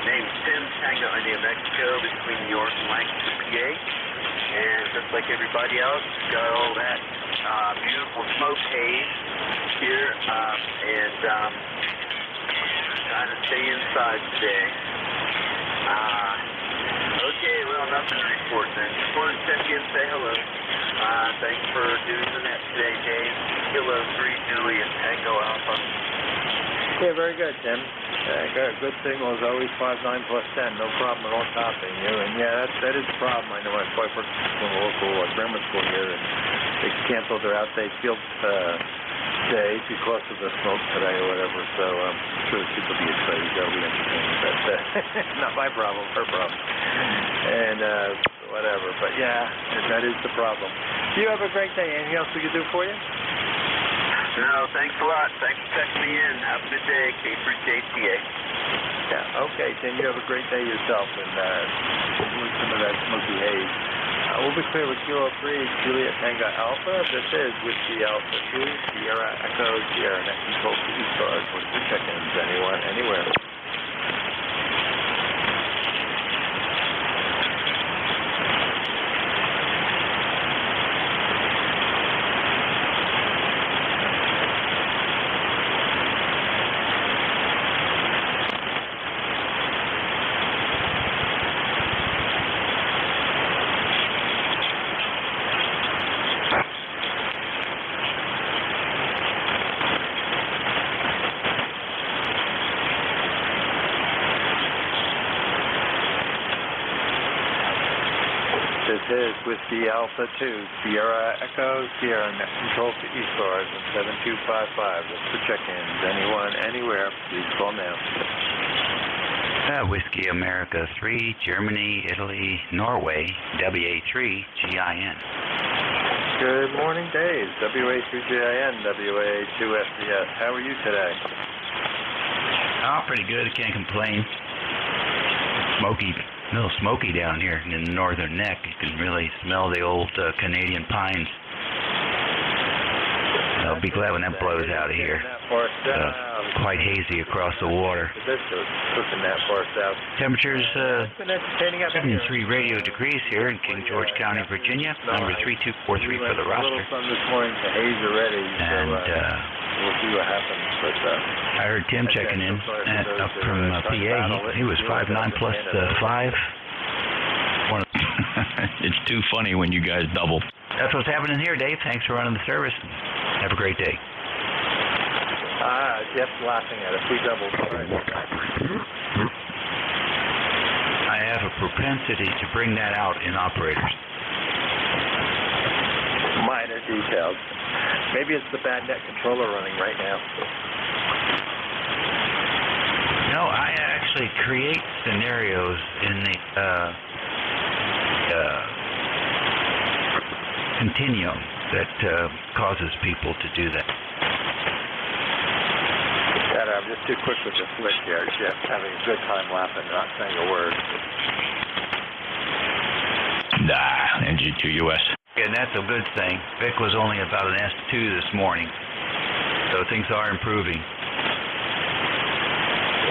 Name's Tim, Tango, India, Mexico, between New York and Lancaster, PA. And just like everybody else, got all that beautiful smoke haze here, and trying to stay inside today. Okay, well, nothing to report then. Just wanted to check in and say hello. Thanks for doing the net today, Dave. Kilo 3, Juliet Tango Alpha. Yeah, very good, Tim. Good signal is always 59 plus 10. No problem at all topping you. And yeah, that is a problem. I know my wife works in a local grammar school here, and they canceled their outside field day because of the smoke today or whatever. So I'm sure the kids will be excited. They'll be entertained. But not my problem, her problem. And whatever. But yeah, that is the problem. You have a great day. Anything else we can do for you? No, thanks a lot. Thanks for checking me in. Have a good day, K3JTA. Yeah, okay, Tim. You have a great day yourself, and lose some of that smoky haze. We'll be clear with Kilo 3, Juliet Tango Alpha. This is Whiskey Alpha 2, Sierra Echo, Sierra Net Control for ECARS. What's the check-ins? Anyone, anywhere. is Whiskey Alpha 2, Sierra Echo, Sierra Net Control for ECARS on 7255. That's for check-ins. Anyone, anywhere, please call now. Whiskey America 3, Germany, Italy, Norway, WA3GIN. Good morning, Dave. WA3GIN, WA2SDS. How are you today? Oh, pretty good. Can't complain. Smoky, a little smoky down here in the northern neck. You can really smell the old Canadian pines. I'll be glad when that blows out of here. Quite hazy across the water. Temperatures 73 radio degrees here in King George County, Virginia. Number 3243 for the roster. And we'll see what happens. But I heard Tim checking in up from PA. He was 5'9" plus 5. It's too funny when you guys double. That's what's happening here, Dave. Thanks for running the service. Have a great day. Jeff's laughing at us. We doubled. I have a propensity to bring that out in operators. Minor details. Maybe it's the bad net controller running right now. No, I actually create scenarios in the continuum that causes people to do that. I'm just too quick with the switch here. Jeff's having a good time laughing, not saying a word. Nah, NJ2US. And that's a good thing. Vic was only about an S2 this morning, so things are improving.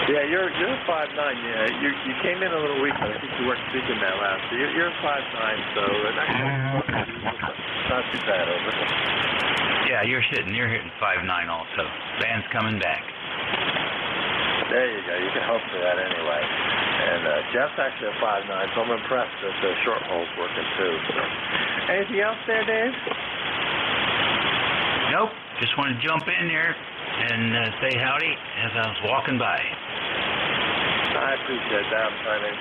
Yeah, you're 5'9". Yeah, you came in a little weak, but I think you weren't speaking that loud. So you're 5'9", so not too bad over. Yeah, you're hitting 5'9" also. Band's coming back. There you go. You can hope for that anyway. And Jeff's actually a 5'9", so I'm impressed that the short hole's working too. So. Anything else there, Dave? Nope. Just wanted to jump in there and say howdy as I was walking by. I appreciate that. I'm trying to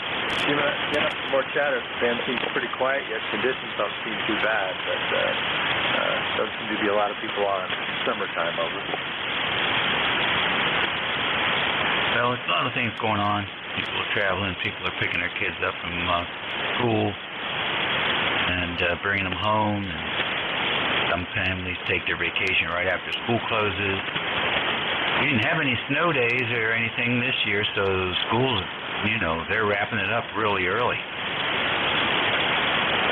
get up some more chatter. The band seems pretty quiet, yet conditions don't seem too bad. But doesn't seem to be a lot of people on summertime over. Well, there's a lot of things going on. People are traveling. People are picking their kids up from school and bringing them home. And some families take their vacation right after school closes. We didn't have any snow days or anything this year, so schools, they're wrapping it up really early.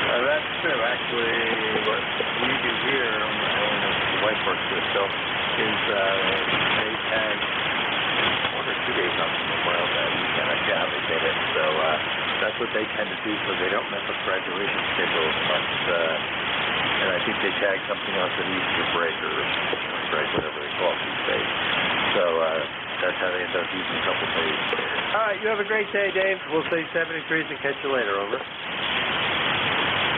That's true. Actually, what we do here, I don't know if the wife works with, so is they tag 1 or 2 days off Memorial Day weekend. I forget how they did it. So that's what they tend to do, so they don't mess up graduation schedules much. And I think they tag something else an Easter break or spring break, whatever they call it these days. So that's how they end up using a couple days. All right, you have a great day, Dave. We'll say 73s and catch you later. Over.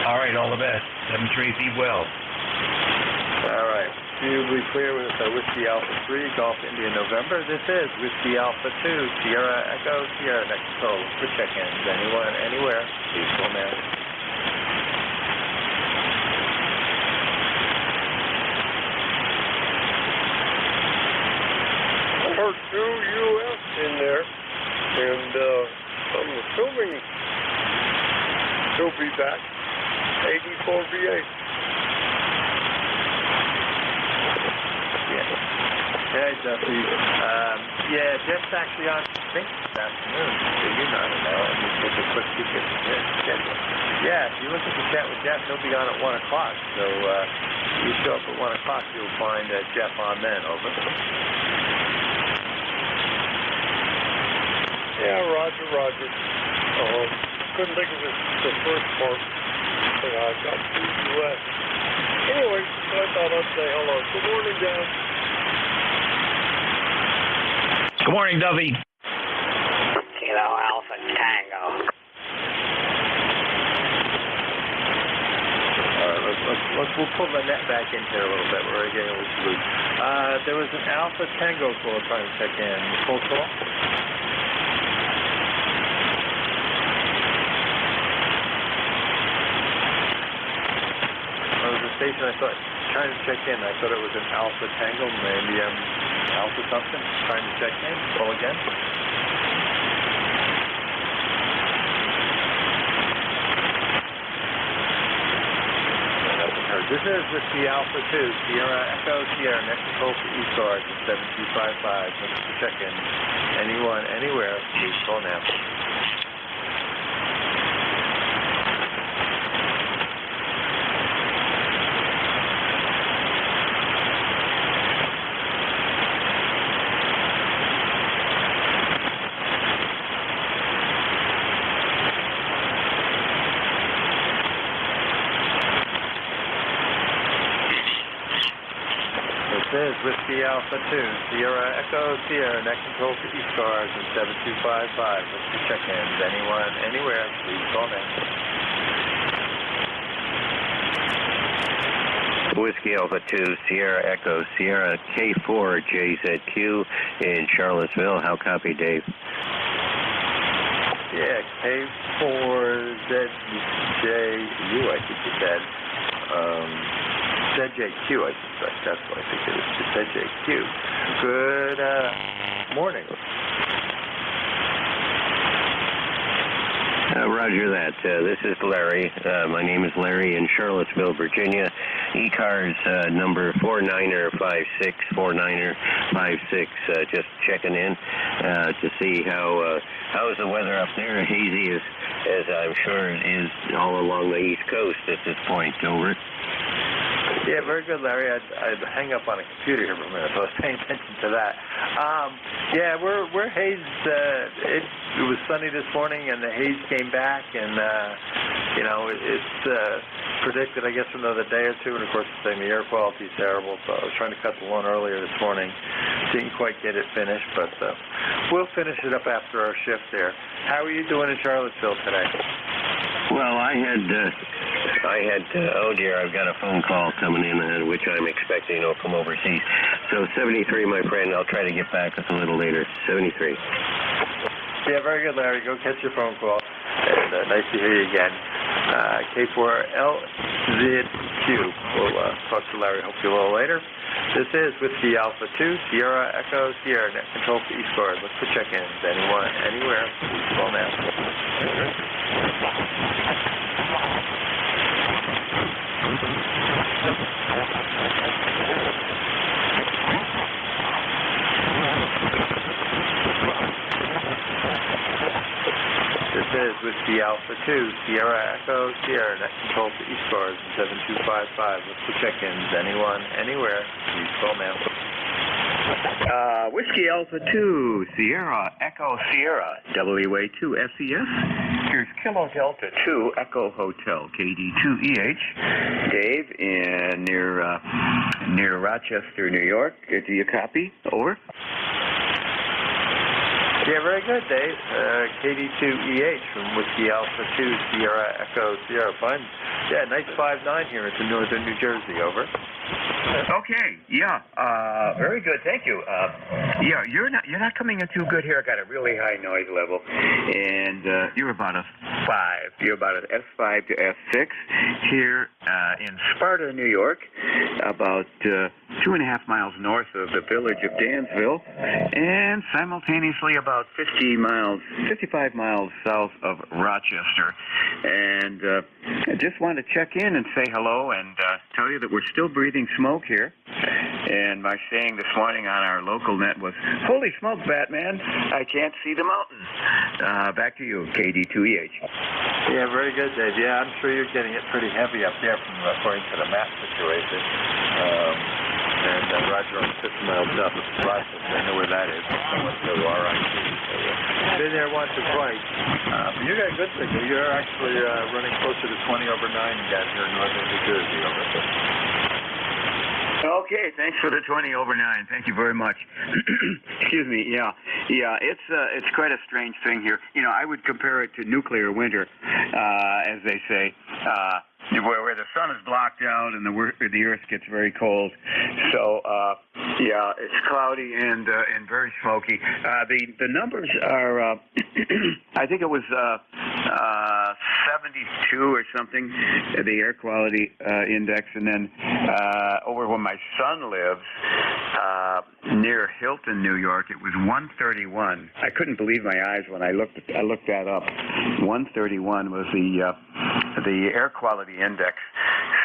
All right, all the best. 73, be well. All right. You'll be clear with Whiskey Alpha 3, Golf India November. This is Whiskey Alpha 2, Sierra Echo, Sierra Net Control. For check-ins, anyone, anywhere, please call now. NJ2US in there, and I'm assuming he'll be back. 84 V8. Hey, Duffy. Yeah, Jeff's actually on, I think, this afternoon. So you know, let me take a quick peek at the schedule. Yeah, if you look at the chat with Jeff, he'll be on at 1 o'clock. So you show up at 1 o'clock, you'll find Jeff on then. Over. Yeah, Roger. Couldn't think of the first part. I got to US. Anyway, I thought I'd say hello. Good morning, John. Good morning, Duffy. Kilo Alpha Tango. We'll pull the net back in here a little bit. We're getting a little loose. There was an Alpha Tango call trying to check in. Full call? reason I thought, trying to check in, I thought it was an Alpha Tango, maybe Alpha something, trying to check in, call again. This is Whiskey Alpha 2, Sierra Echo Sierra, next control for ECARS at 7255. Looking for check-in. Anyone, anywhere, please call now. This is Whiskey Alpha 2, Sierra Echo Sierra, next control for ECARS at 7255. Let's for check-ins. Anyone, anywhere, please call now. Whiskey Alpha 2, Sierra Echo Sierra, K4 JZQ in Charlottesville. How copy, Dave? Yeah, K4ZJU, I think you said. ZJQ, I suspect. That's what I think it is. ZJQ. Good morning. Roger that. This is Larry. My name is Larry in Charlottesville, Virginia. ECARS number 49er56, 49er56. Just checking in to see how's the weather up there. Hazy as I'm sure it is all along the East Coast at this point. Over. Yeah, very good, Larry. I'd hang up on a computer here for a minute, so I was paying attention to that. Yeah, we're hazed. It was sunny this morning, and the haze came back, and it's predicted, I guess, another day or two. And of course, the air quality is terrible. So I was trying to cut the lawn earlier this morning. Didn't quite get it finished, but we'll finish it up after our shift there. How are you doing in Charlottesville today? Well, I had, oh dear, I've got a phone call coming in, which I'm expecting will come overseas. So 73, my friend, I'll try to get back a little later. 73. Yeah, very good, Larry. Go catch your phone call. And nice to hear you again. K4LZQ. We'll talk to Larry hopefully a little later. This is Whiskey Alpha 2, Sierra Echo Sierra, net control for ECARS. Look for check-ins. Anyone, anywhere, please call now. This is Whiskey Alpha 2, Sierra Echo Sierra, net control for ECARS at 7255. Look for check-ins. Anyone, anywhere, please call now. Whiskey Alpha 2, Sierra Echo Sierra, WA2SES. Here's Kilo Delta 2, Echo Hotel, KD2EH. Dave, near Rochester, New York. Do you copy? Over. Yeah, very good, Dave. KD2EH from Whiskey Alpha 2, Sierra Echo Sierra. Fine. Yeah, nice 5-9 here into northern New Jersey. Over. Okay. Yeah. Very good. Thank you. Yeah, you're not coming in too good here. I got a really high noise level, and you're about a 5. You're about an S5 to S6 here in Sparta, New York, about 2.5 miles north of the village of Dansville, and simultaneously about 55 miles south of Rochester. And I just want to check in and say hello and tell you that we're still breathing smoke here. And my saying this morning on our local net was, "Holy smoke, Batman, I can't see the mountains." Back to you, KD2EH. Yeah, very good, Dave. Yeah, I'm sure you're getting it pretty heavy up there from according to the map situation. And Roger on 50 miles south of Rochester. I know where that is. I went to RIT. Been there once or twice. But you got a good signal. You're actually running closer to 20 over 9 down here in northern New Jersey. Okay, thanks for the 20 over 9. Thank you very much. Excuse me. Yeah. It's quite a strange thing here. I would compare it to nuclear winter, as they say. where the sun is blocked out and the earth gets very cold. So yeah, it's cloudy and very smoky. The numbers are I think it was 72 or something, the air quality index, and then over where my son lives, near Hilton, New York, it was 131. I couldn't believe my eyes when I looked that up. 131 was the air quality index.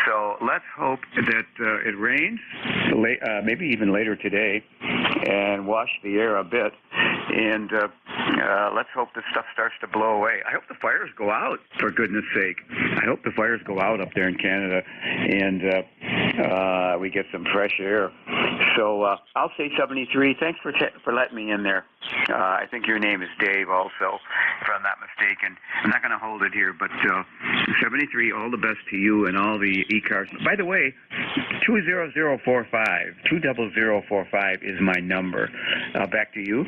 So let's hope that it rains, maybe even later today, and wash the air a bit. And let's hope this stuff starts to blow away. I hope the fires go out, for goodness sake. I hope the fires go out up there in Canada, and we get some fresh air. So I'll say 73. Thanks for letting me in there. I think your name is Dave also, if I'm not mistaken. I'm not going to hold it here, but 73, all the best to you and all the ECARS. By the way, 20045 is my number. Back to you.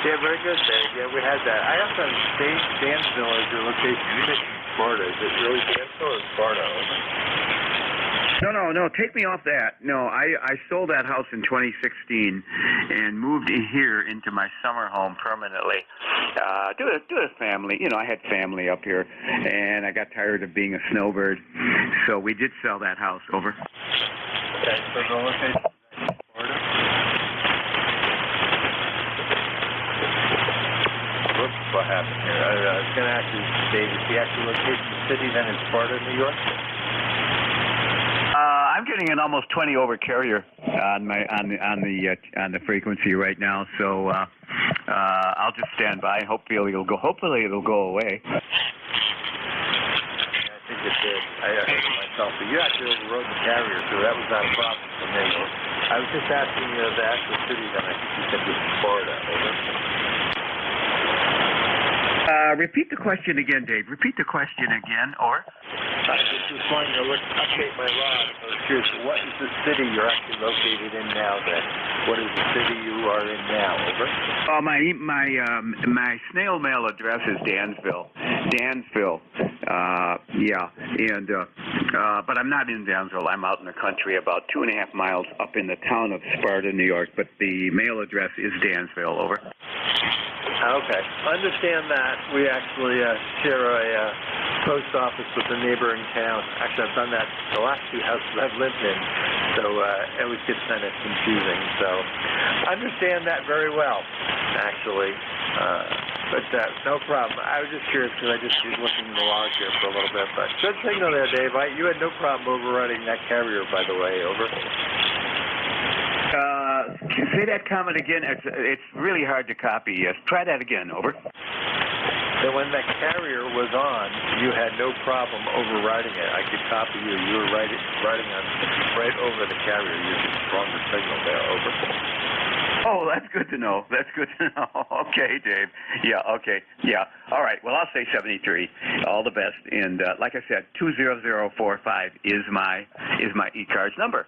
Yeah, very good, Dave. Yeah, we had that. I also have Dansville as your location. You mentioned Sparta. Is it really Dansville or Sparta? No, take me off that. No, I sold that house in 2016 and moved in here into my summer home permanently. Due to family. You know, I had family up here, and I got tired of being a snowbird. So we did sell that house. Over. Okay, so the location is Sparta. Whoops, what happened here? I was going to ask you, Dave, is the actual location of the city then in Sparta, New York? I'm getting an almost 20 over carrier on the frequency right now, so I'll just stand by. Hopefully it'll go away. Yeah, I think it did. I heard it myself, but you actually overrode the carrier, so that was not a problem for me. I was just asking you the actual city then. I think you said it was Florida. Repeat the question again, Dave. Repeat the question again, or? I just wanted to update my log. I was curious, what is the city you're actually located in now then? What is the city you are in now, over? Oh, my snail mail address is Dansville. Yeah, and but I'm not in Dansville. I'm out in the country, about 2.5 miles up in the town of Sparta, New York, but the mail address is Dansville, over. Okay, understand that. We actually share a post office with a neighboring town. Actually, I've done that the last 2 houses I've lived in, so it always gets kind of confusing. So understand that very well, actually. But no problem. I was just curious because I just was looking in the log here for a little bit. But good signal there, Dave. You had no problem overriding that carrier, by the way, over. Say that comment again. It's really hard to copy. Yes, try that again. Over. So when that carrier was on, you had no problem overriding it. I could copy you. You were riding on right over the carrier using stronger signal there. Over. Oh, that's good to know. Okay, Dave. Yeah, okay. Yeah. All right. Well, I'll say 73. All the best. And like I said, 20045 is my ECARS number.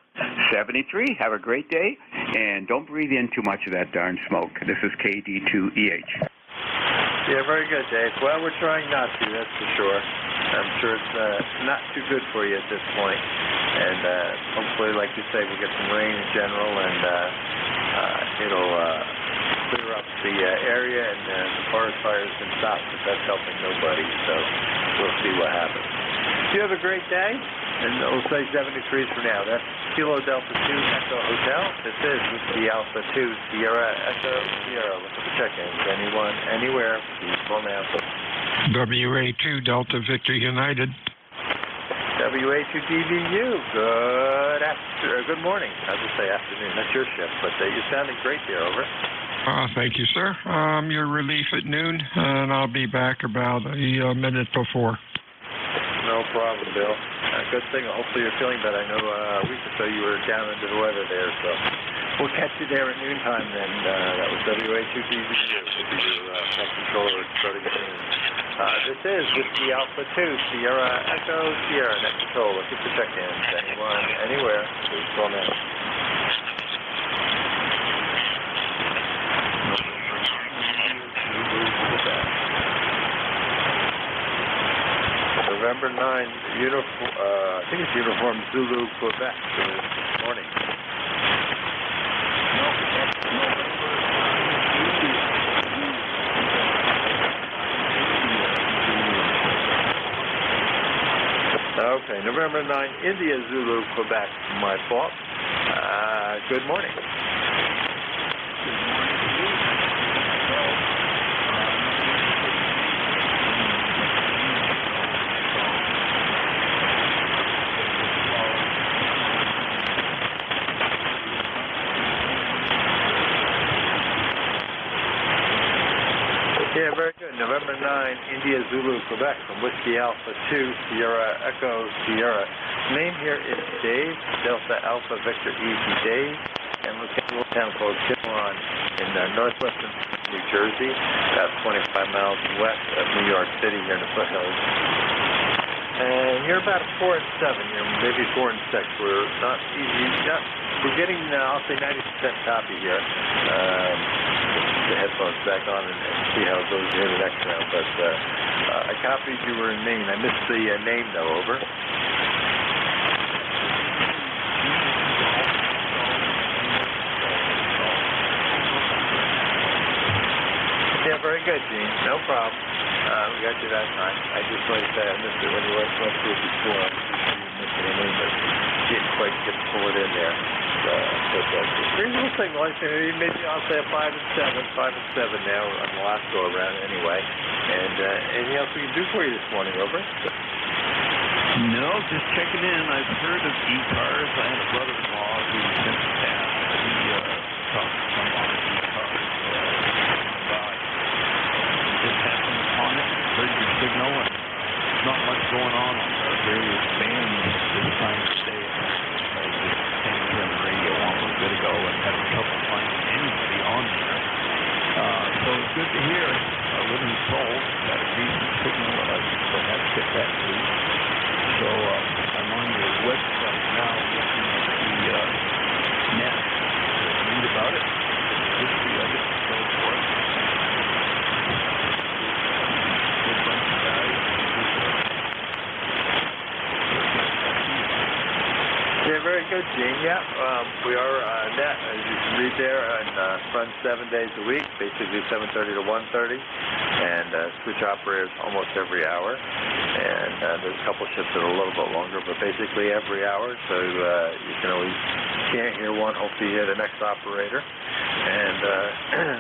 73. Have a great day. And don't breathe in too much of that darn smoke. This is KD2EH. Yeah, very good, Dave. Well, we're trying not to, that's for sure. I'm sure it's not too good for you at this point. And hopefully, like you say, we'll get some rain in general, and it'll clear up the area, and the forest fires can stop, but that's helping nobody. So we'll see what happens. You have a great day, and we'll say 73 for now. That's Kilo Delta 2 Echo Hotel. This is Whiskey Alpha 2 Sierra Echo Sierra. Look for check-ins. Anyone, anywhere, please call now. WA2 Delta Victor United. WA2DVU. Good morning. I would say afternoon. That's your shift, but you're sounding great there. Over. Thank you, sir. Your relief at noon, and I'll be back about a minute before. No problem, Bill. Good thing. Hopefully you're feeling better. I know a week or so you were down into the weather there, so we'll catch you there at noontime then. That was WA2DVU. We'll be your tech controller starting at noon. This is Whiskey Alpha 2 Sierra Echo Sierra Net Control. Looking for check-ins. Anyone, anywhere, please call now. November 9, I think it's Uniform Zulu, Quebec, this morning. Okay, November 9, India Zulu, Quebec, my fault. Good morning. Yeah, very good. November 9, India Zulu, Quebec, from Whiskey Alpha 2, Sierra Echo, Sierra. Name here is Dave, Delta Alpha Victor Easy Dave, and located in a little town called Cimarron in northwestern New Jersey, about 25 miles west of New York City here in the foothills. And you're about 4 and 7, you're maybe 4 and 6. We're not easy, we're getting, I'll say 90% copy here. The headphones back on and see how it goes here the next round. But I copied you were in Maine. I missed the name though. Over. Yeah, very good, Gene. No problem. We got you that time. I just like that. I missed it when you went through it before. I was missing the name, but didn't quite get to pull it in there. Reasonable signal. Maybe I'll say 5 and 7 now on the last go around anyway. And anything else we can do for you this morning? Over. No, just checking in. I've heard of ECARS. I had a brother-in-law who since passed. He talked to someone at ECARS about just happened upon it. Heard your signal, and not much going on the various bands this time of day. On the radio a little bit ago and having trouble finding anybody on there. So it's good to hear. Living Soul got a decent signal, but I have to get that too. So I'm on your website now looking at the net to read about it, history of it, and so forth. Good bunch of guys. Yeah, very good, Gene. Yeah, we are net, as you can read there, and run 7 days a week, basically 7:30 to 1:30, and switch operators almost every hour. And there's a couple shifts that are a little bit longer, but basically every hour, so you can always can't hear one, hopefully you hear the next operator. And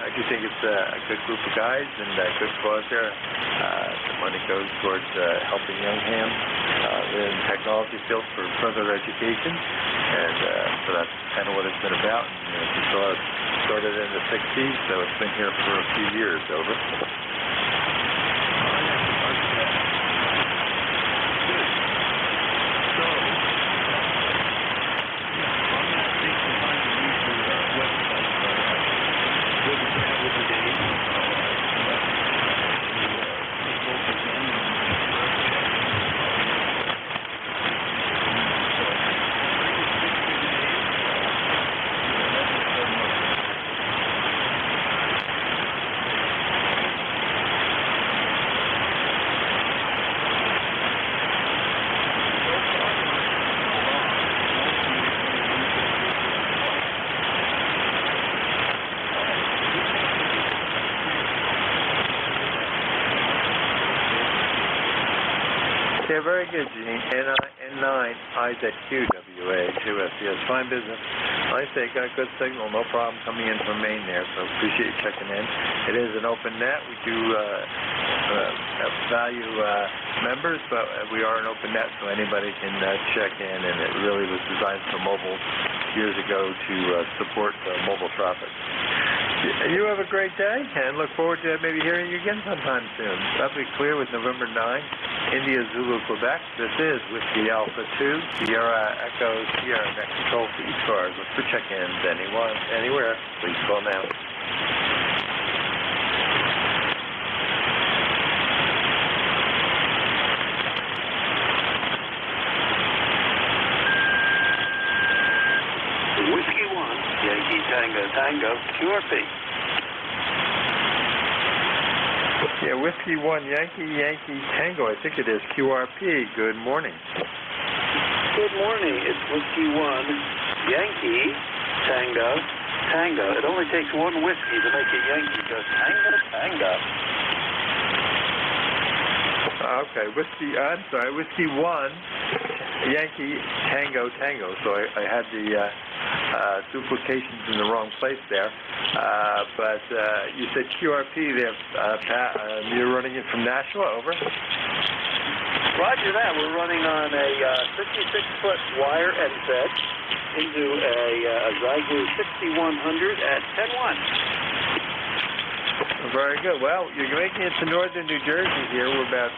I do think it's a good group of guys and a good cause there. The money goes towards helping young hams in the technology field for further education. And so that's kind of what it's been about. And, it started in the 60s, so it's been here for a few years. Over. Yeah, very good, Gene. N9, IZQWA2S. Yes, fine business. Like I say, got a good signal, no problem coming in from Maine there, so appreciate you checking in. It is an open net. We do value members, but we are an open net, so anybody can check in, and it really was designed for mobile years ago to support mobile traffic. You have a great day, and look forward to maybe hearing you again sometime soon. That'll be clear with November 9, India Zulu, Quebec. This is Whiskey Alpha 2, Sierra Echo, Sierra Mexico, ECARS. Look for check-ins anywhere. Please call now. Whiskey 1, Yankee Tango Tango, QRP. Yeah, Whiskey 1 Yankee Tango, I think it is, QRP. Good morning. Good morning. It's Whiskey 1 Yankee Tango. It only takes one whiskey to make a Yankee go tango. Okay, Whiskey 1 Yankee Tango. So I had the duplications in the wrong place there. But you said QRP there, Pat. You're running it from Nashua, over? Roger that. We're running on a 56-foot wire NZ into a Zygu 6100 at 10-1. Very good. Well, you're making it to northern New Jersey here. We're about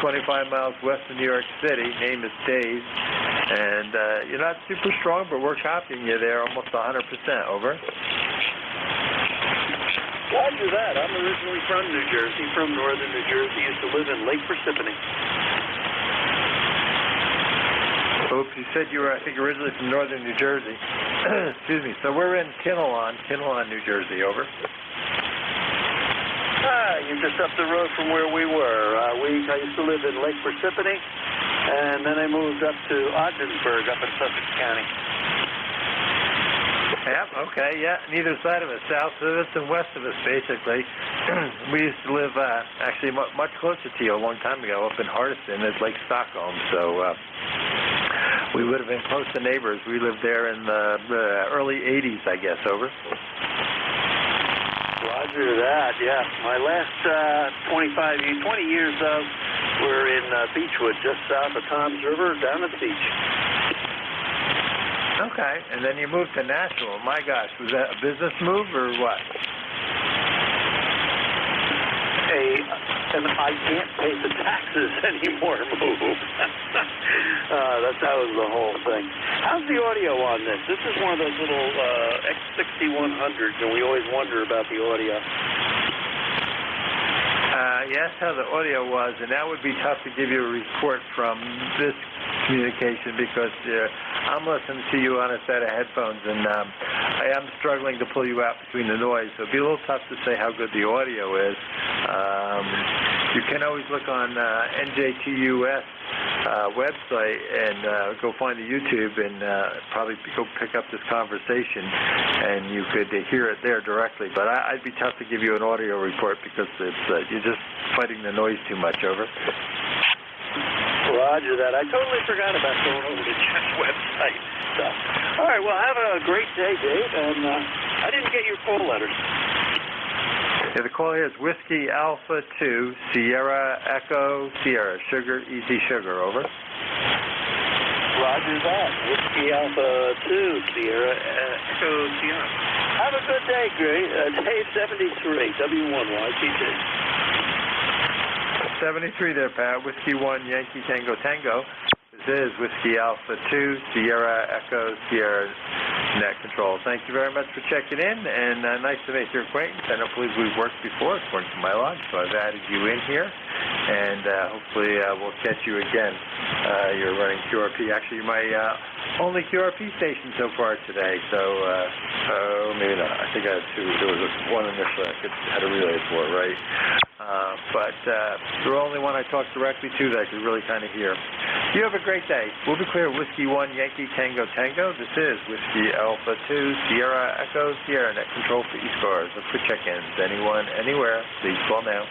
25 miles west of New York City. Name is Dave. And you're not super strong, but we're copying you there almost 100%. Over. Roger that. I'm originally from New Jersey, from northern New Jersey. Used to live in Lake Parsippany. Oops, you said you were, I think, originally from northern New Jersey. Excuse me. So we're in Kinnelon, New Jersey. Over. You're just up the road from where we were. I used to live in Lake Parsippany, and then I moved up to Ogdensburg up in Sussex County. Yeah, okay, yeah. Neither side of us, south of us and west of us, basically. We used to live actually much closer to you a long time ago up in Hardiston at Lake Stockholm, so we would have been close to neighbors. We lived there in the early 80s, I guess. Over. Roger that, yeah. My last 20 years were in Beechwood, just south of Toms River, down at the beach. Okay, and then you moved to Nashville. My gosh, was that a business move or what? And I can't pay the taxes anymore move. That was the whole thing. How's the audio on this? This is one of those little X6100s, and we always wonder about the audio. Yes, how the audio was, and that would be tough to give you a report from this communication because I'm listening to you on a set of headphones, and I am struggling to pull you out between the noise, so it'd be a little tough to say how good the audio is. You can always look on NJ2US website and go find the YouTube and probably go pick up this conversation, and you could hear it there directly. But I'd be tough to give you an audio report because you're just fighting the noise too much. Over. Roger that. I totally forgot about going over to Jeff's website. So, all right, well, have a great day, Dave, and I didn't get your call letters. Yeah, the call here is Whiskey Alpha 2, Sierra Echo Sierra, Sugar, Easy Sugar. Over. Roger that. Whiskey Alpha 2, Sierra Echo Sierra. Have a good day, Dave 73, W1YTT. 73 there, Pat. Whiskey 1 Yankee Tango. This is Whiskey Alpha 2, Sierra Echo Sierra Net Control. Thank you very much for checking in, and nice to make your acquaintance. I don't believe we've worked before, according to my log, so I've added you in here, and hopefully we'll catch you again. You're running QRP. Actually, you're my only QRP station so far today, so maybe not. I think I had two. There was one initially I had a relay for, right? But the only one I talked directly to that I could really kind of hear. You have a great day. We'll be clear. Whiskey 1 Yankee Tango. This is Whiskey Alpha 2 Sierra Echo Sierra Net Control for ECARS. Look for check-ins. Anyone, anywhere, please call now.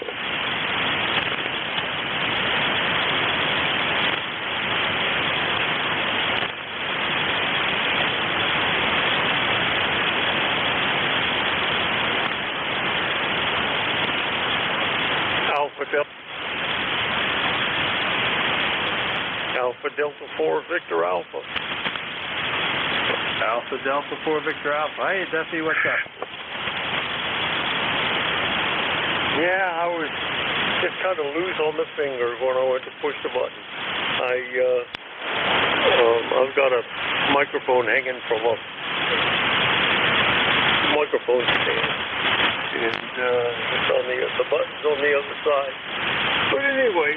Alpha Delta 4 Victor Alpha. Alpha Delta 4 Victor Alpha. Hey, Duffy, what's up? Yeah, I was just kind of loose on the finger when I went to push the button. I've got a microphone hanging from a microphone stand, and it's on the button's on the other side. But anyway,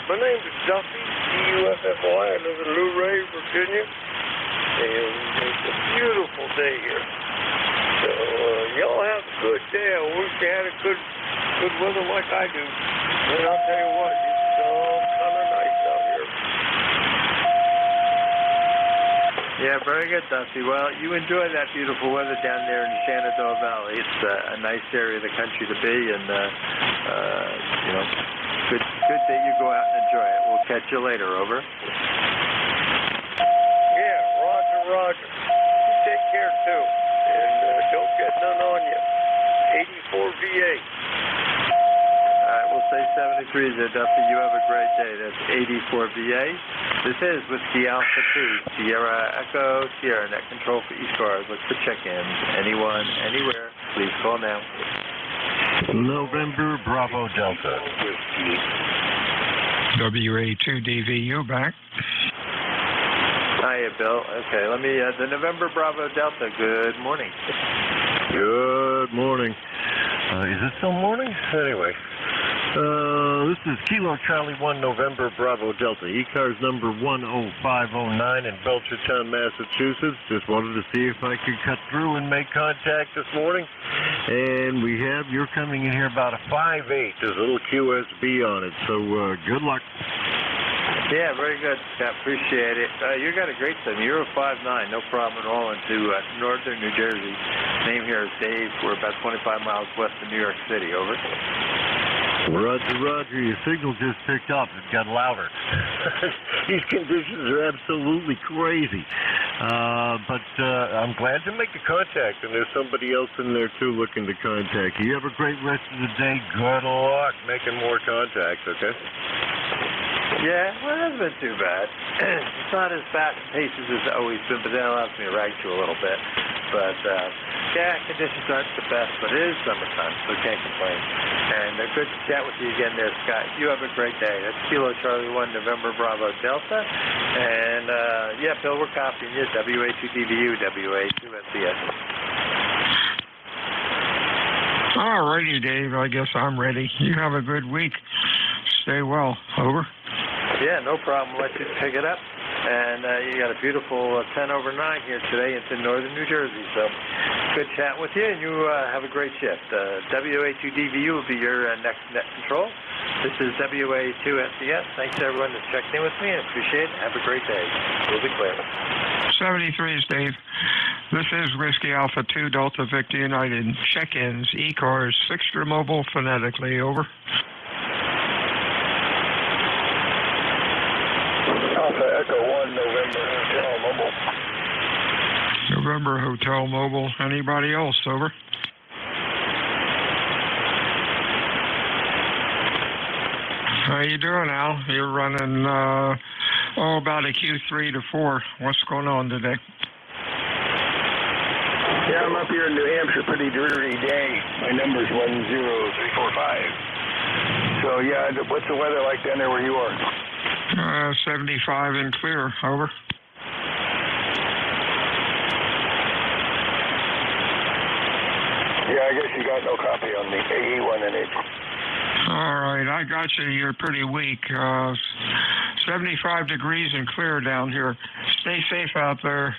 my name is Duffy, D-U-F-F-Y. I live in Luray, Virginia, and it's a beautiful day here. So y'all have a good day. I wish you had a good good weather like I do. And I'll tell you what, it's kind of nice out here. Yeah, very good, Dusty. Well, you enjoy that beautiful weather down there in the Shenandoah Valley. It's a nice area of the country to be, and you know, good that you go out and enjoy it. We'll catch you later. Over. Yeah, Roger. You take care too, and don't get none on you. 84 VA. All right, we'll say 73 there, Dusty. You have a great day. That's 84 VA. This is Whiskey Alpha 2, Sierra Echo, Sierra Net Control for ECARS. Look for check-ins. Anyone, anywhere, please call now. November Bravo Delta. WA2DVU back. Hiya, Bill. Okay, let me, the November Bravo Delta, good morning. Good morning. Is it still morning? Anyway. This is Kilo Charlie 1 November Bravo Delta, ECARS number 10509 in Belchertown, Massachusetts. Just wanted to see if I could cut through and make contact this morning. And you're coming in here about a 5.8. There's a little QSB on it, so good luck. Yeah, very good, Scott. Appreciate it. You got a great time. You're a 5.9, no problem at all, into northern New Jersey. Name here is Dave. We're about 25 miles west of New York City. Over. Roger. Your signal just picked up. It got louder. These conditions are absolutely crazy. But I'm glad to make the contact, and there's somebody else in there, too, looking to contact you. You have a great rest of the day. Good luck making more contacts, okay? Yeah, well, it hasn't been too bad. It's not as fast-paced as it's always been, but that allows me to rag you a little bit. But, yeah, conditions aren't the best, but it is summertime, so can't complain. And good to chat with you again there, Scott. You have a great day. That's Kilo Charlie 1 November Bravo Delta. And, yeah, Bill, we're copying you. WA2DVU, WA2SCS. All righty, Dave. I guess I'm ready. You have a good week. Stay well. Over. Yeah, no problem. Let you pick it up. And you got a beautiful 10 over 9 here today. It's in northern New Jersey. So good chat with you, and you have a great shift. WA2DVU will be your next net control. This is WA2SCS. Thanks to everyone that's checked in with me. I appreciate it. Have a great day. We'll be clear. 73 is Dave. This is Whiskey Alpha 2 Delta Victor United. Check-ins, ECARS, Fixture Mobile, phonetically. Over. Alpha Echo 1 November Hotel Mobile. November Hotel Mobile. Anybody else? Over. How you doing, Al? You're running about a Q3 to 4. What's going on today? Yeah, I'm up here in New Hampshire. Pretty dreary day. My number's 10345. So yeah, what's the weather like down there where you are? 75 and clear. Over. Yeah, I guess you got no copy on the AE1NH. All right, I got you. You're pretty weak. 75 degrees and clear down here. Stay safe out there,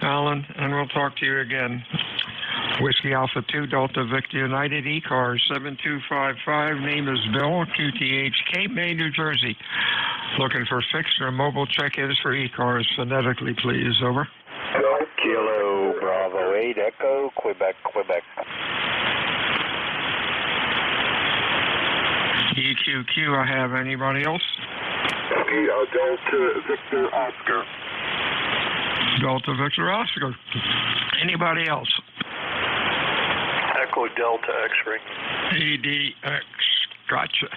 Alan, and we'll talk to you again. Whiskey Alpha 2 Delta Victor United, ECARS 7255. Name is Bill, QTH, Cape May, New Jersey. Looking for fixed or mobile check-ins for ECARS. Phonetically, please. Over. Kilo Bravo 8 Echo, Quebec. EQQ, I have. Anybody else? Okay, Delta Victor Oscar. Delta Victor Oscar. Anybody else? Echo Delta X-ray. ADX. Gotcha.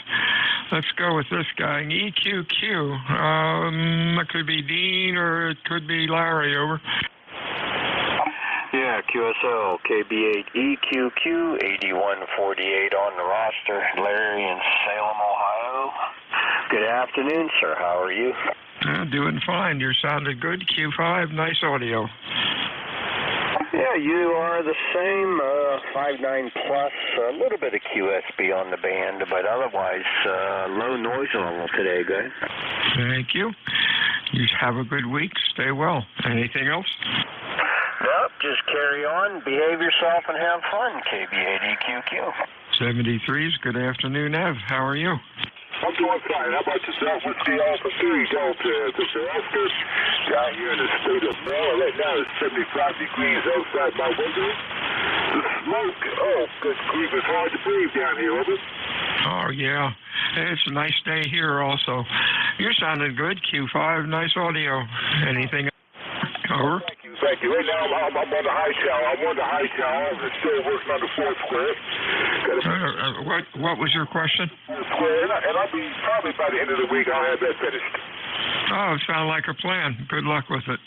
Let's go with this guy. EQQ. It could be Dean or it could be Larry. Over. Yeah, QSL, KB8, EQQ, 8148 on the roster. Larry in Salem, Ohio. Good afternoon, sir. How are you? Doing fine. You sounded good. Q5, nice audio. Yeah, you are the same, 5.9 plus, a little bit of QSB on the band, but otherwise low noise level today, guys. Thank you. You have a good week. Stay well. Anything else? Nope, just carry on, behave yourself, and have fun, KB8EQQ. 73's. Good afternoon, Ev. How are you? I'm doing fine. How about yourself? Whiskey Alpha 3 Delta Victor Oscar. Down here in the state of Maryland right now, it's 75 degrees outside my window. The smoke, oh, good grief, it's hard to breathe down here, over. Oh, yeah. It's a nice day here also. You're sounding good, Q5. Nice audio. Anything? Over. Thank you. Right now, I'm on the high tower. I'm on the high tower. I'm still working on the fourth square. What was your question? Fourth square, and I'll be probably by the end of the week. I'll have that finished. Oh, it sounds like a plan. Good luck with it.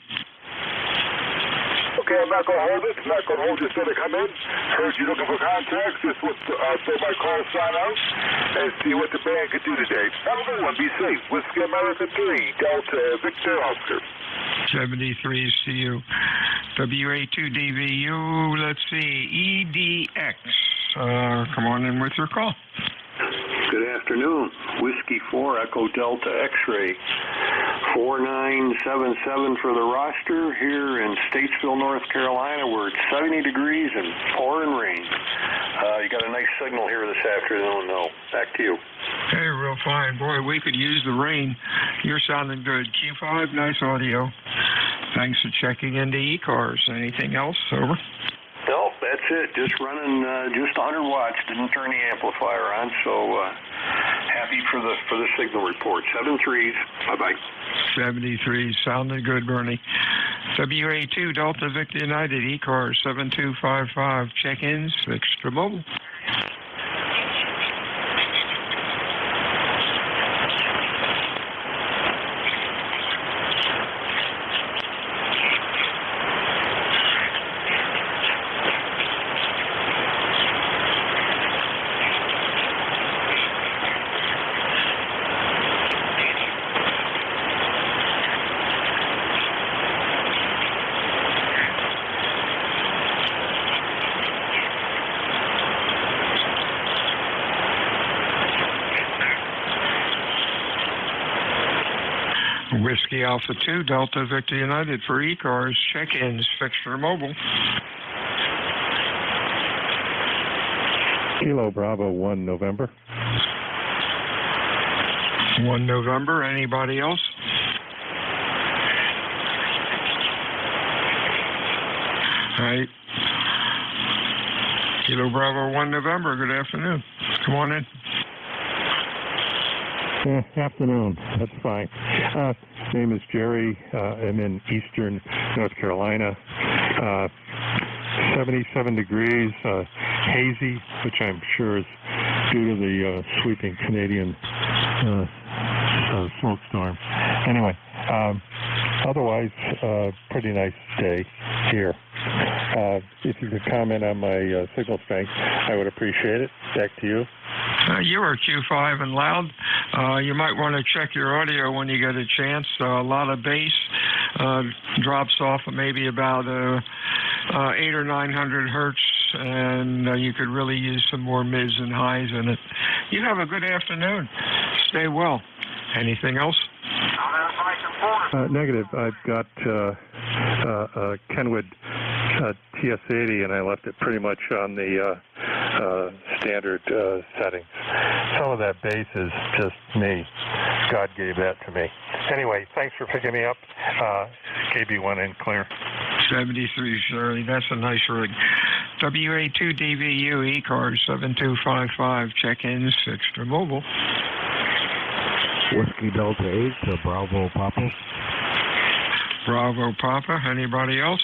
Okay, I'm not going to hold it. I'm not going to hold you till they come in. Heard you looking for contacts. Just want to throw my call sign out and see what the band can do today. Have a good one. Be safe. Whiskey America 3 Delta Victor Oscar. 73 CU. WA2DVU, let's see, EDX. Come on in with your call. Good afternoon. Whiskey 4 Echo Delta X-Ray. 4977 for the roster here in Statesville, North Carolina, where it's 70 degrees and pouring rain. You got a nice signal here this afternoon, though. Back to you. Hey, real fine. Boy, we could use the rain. You're sounding good. Q5, nice audio. Thanks for checking into ECARS. Anything else? Over. No, that's it. Just running just 100 watts. Didn't turn the amplifier on, so happy for the signal report. 7-3s. Bye-bye. 73, sounding good, Bernie. WA2 Delta Victor United ECARS 7255. Check-ins fixed for mobile. Whiskey Alpha 2 Delta Victor United for ECARS. Check-ins fixed for mobile. Kilo Bravo 1 November. 1 November. Anybody else? All right. Kilo Bravo 1 November. Good afternoon. Come on in. Afternoon. That's fine. Name is Jerry. I'm in eastern North Carolina. 77 degrees, hazy, which I'm sure is due to the sweeping Canadian smoke storm. Anyway, otherwise, pretty nice day here. If you could comment on my signal strength, I would appreciate it. Back to you. You are Q5 and loud. You might want to check your audio when you get a chance. A lot of bass drops off at maybe about 800 or 900 hertz, and you could really use some more mids and highs in it. You have a good afternoon. Stay well. Anything else? Negative. I've got Kenwood TS80, and I left it pretty much on the standard settings. Some of that bass is just me. God gave that to me. Anyway, thanks for picking me up. KB1 in clear. 73, Shirley. That's a nice rig. WA2DVU ECARS 7255. Check-ins fixed for mobile. Whiskey Delta 8 to Bravo Papa. Bravo Papa. Anybody else?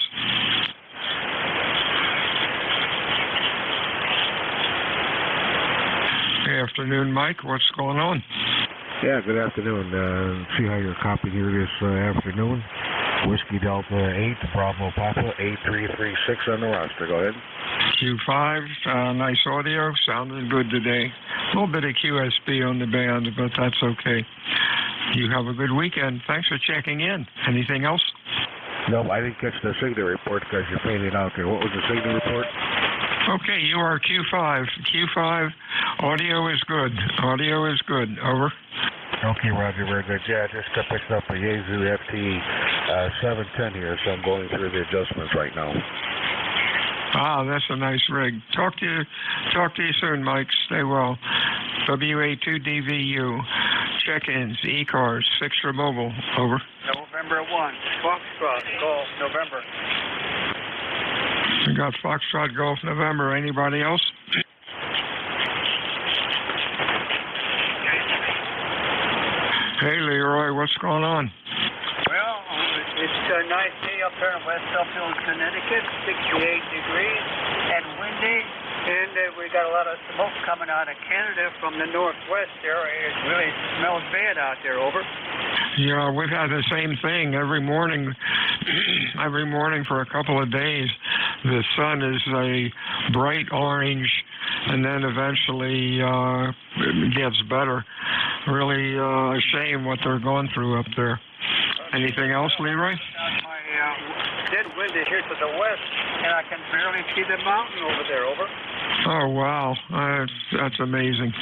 Good afternoon, Mike. What's going on? Yeah, good afternoon. See how you're copying here this afternoon. Whiskey Delta 8 to Bravo Papa 8336 on the roster. Go ahead. Q5, nice audio. Sounding good today. A little bit of QSB on the band, but that's okay. You have a good weekend. Thanks for checking in. Anything else? No, I didn't catch the signal report because you painted out there. What was the signal report? Okay, you are Q5. Q5, audio is good. Audio is good. Over. Okay, Roger, very good. Yeah, I just picked up a Yaesu FT 710 here, so I'm going through the adjustments right now. Ah, that's a nice rig. Talk to you soon, Mike. Stay well. WA2DVU. Check-ins, ECARS, fixture mobile. Over. November 1, Foxtrot, Golf, November. We got Foxtrot, Golf, November. Anybody else? Hey, Leroy, what's going on? Well, it's a nice day up here in West Upfield, Connecticut, 68 degrees and windy, and we got a lot of smoke coming out of Canada from the northwest there. It really smells bad out there, over. Yeah, we've had the same thing every morning. Every morning for a couple of days, the sun is a bright orange, and then eventually it gets better. Really a shame what they're going through up there. Anything else, Leroy? My dead wind is here to the west, and I can barely see the mountain over there, over. Oh, wow. That's amazing.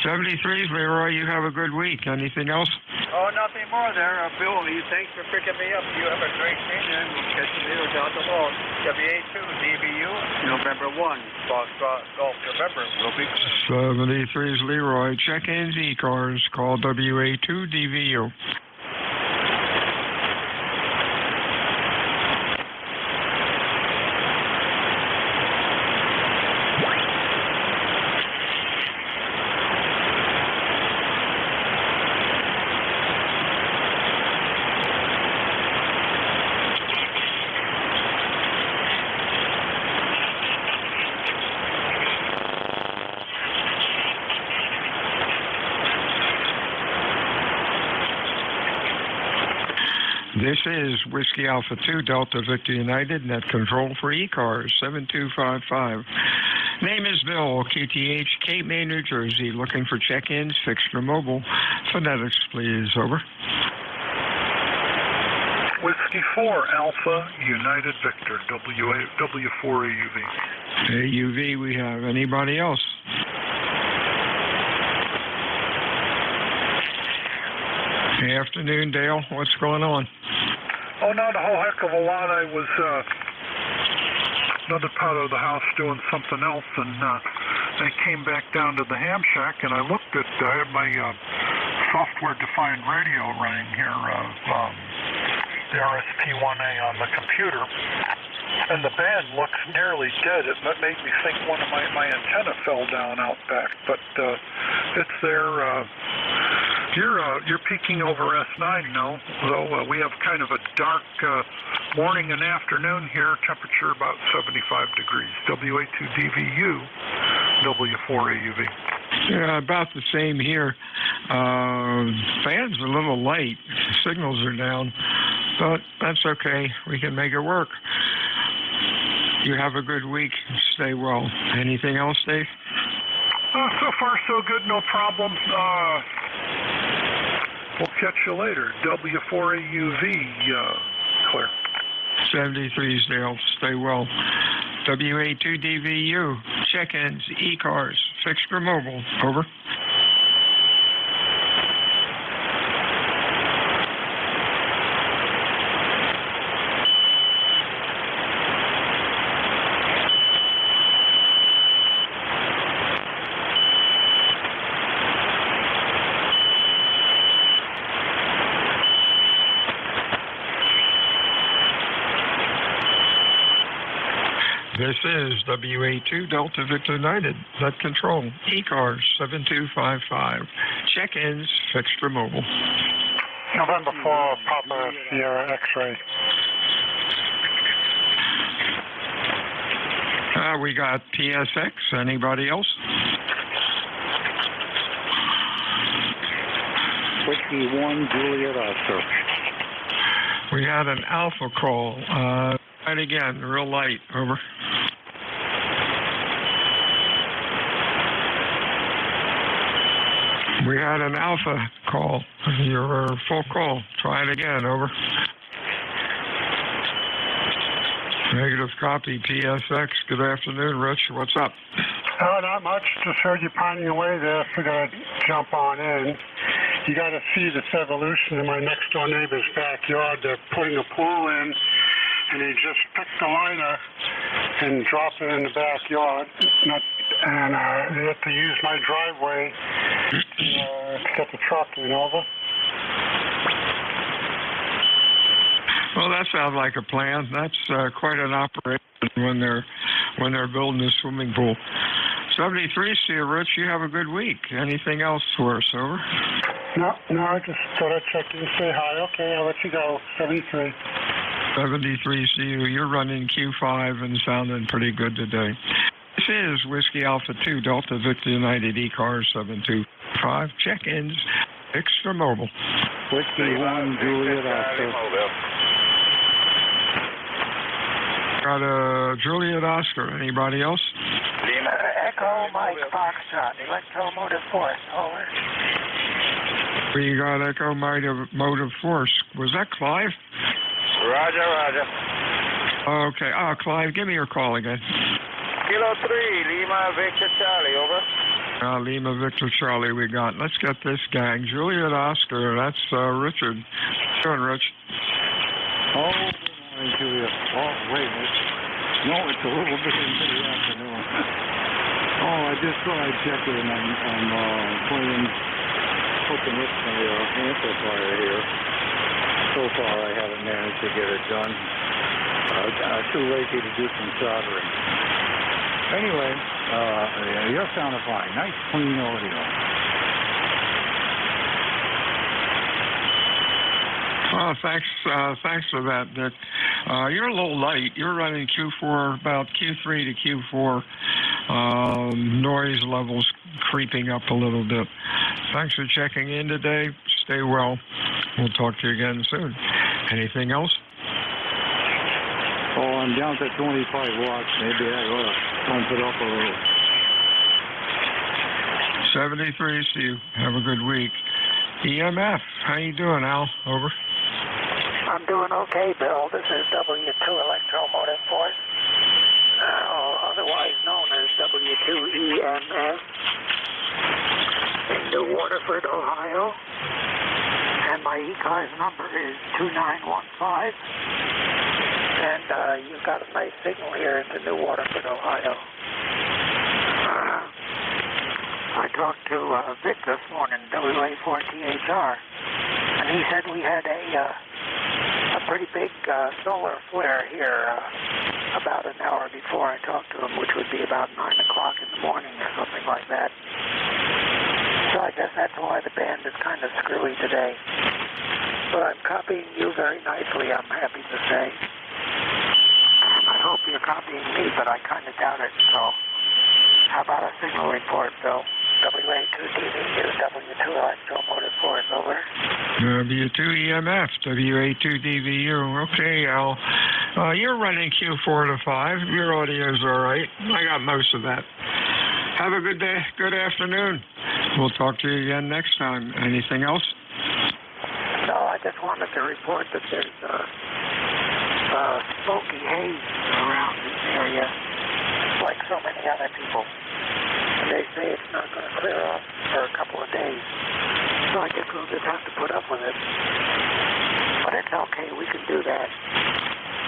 73s, Leroy, you have a good week. Anything else? Oh, nothing more there. Bill, thanks for picking me up. You have a great day, and we'll catch you later down the hall. WA2DVU, November 1, Foxtrot, Golf, November. We'll be good. 73's Leroy. Check-ins, ECARS. Call WA2DVU. This is Whiskey Alpha 2 Delta Victor United, net control for ECARS 7255. Name is Bill, QTH, Cape May, New Jersey. Looking for check-ins, fixture mobile. Phonetics, please. Over. Whiskey 4 Alpha United Victor, W4 AUV. AUV, we have. Anybody else? Good afternoon, Dale. What's going on? Oh, not a whole heck of a lot. I was another part of the house doing something else, and I came back down to the ham shack, and I looked at, I had my software-defined radio running here, the RSP-1A on the computer, and the band looks nearly dead. It made me think one of my antenna fell down out back, but it's there. You're peaking over S9 now, though we have kind of a dark morning and afternoon here, temperature about 75 degrees. WA2DVU, W4 AUV. Yeah, about the same here. Fan's a little light. Signals are down, but that's okay. We can make it work. You have a good week. Stay well. Anything else, Dave? So far, so good. No problem. We'll catch you later. W4AUV, clear. 73's Dale. Stay well. WA2DVU. Check-ins, ECARS, fixture mobile. Over. This is WA2 Delta Victor United, net control, ECARS 7255. Check-ins, fixture mobile. November 4, Papa Sierra X-ray. We got PSX. Anybody else? Whiskey 1, Juliet Oscar. We had an alpha call. Right again, real light. Over. We had an alpha call. You're full call. Try it again. Over. Negative copy. PSX. Good afternoon, Rich. What's up? Oh, not much. Just heard you pining away there. Figured I'd jump on in. You got to see this evolution in my next door neighbor's backyard. They're putting a pool in, and he just picked the liner and drop it in the backyard. And they have to use my driveway to get the truck in. Over. Well, that sounds like a plan. That's quite an operation when they're building a swimming pool. 73, see you, Rich. You have a good week. Anything else for us, over? No, I just thought I'd check in and say hi. Okay, I'll let you go. 73. 73, see you. You're running Q5 and sounding pretty good today. This is Whiskey Alpha 2 Delta Victor United ECARS 725. Check-ins, extra mobile. Whiskey 1 Juliet Oscar. Got a Juliet Oscar. Anybody else? Echo Mike Foxtrot, Electromotive Force, over. We got Echo Motive Force. Was that Clive? Roger. Okay. Clive, give me your call again. Kilo 3, Lima Victor Charlie, over. Lima Victor Charlie we got. Let's get this gang. Juliet Oscar, that's Richard. Doing, Rich? Oh, good morning, Juliet. Oh, wait a minute. No, it's a little bit into the afternoon. Oh, I just thought I'd check in. I'm hooking up my amplifier here. So far, I haven't managed to get it done. Too lazy to do some soldering. Anyway, you're sounding fine. Nice, clean audio. Oh, thanks for that, Dick. You're a little light. You're running Q4, about Q3 to Q4. Noise levels creeping up a little bit. Thanks for checking in today. Stay well. We'll talk to you again soon. Anything else? Oh, I'm down to 25 watts. Maybe I ought to pump it up a little. 73, see you. Have a good week. EMF, how you doing, Al? Over. I'm doing okay, Bill. This is W2 Electromotive Force, otherwise known as W2EMS, in New Waterford, Ohio. And my ECARS number is 2915. And you've got a nice signal here into New Waterford, Ohio. I talked to Vic this morning, WA4THR, and he said we had a pretty big solar flare here about an hour before I talked to him, which would be about 9 o'clock in the morning or something like that. So I guess that's why the band is kind of screwy today. But I'm copying you very nicely, I'm happy to say. I hope you're copying me, but I kind of doubt it, so how about a signal report, Bill? WA2DVU, W2 Electromotive Force, over. W2 EMF, WA2DVU. Okay, Al. You're running Q4 to 5. Your audio's all right. I got most of that. Have a good day. Good afternoon. We'll talk to you again next time. Anything else? No, I just wanted to report that there's smoky haze around this area, like so many other people. And they say it's not going to clear up for a couple of days. So I guess we'll just have to put up with it. But it's okay, we can do that.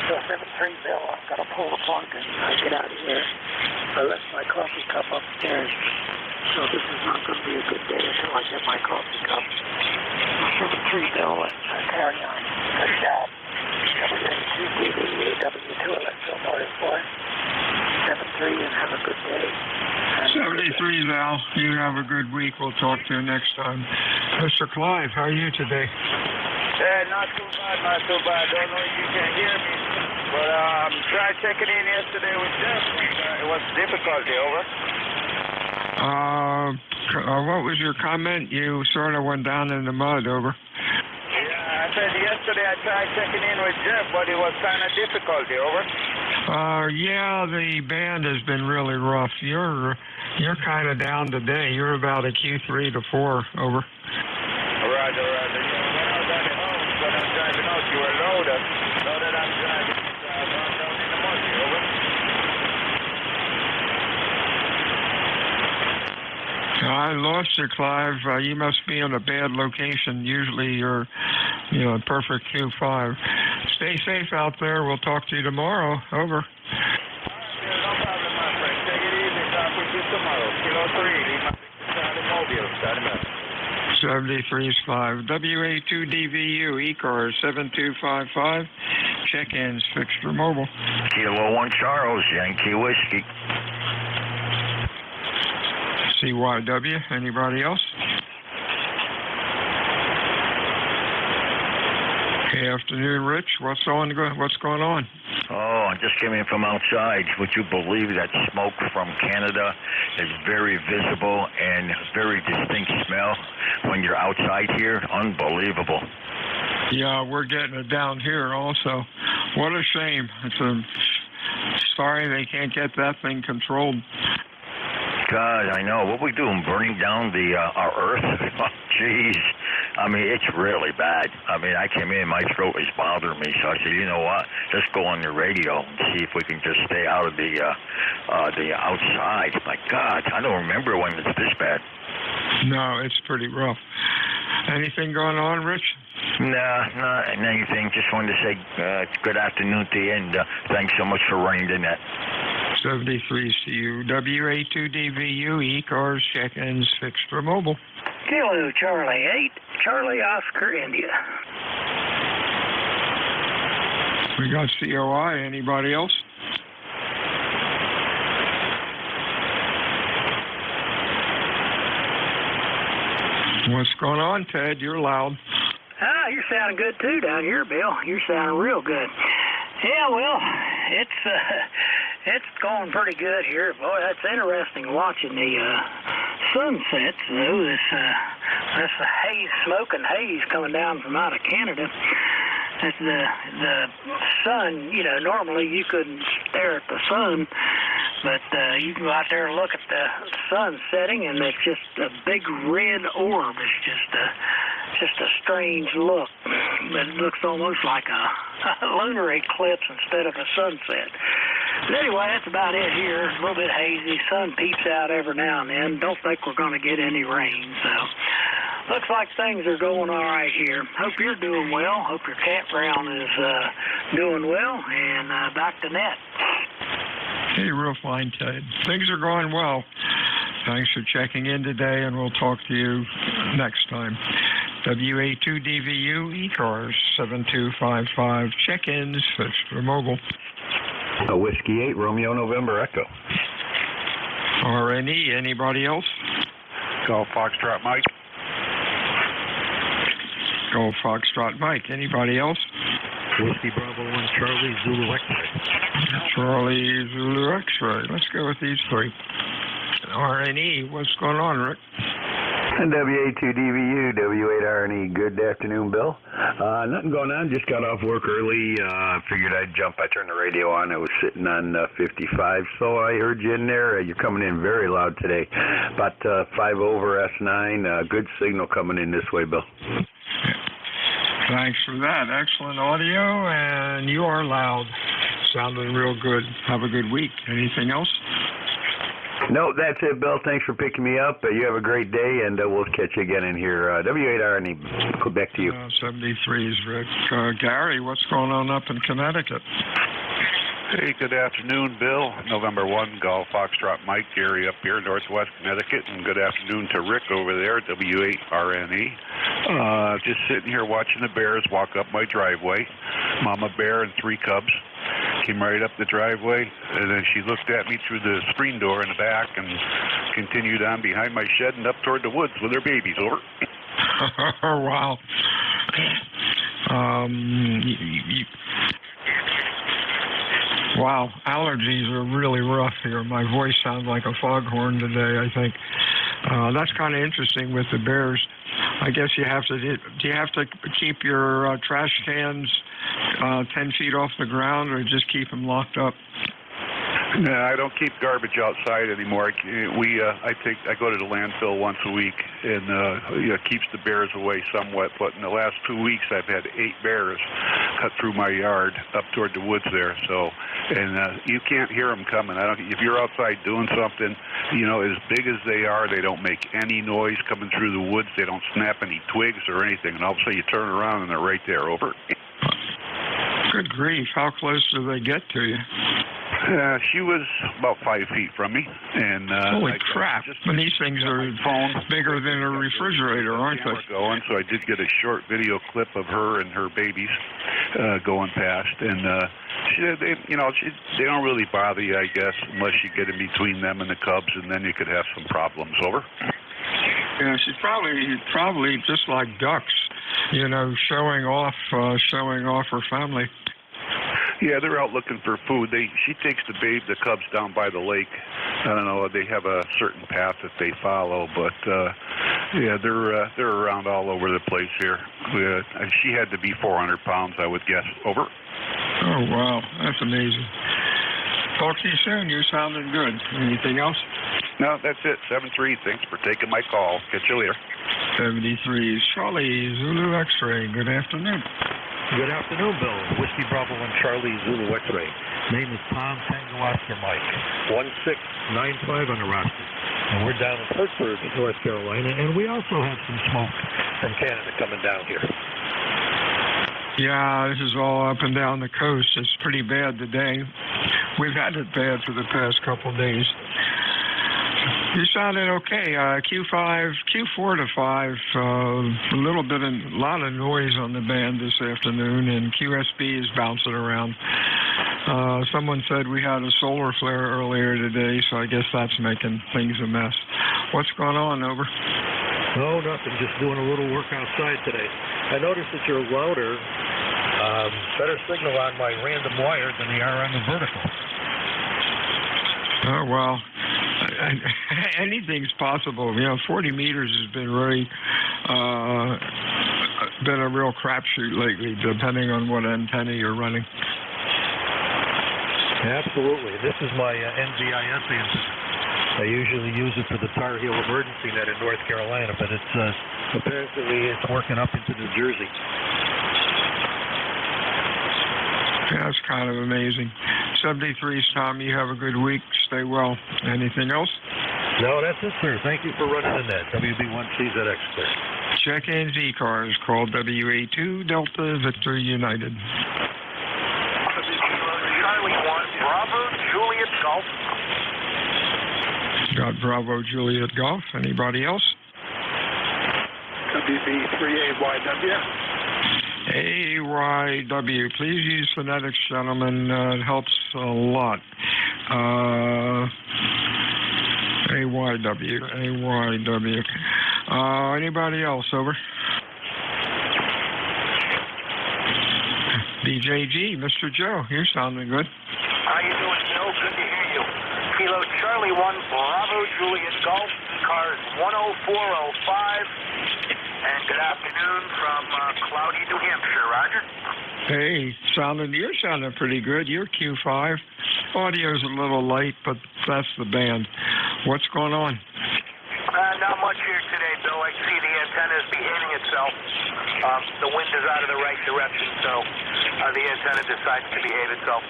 So 7-3 Bill, I'm going to pull the plug and get out of here. I left my coffee cup upstairs. So this is not going to be a good day until I get my coffee cup. 7-3 Bill, let's carry on. Good job. W2 Electromotive Force. 7-3 and have a good day. 73, Val. You have a good week. We'll talk to you next time. Mr. Clive, how are you today? Not too bad. Don't know if you can hear me. But tried checking in yesterday with Jeff. It was difficulty, over. What was your comment? You sort of went down in the mud, over. Yeah, I said yesterday I tried checking in with Jeff, but it was kind of difficulty, over. Yeah, the band has been really rough. You're kind of down today. You're about a Q3 to 4, over. Roger. When I was at home, when I'm driving out, you were loaded. Now that I'm driving, I'm down in the mud, over. I lost you, Clive. You must be in a bad location. Usually you're, perfect Q5. Stay safe out there. We'll talk to you tomorrow. Over. Got him out. 73 is 5. WA2DVU, ECARS 7255. Check-ins fixed for mobile. Kilo 1 Charles, Yankee Whiskey. CYW, anybody else? Good afternoon, Rich. What's going on? Oh, I just came in from outside. Would you believe that smoke from Canada is very visible and very distinct smell when you're outside here? Unbelievable. Yeah, we're getting it down here also. What a shame. Sorry they can't get that thing controlled. God, I know. What we doing? Burning down our Earth? Oh, jeez. I mean, it's really bad. I mean, I came in, my throat was bothering me, so I said, you know what? Let's go on the radio and see if we can just stay out of the outside. My God, I don't remember when it's this bad. No, it's pretty rough. Anything going on, Rich? No, not anything. Just wanted to say good afternoon to you, and thanks so much for running the net. 73 CU, WA2DVU, ECARS, check-ins fixed for mobile. Kilo Charlie 8, Charlie Oscar, India. We got COI. Anybody else? What's going on, Ted? You're loud. You're sounding good too down here, Bill. You're sounding real good. Yeah, well, it's going pretty good here. Boy, that's interesting watching the sunsets, though. This haze, smoke and haze coming down from out of Canada. It's the sun, normally you couldn't stare at the sun, but you can go out there and look at the sun setting, and it's just a big red orb. It's just a strange look. It looks almost like a lunar eclipse instead of a sunset. But anyway, that's about it here. A little bit hazy. Sun peeps out every now and then. Don't think we're going to get any rain, so looks like things are going all right here. Hope you're doing well. Hope your campground is doing well. And back to net. Hey, real fine, Ted. Things are going well. Thanks for checking in today, and we'll talk to you next time. WA2DVU, ECARS 7255, check-ins fixed for mobile. Whiskey 8, Romeo November Echo. RNE, anybody else? Golf Foxtrot Mike. Golf Foxtrot Mike, anybody else? Whiskey Bravo 1, Charlie Zulu X-Ray. Charlie Zulu X-Ray. Let's go with these three. RNE, what's going on, Rick? WA2DVU, W8RNE. Good afternoon, Bill. Nothing going on. Just got off work early. Figured I'd jump. I turned the radio on. I was sitting on 55, so I heard you in there. You're coming in very loud today. About 5 over S9. Good signal coming in this way, Bill. Thanks for that. Excellent audio, and you are loud. Sounding real good. Have a good week. Anything else? No, that's it, Bill. Thanks for picking me up. You have a great day, and we'll catch you again in here. W8RNE, back to you. 73 is Rick. Gary, what's going on up in Connecticut? Hey, good afternoon, Bill. November 1, Golf Foxtrot Mike, Gary up here, Northwest Connecticut, and good afternoon to Rick over there, W8RNE. Just sitting here watching the bears walk up my driveway. Mama bear and 3 cubs came right up the driveway, and then she looked at me through the screen door in the back and continued on behind my shed and up toward the woods with her babies. Over. Wow. Wow, allergies are really rough here. My voice sounds like a foghorn today, I think. That's kind of interesting with the bears. I guess do you have to keep your trash cans 10 feet off the ground, or just keep them locked up? No, I don't keep garbage outside anymore. I go to the landfill once a week, and it keeps the bears away somewhat. But in the last 2 weeks, I've had 8 bears cut through my yard up toward the woods there. So, and you can't hear them coming. If you're outside doing something, as big as they are, they don't make any noise coming through the woods. They don't snap any twigs or anything. And all of a sudden, you turn around and they're right there. Over. Good grief, how close do they get to you? She was about 5 feet from me, and holy crap! And these things are bigger than a refrigerator, aren't they? Going, so I did get a short video clip of her and her babies going past, and they don't really bother you, I guess, unless you get in between them and the cubs, and then you could have some problems. Over. Yeah, she's probably just like ducks, showing off her family. Yeah, they're out looking for food. She takes the cubs down by the lake. I don't know. They have a certain path that they follow, but yeah, they're around all over the place here. She had to be 400 pounds, I would guess. Over. Oh wow, that's amazing. Talk to you soon. You're sounding good. Anything else? No, that's it. 7-3. Thanks for taking my call. Catch you later. 73 Charlie Zulu X-ray. Good afternoon. Good afternoon, Bill. Whiskey Bravo and Charlie Zulu X-ray. Name is Tom Tango Oscar Mike. 1695 on the roster. And we're down in Pittsburgh, North Carolina, and we also have some smoke from Canada coming down here. Yeah, this is all up and down the coast. It's pretty bad today. We've had it bad for the past couple of days. You sounded okay. Q4 to 5. A lot of noise on the band this afternoon, and QSB is bouncing around. Someone said we had a solar flare earlier today, so I guess that's making things a mess. What's going on? Over. No, nothing. Just doing a little work outside today. I noticed that you're louder, better signal on my random wire than they are on the vertical. Oh well. Anything's possible. 40 meters has been been a real crapshoot lately, depending on what antenna you're running. Absolutely. This is my NJIS antenna. I usually use it for the Tar Heel emergency net in North Carolina, but apparently it's working up into New Jersey. Yeah, that's kind of amazing. 73's Tom, you have a good week. Stay well. Anything else? No, that's it, sir. Thank you for running the net. WB1CZX, sir. Check-in ECARS. Call WA2 Delta Victor United. Charlie 1, Bravo, Juliet Golf. Got Bravo, Juliet Golf. Anybody else? WB3AYW. AYW. Please use phonetics, gentlemen. It helps a lot. AYW. Anybody else? Over. DJG, Mr. Joe, you're sounding good. How you doing, Joe? Good to hear you. Kilo Charlie 1, Bravo, Juliet Golf, ECARS 10405. And good afternoon from cloudy New Hampshire, Roger. Hey, you're sounding pretty good. You're Q5. Audio's a little light, but that's the band. What's going on? Not much here today, Bill. I see the antenna is behaving itself. The wind is out of the right direction, so the antenna decides to behave itself.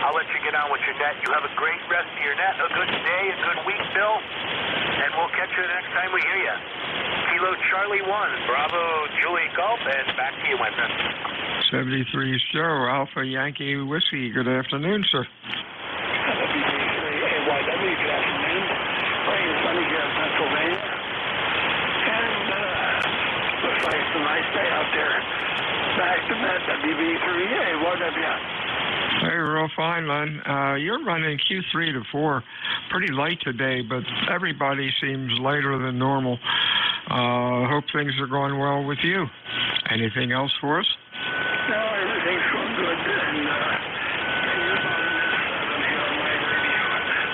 I'll let you get on with your net. You have a great rest of your net, a good day, a good week, Bill, and we'll catch you the next time we hear you. Kilo Charlie 1, Bravo, Juliet Golf, and back to you, my friend. 73's Joe, Alpha Yankee Whiskey. Good afternoon, sir. AYW, good afternoon. Rain and sunny here in Pennsylvania. And looks like it's a nice day out there. Back to that WB3AYW. Hey, real fine, Len. You're running Q3 to 4. Pretty light today, but everybody seems lighter than normal. Hope things are going well with you. Anything else for us? No, everything's going good. And you're on here on my radio.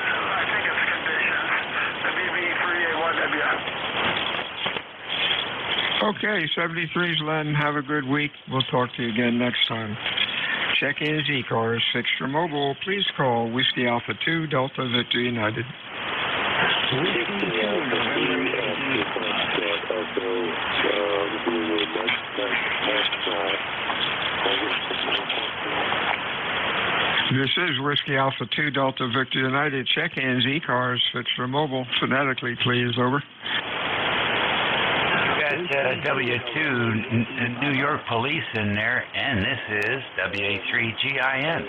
So I think it's conditions. WB3AYW. Okay, 73's Len. Have a good week. We'll talk to you again next time. Check-in ECARS, Fixture Mobile. Please call Whiskey Alpha 2 Delta Victor United. This is Whiskey Alpha 2 Delta Victor United. Check-in ECARS, Fixture Mobile. Phonetically, please. Over. Yes, W2 New York Police in there, and this is WA3GIN.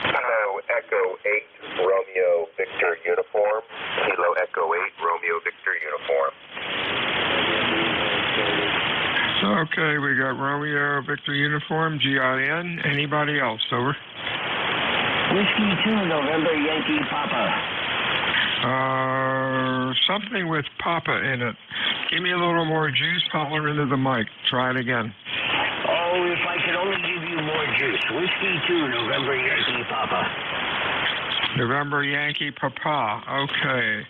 Hello, Echo 8, Romeo Victor Uniform. Kilo Echo 8, Romeo Victor Uniform. Okay, we got Romeo Victor Uniform, GIN. Anybody else? Over. Whiskey 2, November, Yankee Papa. Something with Papa in it. Give me a little more juice, holler into the mic. Try it again. Oh, if I could only give you more juice. Whiskey 2, November, Yankee Papa. November Yankee Papa. Okay.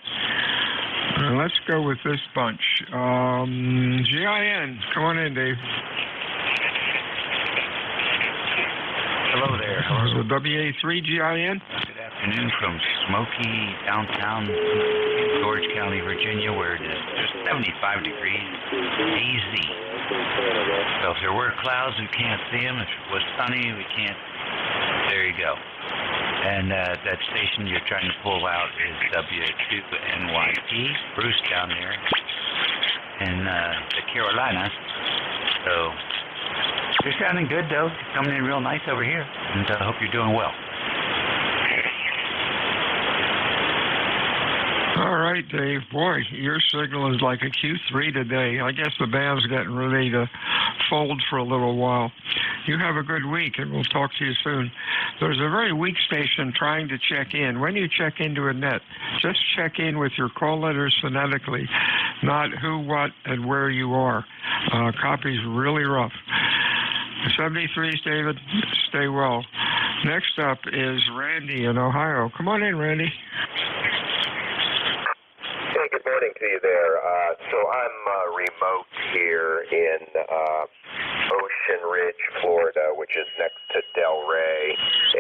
Let's go with this bunch. GIN. Come on in, Dave. Hello there. Hello. WA3 GIN. Good afternoon from smoky downtown George County, Virginia, where it is just 75 degrees, easy. So if there were clouds, we can't see them. If it was sunny, we can't. There you go. And that station you're trying to pull out is W2NYT. Bruce down there in the Carolinas. So you're sounding good, though. Coming in real nice over here. And I hope you're doing well. All right, Dave. Boy, your signal is like a Q3 today. I guess the band's getting ready to fold for a little while. You have a good week, and we'll talk to you soon. There's a very weak station trying to check in. When you check into a net, just check in with your call letters phonetically, not who, what, and where you are. Copy's really rough. 73's David. Stay well. Next up is Randy in Ohio. Come on in, Randy. Hey, good morning to you there. So I'm remote here in Ocean Ridge, Florida, which is next to Delray,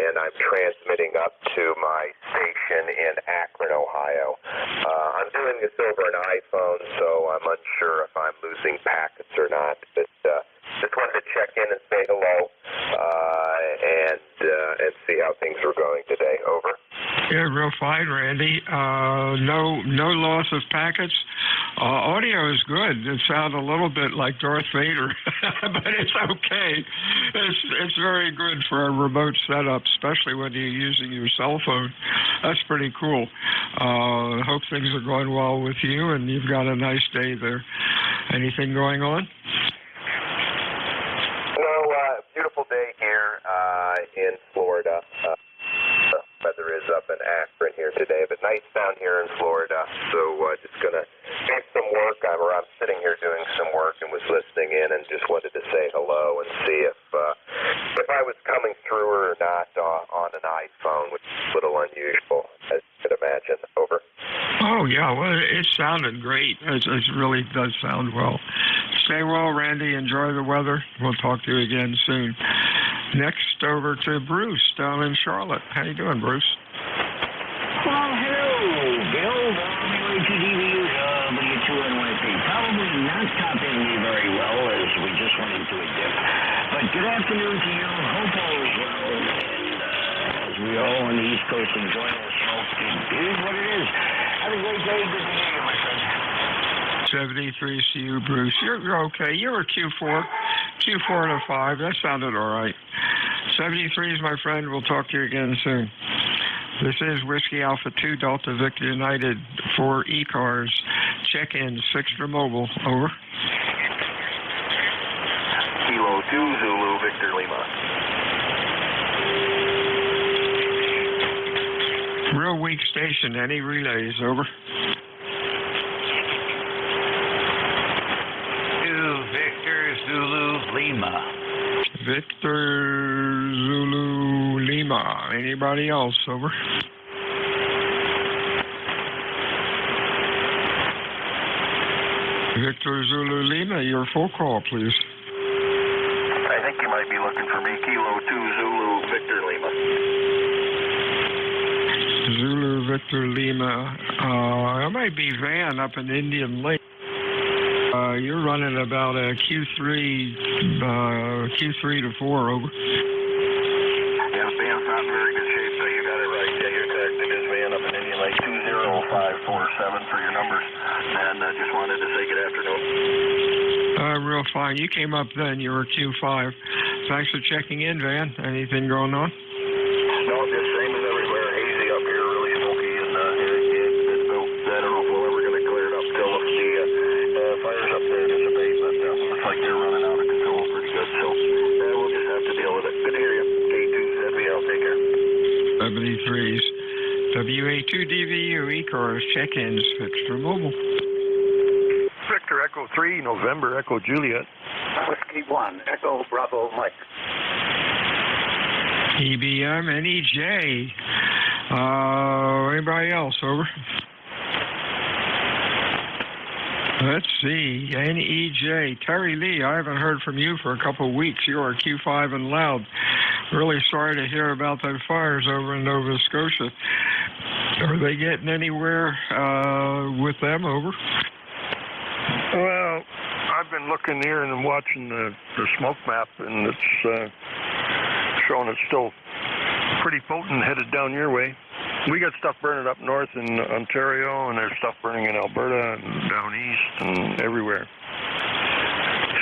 and I'm transmitting up to my station in Akron, Ohio. I'm doing this over an iPhone, so I'm unsure if I'm losing packets or not, but just wanted to check in and say hello and see how things were going today. Over. Yeah, real fine, Randy. No loss of packets. Audio is good. It sounds a little bit like Darth Vader, but it's okay. It's very good for a remote setup, especially when you're using your cell phone. That's pretty cool. Hope things are going well with you, and you've got a nice day there. Anything going on? No, beautiful day here in Florida. Weather is up in Akron here today, but nice down here in Florida. So just going to do some work. I'm sitting here doing some work and was listening in and just wanted to say hello and see if I was coming through or not on an iPhone, which is a little unusual, as you could imagine. Over. Oh, yeah. Well, it sounded great. It really does sound well. Stay well, Randy. Enjoy the weather. We'll talk to you again soon. Next, over to Bruce down in Charlotte. How you doing, Bruce? Well, hello, Bill. WATDVU, W2NYT. Probably not copying me very well as we just went into a dip. But good afternoon to you. Hope all is well. And as we all on the East Coast enjoy the smoke, it is what it is. Have a great day. Good to hear you, my friend. 73 to you, Bruce. You're okay. You were Q4 to 5. That sounded all right. 73 is my friend. We'll talk to you again soon. This is Whiskey Alpha 2 Delta Victor United for ECARS. Check-in 6 for mobile. Over. Kilo 2 Zulu Victor Lima. Real weak station. Any relays? Over. Victor Zulu Lima. Victor Zulu Lima. Anybody else? Over. Victor Zulu Lima, your full call, please. I think you might be looking for me. Kilo 2 Zulu Victor Lima. Zulu Victor Lima. It might be Van up in Indian Lake. You're running about a Q3 to 4. Over. Yeah, Van's not in very good shape, so you got it right. Yeah, you're correct. It is Van up in Indian Lake. 20 447 for your numbers, and I just wanted to say good afternoon. Real fine. You came up then. You were Q5. Thanks for checking in, Van. Anything going on? No, just same as everywhere. Hazy up here, really smoky, and I don't know if we're ever going to clear it up till the fires up there dissipate, but looks like they're running out of control pretty good, so we'll just have to deal with it. Good to hear you. K2ZBL, take care. 73s. WA2DVU, ECARS, check-ins, fixed for mobile. Victor Echo 3, November Echo Juliet. Whiskey 1, Echo Bravo Mike. EBM, NEJ. Anybody else, over? Let's see, NEJ. Terry Lee, I haven't heard from you for a couple of weeks. You are Q5 and loud. Really sorry to hear about those fires over in Nova Scotia. Are they getting anywhere with them, over? Well, I've been looking here and watching the smoke map, and it's showing it's still pretty potent headed down your way. We got stuff burning up north in Ontario, and there's stuff burning in Alberta and down east and everywhere.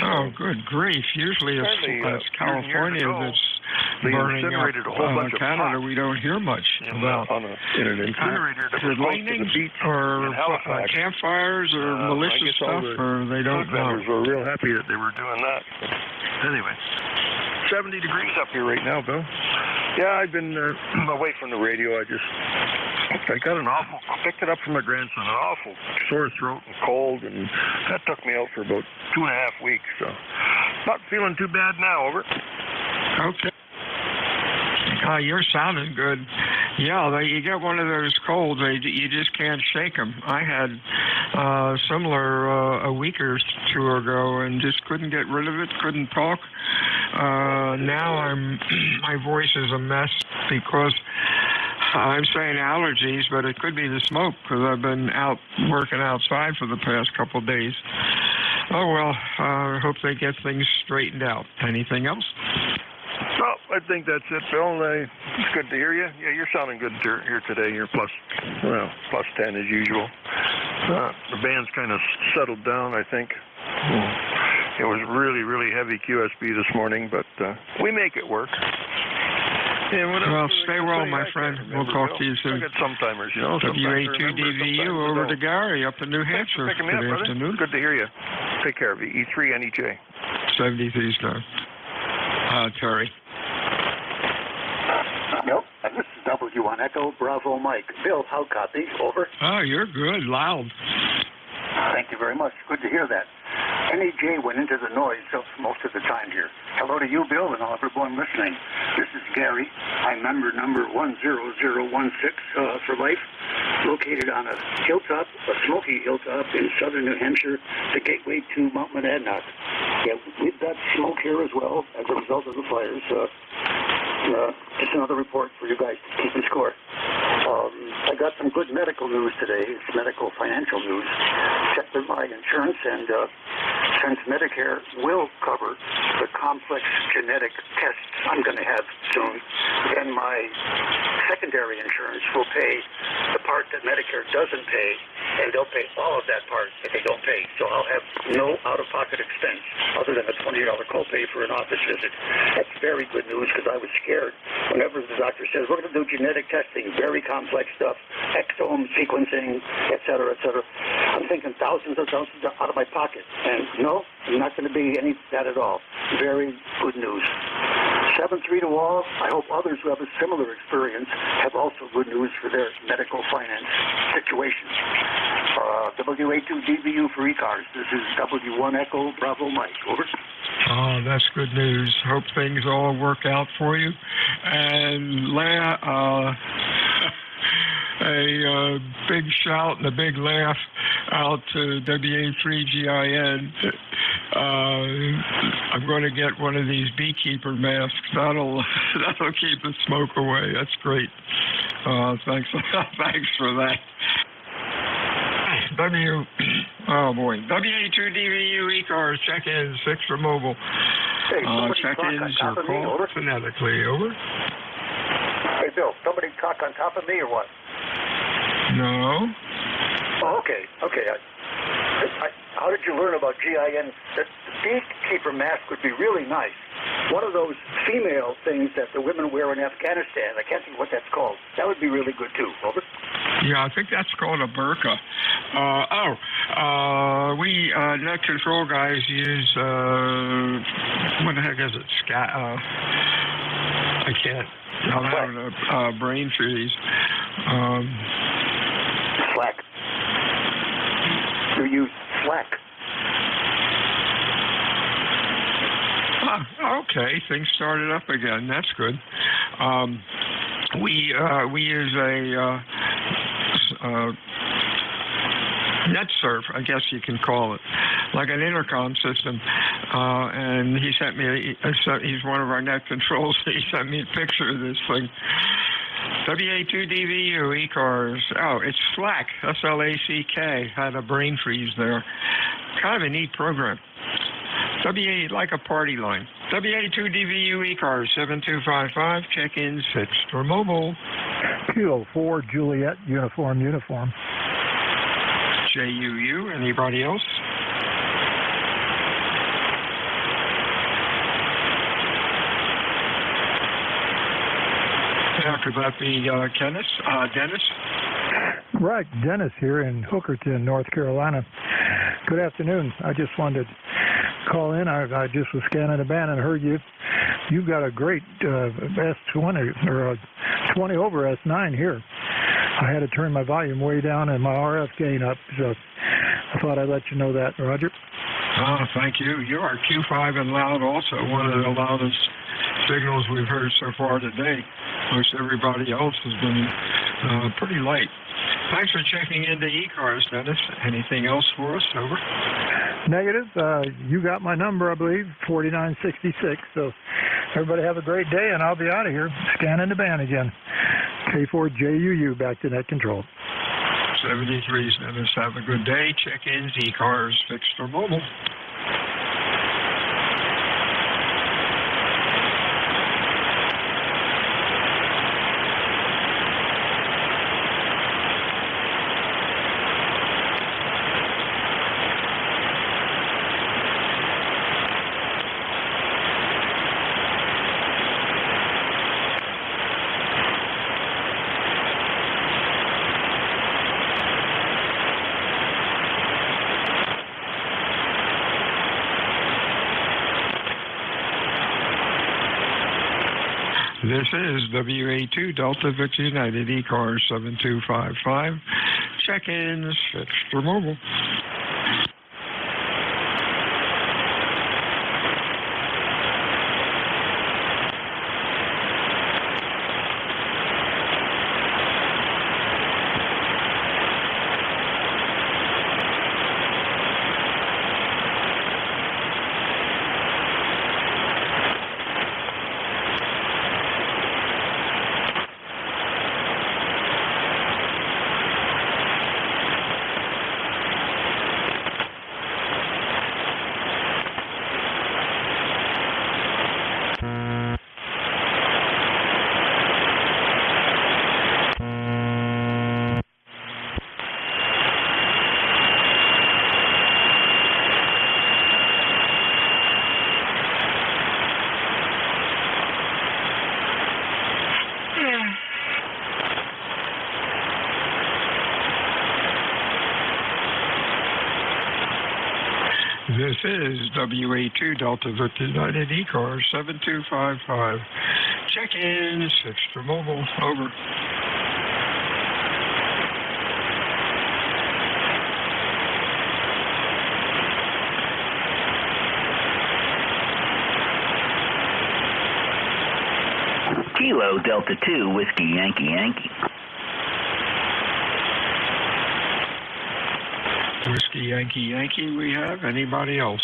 Oh, good grief. Usually it's California that's burning incinerated up. A whole bunch of Canada, pots we don't hear much about. In an incinerator that was lightning close to the beach or in Halifax. Campfires or malicious stuff, or they don't food vendors were real happy that they were doing that. Anyway, 70 degrees up here right now, Bill. Yeah, I've been away from the radio. I got picked it up from my grandson, an awful sore throat and cold, and that took me out for about 2.5 weeks, so not feeling too bad now, over. Okay. You're sounding good. Yeah, you get one of those colds, you just can't shake them. I had similar a week or two ago and just couldn't get rid of it, couldn't talk. Now my voice is a mess because I'm saying allergies, but it could be the smoke because I've been out working outside for the past couple of days. Oh, well, I hope they get things straightened out. Anything else? Well, I think that's it, Bill. It's good to hear you. Yeah, you're sounding good here today. You're plus 10 as usual. The band's kind of settled down, I think. It was really, really heavy QSB this morning, but we make it work. Yeah, well, stay well, my friend. We'll talk to you soon. I got some timers, you know. WA2DVU over to Gary up in New Hampshire. Good afternoon. Good to hear you. Take care of you. E3 NEJ. 73 star. Terry. Nope. And this is W1 Echo Bravo Mike. Bill, how copy? Over. Oh, you're good. Loud. Thank you very much. Good to hear that. NEJ went into the noise most of the time here. Hello to you, Bill, and all everyone listening. This is Gary. I'm member number 10016 for life, located on a hilltop, a smoky hilltop in southern New Hampshire, the gateway to Mount Monadnock. Yeah, we've got smoke here as well as a result of the fires. Just another report for you guys to keep in score. I got some good medical news today. It's medical financial news. Checked with my insurance, and since Medicare will cover the complex genetic tests I'm going to have soon, then my secondary insurance will pay the part that Medicare doesn't pay, and they'll pay all of that part that they don't pay. So I'll have no out-of-pocket expense other than a $20 copay for an office visit. That's very good news because I was scared whenever the doctor says, we're going to do genetic testing, very complex stuff, exome sequencing, et cetera, et cetera. I'm thinking thousands out of my pocket. And no, I'm not going to be any of that at all. Very good news. 7-3 to all. I hope others who have a similar experience have also good news for their medical finance situation. WA2DVU for ECARS. This is W1 Echo Bravo Mike. Over. Oh, that's good news. Hope things all work out for you. And a big shout and a big laugh out to WA3GIN. I'm going to get one of these beekeeper masks. That'll keep the smoke away. That's great. Thanks for that. WA2DVU ECARS check-ins 6 for mobile. Hey, check-ins are called phonetically. Over. Hey, Bill, somebody talk on top of me or what? No. Oh, okay. How did you learn about GIN? The beekeeper mask would be really nice. One of those female things that the women wear in Afghanistan. I can't think what that's called. That would be really good too. Over. Yeah, I think that's called a burqa. We net control guys use what the heck is it? I can't. I'm having a brain freeze. Slack. You use Slack. Okay, things started up again. That's good. We use a net surf, I guess you can call it, like an intercom system. And he sent me. He's one of our net controls. He sent me a picture of this thing. WA2DVU ECARS. Oh, it's Slack. SLACK. Had a brain freeze there. Kind of a neat program. WA, like a party line. WA2DVU ECARS 7255. Check-ins fixed or mobile. Kilo 4 Juliet uniform. JUU. Anybody else? Could that be Dennis? Right, Dennis here in Hookerton, North Carolina. Good afternoon. I just wanted to call in. I just was scanning the band and heard you. You've got a great S20 or a 20 over S9 here. I had to turn my volume way down and my RF gain up, so I thought I'd let you know that, Roger. Thank you. You are Q5 and loud also, one of the loudest signals we've heard so far today. Most everybody else has been pretty light. Thanks for checking into ECARS, Dennis. Anything else for us? Over. Negative. You got my number, I believe, 4966. So everybody have a great day, and I'll be out of here. Scanning the band again. K4JUU, back to net control. 73, Dennis. Have a good day. Check-ins, ECARS, fixed or mobile. This is WA2 Delta Victor United ECARS 7255. Check-ins fixed or mobile. This is WA2 Delta Victor United ECARS 7255. Check-in, fixed for mobile. Over. Kilo Delta 2 Whiskey Yankee. Whiskey Yankee we have. Anybody else?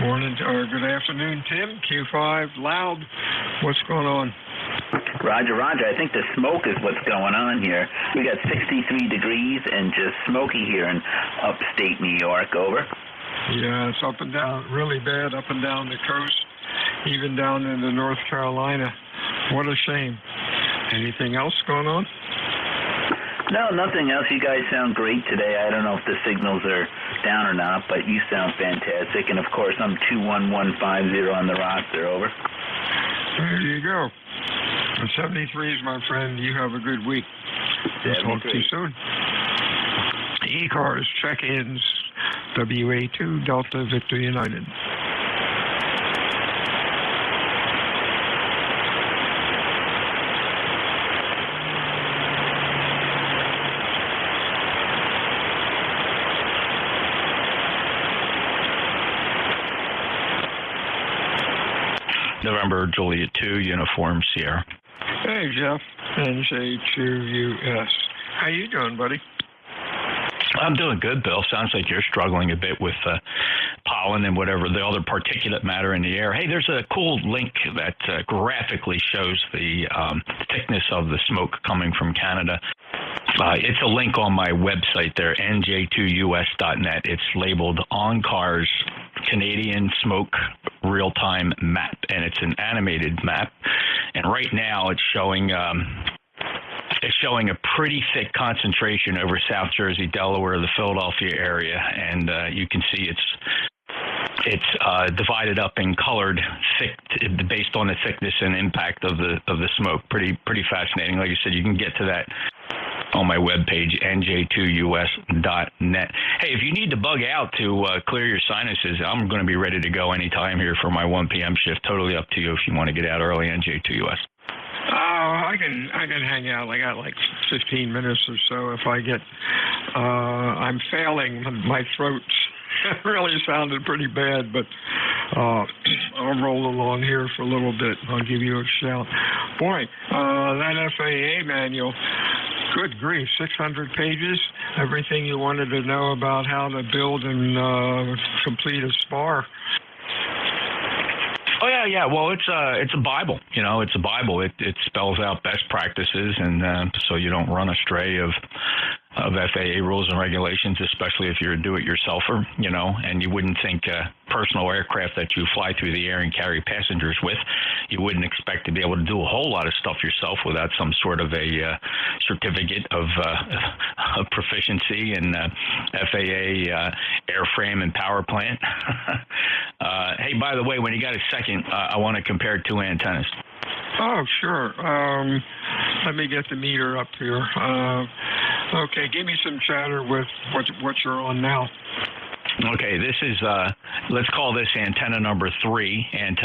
Morning or good afternoon, Tim. Q5 loud. What's going on? Roger. I think the smoke is what's going on here. We got 63 degrees and just smoky here in upstate New York. Over. Yeah, it's up and down, really bad up and down the coast, even down into North Carolina. What a shame. Anything else going on? No, nothing else. You guys sound great today. I don't know if the signals are down or not, but you sound fantastic. And, of course, I'm 21150 on the roster. Over. There you go. 73 is my friend. You have a good week. Talk to you soon. ECARS check-ins. WA2 Delta Victor United. November Juliet 2 Uniform Sierra. Hey Jeff, NJ2US. How you doing, buddy? I'm doing good, Bill. Sounds like you're struggling a bit with pollen and whatever the other particulate matter in the air. Hey, there's a cool link that graphically shows the thickness of the smoke coming from Canada. It's a link on my website there, NJ2US.net. It's labeled ECARS Canadian Smoke Real-Time Map, and it's an animated map. And right now it's showing a pretty thick concentration over South Jersey, Delaware, the Philadelphia area, and you can see it's divided up in colored thick based on the thickness and impact of the smoke. Pretty fascinating. Like I said, you can get to that on my webpage, NJ2US.net. Hey, if you need to bug out to clear your sinuses, I'm going to be ready to go anytime here for my 1 p.m. shift. Totally up to you if you want to get out early, NJ2US. I can hang out. I got like 15 minutes or so. If I get, I'm failing. My throat really sounded pretty bad, but I'll roll along here for a little bit. I'll give you a shout. Boy, that FAA manual. Good grief, 600 pages, everything you wanted to know about how to build and complete a spar. Oh yeah. Well, it's a Bible. You know, it's a Bible. It spells out best practices, and so you don't run astray of FAA rules and regulations, especially if you're a do-it-yourselfer. You know, and you wouldn't think personal aircraft that you fly through the air and carry passengers with, you wouldn't expect to be able to do a whole lot of stuff yourself without some sort of a certificate of proficiency in FAA airframe and power plant. Hey, by the way, when you got a second, I want to compare two antennas. Oh, sure. Let me get the meter up here. Okay, give me some chatter with what you're on now. Okay, this is, let's call this antenna number 3, and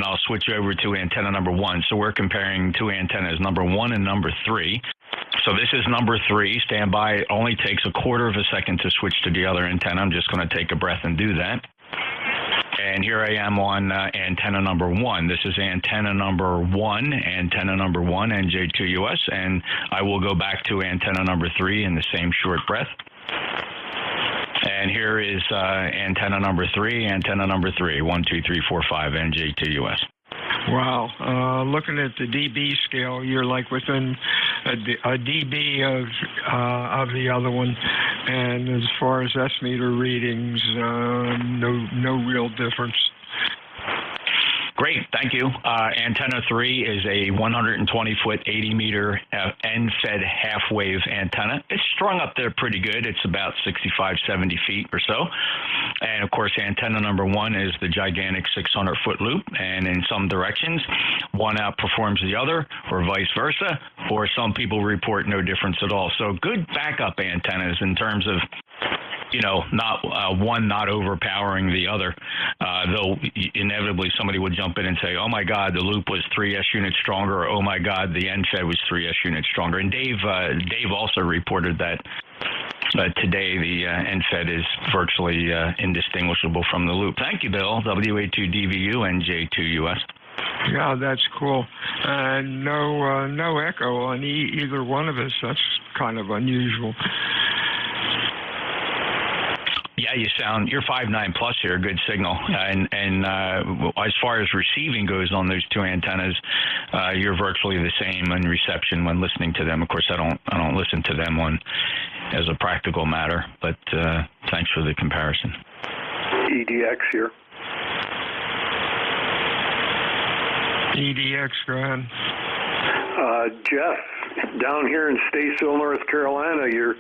I'll switch over to antenna number 1. So we're comparing two antennas, number 1 and number 3. So this is number 3. Stand by. It only takes a quarter of a second to switch to the other antenna. I'm just going to take a breath and do that. And here I am on antenna number 1. This is antenna number 1, NJ2US, and I will go back to antenna number 3 in the same short breath. And here is antenna number 3, 1, 2, 3, 4, 5, NJ2US. Wow. Looking at the dB scale, you're like within a dB of the other one. And as far as S-meter readings, no real difference. Great, thank you. Antenna 3 is a 120-foot, 80-meter end-fed half-wave antenna. It's strung up there pretty good. It's about 65, 70 feet or so. And, of course, antenna number 1 is the gigantic 600-foot loop. And in some directions, one outperforms the other, or vice versa, or some people report no difference at all. So good backup antennas in terms of, you know, not one not overpowering the other, though inevitably somebody would jump in and say, oh my God, the loop was 3S units stronger, or oh my God, the end-fed was 3S units stronger. And Dave also reported that today the end-fed is virtually indistinguishable from the loop. Thank you, Bill. WA2DVU, NJ2US. Yeah, that's cool. No echo on either one of us. That's kind of unusual. Yeah, you're 5.9 plus here, good signal. And as far as receiving goes on those two antennas, you're virtually the same in reception when listening to them. Of course, I don't listen to them as a practical matter, but thanks for the comparison. EDX here. EDX, go ahead. Jeff, down here in Statesville, North Carolina, your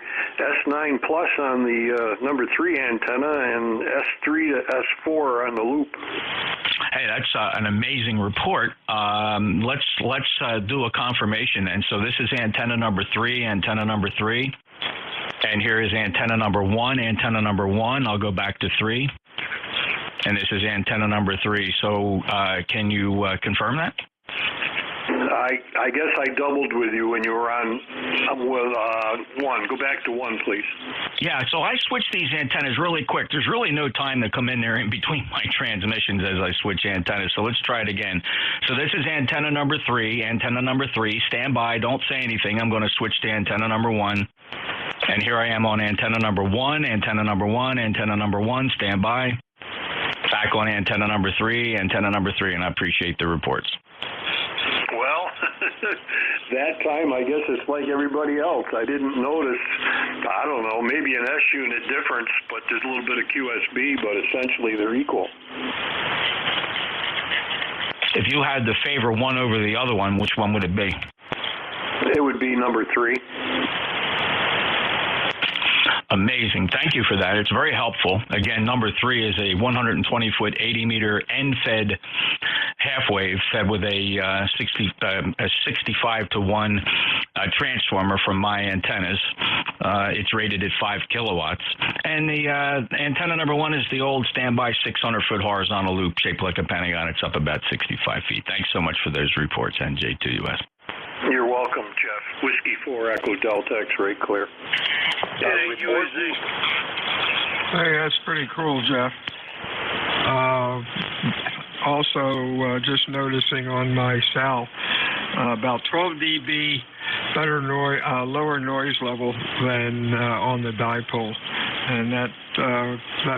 S9 Plus on the number 3 antenna and S3 to S4 on the loop. Hey, that's an amazing report. Let's do a confirmation. And so this is antenna number 3, and here is antenna number 1, I'll go back to 3, and this is antenna number 3. So can you confirm that? I guess I doubled with you when you were on with 1. Go back to 1, please. Yeah, so I switch these antennas really quick. There's really no time to come in there in between my transmissions as I switch antennas. So let's try it again. So this is antenna number 3, Stand by. Don't say anything. I'm going to switch to antenna number 1. And here I am on antenna number 1, Stand by. Back on antenna number 3, and I appreciate the reports. Well, that time, I guess it's like everybody else. I didn't notice, I don't know, maybe an S-unit difference, but there's a little bit of QSB, but essentially they're equal. If you had to favor one over the other one, which one would it be? It would be number 3. Amazing. Thank you for that. It's very helpful. Again, number 3 is a 120-foot, 80-meter end-fed half-wave fed with a 65-to-1 transformer from my antennas. It's rated at 5 kilowatts. And the antenna number 1 is the old standby 600-foot horizontal loop shaped like a pentagon. It's up about 65 feet. Thanks so much for those reports, NJ2US. You're welcome, Jeff. Whiskey 4 Echo Delta X-ray clear. NJ2US. Hey, that's pretty cool, Jeff. Also, just noticing on my Sal, about 12 dB better noise, lower noise level than on the dipole, and that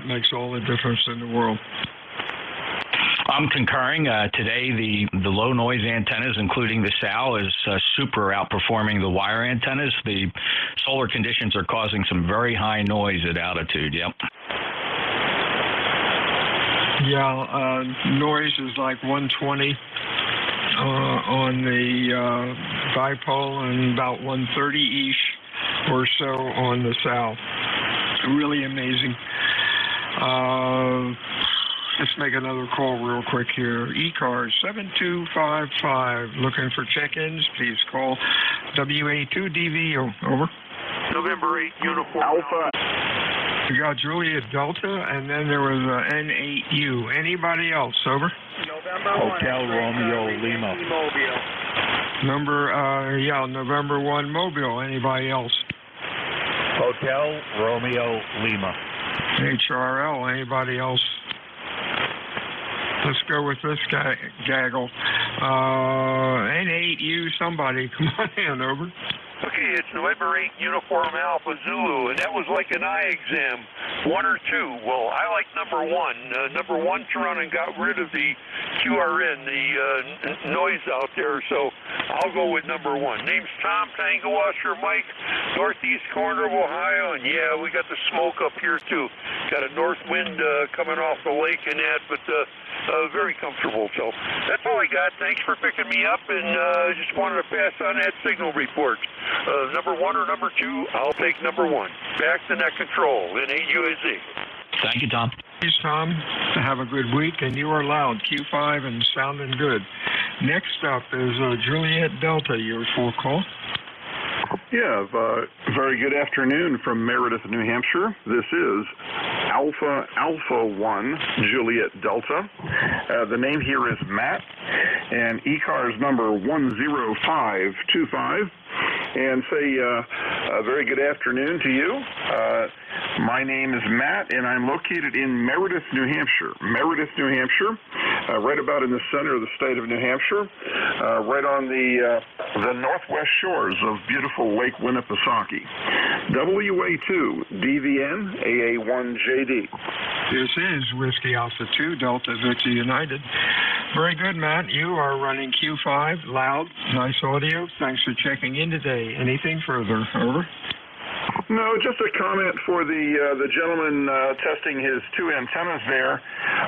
makes all the difference in the world. I'm concurring. Today, the low noise antennas, including the SAL, is super outperforming the wire antennas. The solar conditions are causing some very high noise at altitude. Yep. Yeah, noise is like 120 on the dipole and about 130-ish or so on the SAL. Really amazing. Let's make another call real quick here. ECARS 7255. Looking for check-ins, please call WA2DV. Over. November 8 Uniform Alpha. We got Juliet Delta, and then there was N8U. Anybody else? Over. Hotel Romeo Lima. November 1 Mobile. Anybody else? Hotel Romeo Lima. HRL. Anybody else? Let's go with this gaggle. N8U, somebody. Come on in, over. Okay, it's November 8 Uniform Alpha Zulu, and that was like an eye exam, 1 or 2. Well, I like number 1. Number 1 turned and got rid of the QRN, the noise out there, so I'll go with number 1. Name's Tom, Tango Oscar Mike, northeast corner of Ohio, and yeah, we got the smoke up here too. Got a north wind coming off the lake and that, but very comfortable. So that's all I got. Thanks for picking me up, and just wanted to pass on that signal report. Number 1 or number 2, I'll take number 1. Back to net control in NJ2US. Thank you, Tom. Thanks, Tom. Have a good week, and you are loud, Q5, and sounding good. Next up is Juliet Delta, your full call. Yeah, very good afternoon from Meredith, New Hampshire. This is Alpha 1 Juliet Delta. The name here is Matt, and ECARS number 10525. And say a very good afternoon to you. My name is Matt, and I'm located in Meredith, New Hampshire. Meredith, New Hampshire, right about in the center of the state of New Hampshire, right on the northwest shores of beautiful Lake Winnipesaukee. WA2 DVN AA1JD. This is Whiskey Alpha 2 Delta Victor United. Very good, Matt. You are running Q5, loud, nice audio. Thanks for checking in today. Anything further? Over. No, just a comment for the gentleman testing his two antennas there.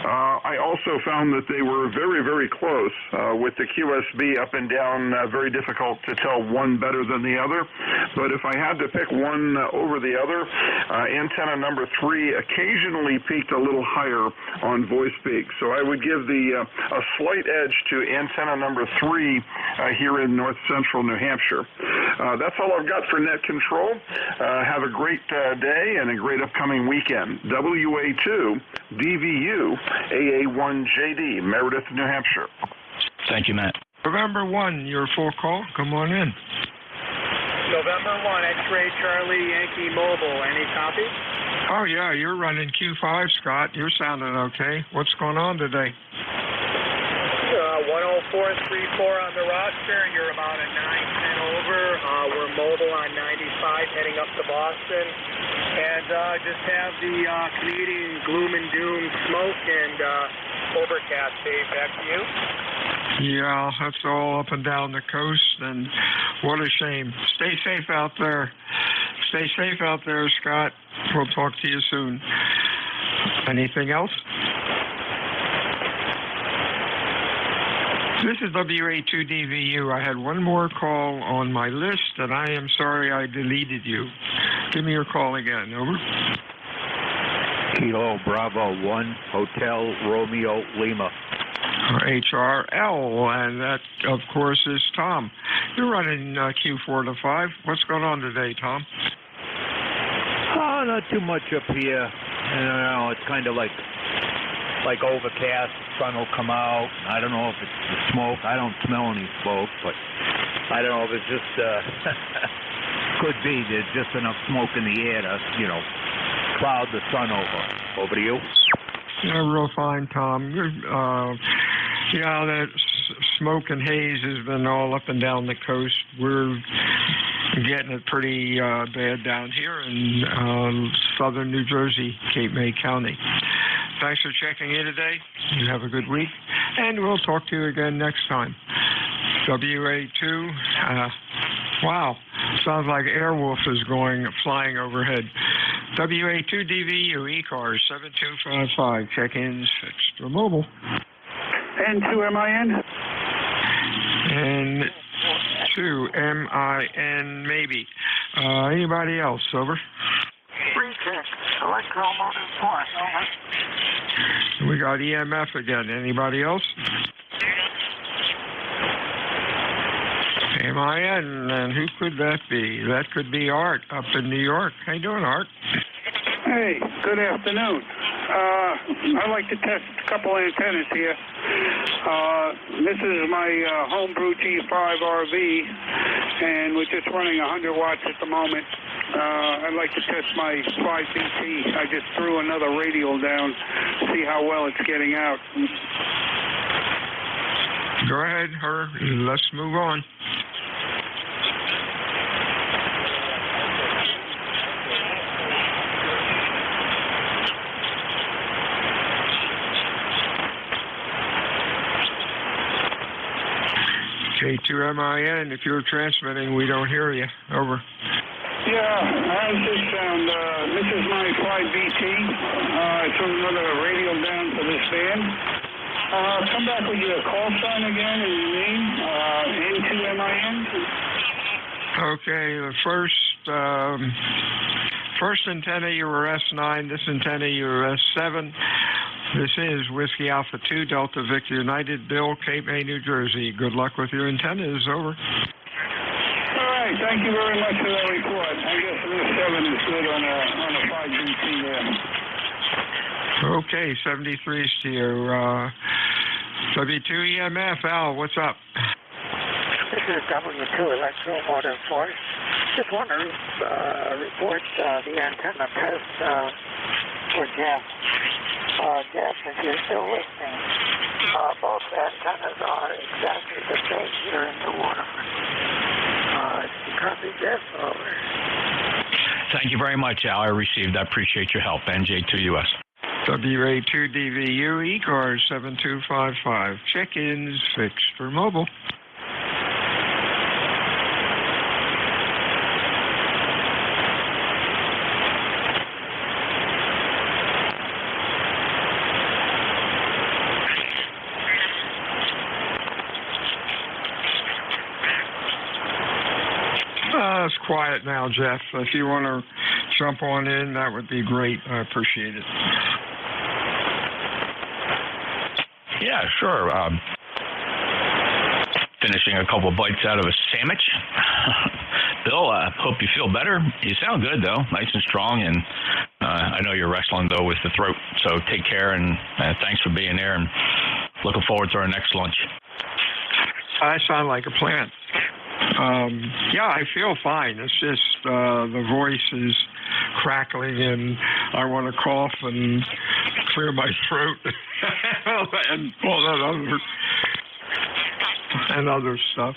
I also found that they were very, very close with the QSB up and down, very difficult to tell one better than the other. But if I had to pick one over the other, antenna number 3 occasionally peaked a little higher on voice peak. So I would give a slight edge to antenna number 3 here in north central New Hampshire. That's all I've got for net control. Have a great day and a great upcoming weekend. WA2 DVU AA1JD, Meredith, New Hampshire. Thank you, Matt. November 1, your full call. Come on in. November 1, X-Ray Charlie Yankee Mobile. Any copy? Oh, yeah, you're running Q5, Scott. You're sounding okay. What's going on today? 104.34 on the roster. You're about a 910 over. We're mobile on 95 heading up to Boston. And just have the Canadian gloom and doom smoke and overcast day. Back to you. Yeah, that's all up and down the coast, and what a shame. Stay safe out there. Stay safe out there, Scott. We'll talk to you soon. Anything else? This is WA2DVU. I had one more call on my list, and I am sorry I deleted you. Give me your call again. Over. Kilo Bravo 1, Hotel Romeo Lima. HRL, and that, of course, is Tom. You're running Q4 to 5. What's going on today, Tom? Oh, not too much up here. You know, it's kind of like overcast. Sun will come out. I don't know if it's the smoke. I don't smell any smoke, but I don't know if it's just could be there's just enough smoke in the air to, you know, cloud the sun over. Over to you. Yeah, real fine, Tom. Yeah, that smoke and haze has been all up and down the coast. We're getting it pretty bad down here in southern New Jersey, Cape May County. Thanks for checking in today. You have a good week, and we'll talk to you again next time. WA2, wow, sounds like Airwolf is flying overhead. WA2DVU, ECARS 7255, check-ins fixed or mobile. N2MIN? N2MIN, maybe. Anybody else? Over. Recheck. Electromotive force. Over. We got EMF again. Anybody else? MIN, and who could that be? That could be Art up in New York. How you doing, Art? Hey, good afternoon. I'd like to test a couple antennas here. This is my homebrew G5 RV, and we're just running 100 watts at the moment. I'd like to test my 5BT. I just threw another radial down, see how well it's getting out. Go ahead, let's move on. K2MIN, if you're transmitting, we don't hear you. Over. Yeah, how's this sound? This is my 5BT. I threw another radial down for this band. Come back with your call sign again and your name. N2MIN. Okay, the first antenna, you were S9. This antenna, you were S7. This is Whiskey Alpha 2, Delta Victor United, Bill, Cape May, New Jersey. Good luck with your antennas. Over. All right, thank you very much for that report. I guess this 7 is good on a 5BT there. Okay, 73's to you. W2EMF, Al, what's up? This is W2 Electromotive Force. Just want to report the antenna test for Jeff. Jeff, if you're still listening, both antennas are exactly the same here in the waterfront. Copy, Jeff. Over. Thank you very much, Al. I received. I appreciate your help. NJ2US. WA2DVU, ECARS 7255. Check-ins fixed for mobile. quiet now, Jeff. If you want to jump on in, that would be great. I appreciate it. Yeah, sure. Finishing a couple bites out of a sandwich. Bill, I hope you feel better. You sound good, though, nice and strong, and I know you're wrestling, though, with the throat, so take care, and thanks for being there, and looking forward to our next lunch. I sound like a plant. Yeah, I feel fine. It's just the voice is crackling, and I want to cough and clear my throat and all that other stuff.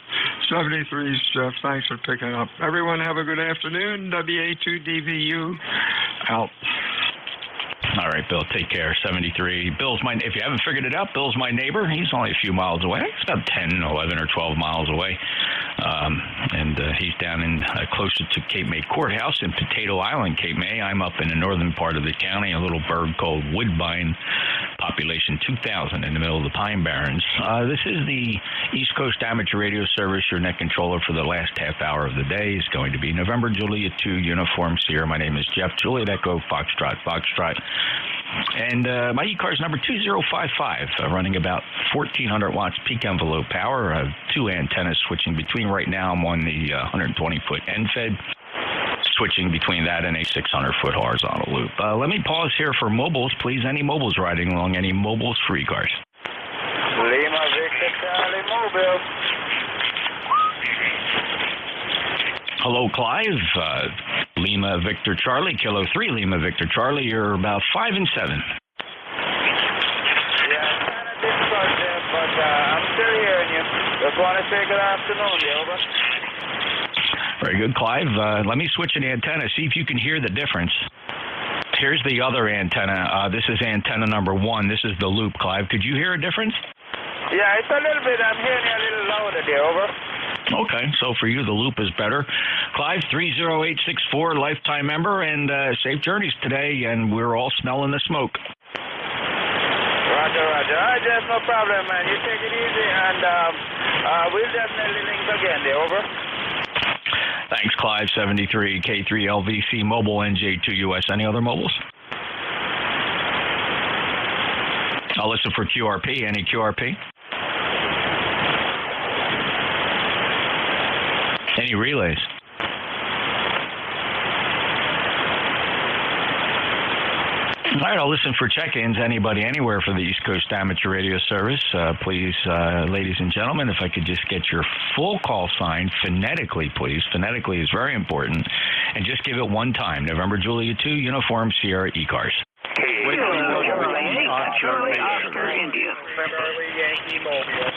73's Jeff. Thanks for picking up. Everyone have a good afternoon. WA2DVU out. All right, Bill, take care. 73. Bill's if you haven't figured it out, Bill's my neighbor. He's only a few miles away. He's about 10, 11, or 12 miles away. And he's down in closer to Cape May Courthouse in Potato Island, Cape May. I'm up in the northern part of the county, a little burg called Woodbine, population 2,000 in the middle of the Pine Barrens. This is the East Coast Amateur Radio Service. Your net controller for the last half hour of the day is going to be November Juliet 2, Uniform Sierra. My name is Jeff. Juliet Echo, Foxtrot, Foxtrot. And my ECARS number 2055, running about 1,400 watts peak envelope power, 2 antennas switching between. Right now I'm on the 120-foot end-fed, switching between that and a 600-foot horizontal loop. Let me pause here for mobiles, please. Any mobiles riding along? Any mobiles for ECARS? Lima Victor Charlie Mobile. Hello, Clive. Lima Victor Charlie, Kilo 3, Lima Victor Charlie. You're about 5 and 7. Yeah, kind of difficult there, but I'm still hearing you. Just want to say good afternoon, over. Very good, Clive. Let me switch an antenna, see if you can hear the difference. Here's the other antenna. This is antenna number 1. This is the loop, Clive. Could you hear a difference? Yeah, it's a little bit. I'm hearing you a little louder there, over. Okay, so for you, the loop is better. Clive, 30864, lifetime member, and safe journeys today, and we're all smelling the smoke. Roger, roger. All right, Jeff, no problem, man. You take it easy, and we'll definitely link again there, over. Thanks, Clive, 73, K3LVC, mobile, NJ2US. Any other mobiles? I'll listen for QRP. Any QRP? Any relays? All right, I'll listen for check-ins. Anybody, anywhere for the East Coast Amateur Radio Service. Please, ladies and gentlemen, if I could just get your full call sign phonetically, please. Phonetically is very important. And just give it one time. November Juliet 2, Uniform Sierra ECARS. Charlie Oscar India. Charlie Yankee Mobile.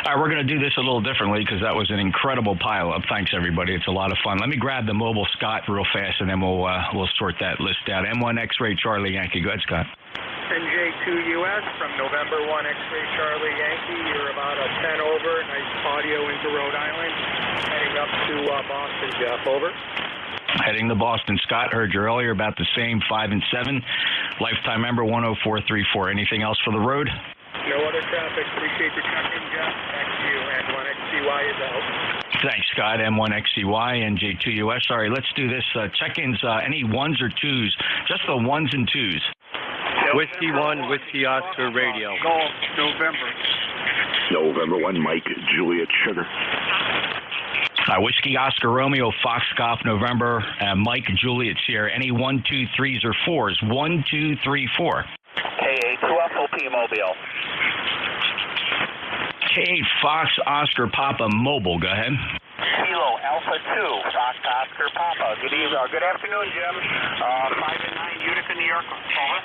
All right, we're going to do this a little differently because that was an incredible pileup. Thanks, everybody. It's a lot of fun. Let me grab the mobile Scott real fast, and then we'll sort that list out. M1 X-Ray Charlie Yankee. Go ahead, Scott. NJ2US from November 1 X-Ray Charlie Yankee. You're about a 10 over. Nice audio into Rhode Island. Heading up to Boston, Jeff. Over. Heading to Boston. Scott, heard you earlier about the same 5 and 7. Lifetime member 10434. Anything else for the road? No other traffic. Appreciate your check-in, Jeff. Back to you. M1XCY is out. Thanks, Scott. M1XCY, NJ2US. All right, let's do this. Check-ins, any 1s or 2s? Just the 1s and 2s. Whiskey 1, Whiskey Oscar Radio. November 1, Mike, Juliet Sugar. Whiskey Oscar Romeo, Foxcroft, November, Mike, Juliet Sierra. Any 1, 2, 3s or 4s? 1, 2, 3, 4. K2FOP Mobile. K Fox Oscar Papa Mobile. Go ahead. Kilo Alpha 2 Fox Oscar Papa. Good evening. Good afternoon, Jim. 5 and 9 Utica, New York. Over.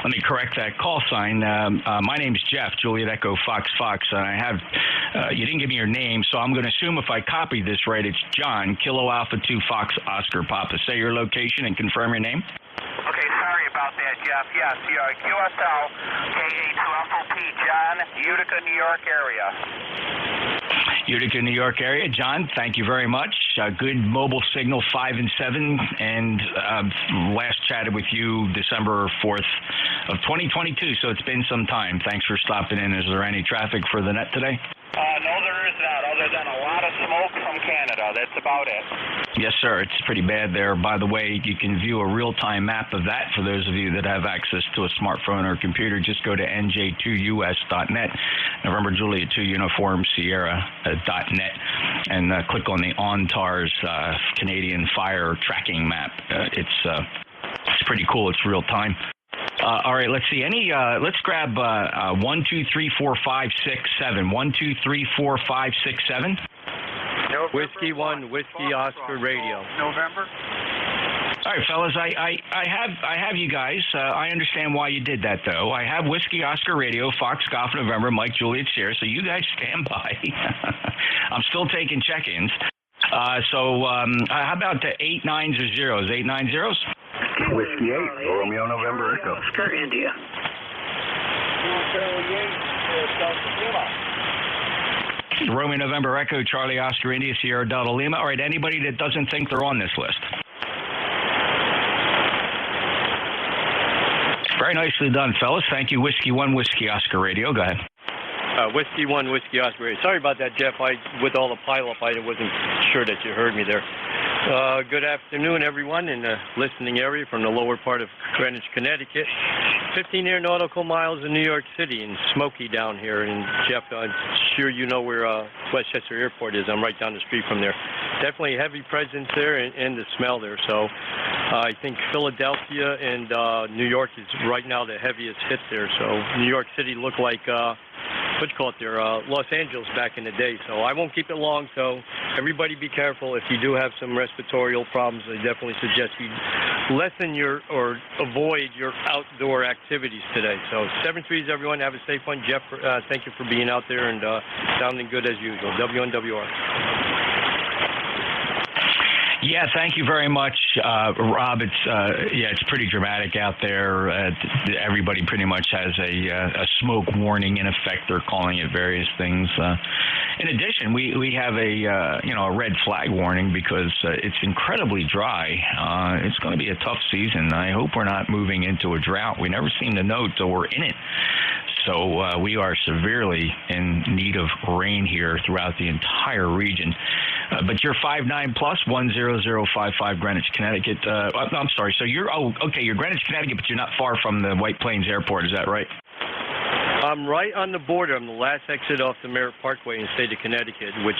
Let me correct that call sign. My name's Jeff, Juliet Echo Fox Fox, and I have, you didn't give me your name, so I'm going to assume if I copied this right, it's John, Kilo Alpha 2 Fox Oscar Papa. Say your location and confirm your name. Okay, sorry about that, Jeff. Yes, QSL, K82FOP, John, Utica, New York area. Utica, New York area. John, thank you very much. Good mobile signal, 5 and 7, and last chatted with you December 4th of 2022, so it's been some time. Thanks for stopping in. Is there any traffic for the net today? No, there is not, other than a lot of smoke from Canada. That's about it. Yes, sir. It's pretty bad there. By the way, you can view a real-time map of that for those of you that have access to a smartphone or a computer. Just go to NJ2US.net, November Juliet 2 Uniform Sierra.net, and click on the ONTARS Canadian Fire Tracking Map. It's pretty cool. It's real-time. All right, let's see. Let's grab 1, 2, 3, 4, 5, 6, 7. 1, 2, 3, 4, 5, 6, 7. Whiskey 1, Whiskey Oscar Radio. November? All right, fellas, I have you guys. I understand why you did that, though. I have Whiskey Oscar Radio, Fox Golf November, Mike Juliet Sierra, so you guys stand by. I'm still taking check-ins. So how about the 8 9s or zeros? 8 9 zeros? Whiskey 8, Romeo November Echo. Oscar India. Romeo November Echo, Charlie Oscar India, Sierra Delta Lima. All right, anybody that doesn't think they're on this list? Very nicely done, fellas. Thank you. Whiskey 1, Whiskey Oscar Radio. Go ahead. Whiskey 1, Whiskey Oscar Radio. Sorry about that, Jeff. With all the pileup, I wasn't sure that you heard me there. Good afternoon, everyone in the listening area from the lower part of Greenwich, Connecticut. 15 air nautical miles in New York City and smoky down here. And Jeff, I'm sure you know where Westchester Airport is. I'm right down the street from there. Definitely a heavy presence there and the smell there. So I think Philadelphia and New York is right now the heaviest hit there. So New York City looked like Los Angeles back in the day. So I won't keep it long. So everybody be careful. If you do have some respiratory problems, I definitely suggest you lessen or avoid your outdoor activities today. So 7-3s, everyone. Have a safe one. Jeff, thank you for being out there and sounding good as usual. WNWR. Yeah, thank you very much, Rob. It's pretty dramatic out there. Everybody pretty much has a smoke warning in effect. They're calling it various things. In addition, we have a red flag warning because it's incredibly dry. It's going to be a tough season. I hope we're not moving into a drought. We never seem to know till we're in it. So we are severely in need of rain here throughout the entire region. But you're 5'9" plus 10055 Greenwich, Connecticut. I'm sorry. So you're Greenwich, Connecticut, but you're not far from the White Plains Airport. Is that right? I'm right on the border. I'm the last exit off the Merritt Parkway in the state of Connecticut, which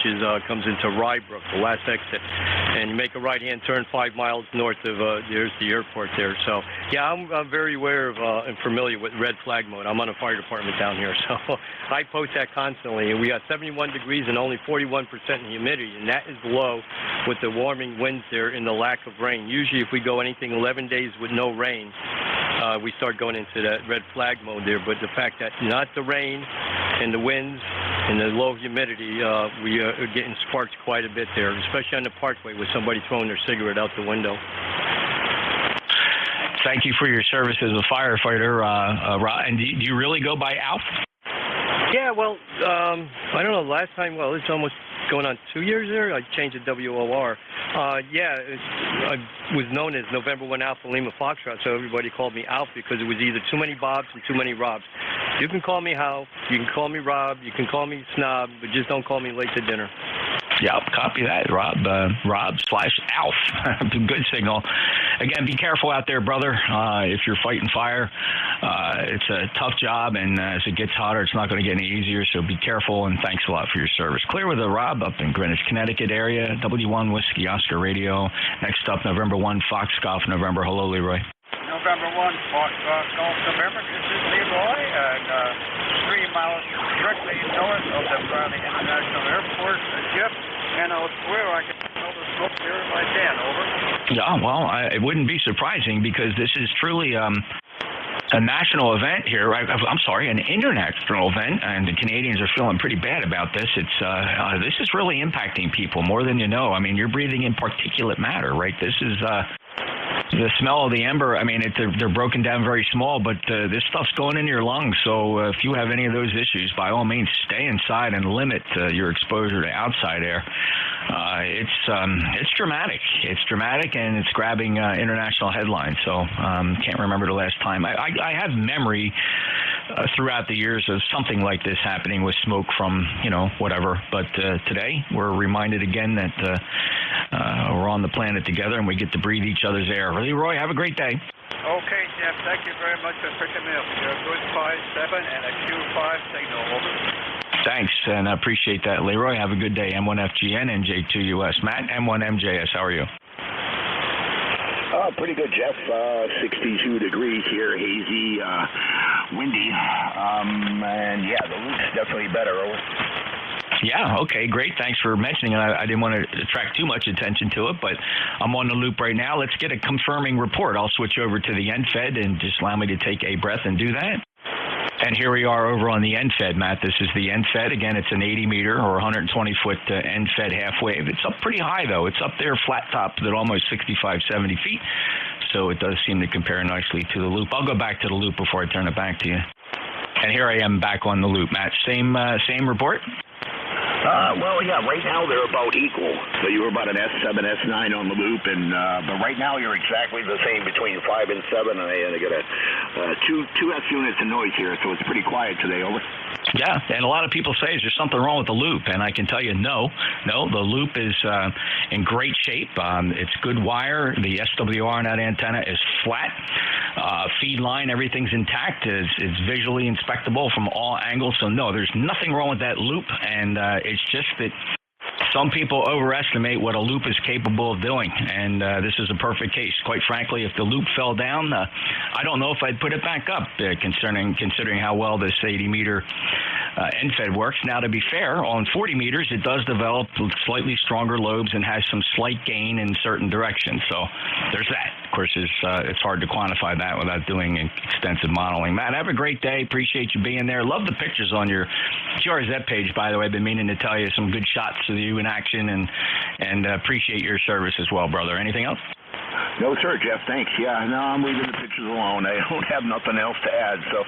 comes into Rybrook, the last exit. And you make a right-hand turn 5 miles north of there's the airport there. So, yeah, I'm very aware of and familiar with red flag mode. I'm on a fire department down here, so I post that constantly. And we got 71 degrees and only 41% humidity, and that is low with the warming winds there and the lack of rain. Usually if we go anything 11 days with no rain, we start going into that red flag mode there. But the fact that not the rain and the winds and the low humidity, we are getting sparked quite a bit there, especially on the parkway with somebody throwing their cigarette out the window. Thank you for your service as a firefighter, Rob. And do you really go by Alf? Yeah, well, I don't know. Last time, it's almost going on 2 years there. I changed the WOR. I was known as November 1 Alpha Lima Foxtrot, so everybody called me Alf because it was either too many Bobs and too many Robs. You can call me Hal, you can call me Rob, you can call me Snob, but just don't call me late to dinner. Yeah, copy that, Rob. Rob/Alf. Good signal. Again, be careful out there, brother. If you're fighting fire, it's a tough job, and as it gets hotter, it's not going to get any easier, so be careful, and thanks a lot for your service. Clear with a Rob up in Greenwich, Connecticut area, W1 Whiskey Oscar Radio. Next up, November 1, Fox Golf November. Hello, Leroy. November 1, Fox Golf November. This is Leroy, and 3 miles directly north of the International Airport. Jeff, and I swear I can smell the smoke here if I can. Over. Yeah, well, it wouldn't be surprising because this is truly a national event here. I'm sorry, an international event, and the Canadians are feeling pretty bad about this. This is really impacting people more than you know. I mean, you're breathing in particulate matter, right? This is the smell of the ember, I mean, they're broken down very small, but this stuff's going into your lungs. So if you have any of those issues, by all means, stay inside and limit your exposure to outside air. It's dramatic. It's dramatic, and it's grabbing international headlines. So can't remember the last time. I have memory throughout the years of something like this happening with smoke from, whatever. But today, we're reminded again that we're on the planet together, and we get to breathe each other's air. Leroy, have a great day. Okay, Jeff, thank you very much for picking me up. You're a good 5-7 and a Q5 signal, over. Thanks, and I appreciate that, Leroy. Have a good day. M1FGN, NJ2US. Matt, M1MJS, how are you? Pretty good, Jeff. 62 degrees here, hazy, windy, and yeah, the loop's definitely better. Over. Yeah, okay, great. Thanks for mentioning it. I didn't want to attract too much attention to it, but I'm on the loop right now. Let's get a confirming report. I'll switch over to the NFED and just allow me to take a breath and do that. And here we are over on the NFED, Matt. This is the NFED. Again, it's an 80-meter or 120-foot NFED half wave. It's up pretty high, though. It's up there flat topped at almost 65, 70 feet. So it does seem to compare nicely to the loop. I'll go back to the loop before I turn it back to you. And here I am back on the loop, Matt. Same report? Well, yeah, right now they're about equal. So you were about an S7, S9 on the loop, and but right now you're exactly the same between 5 and 7, and I got two S units of noise here, so it's pretty quiet today, over. Yeah, and a lot of people say, is there something wrong with the loop? And I can tell you, no, the loop is in great shape. It's good wire. The SWR on that antenna is flat. Feed line, everything's intact. It's visually inspectable from all angles. So, no, there's nothing wrong with that loop, and it's just that some people overestimate what a loop is capable of doing, and this is a perfect case. Quite frankly, if the loop fell down, I don't know if I'd put it back up, considering how well this 80-meter NFED works. Now, to be fair, on 40 meters, it does develop slightly stronger lobes and has some slight gain in certain directions. So there's that. Of course, it's hard to quantify that without doing extensive modeling. Matt, have a great day. Appreciate you being there. Love the pictures on your QRZ page, by the way. I've been meaning to tell you some good shots of you in action, and appreciate your service as well, brother. Anything else? No, sir, Jeff. Thanks. Yeah, no, I'm leaving the pictures alone. I don't have nothing else to add. So,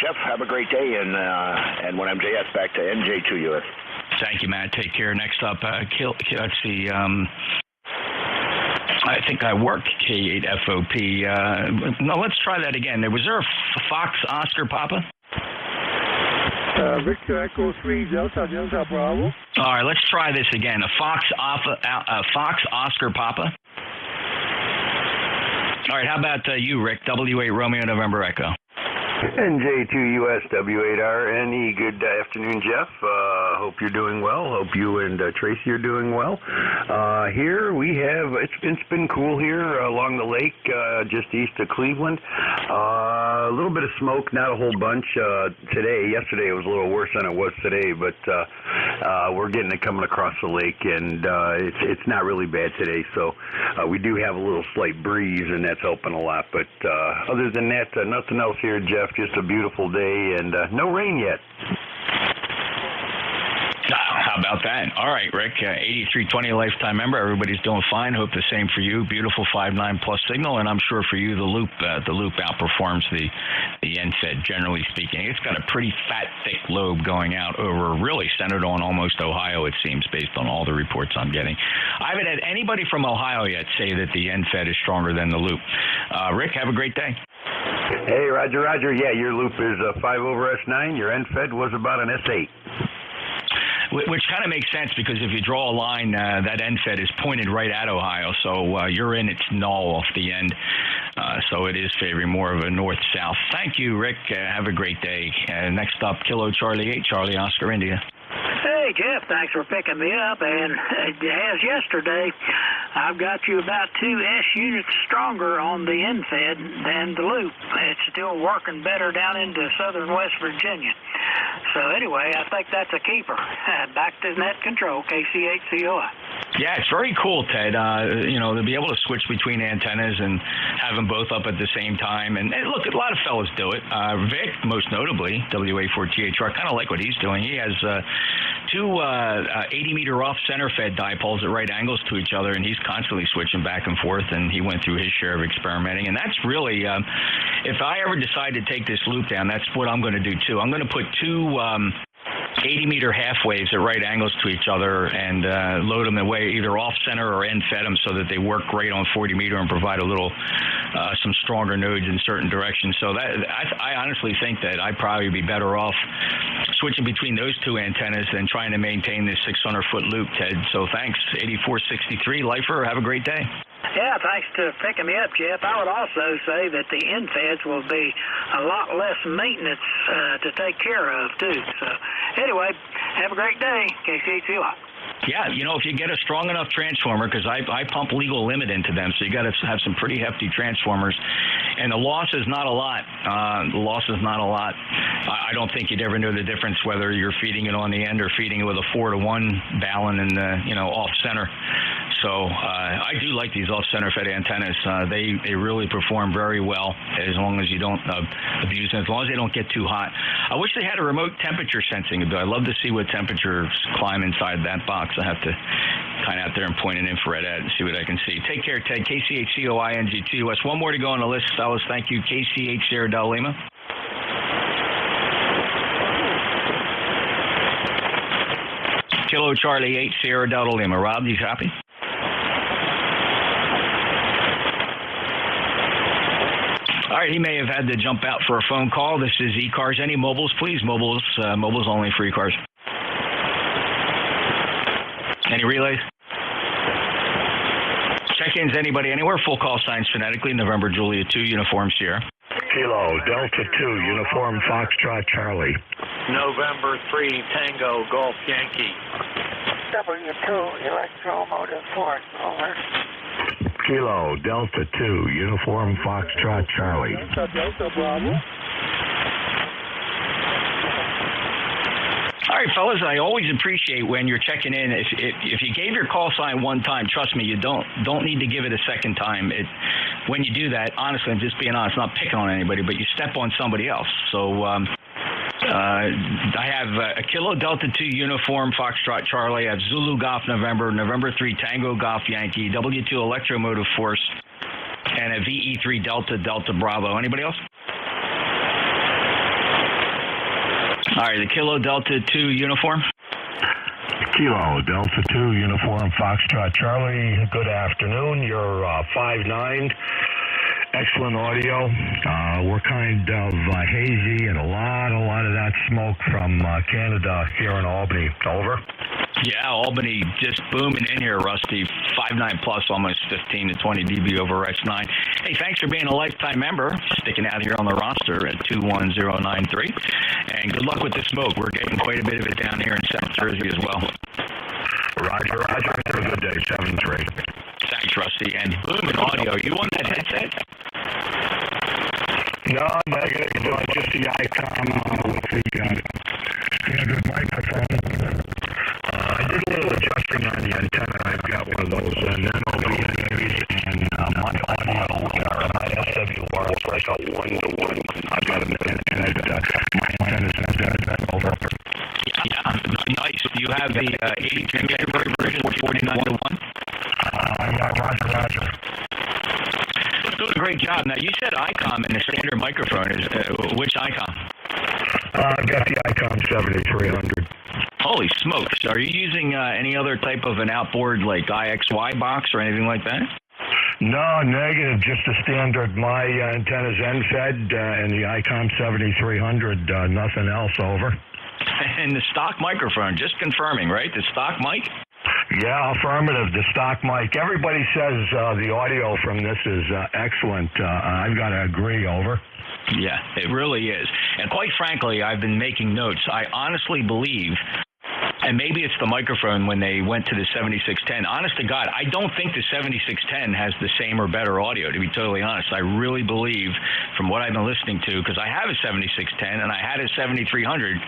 Jeff, have a great day, and when MJS back to NJ2US. Thank you, Matt. Take care. Next up, let's see. I think I worked K8FOP. No, let's try that again. Was there a Fox Oscar Papa? Victor Echo 3 Delta Bravo. All right, let's try this again. A Fox Oscar Papa. All right, how about you, Rick? W8 Romeo November Echo. NJ2US W8RNE. Good afternoon, Jeff. Hope you're doing well. Hope you and Tracy are doing well. Here we have, it's been cool here along the lake just east of Cleveland. A little bit of smoke, not a whole bunch today. Yesterday it was a little worse than it was today, but we're getting it coming across the lake, and it's not really bad today. So we do have a little slight breeze, and that's helping a lot. But other than that, nothing else here, Jeff. Just a beautiful day, and no rain yet. How about that? All right, Rick, 8320 lifetime member. Everybody's doing fine. Hope the same for you. Beautiful 5.9 plus signal, and I'm sure for you the loop outperforms the NFED, generally speaking. It's got a pretty fat, thick lobe going out over, really centered on almost Ohio, it seems, based on all the reports I'm getting. I haven't had anybody from Ohio yet say that the NFED is stronger than the loop. Rick, have a great day. Hey, Roger. Yeah, your loop is 5 over S9. Your NFED was about an S8. Which kind of makes sense, because if you draw a line, that NFED is pointed right at Ohio, so you're in its null off the end. So it is favoring more of a north-south. Thank you, Rick. Have a great day. Next up, Kilo Charlie 8, Charlie Oscar India. Hey, Jeff, thanks for picking me up. And as yesterday, I've got you about 2 S units stronger on the NFED than the loop. It's still working better down into southern West Virginia. So anyway, I think that's a keeper. Back to net control, KC8COI. Yeah, it's very cool, Ted. To be able to switch between antennas and have them both up at the same time. And look, a lot of fellas do it. Vic, most notably, WA4THR, kind of like what he's doing. He has two 80-meter off-center fed dipoles at right angles to each other, and he's constantly switching back and forth, and he went through his share of experimenting. And that's really, if I ever decide to take this loop down, that's what I'm going to do, too. I'm going to put two 80-meter half waves at right angles to each other and load them away either off-center or end-fed them so that they work great on 40-meter and provide a little some stronger nodes in certain directions. So that I honestly think that I'd probably be better off switching between those two antennas than trying to maintain this 600-foot loop, Ted. So thanks, 8463. Lifer, have a great day. Yeah, thanks to picking me up, Jeff. I would also say that the end-feds will be a lot less maintenance to take care of, too. So anyway, have a great day. KCHC Lot. Yeah, if you get a strong enough transformer, because I pump legal limit into them, so you got to have some pretty hefty transformers, and the loss is not a lot. I don't think you'd ever know the difference whether you're feeding it on the end or feeding it with a 4-to-1 balun in the off center. So I do like these off-center fed antennas. They really perform very well as long as you don't abuse them, as long as they don't get too hot. I wish they had a remote temperature sensing. I'd love to see what temperatures climb inside that box. I have to kind of out there and point an infrared at it and see what I can see. Take care, Ted. KCHCOI NJ2US. One more to go on the list, fellas. Thank you. KCH Sierra Del Lima. Kilo Charlie 8 Sierra Delta Lima. Rob, you copy? All right, he may have had to jump out for a phone call. This is ECARS. Any mobiles, please? Mobiles only for ECARS. Any relays? Check-ins, anybody, anywhere? Full call signs phonetically. November Julia 2, Uniform Sierra. Kilo, Delta 2, Uniform Foxtrot Charlie. November 3, Tango, Golf Yankee. W2, Electromotive Force, over. Kilo, Delta 2, Uniform Foxtrot Charlie. Delta Bravo. All right, fellas, I always appreciate when you're checking in. If you gave your call sign one time, trust me, you don't need to give it a second time. When you do that, honestly, I'm just being honest, not picking on anybody, but you step on somebody else. So I have a Kilo Delta 2 Uniform Foxtrot Charlie. I have Zulu Golf November, November 3 Tango Golf Yankee, W2 Electromotive Force, and a VE3 Delta Delta Bravo. Anybody else? All right, the Kilo Delta 2 Uniform. Kilo Delta 2 Uniform Foxtrot Charlie. Good afternoon. You're 5'9". Excellent audio. We're kind of hazy and a lot of that smoke from Canada here in Albany. Over. Yeah, Albany just booming in here, Rusty. 5.9 plus, almost 15 to 20 dB over X9. Hey, thanks for being a lifetime member, sticking out here on the roster at 21093. And good luck with the smoke. We're getting quite a bit of it down here in South Jersey as well. Roger. Have a good day, 7-3. Thanks, Rusty. And booming audio. You on that headset? No, negative. Just the ICOM with the standard microphone. I did a little adjusting on the antenna. I've got one of those, and then over the interviews, and my audio, my SWR is like a 1-to-1. I've got an antenna, my antenna's not over. Yeah, nice. Do you have the 83 megahertz version, 49-to-1? Yeah, Roger. Doing a great job. Now, you said ICOM in the standard microphone. Which ICOM? I've got the ICOM 7300. Holy smokes. Are you using any other type of an outboard like IXY box or anything like that? No, negative. Just the standard. My antenna's end-fed and the ICOM 7300. Nothing else. Over. And the stock microphone, just confirming, right? The stock mic? Yeah, affirmative. The stock mic. Everybody says the audio from this is excellent. I've got to agree. Over. Yeah, it really is. And quite frankly, I've been making notes. I honestly believe, and maybe it's the microphone when they went to the 7610. Honest to God, I don't think the 7610 has the same or better audio, to be totally honest. I really believe, from what I've been listening to, because I have a 7610 and I had a 7300,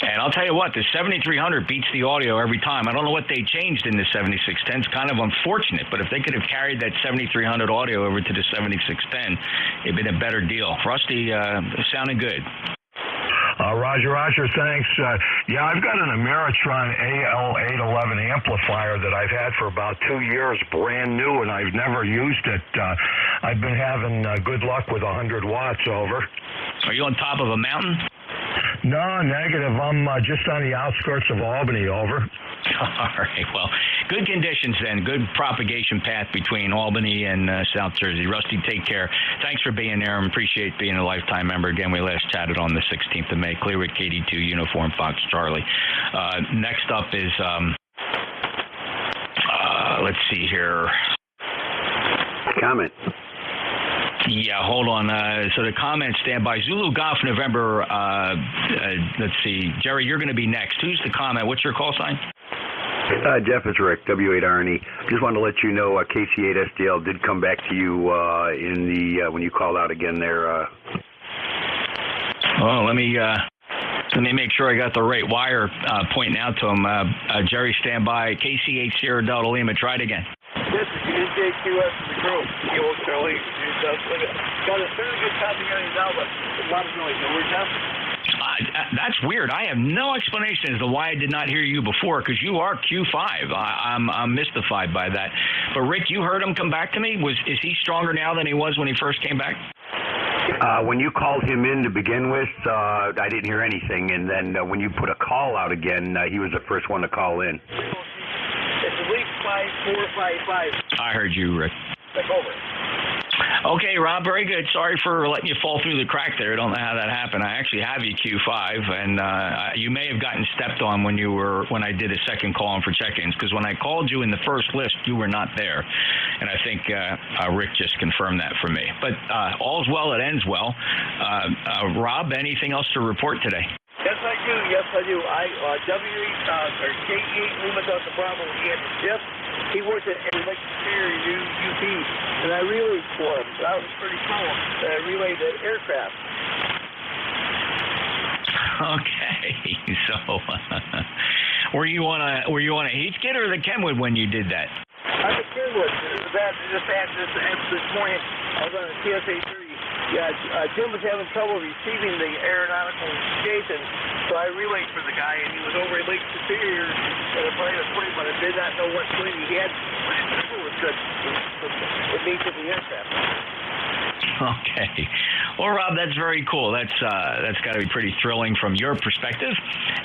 And I'll tell you what, the 7300 beats the audio every time. I don't know what they changed in the 7610. It's kind of unfortunate, but if they could have carried that 7300 audio over to the 7610, it'd been a better deal. Rusty, sounding good. Roger, thanks. Yeah, I've got an Ameritron AL811 amplifier that I've had for about 2 years, brand new, and I've never used it. I've been having good luck with 100 watts over. Are you on top of a mountain? No, negative. I'm just on the outskirts of Albany, over. All right, well, good conditions then. Good propagation path between Albany and South Jersey. Rusty, take care. Thanks for being there and appreciate being a lifetime member. Again, we last chatted on the 16th of May. Clearwood KD2, Uniform Fox Charlie. Next up is, let's see here. Comment. Yeah, hold on. So the comments stand by. Zulu Golf November, let's see. Jerry, you're going to be next. Who's the comment? What's your call sign? Jeff, it's Rick, W8RNE. Just wanted to let you know KC8SDL did come back to you in the when you called out again there. Oh, let me make sure I got the right wire pointing out to him. Jerry, stand by. KC8 Sierra Delta Lima. Try it again. This is NJ2US in the group. Kilo Charlie. Got a fairly good copy here now, but a lot of noise. Over, Jeff? That's weird. I have no explanation as to why I did not hear you before, because you are Q5. I'm mystified by that. But Rick, you heard him come back to me. Is he stronger now than he was when he first came back? When you called him in to begin with, I didn't hear anything, and then when you put a call out again, he was the first one to call in. It's at least 5455. I heard you, Rick. Back over. Okay, Rob, very good. Sorry for letting you fall through the crack there. I don't know how that happened. I actually have you Q5, and you may have gotten stepped on when I did a second call in for check-ins, because when I called you in the first list, you were not there. And I think Rick just confirmed that for me. But all's well that ends well. Rob, anything else to report today? Yes, I do. K8 Lima Delta Bravo, he had the ship. He worked at Lake Superior UP, and I relayed for him. That was pretty cool. I relayed the aircraft. Okay, so were you on a heat skid or the Kenwood when you did that? I'm at Kenwood. This morning, I was on a TSA 30. Yeah, Jim was having trouble receiving the aeronautical station, so I relayed for the guy, and he was over at Lake Superior at a private plane, but I did not know what plane he had. It was good with me to the aircraft. Okay. Well, Rob, that's very cool. That's got to be pretty thrilling from your perspective,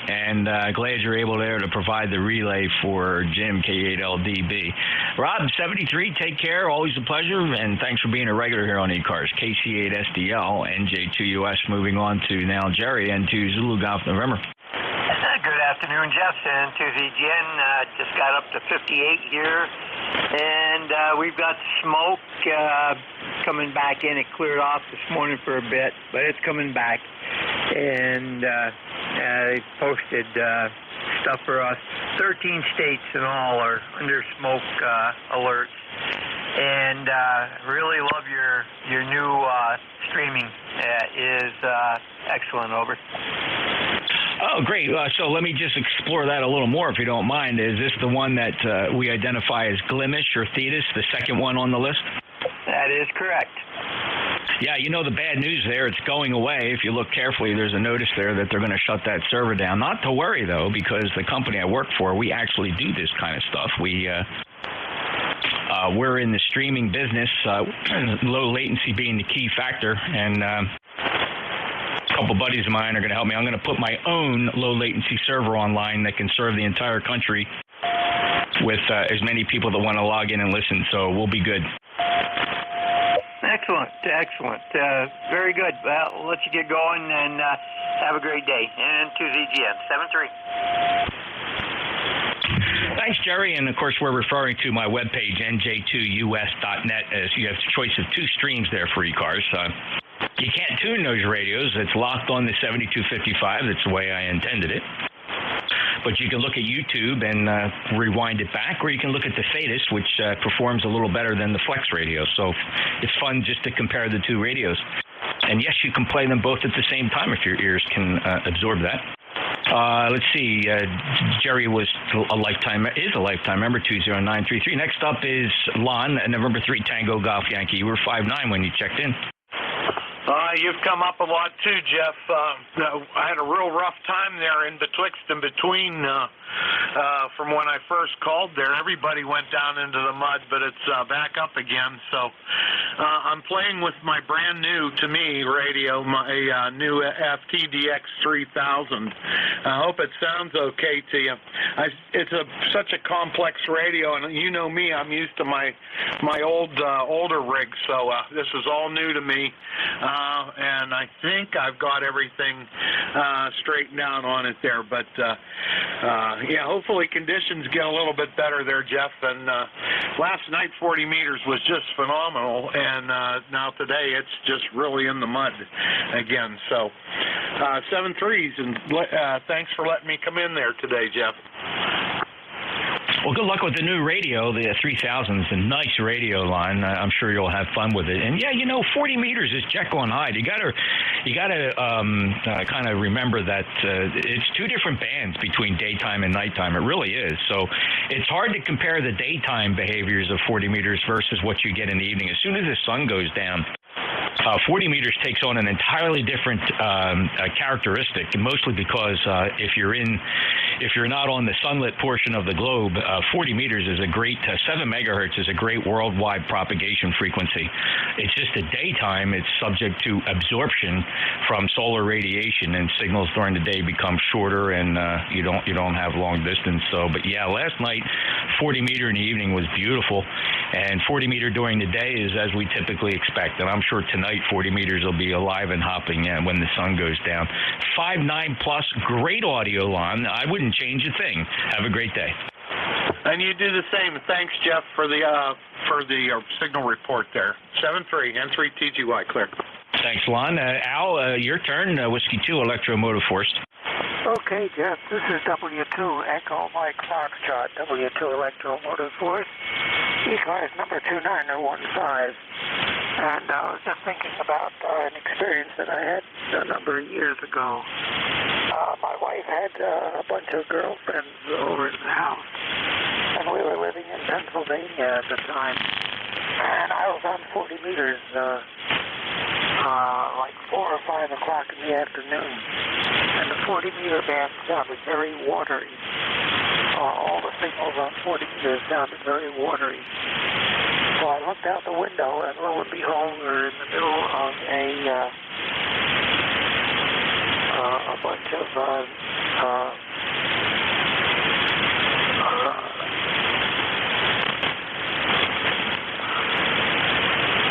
and glad you're able there to provide the relay for Jim, K8LDB. Rob, 73, take care. Always a pleasure, and thanks for being a regular here on ECARS. KC8SDL, NJ2US, moving on to now Jerry, and to Zulu Golf November. Good afternoon, Jeff, and to the GN. Just got up to 58 here, and we've got smoke coming back in. It cleared off this morning for a bit, but it's coming back, and they posted stuff for us. 13 states in all are under smoke alerts, and really love your new streaming. Is excellent. Over. Oh, great. So let me just explore that a little more, if you don't mind. Is this the one that we identify as Glimish or Thetis, the second one on the list? That is correct. Yeah, you know the bad news there, it's going away. If you look carefully, there's a notice there that they're going to shut that server down. Not to worry, though, because the company I work for, we actually do this kind of stuff. We're in the streaming business, low latency being the key factor, and a couple buddies of mine are going to help me. I'm going to put my own low latency server online that can serve the entire country with as many people that want to log in and listen, so we'll be good. Excellent. Very good. Well, we'll let you get going, and have a great day. And to ZGN, 73. Thanks, Jerry. And, of course, we're referring to my webpage, NJ2US.net, as you have a choice of two streams there for ECARS. You can't tune those radios. It's locked on the 7255. That's the way I intended it. But you can look at YouTube and rewind it back, or you can look at the Thetis, which performs a little better than the Flex radio. So it's fun just to compare the two radios. And yes, you can play them both at the same time if your ears can absorb that. Let's see. Jerry is a lifetime member, 20933. Next up is Lon, November 3 Tango Golf Yankee. You were 5'9" when you checked in. You've come up a lot too, Jeff. I had a real rough time there in between from when I first called there. Everybody went down into the mud, but it's back up again. So I'm playing with my brand new, to me, radio, my new FTDX 3000. I hope it sounds okay to you. It's such a complex radio, and you know me, I'm used to my older rig, so this is all new to me. And I think I've got everything straightened out on it there. But, yeah, hopefully conditions get a little bit better there, Jeff. And last night, 40 meters was just phenomenal. And now today, it's just really in the mud again. So 7-3s, and thanks for letting me come in there today, Jeff. Well, good luck with the new radio. The 3000 is a nice radio line. I'm sure you'll have fun with it. And yeah, 40 meters is Jekyll and Hyde. You gotta kind of remember that it's two different bands between daytime and nighttime. It really is. So it's hard to compare the daytime behaviors of 40 meters versus what you get in the evening. As soon as the sun goes down, 40 meters takes on an entirely different characteristic, mostly because if you're not on the sunlit portion of the globe, 40 meters is a great 7 megahertz is a great worldwide propagation frequency. It's just the daytime; it's subject to absorption from solar radiation, and signals during the day become shorter, and you don't have long distance. So, but yeah, last night 40 meter in the evening was beautiful, and 40 meter during the day is as we typically expect. And I'm sure tonight 40 meters will be alive and hopping when the sun goes down. 5'9" plus, great audio line. I wouldn't change a thing. Have a great day. And you do the same. Thanks, Jeff, for the signal report there. 7-3, N3TGY, clear. Thanks, Lon. Al, your turn. Whiskey 2, Electromotive Force. Okay, Jeff, this is W2 Echo Mike Foxtrot, W2 Electromotive Force, ECARS number 29015. And I was just thinking about an experience that I had a number of years ago. My wife had a bunch of girlfriends over in the house, and we were living in Pennsylvania at the time. And I was on 40 meters like 4 or 5 o'clock in the afternoon. And the 40-meter band sounded very watery. All the signals on 40 meters sounded very watery. So I looked out the window, and lo and behold, we're in the middle of a bunch of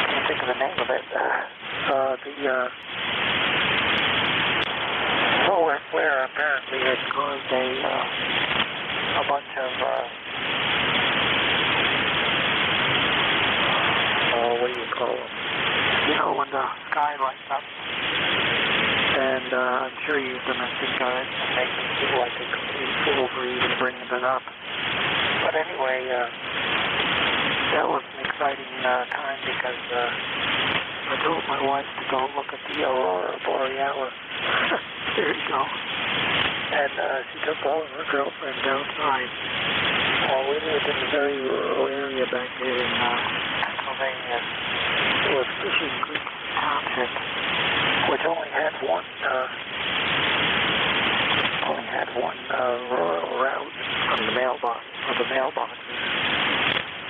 can't think of the name of it. The solar flare apparently had caused a bunch of what do you call them? When the sky lights up. And I'm sure you're going to think of it and make me feel like a complete fool for even bringing it up. But anyway, that was an exciting time because I told my wife to go look at the Aurora Borealis. There you go. And she took all of her girlfriends outside. We lived in a very rural area back there in Pennsylvania. It was Fishing Creek Township, which only had one rural route from the mailboxes.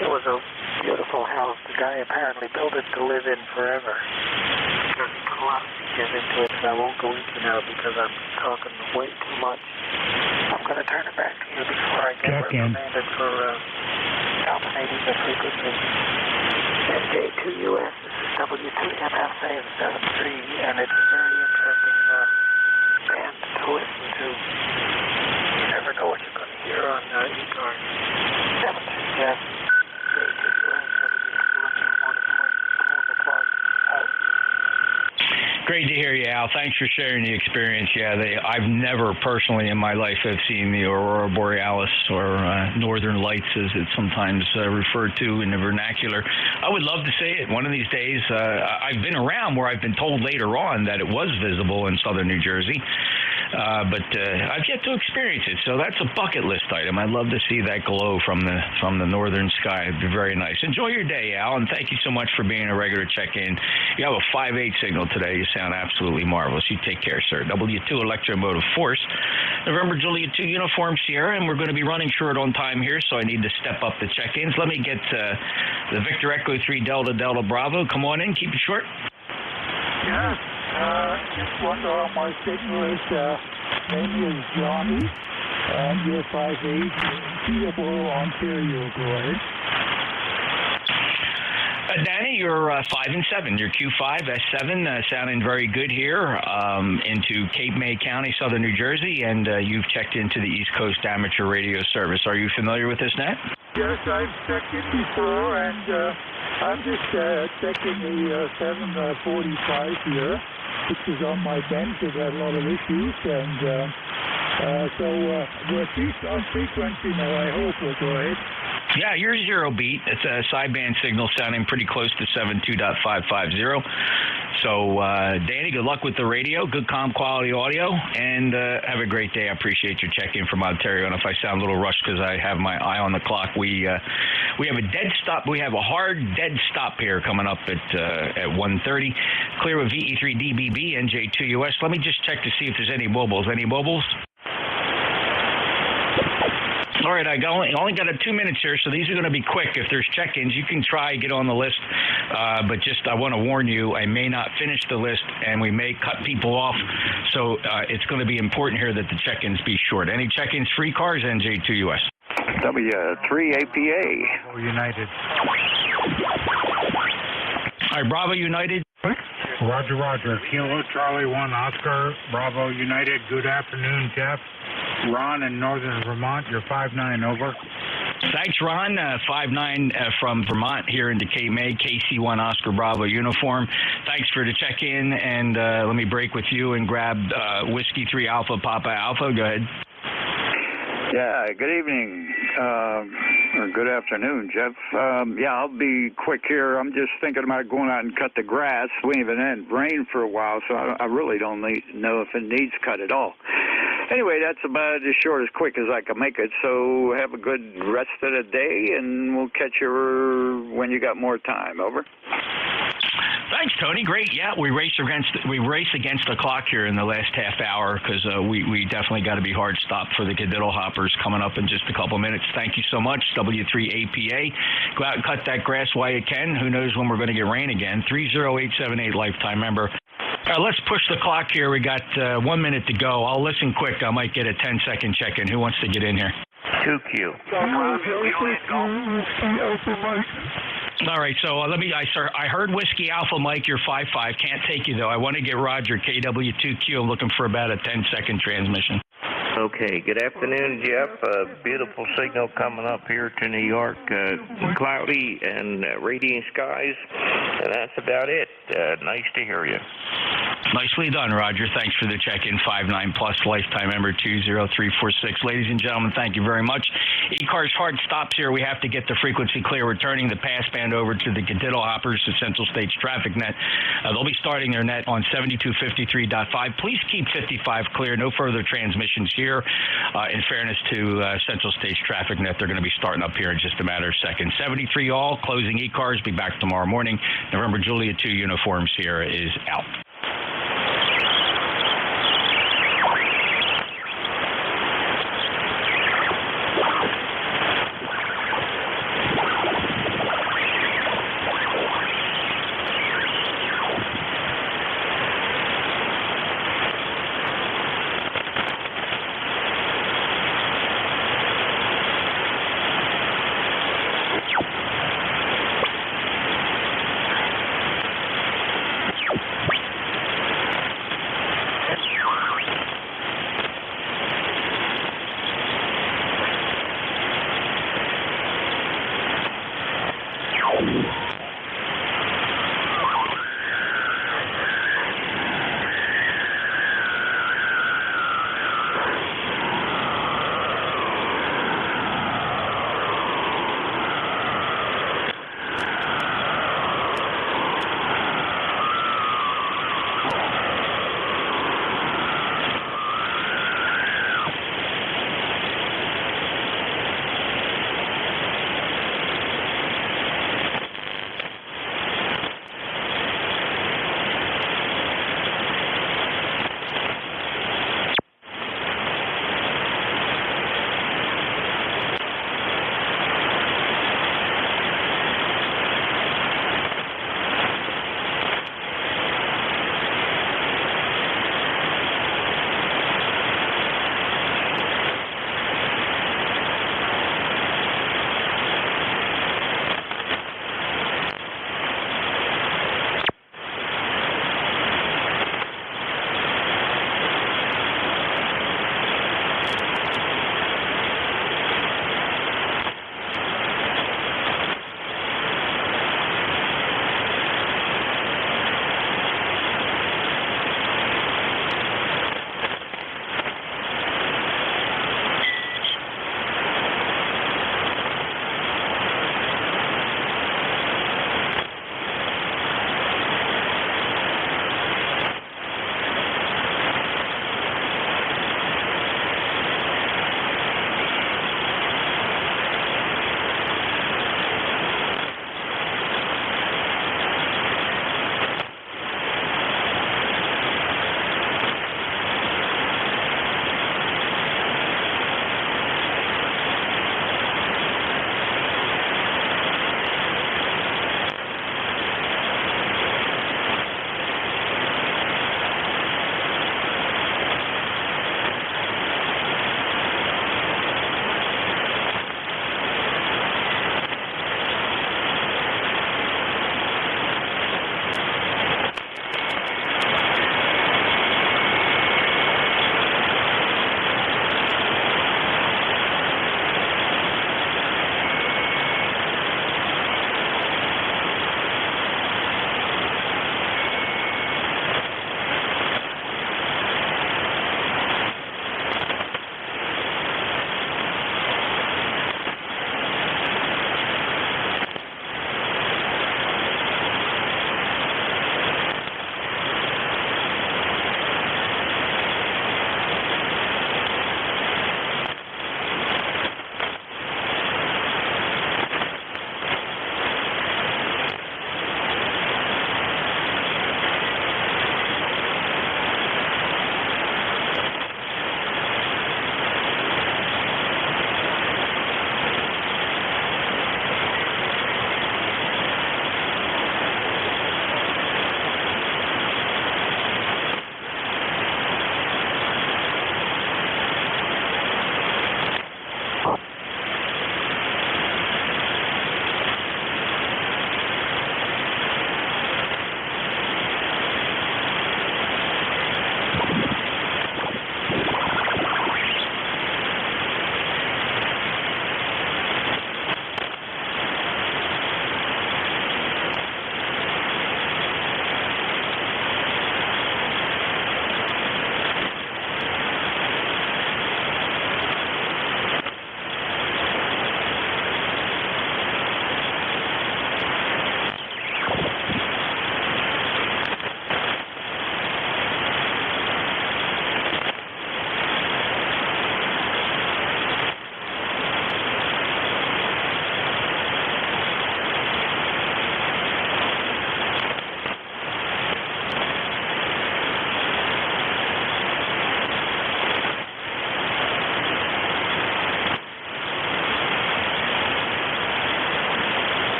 It was a beautiful house. The guy apparently built it to live in forever because he put a lot of features into it that I won't go into now because I'm talking way too much. I'm going to turn it back to you before I get reprimanded for dominating the frequency. NJ2US, this is W2MSA 73, and it's a very interesting band to listen to. You never know what you're going to hear on ECARS. 73, yes. Great to hear you, Al. Al. Thanks for sharing the experience. Yeah, I've never personally in my life have seen the Aurora Borealis or Northern Lights, as it's sometimes referred to in the vernacular. I would love to see it one of these days. I've been around where I've been told later on that it was visible in southern New Jersey, but I've yet to experience it. So that's a bucket list item. I'd love to see that glow from the northern sky. It'd be very nice. Enjoy your day, Al, and thank you so much for being a regular check-in. You have a 5.8 signal today. You sound absolutely marvelous. You take care, sir. W2 Electromotive Force, November Juliet 2 Uniform Sierra, and we're going to be running short on time here, so I need to step up the check-ins. Let me get the Victor Echo 3 Delta Delta Bravo. Come on in. Keep it short. Yeah. Just wonder how my signal is. Name is Johnny, and you're 5'8", Peterborough, Ontario. Go ahead. Danny, you're 5 and 7. You're Q5 S7, sounding very good here into Cape May County, southern New Jersey, and you've checked into the East Coast Amateur Radio Service. Are you familiar with this net? Yes, I've checked it before, and I'm just checking the 745 here, which is on my bench. I've had a lot of issues, and so we're at least on frequency now, I hope. We'll go ahead. Yeah, you're zero beat. It's a sideband signal sounding pretty close to 72.550. So, Danny, good luck with the radio. Good comm quality audio, and have a great day. I appreciate your check-in from Ontario. And if I sound a little rushed because I have my eye on the clock, we have a dead stop. We have a hard dead stop here coming up at 1:30. Clear with VE3DBB, NJ2US. Let me just check to see if there's any mobiles. Any mobiles? All right, I only got 2 minutes here, so these are going to be quick. If there's check-ins, you can try get on the list, but just I want to warn you, I may not finish the list, and we may cut people off, so it's going to be important here that the check-ins be short. Any check-ins for ECARS, NJ2US? W3APA. Bravo United. All right, Bravo United. Roger, Roger. Kilo Charlie 1 Oscar, Bravo United. Good afternoon, Jeff. Ron in northern Vermont, you're 5'9", over. Thanks, Ron. 5'9" from Vermont here into Cape May, KC1 Oscar Bravo uniform. Thanks for the check-in, and let me break with you and grab Whiskey 3 Alpha Papa Alpha. Go ahead. Yeah, good evening, or good afternoon, Jeff. Yeah, I'll be quick here. I'm just thinking about going out and cut the grass. We haven't had rain for a while, so I really don't know if it needs cut at all. Anyway, that's about as short, as quick as I can make it. So have a good rest of the day, and we'll catch you when you got more time. Over. Thanks, Tony. Great. Yeah, we race against the clock here in the last half hour because we definitely got to be hard stopped for the Cadiddle Hoppers coming up in just a couple minutes. Thank you so much, W3APA. Go out and cut that grass while you can. Who knows when we're going to get rain again. 30878 lifetime member. Let's push the clock here. We got 1 minute to go. I'll listen quick. I might get a 10-second check-in. Who wants to get in here? 2Q. All right, so I heard Whiskey Alpha Mike, you're 5'5". Can't take you, though. I want to get Roger, KW2Q. I'm looking for about a 10-second transmission. Okay, good afternoon, Jeff. Beautiful signal coming up here to New York. Cloudy and radiant skies, and that's about it. Nice to hear you. Nicely done, Roger. Thanks for the check-in. 5'9" plus lifetime member 20346. Ladies and gentlemen, thank you very much. ECARS hard stops here. We have to get the frequency clear. Returning the passband over to the Cadiddle Hoppers to Central States Traffic Net. They'll be starting their net on 7253.5. Please keep 55 clear. No further transmissions here. In fairness to Central States Traffic Net, they're going to be starting up here in just a matter of seconds. 73 all, closing ECARS. Be back tomorrow morning. November Juliet 2 uniform Sierra is out.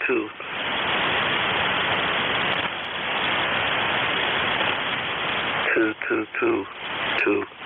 2. 2, 2, 2, 2.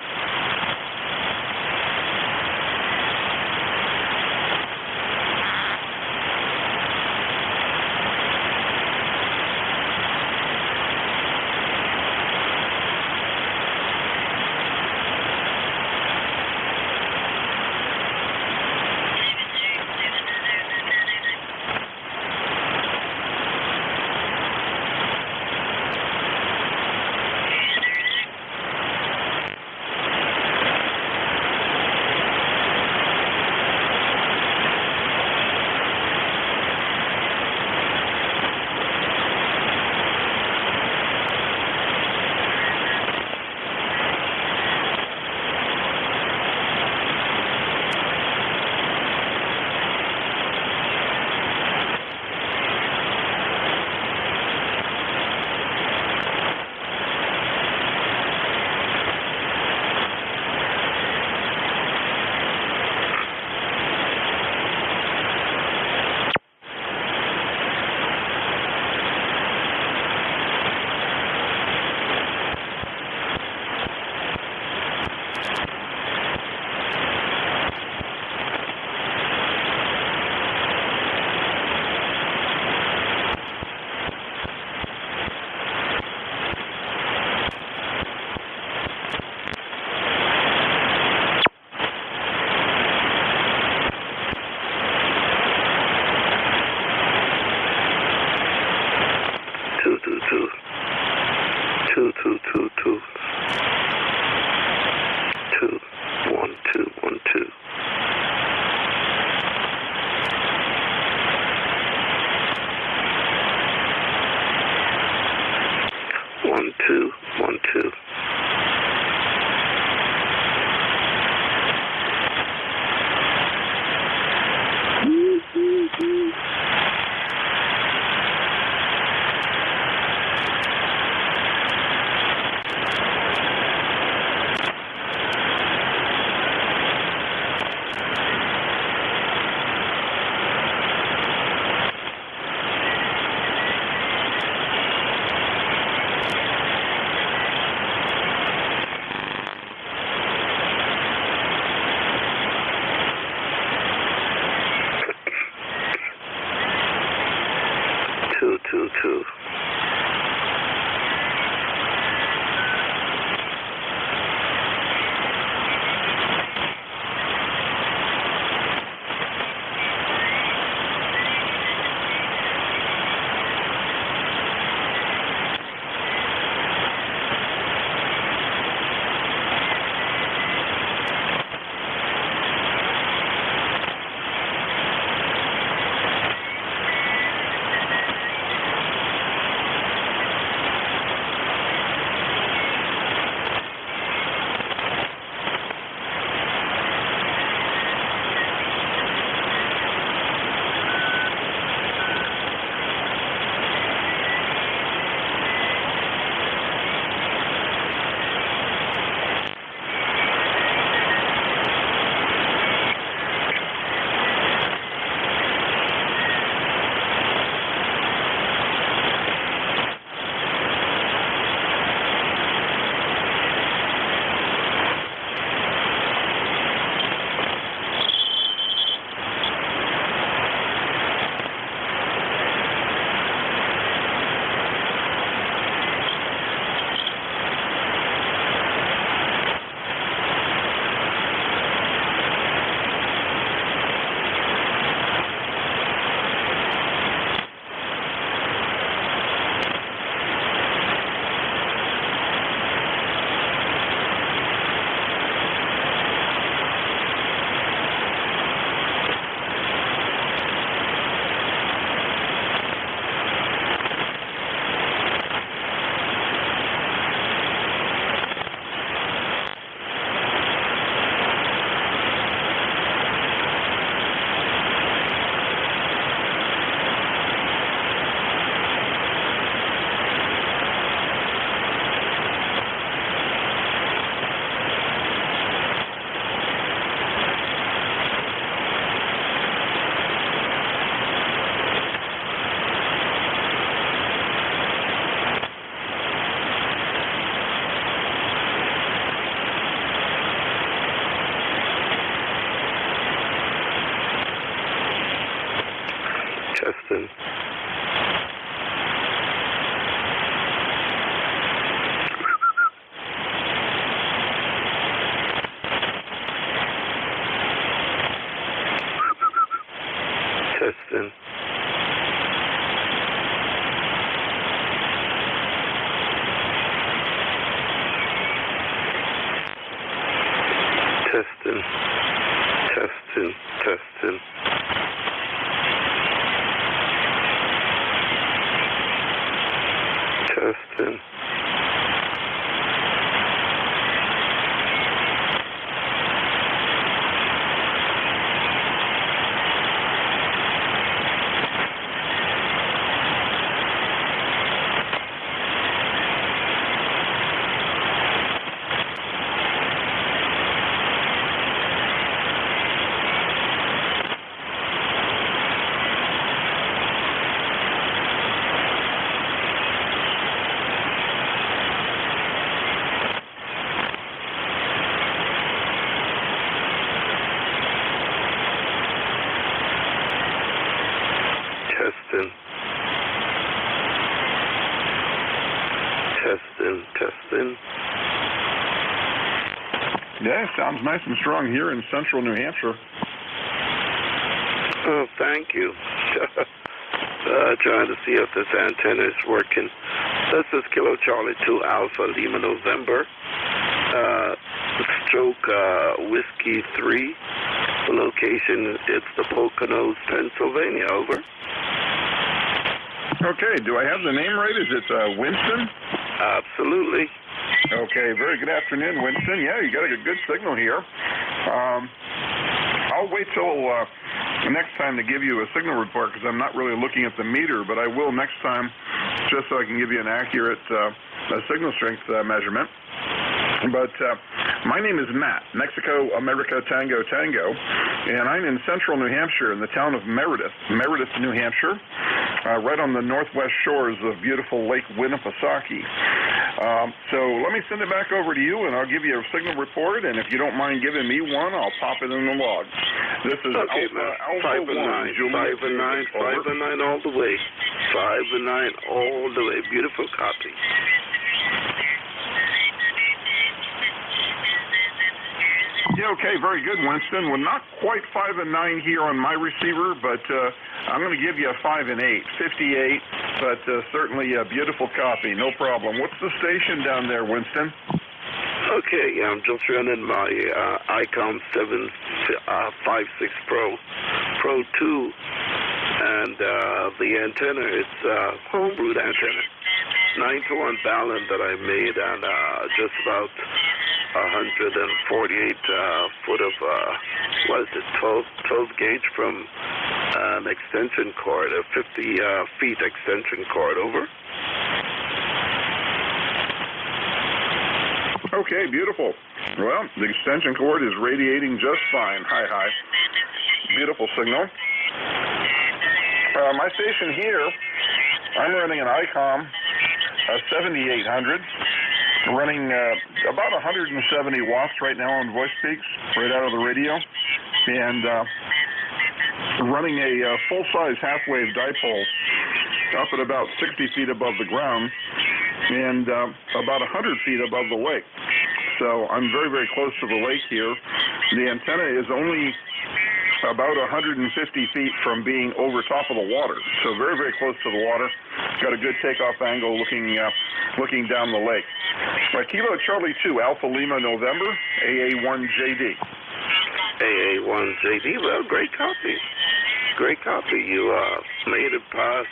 Testing. Testing. Testing. Testing. Testing. Testing. Testing. Testing. Yeah, sounds nice and strong here in central New Hampshire. Oh, thank you. Trying to see if this antenna is working. This is Kilo Charlie 2 Alpha Lima November. Stroke Whiskey 3. The location, it's the Poconos, Pennsylvania. Over. Okay, do I have the name right? Is it Winston? Absolutely. Okay, very good afternoon, Winston. Yeah, you got a good signal here. I'll wait till next time to give you a signal report because I'm not really looking at the meter, but I will next time just so I can give you an accurate signal strength measurement. But my name is Matt, Mexico, America, Tango, Tango, and I'm in central New Hampshire in the town of Meredith, New Hampshire, right on the northwest shores of beautiful Lake Winnipesaukee. So let me send it back over to you, and I'll give you a signal report, and if you don't mind giving me one, I'll pop it in the log. This is okay, Alpha 1, 5 and 9 all the way. 5 and 9 all the way. Beautiful copy. Yeah, okay, very good, Winston. Well, not quite 5 and 9 here on my receiver, but I'm going to give you a 5 and 8, 58, but certainly a beautiful copy, no problem. What's the station down there, Winston? Okay, I'm just running my ICOM 756 Pro 2, and the antenna is homebrewed antenna. 9-to-1 balance that I made, and just about 148 foot of, 12 gauge from an extension cord, a 50 feet extension cord. Over. Okay, beautiful. Well, the extension cord is radiating just fine. Hi. Beautiful signal. My station here, I'm running an ICOM 7800. Running about 170 watts right now on voice peaks, right out of the radio, and running a full-size half-wave dipole up at about 60 feet above the ground and about 100 feet above the lake. So I'm very, very close to the lake here. The antenna is only about 150 feet from being over top of the water, so very, very close to the water. Got a good takeoff angle looking down the lake. Kilo Charlie 2 Alpha Lima November, AA1JD. AA1JD, well, great copy. Great copy. You made it past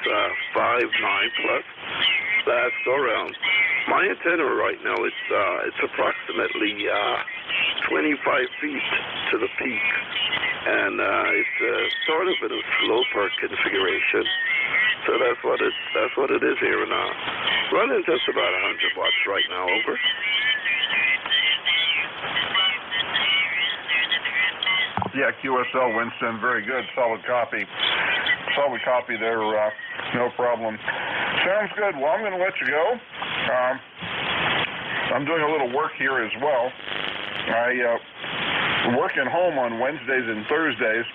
5-9 plus last go round. My antenna right now, it's approximately 25 feet to the peak, and it's sort of in a sloper configuration. So that's what it is here now. Running just about 100 watts right now. Over. Yeah, QSL Winston, very good, solid copy there. No problem. Sounds good. Well, I'm going to let you go. I'm doing a little work here as well. I work at home on Wednesdays and Thursdays,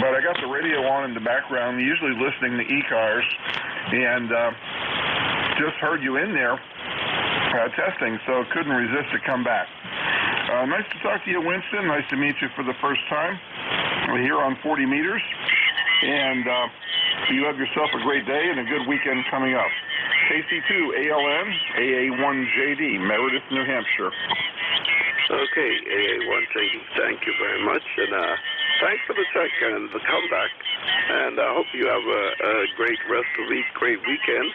but I got the radio on in the background, usually listening to ECARS, and just heard you in there testing, so couldn't resist to come back. Nice to talk to you, Winston. Nice to meet you for the first time. We're here on 40 meters, and you have yourself a great day and a good weekend coming up. KC2ALN, AA1JD, Meredith, New Hampshire. Okay, AA1JD, thank you very much, and thanks for the check and the comeback, and I hope you have a great rest of the week, great weekend,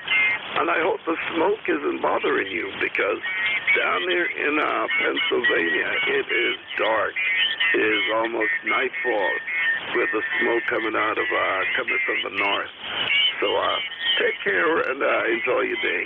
and I hope the smoke isn't bothering you, because down there in Pennsylvania, it is dark. It is almost nightfall with the smoke coming from the north. So take care and enjoy your day.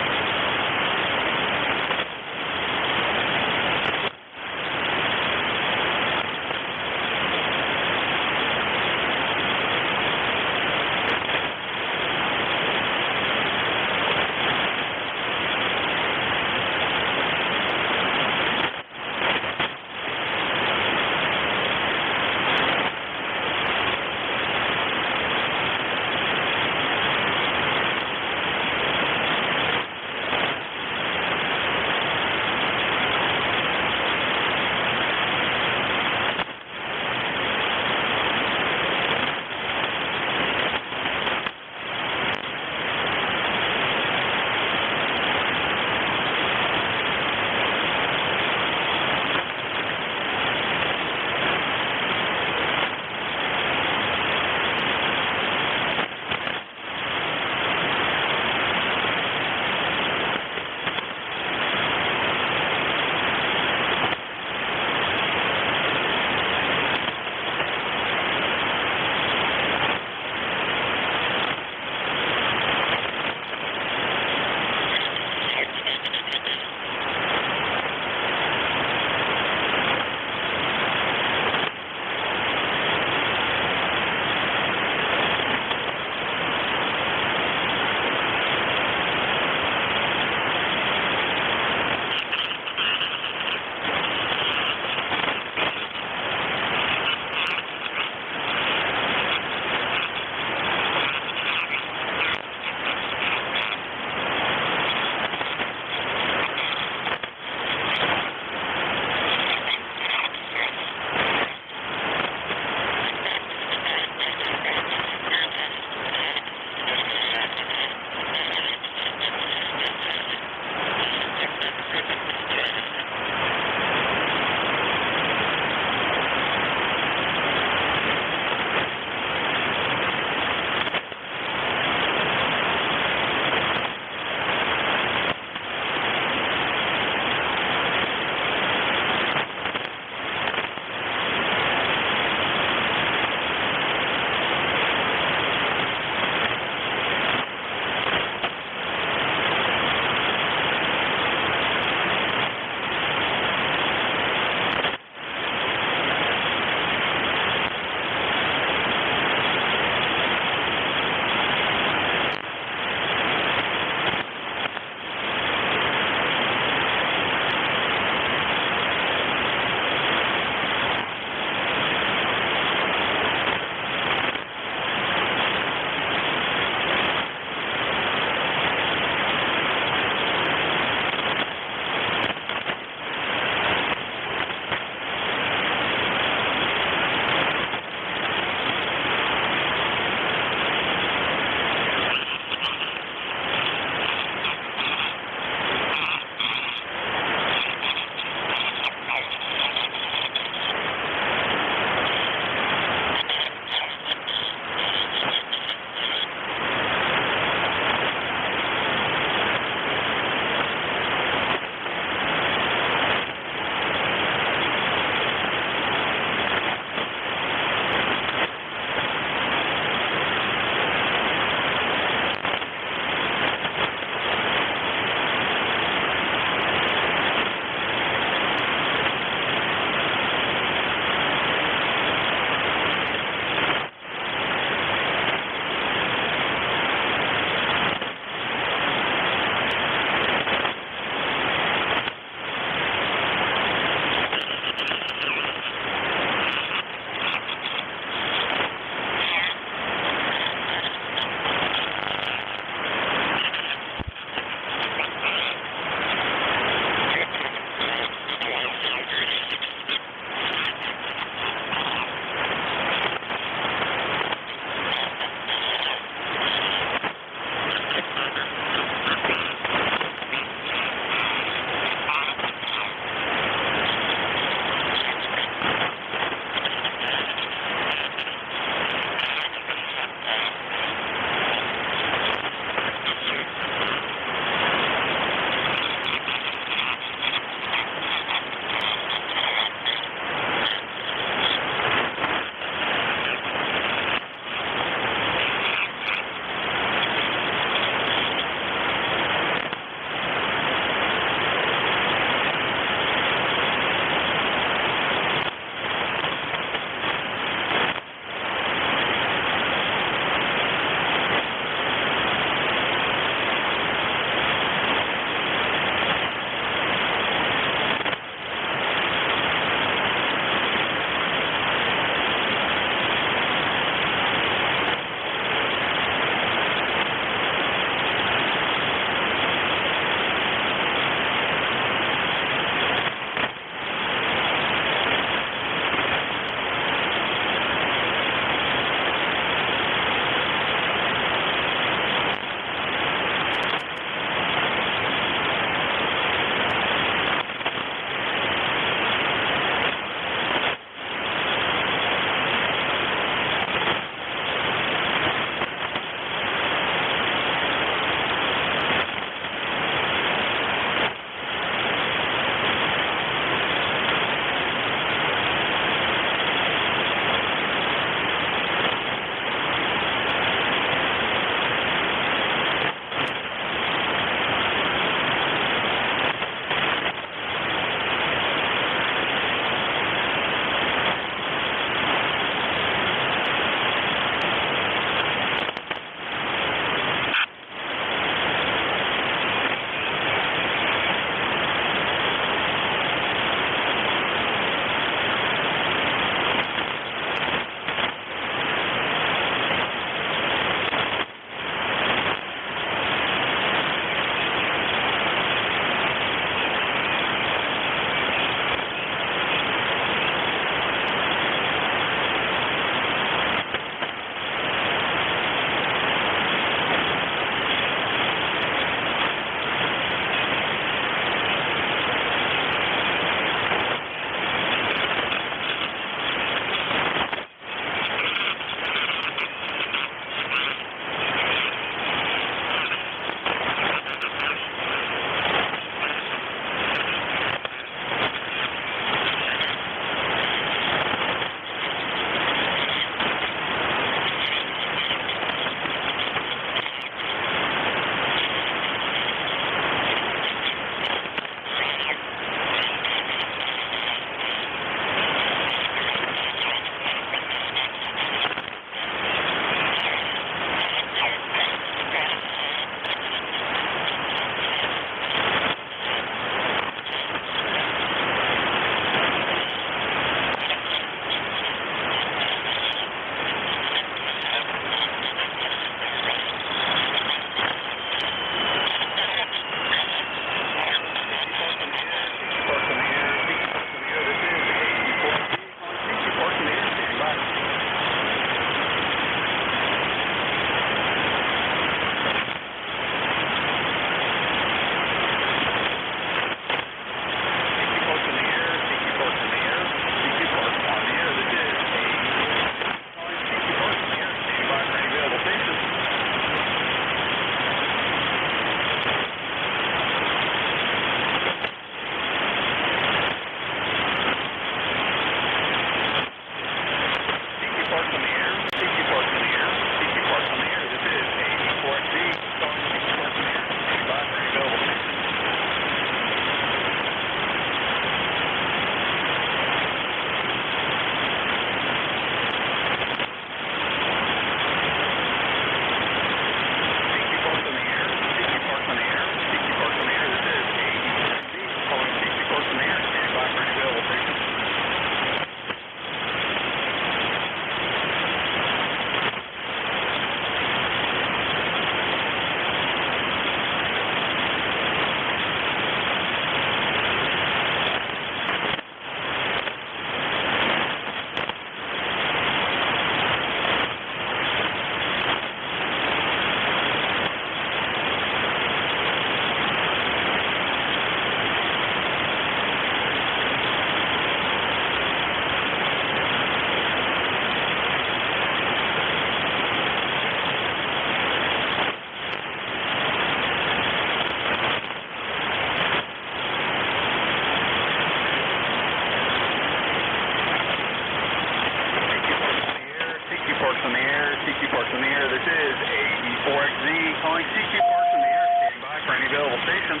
calling CQ Parks in the air, standing by for any available station.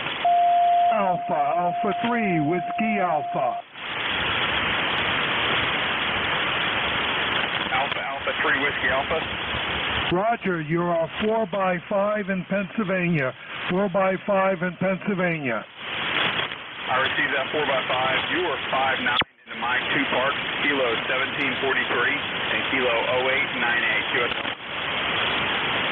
Alpha 3, Whiskey Alpha. Alpha 3, Whiskey Alpha. Roger, you're a 4x5 in Pennsylvania. 4x5 in Pennsylvania. I received that 4x5. You were 5'9" into my 2 parks, Kilo 1743 and Kilo 0898. QSL.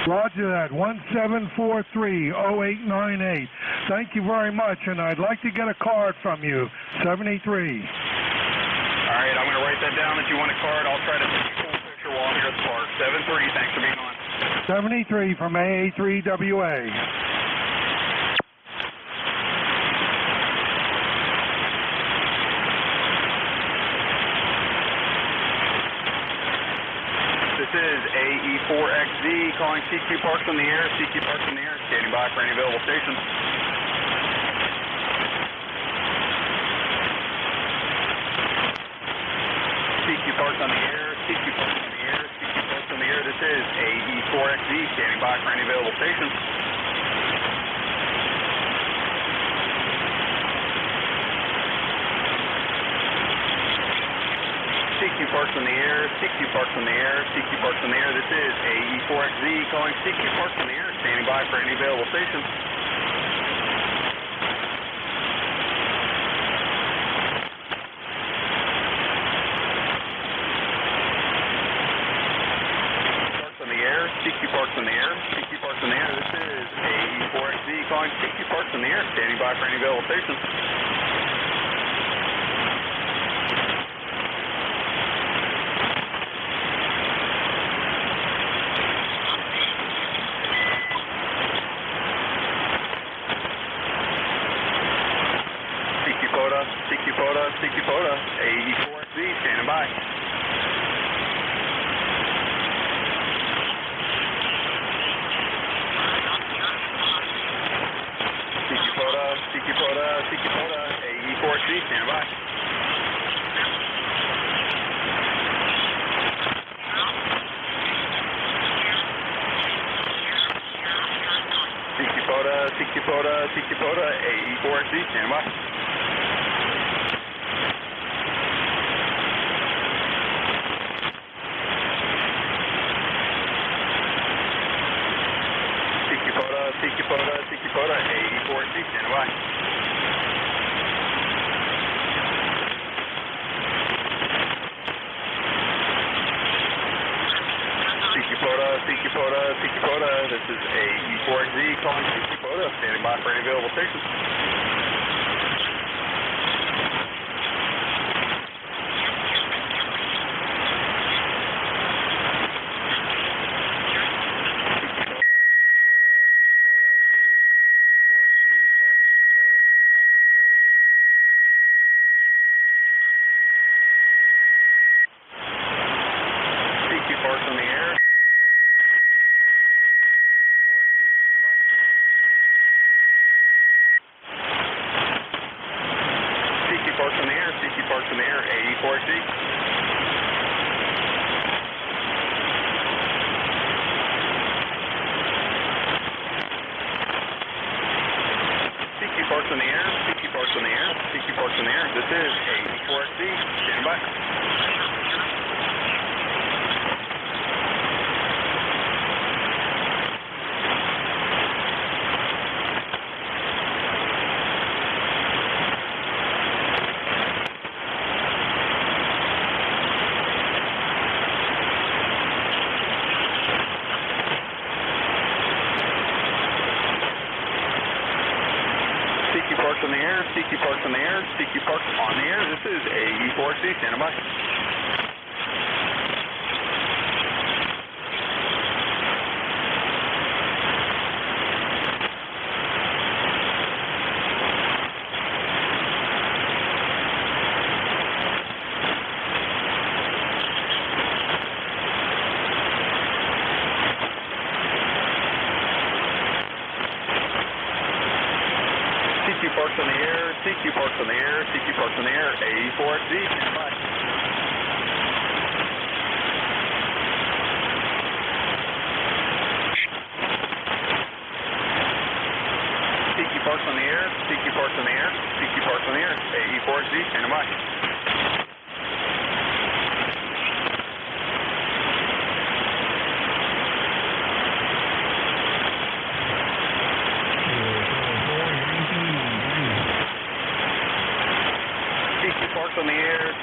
Roger that, 1743-0898. Thank you very much, and I'd like to get a card from you, 73. All right, I'm going to write that down that you want a card. I'll try to take a cool picture while I'm here at the park. 73, thanks for being on. 73 from AA3WA. This is AE4XZ calling CQ Parks in the air. CQ Parks in the air, standing by for any available station. CQ Parks on the air. CQ Parks on the air. CQ Parks on the air. This is AE4XZ standing by for any available station. CQ Parks in the air, CQ Parks in the air, CQ Parks in the air. This is AE4XZ calling CQ Parks in the air, standing by for any available station. Parks in the air, CQ Parks in the air, CQ Parks in the air. This is AE4XZ calling CQ Parks in the air, standing by for any available station. CQ Poda, AE4XZ, standing by. CQ Poda, AE4XZ, standing by. CQ Poda, AE4XZ, standing by. CQ Poda, AE4XZ, standing by. CQ Poda, this is AE4XZ calling CQ Poda, standing by for any available stations. Parks in the air. CQ Parks in the air, CQ Parks in the air, AE4XZ. CQ Parks in the air, CQ Parks in the air, CQ Parks in the air. This is AE4XZ, standing by. CQ Parks in the air, CQ Parks in the air, CQ Parks on the air. This is AE4XZ, standing by. CQ Parks in the air, CQ Parks in the air, CQ Parks in the air, AE4XZ, standing by.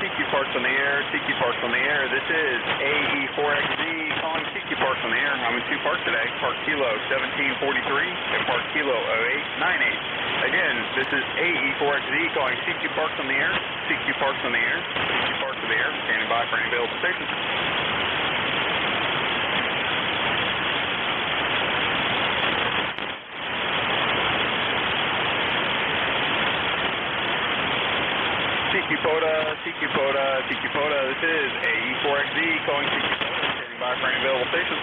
Tiki Parks on the air, Tiki Parks on the air. This is AE4XZ calling Tiki Parks on the air. I'm in two parks today, Park Kilo 1743 and Park Kilo 0898. Again, this is AE4XZ calling Tiki Parks on the air, Tiki Parks on the air, Tiki Parks on the air, standing by for any available stations. Tiki Poda, this is AE4XZ calling Tiki Poda, standing by for any available stations.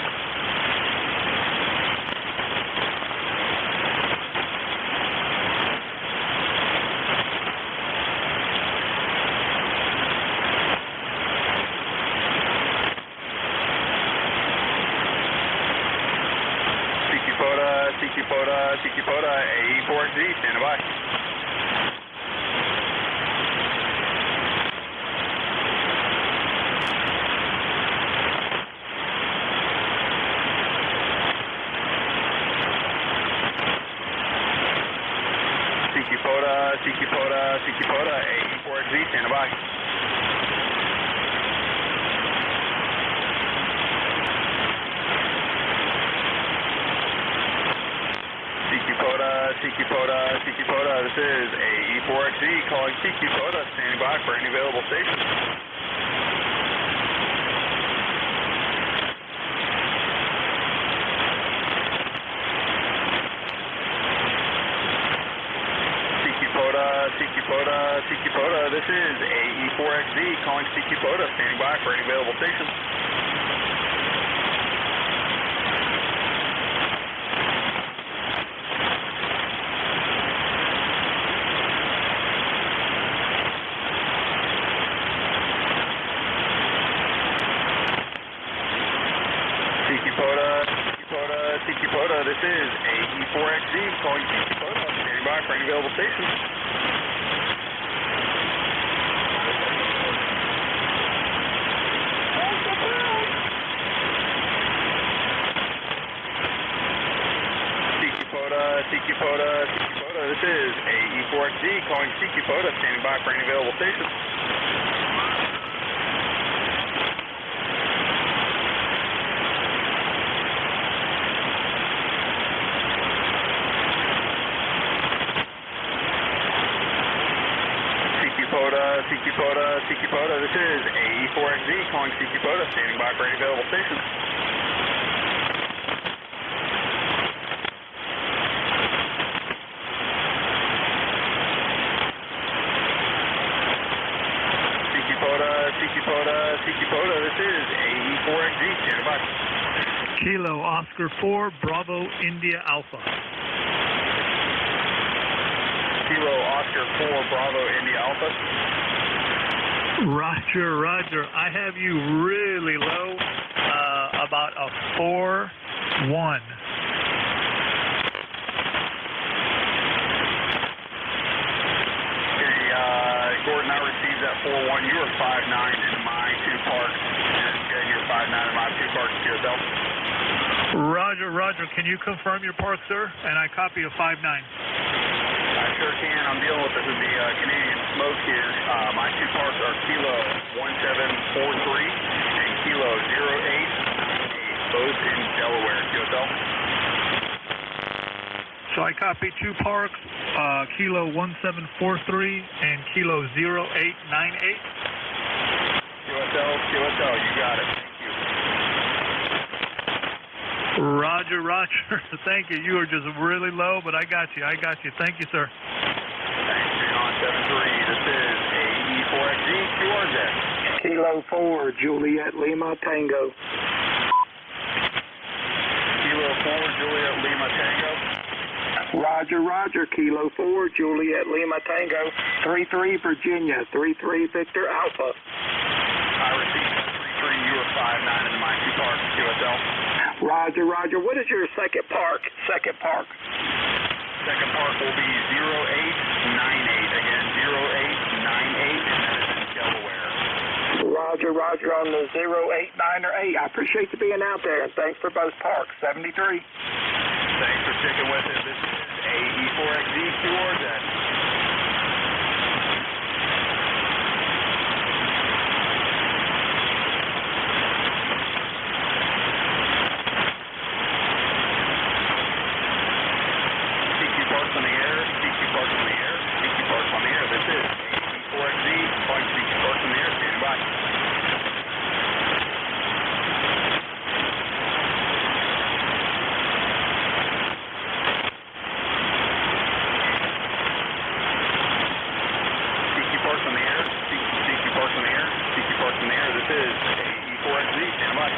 Tiki Poda, AE4XZ, standing by. Tiki Poda, AE4XZ, standing by. Tiki Poda, this is AE4XZ calling Tiki Poda, standing by for any available station. Tiki Poda, this is AE4XZ calling Tiki Poda, standing by for any available station. Tiki Poda, this is AE4XZ calling Tiki Poda, standing by for any available station. Tiki Poda, this is AE4XZ calling Tiki Poda, standing by for any available station. Tiki Poda, this is AE4XZ calling Tiki Poda, standing by for any available station. Tiki Poda, this is AE4XZ, standing by. Kilo Oscar 4, Bravo India Alpha. Kilo Oscar 4, Bravo India Alpha. Roger. I have you really low, about a 4-1. Gordon, I received that 4-1. You were 5-9 in my two parks. And you were 5-9 in my two parks to yourself. Roger. Can you confirm your park, sir? And I copy a 5-9. I sure can. I'm dealing with the Canadian smoke here. My two parks are Kilo 1743 and Kilo 0898, both in Delaware. QSL. So I copy two parks, Kilo 1743 and Kilo 0898. QSL, you got it. Thank you. Roger. Thank you. You are just really low, but I got you. Thank you, sir. Thanks, on 73. This is AE4XZ, QRZ. Kilo 4, Juliet Lima Tango. Kilo 4, Juliet Lima Tango. Roger, Kilo 4, Juliet Lima Tango, 33 Virginia, 33 Victor Alpha. I received 33, you were 5-9 into my two parks, QSL. Roger, what is your second park? Second park will be 0898, again, 0898, and that is in Delaware. Roger, on the 089 or 8. I appreciate you being out there, and thanks for both parks, 73. Thanks for sticking with it. This is AE4XZ QRZ. This is AE4XZ. Stand by.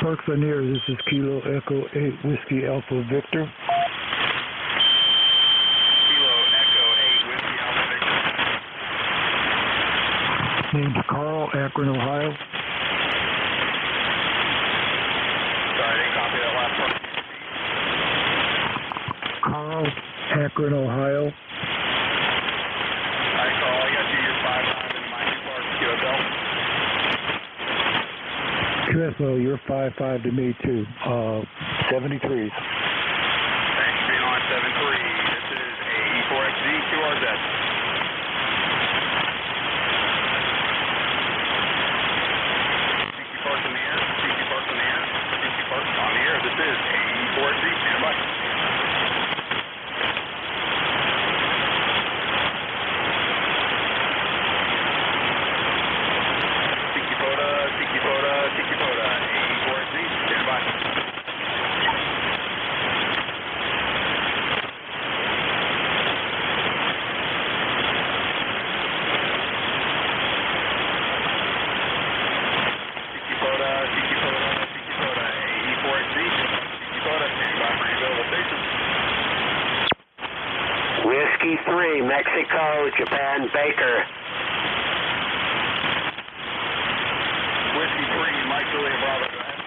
Parks on the air. This is Kilo Echo 8 Whiskey Alpha Victor. Kilo Echo 8 Whiskey Alpha Victor. Name's Carl, Akron, Ohio. Sorry, I didn't copy that last part. Carl, Akron, Ohio. All right, Carl, I got you your 5-9 into my 2 parts QSL. QSL, you're 5-5 to me too. 73s. Thanks, being on 7-3. This is AE4XZ 2RZ. CQ parts in the air, CQ parts in the air, CQ parts on the air. This is AE4XZ. Stand by. Tikipota, AE4XZ, stand by. Tikipota, AE4XZ, Tikipota, stand by for available stations. Whiskey 3, Mexico, Japan, Baker. Whiskey 3, Mike Julia Bravo, go ahead.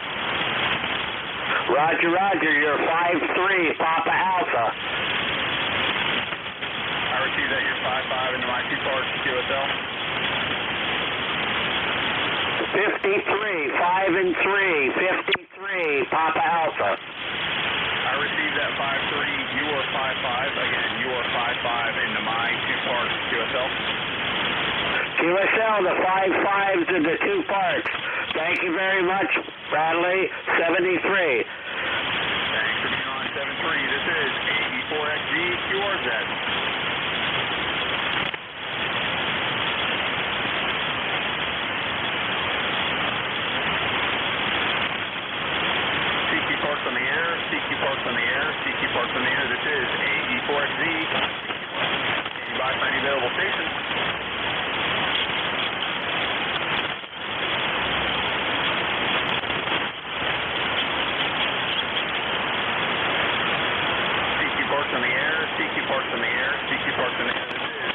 Roger, roger, you're 5-3, Papa Alpha. I received that, you're 5-5 into my 2 parts QSL. 53, 5-3, 53, Papa Alpha. I received that 5-3, you are 5-5. Again, you are 5-5 into my 2 parts QSL. QSL, the 5-5s and the 2 parts. Thank you very much, Bradley, 73. Thanks for being on 7-3. This is AE4XZ QRZ. CQ parks on the air, CQ parks on the air, CQ parks on the air. This is AE4XZ. Stand by for any available stations. Parks on the air, CQ parks on the air, CQ parks on the air. This is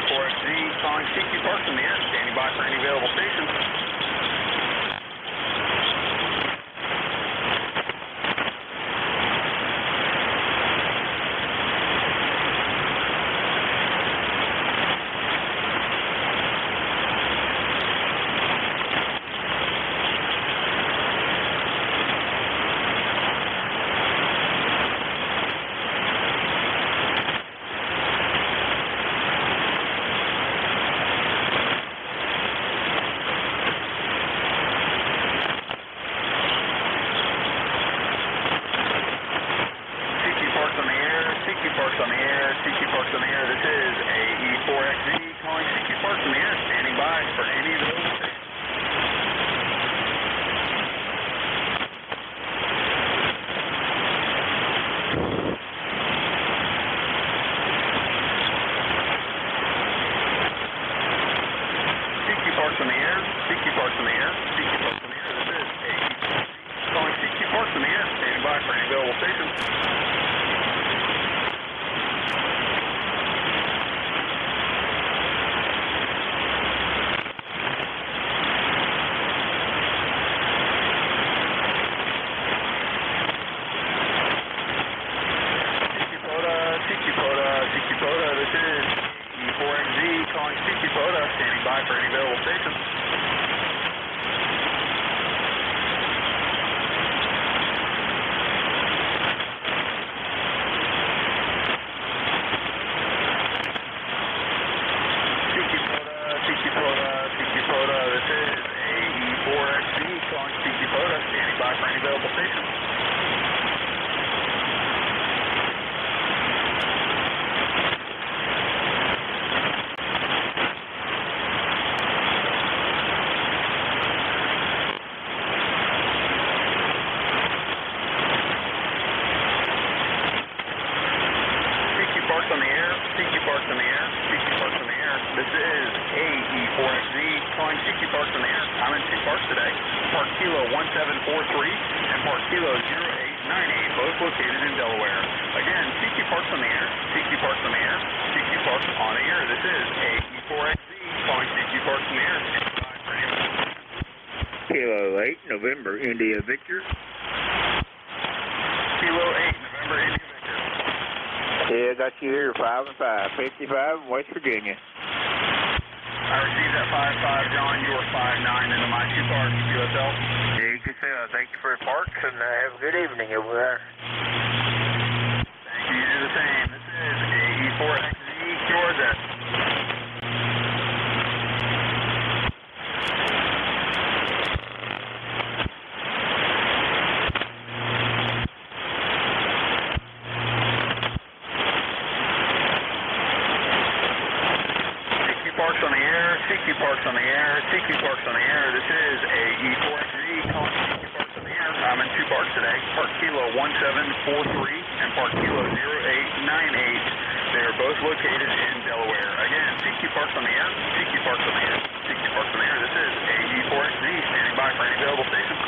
AE4XZ calling CQ parks on the air, standing by for any available stations. This is AE4XZ calling CQ Parks on the air. I'm in 2 parks today. Park Kilo 1743 and Park Kilo 0898, both located in Delaware. Again, CQ Parks on the air, CQ Parks on the air, CQ Parks on the air. This is AE4XZ calling CQ Parks on the air. Kilo 8, November, India Victor. Kilo 8, November, India Victor. Yeah, I got you here, 5 and 5, 55 in West Virginia. I received that 5-5, John. You were 5-9 into my 2 parks, QSL. Yeah, you can say thank you for your parks and have a good evening over there. Thank you, you do the same. This is AE4XZ QRZ. Parks on the air, CQ Parks on the air, CQ Parks on the air. This is AE4XZ calling CQ Parks on the air. I'm in 2 parks today, Park Kilo 1743 and Park Kilo 0898. They are both located in Delaware. Again, CQ Parks on the air, CQ Parks on the air, CQ Parks on the air. This is AE4XZ standing by for any available station.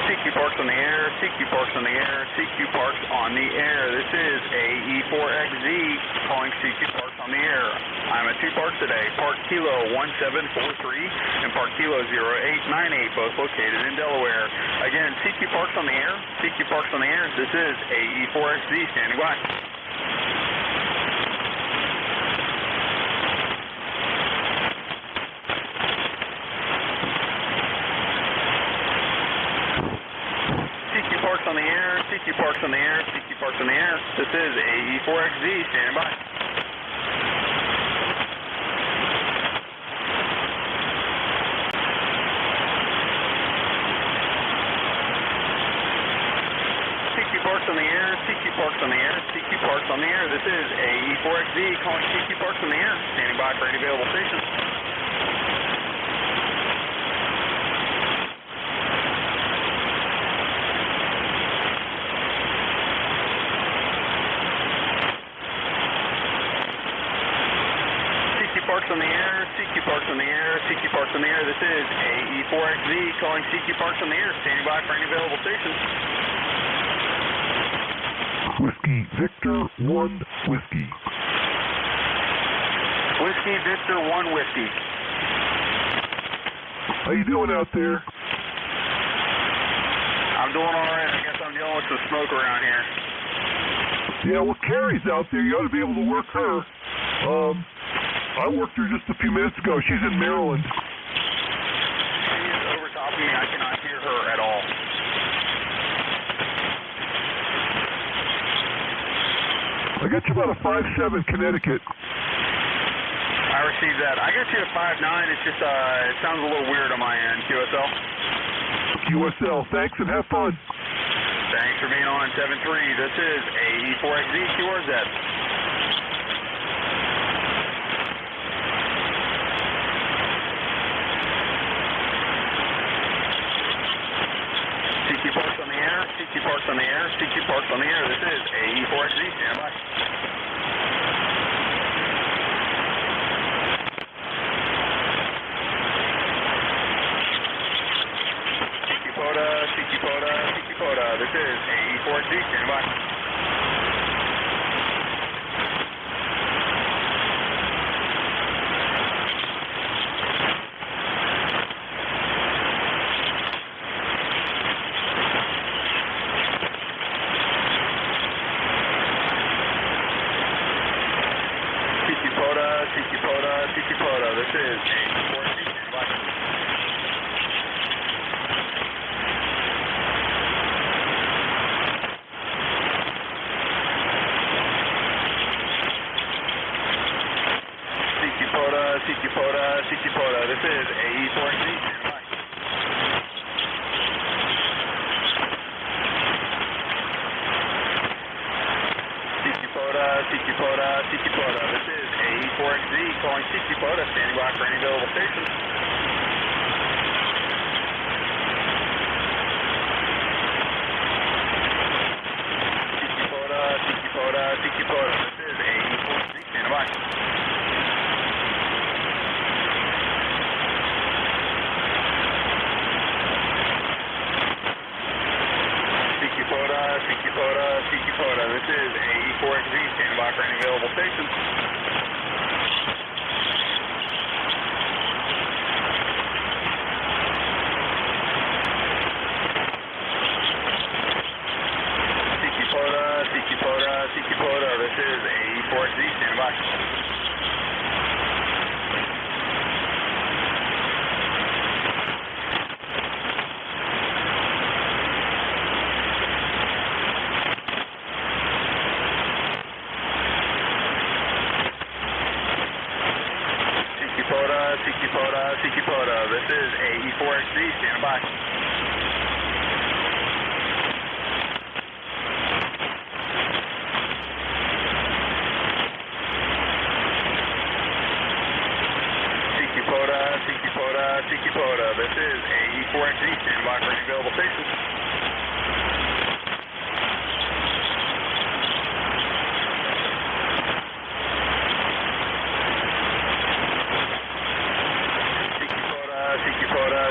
CQ Parks on the air, CQ Parks on the air, CQ Parks on the air. This is AE4XZ calling CQ Parks on the air. I'm at 2 parks today, Park Kilo 1743 and Park Kilo 0898, both located in Delaware. Again, CQ Parks on the air, CQ Parks on the air. This is AE4XZ standing by. CQ Parks on the air, CQ Parks on the air, CQ Parks on the air. This is AE4XZ standing by. CQ Parks on the air, CQ Parks on the air, CQ Parks on the air. This is AE4XZ calling CQ Parks on the air, standing by for any available station. Parks on the air, CQ Parks on the air, CQ Parks on the air. This is AE4XZ calling CQ Parks on the air, standing by for any available stations. Whiskey Victor 1 Whiskey. Whiskey Victor 1 Whiskey. How you doing out there? I'm doing all right. I guess I'm dealing with some smoke around here. Yeah, well, Carrie's out there. You ought to be able to work her. I worked her just a few minutes ago. She's in Maryland. She is over top of me. I cannot hear her at all. I got you about a 5'7", Connecticut. I received that. I got you at 5'9". It's just, it sounds a little weird on my end. QSL? QSL. Thanks and have fun. Thanks for being on 7-3. This is AE4XZ QRZ. CQ Parks on the air, CQ Parks on the air, CQ Parks on the air. This is AE4XZ, stand by. CQ POTA, CQ POTA, CQ POTA. This is AE4XZ, stand by. CQ POTA, this is AE4XZ, stand by. this is AE4XZ, standing by for any available stations. Sikipota, this is AE4XZ, standing by. Sikipota, this is AE4XZ, standing by. Sikipota, this is AE4XZ, standing by for any available stations.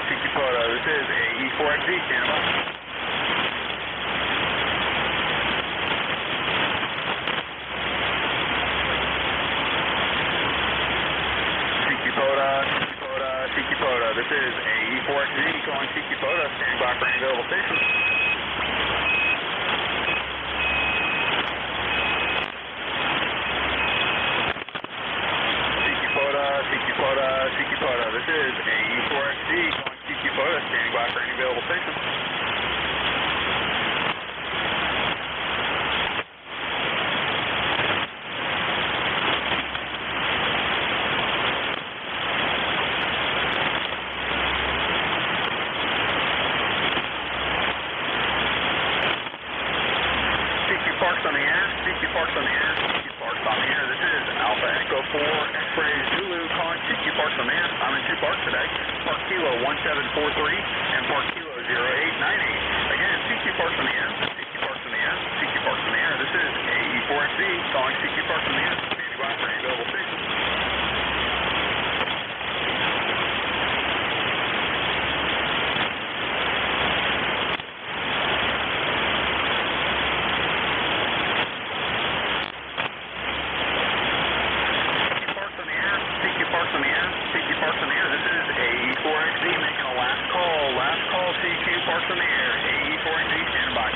Sikipota, this is AE4XZ, standing by. Sikipota, this is AE4XZ, calling Sikipota, standing by for any available stations. Sikipota, this is AE4XZ, calling Sikipota, standing by for any available stations. Parks on the air. This is Alpha Echo 4 X-Ray Zulu calling CQ Parks on the air. I'm in 2 parks today. Park Kilo 1743 and Park Kilo 0898. Again, CQ Parks on the air. This is AE4XZ calling CQ Parks on the air. Standing by for any available stations. This is AE4XZ making a last call, CQ Parks on the air, AE4XZ standing by.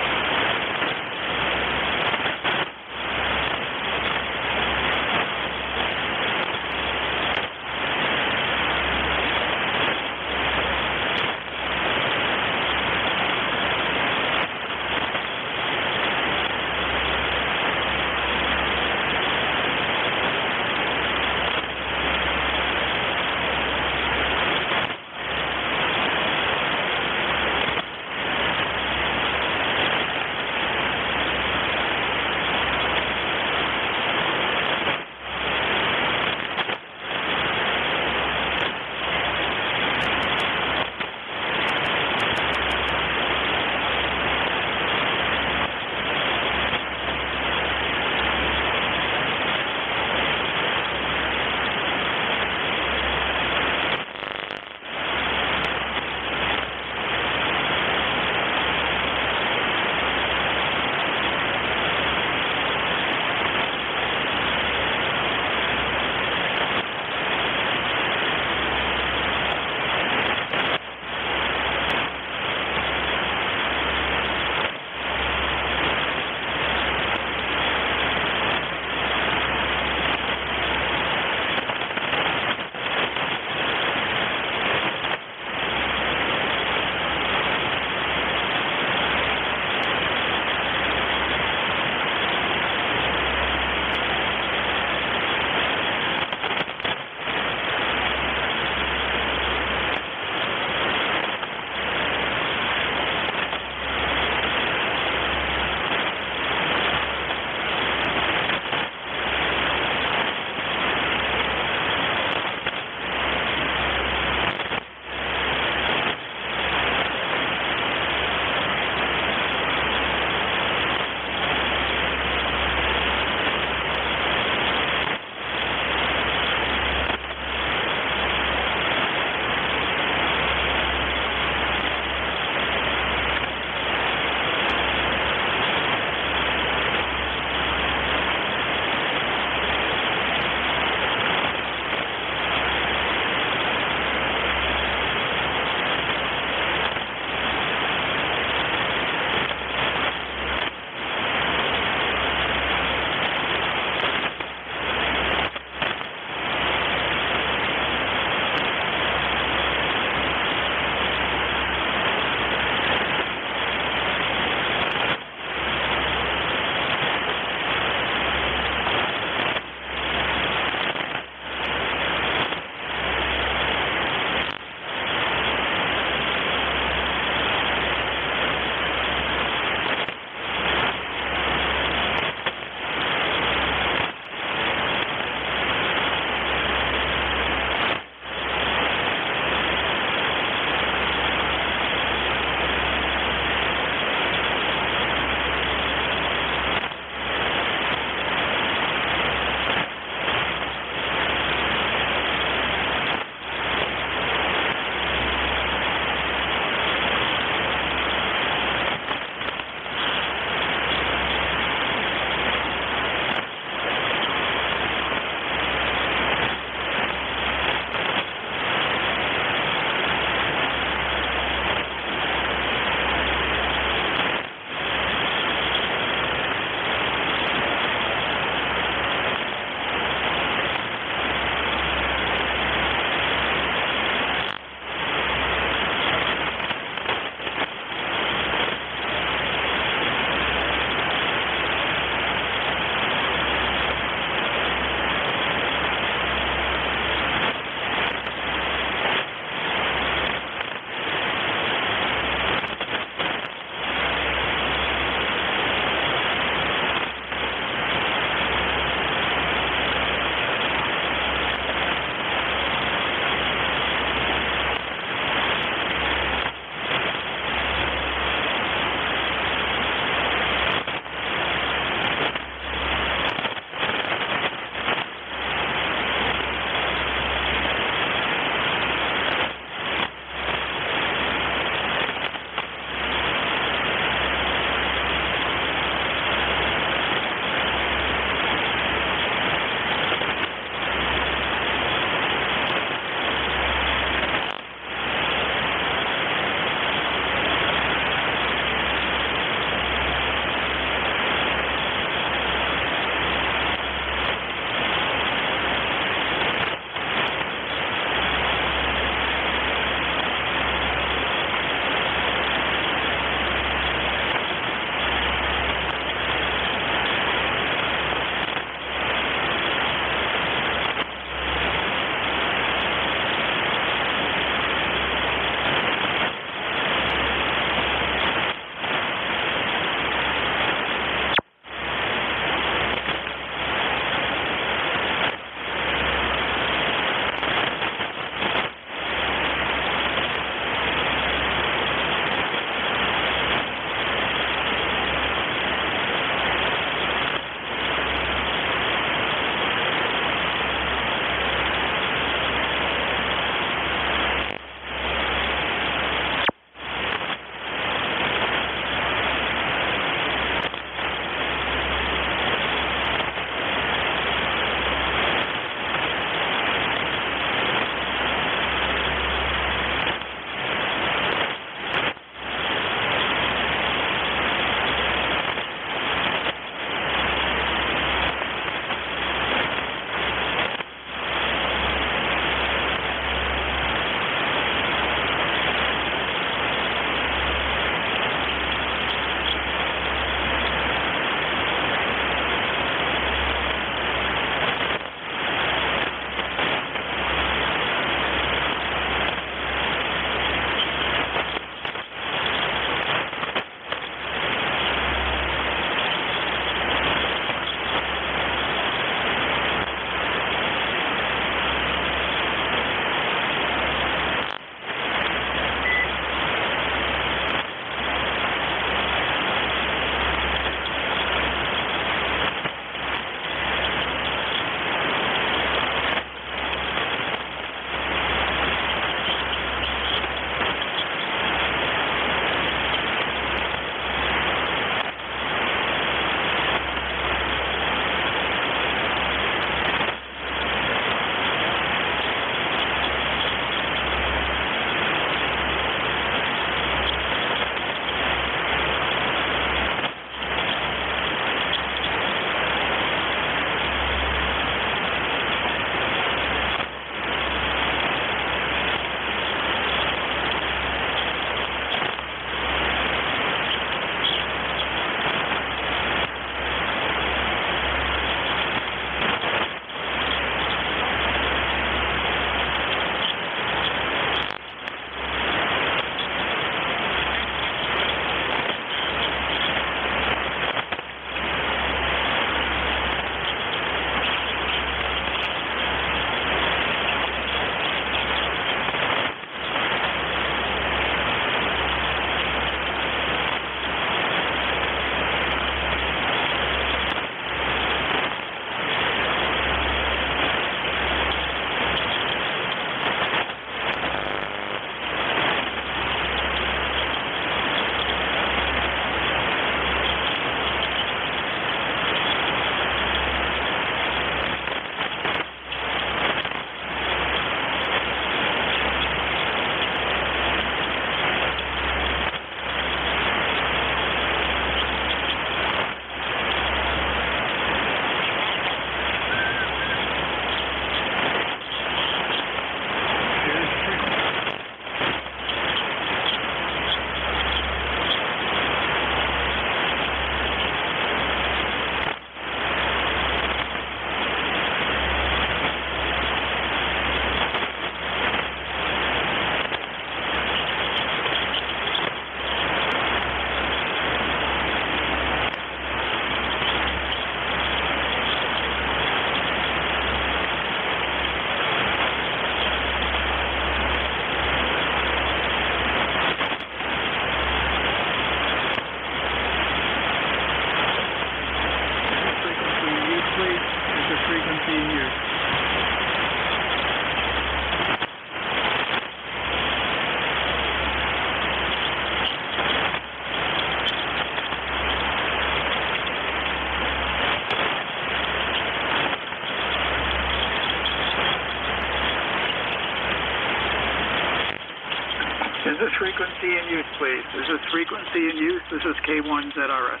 is frequency in use, please. This is frequency in use. This is K1ZRS.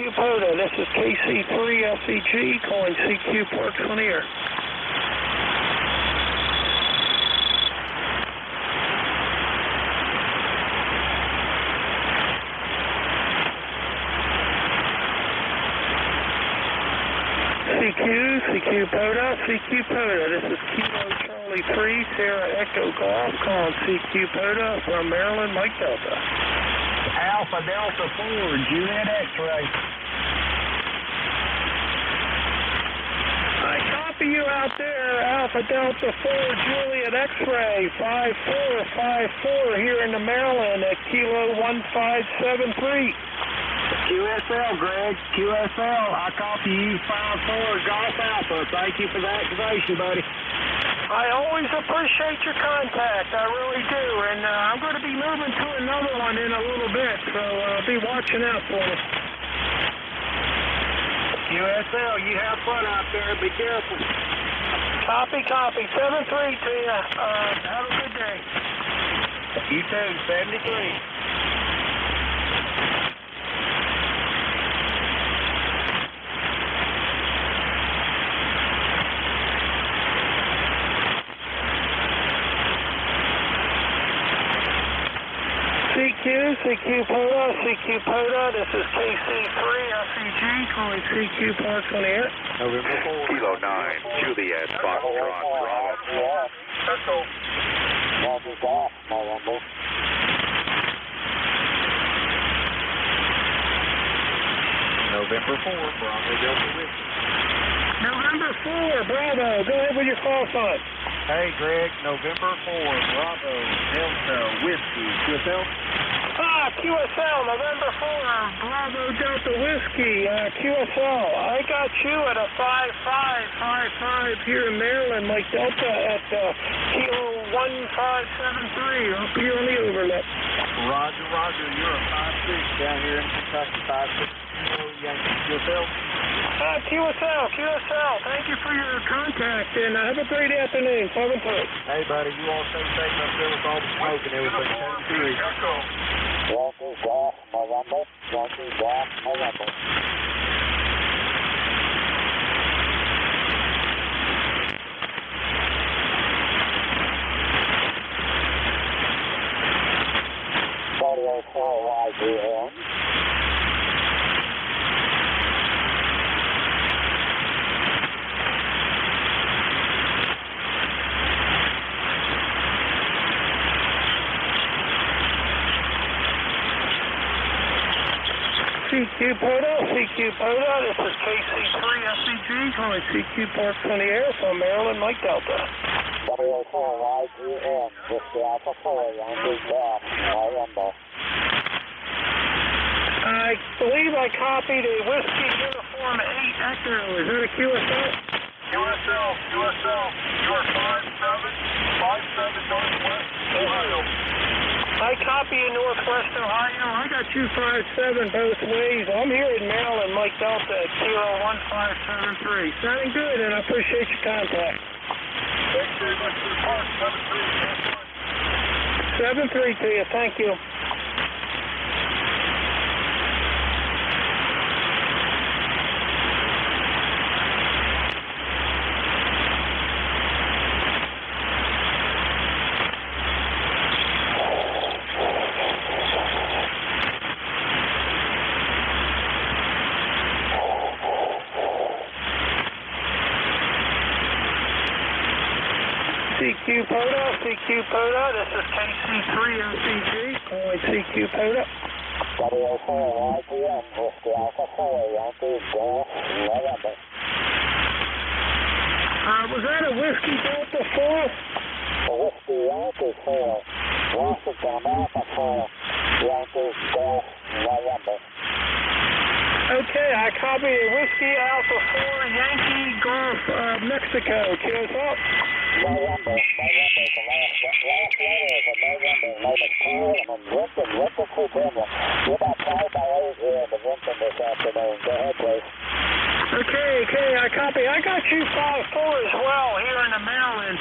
CQ POTA, this is KC3SEG calling CQ Parks on the air. CQ POTA, this is Kilo Charlie 3, Sierra Echo Golf, calling CQ POTA from Maryland, Mike Delta. Alpha Delta 4, Juliet X-ray. I copy you out there, Alpha Delta 4, Juliet X-ray, 5454 here in the Maryland at Kilo 1573. QSL, Greg. QSL, I copy you 54 Golf Alpha. Thank you for the activation, buddy. I always appreciate your contact. I really do. And I'm going to be moving to another one in a little bit, so be watching out for me. QSL, you have fun out there. Be careful. Copy. 7-3 to you. Have a good day. You too, 73. CQ POTA, this is KC3SEG calling CQ Parks on the air. November 4. Kilo 9, Juliet, Foxtrot, Bravo. Circle. Bravo Golf, Bravo. November 4, Bravo Delta Whiskey. November 4, Bravo, go ahead with your call sign. Hey, Greg, November 4, Bravo Delta Whiskey. QSL? QSL, November 4, Bravo Delta Whiskey, QSL. I got you at a 5555 here in Maryland, Mike Delta at Kilo 1573. I'll be on the overlap. Roger, you're a 5-6 down here in Kentucky, 5-6 Yankee. QSL? QSL, thank you for your contact, and have a great afternoon. 7-3. Hey, buddy, you all stay safe up there with all the smoke and everything. 73. Yankee Golf, November. Yankee Golf, November. W04YGM. CQ Poda, this is KC3SCG, calling CQ Parks on the air from Maryland, Mike Delta. W04YGM, Whiskey Alpha 4, Yankee Golf, November. I believe I copied a Whiskey Uniform 8 Echo. Is that a QSL? QSL, you are 57 Northwest Ohio. I copy in Northwest Ohio. I got 257 both ways. I'm here in Maryland, Mike Delta at 01573. Sounding good, and I appreciate your contact. Thanks very much for the park. 73 to you. Thank you. CQ Poda, this is KC3OCG, calling CQ Poda. W04YGM, Whiskey Alpha 4, Yankee Golf, November. Was that a Whiskey Delta 4? A Whiskey Yankee 4, Washington Alpha 4, Yankee Golf, November. Okay, I copied a Whiskey Alpha 4, Yankee Golf, Mexico. QSL. November, the last letter is a November, number 2, and I'm Vinton, Virginia. You're about 5 by 8 here in the Vinton this afternoon. Go ahead, please. Okay, I copy. I got you 5-4 as well here in the Maryland.